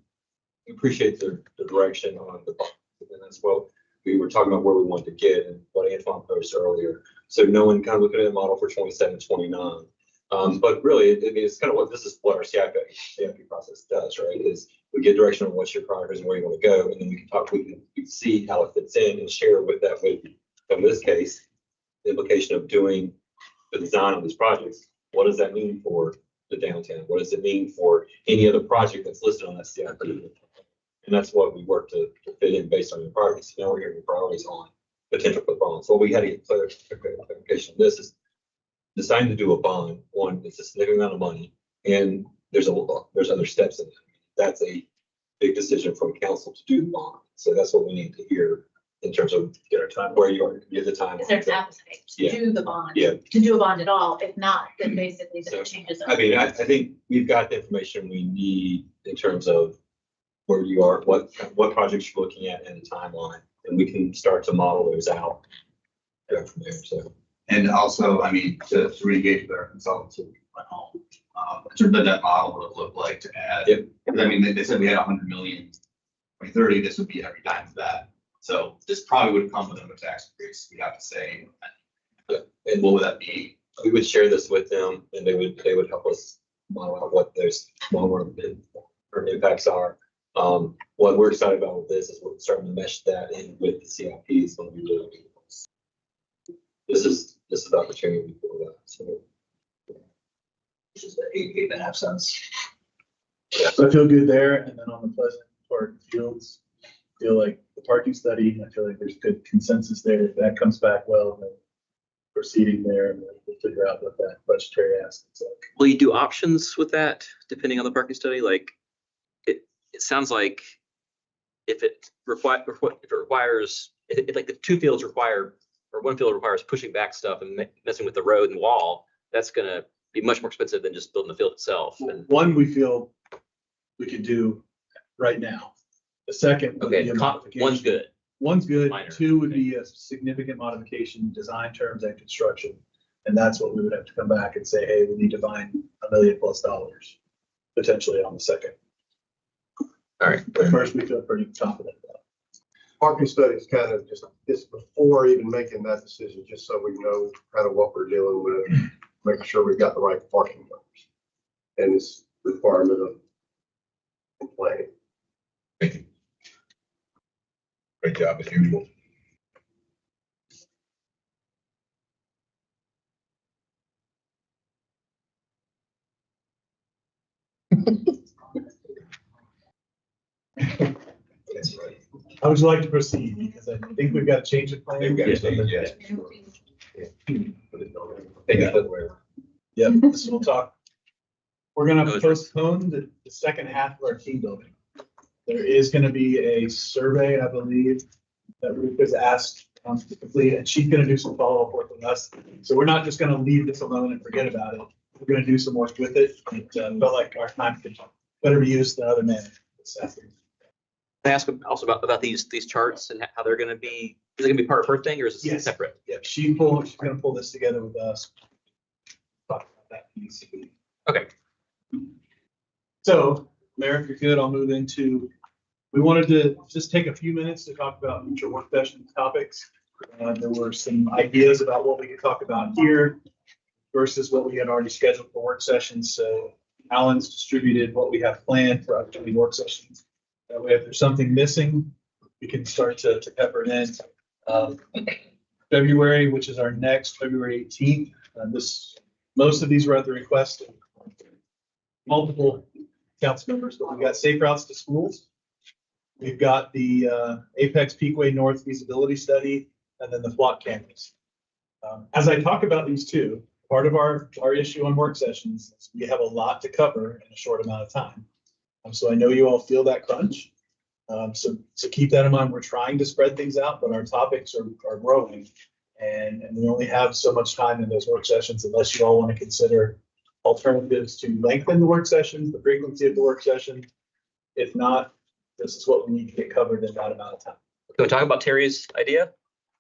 S1: we appreciate the direction on the, and that's what we were talking about where we want to get and what Antoine posted earlier. So knowing kind of looking at a model for 27, 29. But really, it's kind of what this is what our CIP process does, right? Is we get direction on what's your priorities and where you want to go, and then we can see how it fits in and share with that with, in this case, the implication of doing the design of these projects. What does that mean for the downtown? What does it mean for any other project that's listed on that CIP? And that's what we work to fit in based on your priorities. Now we're hearing your priorities on potential for bonds. So we had to get clarification. This is designed to do a bond. One, it's a significant amount of money, and there's other steps in it. That's a big decision from council to do the bond. So that's what we need to hear in terms of get our time where you are, get the time.
S5: Is there an appetite to do the bond? To do a bond at all? If not, then basically that changes.
S1: I mean, I think we've got the information we need in terms of where you are, what projects you're looking at, and the timeline, and we can start to model those out from there. So.
S9: And also, I mean, to re-engage with our consultants who went home, in terms of that model would look like to add.
S1: Yep.
S9: I mean, they said we had 100 million, 2030, this would be every dime of that. So this probably would come with a tax increase. We have to say, and what would that be?
S1: We would share this with them, and they would help us model out what their long-term impacts are. What we're excited about with this is we're starting to mesh that in with the CIPs when we do it. This is the opportunity for that. So
S11: Which is 8.5 cents. Yeah, so I feel good there. And then on the Pleasant Park Fields, I feel like the parking study, I feel like there's good consensus there. If that comes back well, then proceeding there, and then we'll figure out what that budgetary ask is like.
S10: Will you do options with that depending on the parking study? Like it sounds like if it requires, if like the 2 fields require, or 1 field requires pushing back stuff and messing with the road and wall, that's going to be much more expensive than just building the field itself. And
S11: one we feel we could do right now. The second would be a modification.
S10: One's good.
S11: One's good.
S10: Minor.
S11: 2 would be a significant modification, design terms and construction. And that's what we would have to come back and say, hey, we need to find $1 million+ potentially on the second.
S10: All right.
S11: But first, we feel pretty confident about it.
S13: Parking study is kind of just before even making that decision, just so we know kind of what we're dealing with, making sure we've got the right parking numbers and this requirement of planning.
S3: Thank you. Great job as usual. That's right.
S11: How would you like to proceed? Because I think we've got to change the plan.
S3: We've got to change, yes.
S11: Yep, this will talk. We're gonna postpone the second half of our team building. There is gonna be a survey, I believe, that Ruth has asked to complete, and she's gonna do some follow-up work with us. So we're not just gonna leave this alone and forget about it. We're gonna do some work with it. It felt like our time could better be used than other management this afternoon.
S10: I ask also about these charts and how they're gonna be, is it gonna be part of her thing or is it
S11: Yes.
S10: separate?
S11: Yeah, she's gonna pull this together with us. Talk about that.
S10: Okay.
S11: So, Mayor, if you're good, I'll move into, we wanted to just take a few minutes to talk about future work session topics. There were some ideas about what we could talk about here versus what we had already scheduled for work sessions. So Alan's distributed what we have planned for upcoming work sessions. That way, if there's something missing, we can start to pepper it in. February, which is our next February 18th. Most of these were at the request of multiple council members, but we've got safe routes to schools. We've got the Apex Peakway North feasibility study, and then the Flock campus. As I talk about these two, part of our issue on work sessions is we have a lot to cover in a short amount of time. So I know you all feel that crunch. So keep that in mind. We're trying to spread things out, but our topics are growing. And we only have so much time in those work sessions unless you all want to consider alternatives to lengthen the work sessions, the frequency of the work session. If not, this is what we need to get covered in that amount of time.
S10: Can we talk about Terry's idea?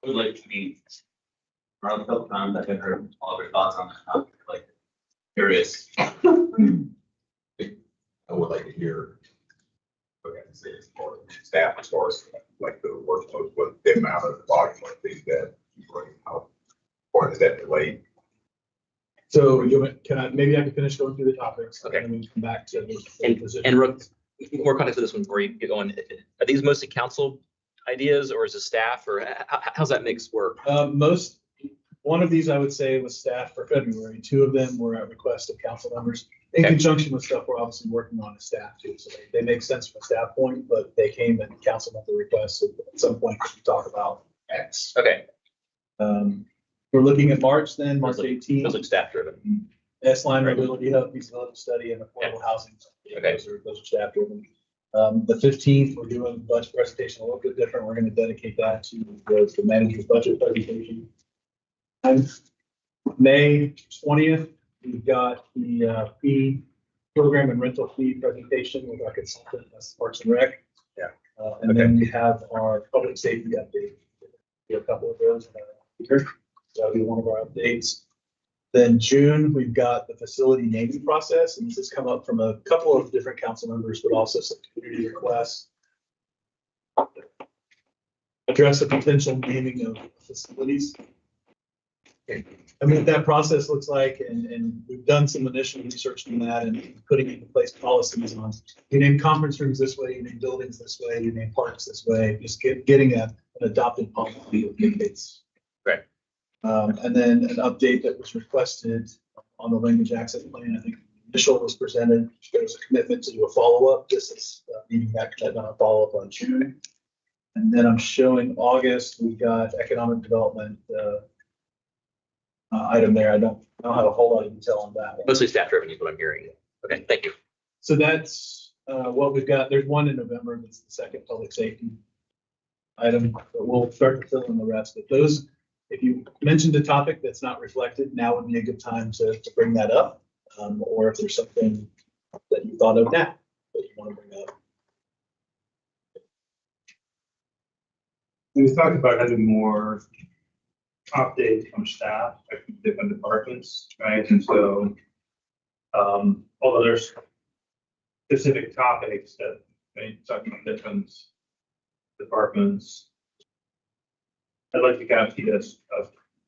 S9: I would like to be around a couple times. I haven't heard all of your thoughts on that topic, like curious.
S3: I would like to hear, what I can say as far as staff, as far as like the workload, what the amount of volume of things that you bring out, or is that delayed?
S11: So maybe I can finish going through the topics. Okay. And then we can come back to the
S10: And more context to this one before you get going. Are these mostly council ideas or is it staff or how's that mix work?
S11: One of these I would say was staff for February. Two of them were at request of council members in conjunction with stuff we're obviously working on as staff too. So they make sense from a staff point, but they came at council member request. So at some point we should talk about X.
S10: Okay.
S11: We're looking at March 18th.
S10: Those look staff driven.
S11: S-line mobility hub, feasibility study and affordable housing.
S10: Okay.
S11: Those are staff driven. The 15th, we're doing budget presentation a little bit different. We're going to dedicate that to the manager's budget presentation. And May 20th, we've got the fee program and rental fee presentation with our consultant, that's Parks and Rec.
S3: Yeah.
S11: And then we have our public safety update. We have a couple of those here. That'll be one of our updates. Then June, we've got the facility naming process, and this has come up from a couple of different council members, but also some community requests. Address the potential naming of facilities. I mean, what that process looks like, and we've done some initial research on that and putting into place policies on, you name conference rooms this way, you name buildings this way, you name parks this way, just getting an adopted policy that dictates.
S10: Right.
S11: And then an update that was requested on the language access plan. I think initial was presented. There was a commitment to do a follow-up. This is meeting that commitment on a follow-up on June. And then I'm showing August, we got economic development item there. I don't have a whole lot of detail on that one.
S10: Mostly staff driven is what I'm hearing. Okay, thank you.
S11: So that's what we've got. There's one in November. That's the second public safety item, but we'll start to fill in the rest. But those, if you mentioned a topic that's not reflected, now would be a good time to bring that up. Or if there's something that you thought of now that you want to bring up.
S8: We talked about having more updates from staff, like from different departments, right? And so, although there's specific topics that may touch on different departments, I'd like to kind of see this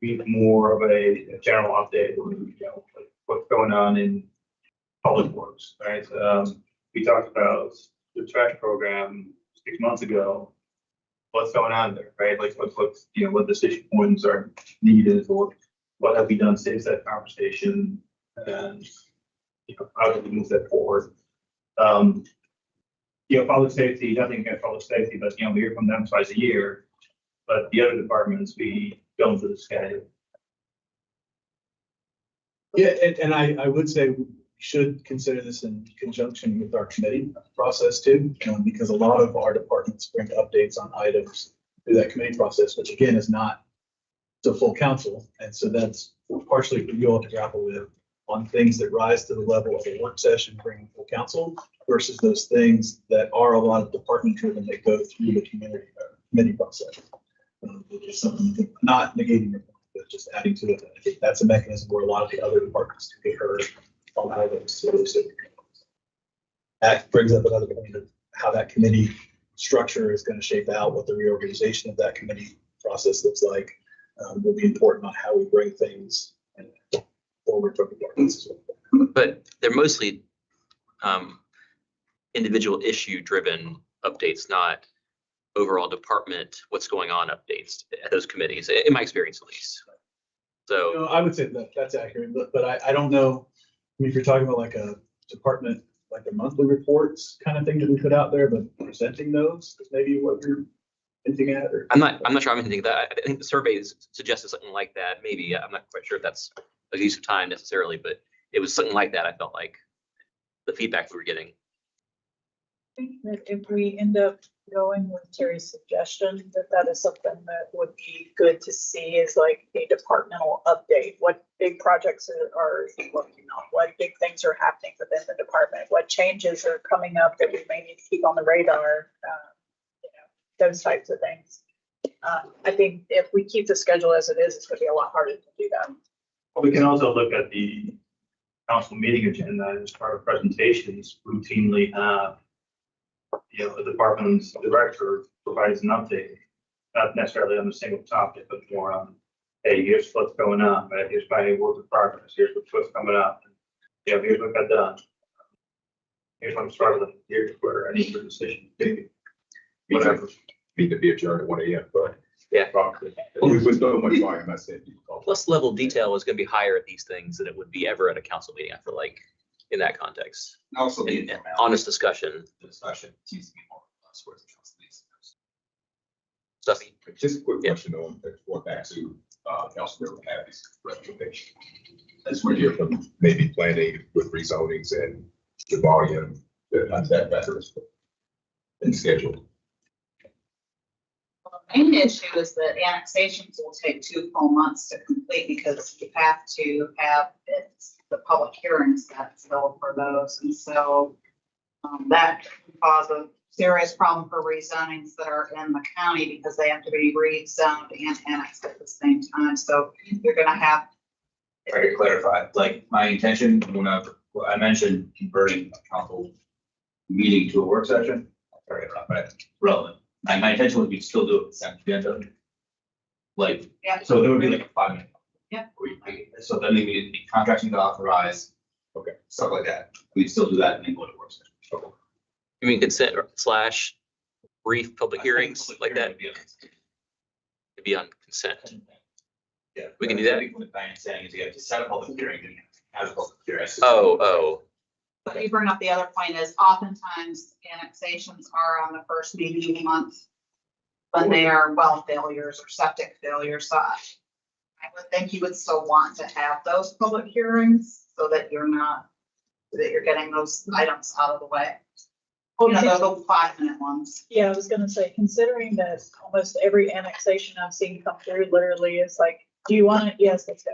S8: be more of a general update, you know, like what's going on in public works, right? We talked about the trash program 6 months ago. What's going on there, right? Like what's you know, what decision points are needed, or what have we done since that conversation, and you know, how do we move that forward? You know, public safety, nothing against public safety, but you know, we hear from them twice a year. But the other departments, we don't do the schedule.
S11: Yeah, and I would say we should consider this in conjunction with our committee process too, because a lot of our departments bring updates on items through that committee process, which again is not to full council. And so that's partially for you all to grapple with. on things that rise to the level of a work session bringing full council versus those things that are a lot of department driven that go through the committee process. It's something that- not negating your point, but just adding to it. I think that's a mechanism where a lot of the other departments do get heard on how those. That brings up another point of how that committee structure is going to shape out, what the reorganization of that committee process looks like. Will be important on how we bring things forward from departments.
S10: But they're mostly individual issue driven updates, not overall department, what's going on updates at those committees, in my experience at least. So.
S11: You know, I would say that that's accurate, but I don't know. I mean, if you're talking about like a department, like the monthly reports kind of thing that we put out there, but presenting those is maybe what you're hinting at, or.
S10: I'm not sure I'm hinting that. I think the surveys suggested something like that. Maybe, I'm not quite sure if that's a use of time necessarily, but it was something like that. I felt like the feedback we were getting.
S2: I think that if we end up going with Terry's suggestion, that is something that would be good to see is like a departmental update. What big projects are you working on? What big things are happening within the department? What changes are coming up that we may need to keep on the radar? You know, those types of things. I think if we keep the schedule as it is, it's going to be a lot harder to do that.
S8: Well, we can also look at the council meeting agenda as part of presentations routinely have, you know, the department's director provides an update, not necessarily on a single topic, but more on, hey, here's what's going on, right? Here's my work in progress, here's what's coming up. You know, here's what got done. Here's what I'm struggling, here's where I need your decision.
S3: Whatever. Need to be adjourned at 1 a.m., but.
S10: Yeah.
S3: With so much volume, I said.
S10: Plus level of detail is going to be higher at these things than it would be ever at a council meeting, I feel like, in that context.
S9: Also,
S10: And honest discussion.
S9: the discussion seems to be more or less where the council needs to
S10: Stuffy.
S3: Just a quick question on, going back to, Councilmember Happy's recommendation. As we're here from maybe planning with rezonings and the volume, that matters and schedule.
S18: Main issue is that annexations will take 2 full months to complete because you have to have the public hearings that's held for those. And so that can cause a serious problem for rezonings that are in the county because they have to be rezoned and annexed at the same time. So you're going to have.
S9: Try to clarify, like my intention, when I mentioned converting a council meeting to a work session, sorry, but relevant. My intention would be to still do it with consent agenda. Like,
S18: Yeah.
S9: so there would be like a 5-minute.
S18: Yeah.
S9: So then we need the contracting to authorize, okay, stuff like that. We'd still do that and then go to work session. Okay.
S10: You mean consent / brief public hearings like that? It'd be on consent.
S9: Yeah.
S10: We can do that.
S9: What Diane's saying is you have to set a public hearing and have a public hearing.
S10: Oh.
S18: But you bring up the other point is oftentimes annexations are on the first meeting of the month when they are well failures or septic failures. So I would think you would still want to have those public hearings so that you're getting those items out of the way. You know, those little 5-minute ones.
S2: Yeah, I was gonna say, considering that almost every annexation I've seen come through literally is like, do you want it? Yes, let's go.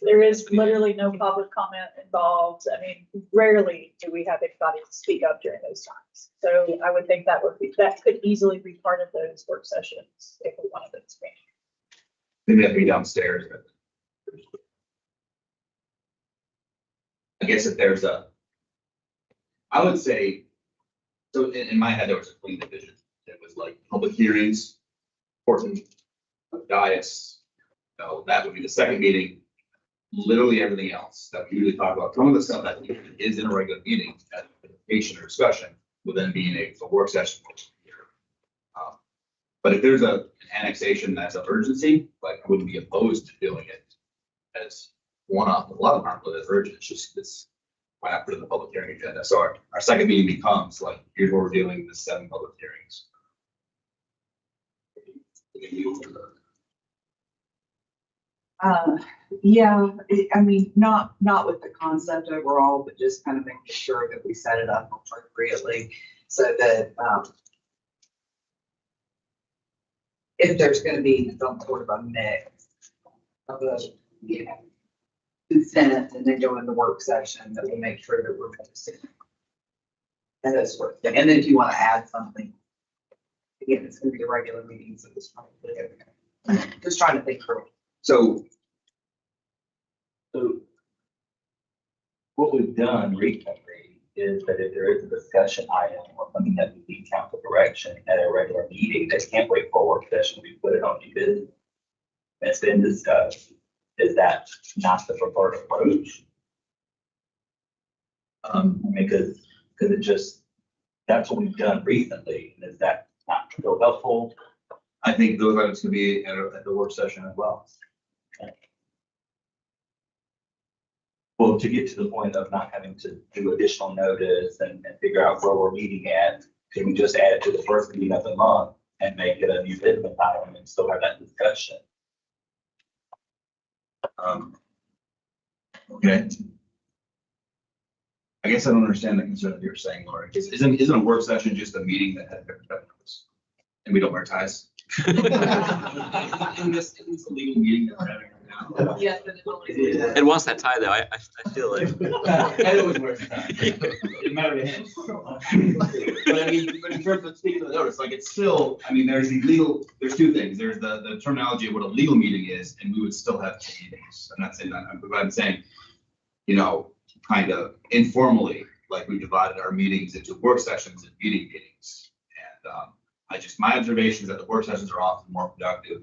S2: There is literally no public comment involved. I mean, rarely do we have anybody speak up during those times. So I would think that could easily be part of those work sessions if we wanted to speak.
S9: Maybe that'd be downstairs. I guess if there's I would say, so in my head, there was a clean division. It was like public hearings, portion of diets. So that would be the second meeting. Literally everything else that we usually talk about, some of the stuff that is in a regular meeting, as a presentation or discussion, will then be in a work session. But if there's an annexation that's an urgency, like I wouldn't be opposed to doing it as one-off. A lot of them aren't really urgent. It's just this. Why not put it in the public hearing agenda? So our second meeting becomes like, here's what we're dealing with, 7 public hearings.
S4: Yeah, I mean, not with the concept overall, but just kind of making sure that we set it up appropriately so that, if there's gonna be some sort of a mix of the, consent and then go in the work session, that we make sure that we're focusing. And that's sort of thing. And then if you want to add something, again, it's gonna be a regular meeting, so just trying to think through.
S9: So
S14: So what we've done recently is that if there is a discussion item or something that we need council direction at a regular meeting that can't wait for a work session, we put it on new business. It's been discussed. Is that not the preferred approach? Because it just, that's what we've done recently. And is that not so helpful?
S9: I think those items can be at the work session as well.
S14: Well, to get to the point of not having to do additional notice and figure out where we're meeting at, can we just add it to the first meeting of the month and make it a new business item and still have that discussion?
S9: Okay. I guess I don't understand the concern that you're saying, Laura. Isn't a work session just a meeting that has different notes? And we don't wear ties? In this legal meeting that we're having right now.
S2: Yes, but it's only.
S10: And once that tie though, I feel like.
S9: I always wear a tie. It mattered to him. But I mean, but in terms of speaking of the notice, like it's still, I mean, there's two things. There's the terminology of what a legal meeting is, and we would still have two meetings. I'm not saying that, but I'm saying, you know, kind of informally, like we divided our meetings into work sessions and meetings. And my observation is that the work sessions are often more productive.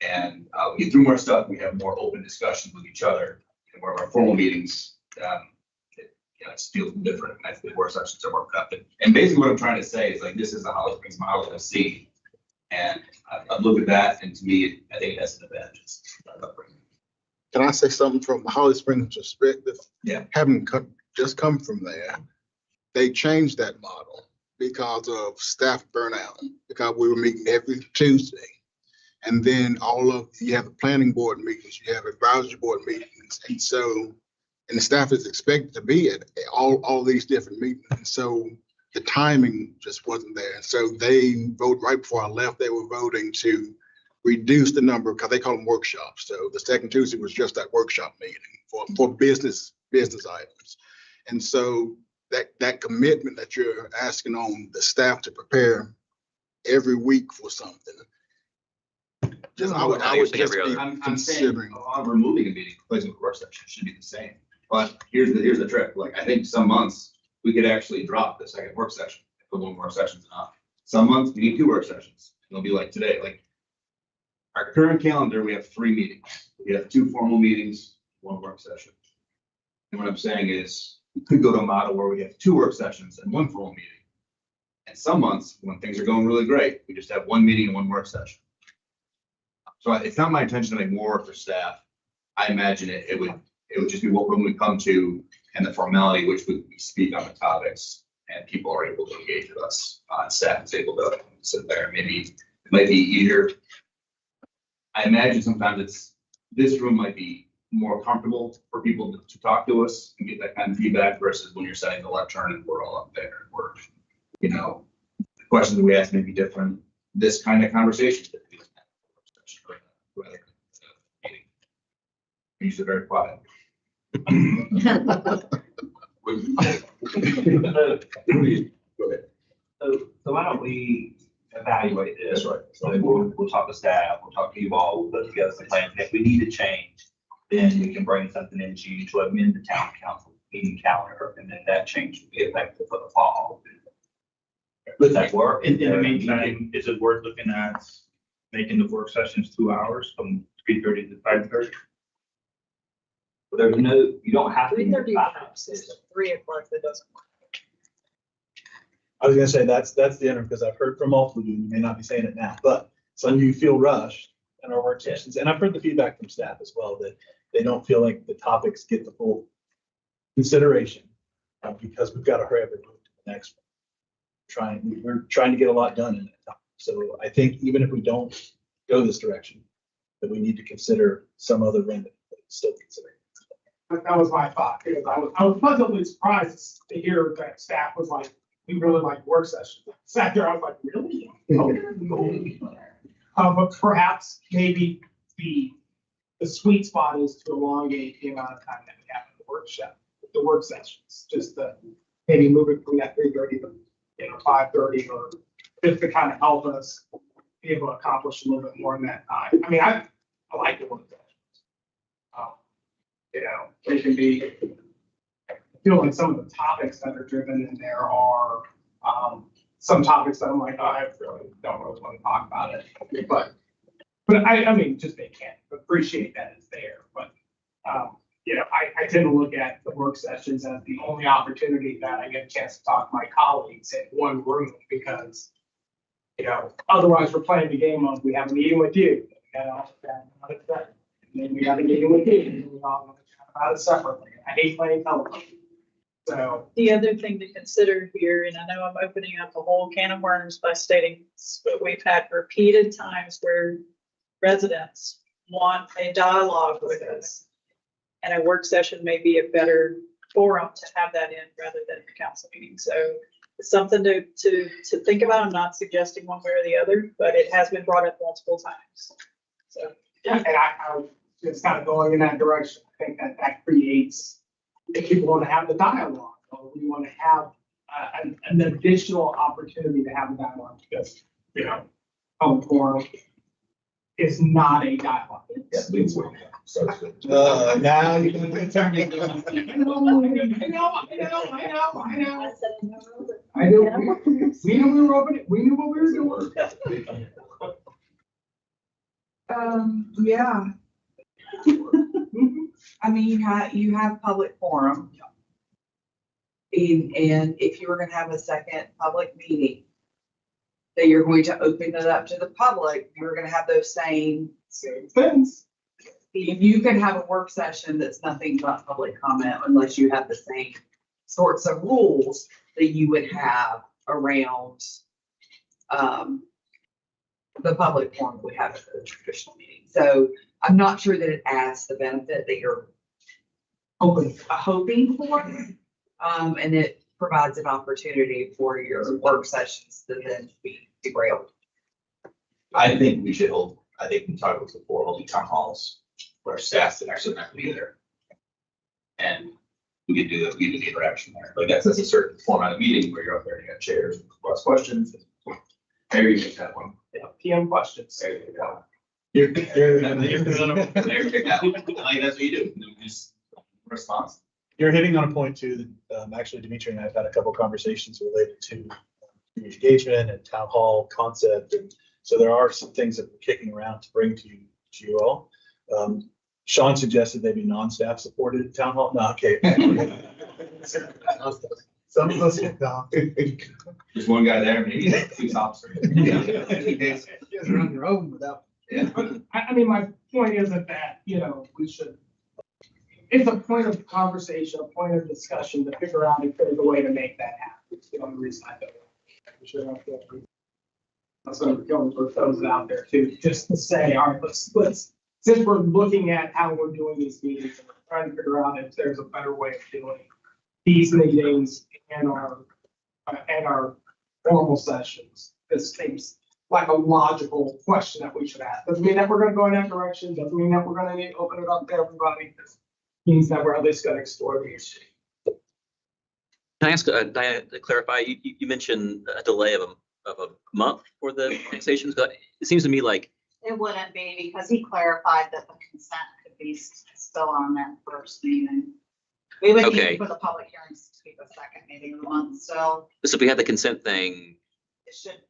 S9: And we get through more stuff, we have more open discussions with each other. And where our formal meetings, it feels different. And I think work sessions are more productive. And basically what I'm trying to say is like, this is the Holly Springs model that I've seen. And I've looked at that, and to me, I think it has an advantage.
S6: Can I say something from the Holly Springs perspective?
S9: Yeah.
S6: Having just come from there, they changed that model because of staff burnout, because we were meeting every Tuesday. And then you have the planning board meetings, you have advisory board meetings. And so, and the staff is expected to be at all these different meetings. And so the timing just wasn't there. And so they voted right before I left, they were voting to reduce the number, because they call them workshops. So the second Tuesday was just that workshop meeting for business items. And so that commitment that you're asking on the staff to prepare every week for something. I would just be
S9: I'm
S6: considering.
S9: saying removing a meeting, replacing with work session should be the same. But here's the trick. Like I think some months we could actually drop the second work session, put one more session enough. Some months we need two work sessions. It'll be like today, like our current calendar, we have 3 meetings. We have 2 formal meetings, 1 work session. And what I'm saying is we could go to a model where we have 2 work sessions and 1 formal meeting. And some months when things are going really great, we just have 1 meeting and 1 work session. So it's not my intention to make more for staff. I imagine it would just be what when we come to and the formality which we speak on the topics and people are able to engage with us. Staff is able to sit there. Maybe it might be easier. I imagine sometimes this room might be more comfortable for people to talk to us and get that kind of feedback versus when you're setting the lectern and we're all up there. We're, the questions we ask may be different. This kind of conversation. Usually very quiet.
S14: So why don't we evaluate this? That's right. So we'll talk to staff, we'll talk to you all, we'll put together some plans. If we need to change, then we can bring something into you to amend the town council meeting calendar, and then that change will be effective for the fall. Does that work?
S8: In the meantime, is it worth looking at making the work sessions 2 hours from 3:30 to 5:30?
S14: There's you don't have to.
S2: 3:30 is 3 o'clock, that doesn't work.
S11: I was gonna say, that's the interim, because I've heard from multiple of you, you may not be saying it now, but some of you feel rushed in our work sessions. And I've heard the feedback from staff as well, that they don't feel like the topics get the full consideration because we've got to hurry up and move to the next one. We're trying to get a lot done in that time. So I think even if we don't go this direction, that we need to consider some other remedy, but still consider.
S16: That was my thought, because I was pleasantly surprised to hear that staff was like, we really like work sessions. Sat there, I was like, really? Okay. But perhaps maybe the the sweet spot is to elongate the amount of time that we have in the workshop, the work sessions, just to maybe move it from that 3:30 to, 5:30, or just to kind of help us be able to accomplish a little bit more in that time. I mean, I like the work sessions. They can be, I feel like some of the topics that are driven in there are, some topics that I'm like, oh, I really don't want to talk about it. But I mean, just they can't appreciate that it's there. But, I tend to look at the work sessions as the only opportunity that I get a chance to talk to my colleagues in one room, because, otherwise we're playing the game of, we have a meeting with you, and then we have a meeting with you, and we all chat about it separately. I hate playing television. So
S2: The other thing to consider here, and I know I'm opening up a whole can of worms by stating this, but we've had repeated times where residents want a dialogue with us. And a work session may be a better forum to have that in rather than a council meeting. So it's something to think about. I'm not suggesting one way or the other, but it has been brought up multiple times. So.
S16: yeah, and I was just kind of going in that direction. I think that creates, if people want to have the dialogue, or we want to have an additional opportunity to have a dialogue, because, public forum is not a dialogue.
S11: Now you're gonna put turn it.
S16: I know. We knew we were opening, we knew what we were doing.
S19: Yeah. I mean, you have public forum. And if you were gonna have a second public meeting, that you're going to open it up to the public, you're gonna have those same
S16: things.
S19: You can have a work session that's nothing but public comment, unless you have the same sorts of rules that you would have around the public forum we have at the traditional meeting. So I'm not sure that it adds the benefit that you're hoping for. And it provides an opportunity for your work sessions to then be derailed.
S9: I think we should hold, I think we talked about before, holding town halls where our staff that actually not be there. And we could do the interaction there. Like that's a certain format of meeting where you're up there, you got chairs, ask questions. Maybe you make that one.
S16: Yeah, PM questions.
S9: There you go.
S11: You're
S9: There you go. Like that's what you do. Just response.
S11: You're hitting on a point too, that actually Dimitri and I have had a couple of conversations related to community engagement and town hall concept. And so there are some things that we're kicking around to bring to you all. Sean suggested maybe non-staff supported town hall. No, okay. Some of us get down.
S9: There's one guy there, maybe two officers.
S11: You guys are on your own without.
S9: Yeah.
S16: I mean, my point isn't that, we should, it's a point of conversation, a point of discussion to figure out if there's a way to make that happen. It's the only reason I don't. That's what I'm going for those out there too, just to say, all right, let's, since we're looking at how we're doing these meetings, and we're trying to figure out if there's a better way of doing these meetings and our formal sessions. This seems like a logical question that we should ask. Doesn't mean that we're gonna go in that direction, doesn't mean that we're gonna open it up to everybody. This means that we're at least gonna explore the issue.
S10: Can I ask, Diana, to clarify, you mentioned a delay of a month for the annexations, but it seems to me like.
S18: It wouldn't be, because he clarified that the consent could be still on that first meeting. We would need for the public hearings to be the second meeting of the month, so.
S10: So if we had the consent thing.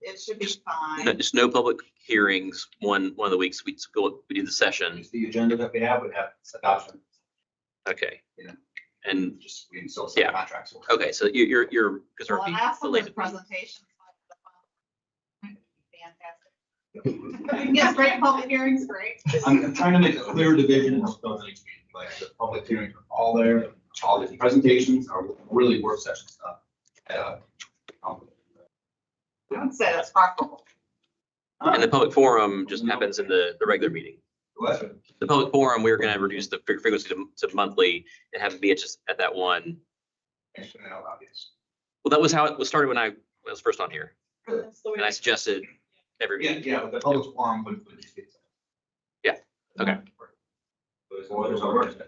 S18: It should be fine.
S10: Just no public hearings, one of the weeks we do the session.
S9: The agenda that we have would have adoption.
S10: Okay.
S9: Yeah.
S10: And
S9: just, we can still sign contracts.
S10: Okay, so you're, because
S18: Well,
S10: our.
S18: and that's some of the presentations. Fantastic. Yes, great public hearings, great.
S9: I'm trying to make a clear division of the next meeting, like the public hearings are all there, all the presentations are really work session stuff.
S18: I would say that's preferable.
S10: And the public forum just happens in the regular meeting. The public forum, we're gonna reduce the frequency to monthly and have it be just at that one. Well, that was how it was started when I was first on here. And I suggested every meeting.
S9: Yeah, but the public forum would just be.
S10: Yeah, okay.
S14: Or there's a work session.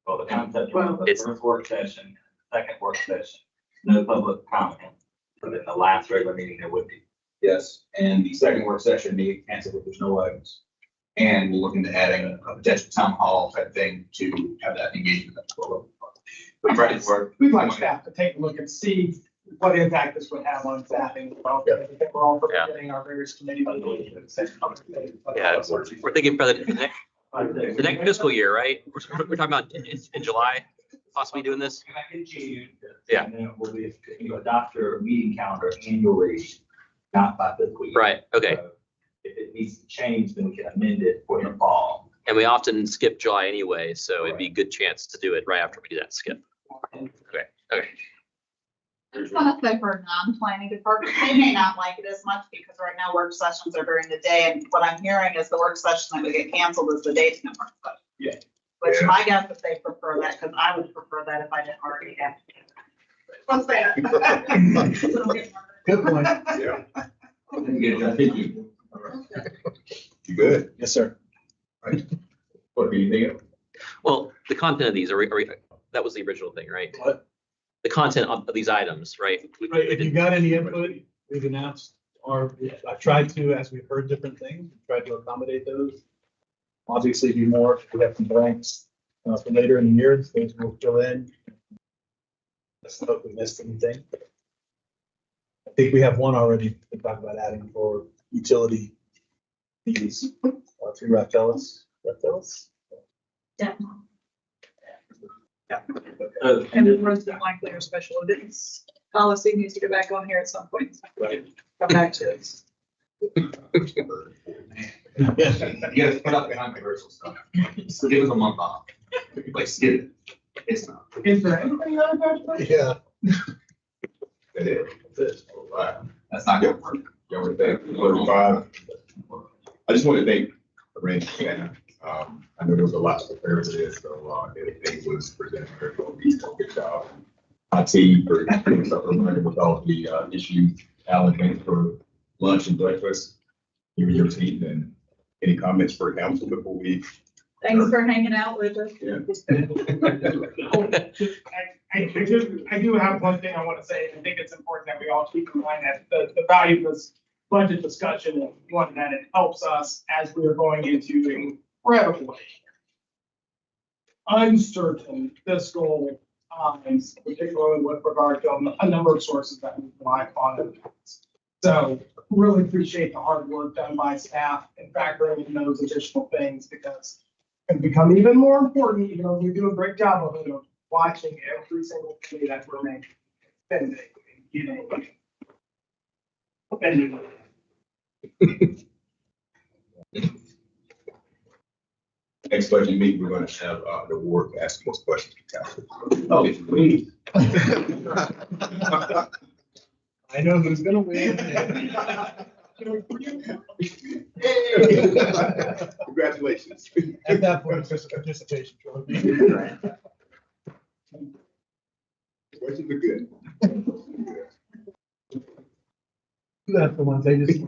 S14: Well, the concept of the first work session, second work session, no public comment. But in the last regular meeting, there would be.
S9: Yes, and the second work session being canceled if there's no items. And we're looking to adding a potential town hall type thing to have that engagement. We try to work.
S16: We'd like staff to take a look and see what impact this would have on staffing. Well, I think we're all getting our various committee.
S10: Yeah, we're thinking for the next fiscal year, right? We're talking about in July, possibly doing this.
S14: Back in June.
S10: Yeah.
S14: And then we'll be, you adopt your meeting calendar annually, not by fiscal year.
S10: Right, okay.
S14: So if it needs to change, then we can amend it for the fall.
S10: And we often skip July anyway, so it'd be a good chance to do it right after we do that skip. Okay.
S18: I just want to say for non-planning department, they may not like it as much because right now work sessions are during the day. And what I'm hearing is the work session that would get canceled is the daytime work session.
S11: Yeah.
S18: Which my guess is they prefer that, because I would prefer that if I didn't already have. What's that?
S11: Good point.
S3: Yeah,
S9: You
S3: you good?
S11: Yes, sir.
S9: What do you think?
S10: Well, the content of these are, that was the original thing, right?
S11: What?
S10: The content of these items, right?
S11: Right, if you got any input, we've announced, or I've tried to, as we've heard different things, tried to accommodate those. Obviously, be more, we have some blanks for later in the year, things will fill in. Let's not hope we missed anything. I think we have one already to talk about adding for utility fees, through Rafelis.
S2: Yeah.
S11: Yeah.
S2: And then runs the likely or special events policy needs to go back on here at some point.
S11: Right.
S2: Come back to it.
S9: You gotta put up behind rehearsal stuff. So give us a month off. Like, skip it. It's not.
S16: Is there anything other than?
S11: Yeah.
S3: That is. Wow.
S9: That's not gonna work.
S3: You want to thank 35. I just want to thank Randy and I know there was a lot to prepare for this, so everything was presented very well. Good job. IT for doing something with all the issues. Alan, thanks for lunch and breakfast. You and your team, and any comments for council before we?
S2: Thanks for hanging out with us.
S3: Yeah.
S16: I do have one thing I want to say. I think it's important that we all keep in mind that the value of this budget discussion is one that it helps us as we are going into incredibly uncertain fiscal times, particularly with regard to a number of sources that we rely upon. So really appreciate the hard work done by staff in factoring in those additional things, because it's become even more important. You know, we do a great job of it, of watching every single penny that we're making, spending, spending.
S3: Next budget meeting, we're going to have the award for asking most questions to council.
S11: Oh, please. I know who's gonna win.
S3: Congratulations.
S11: At that point, it's just a participation trophy.
S3: Questions are good.
S11: That's the ones they just.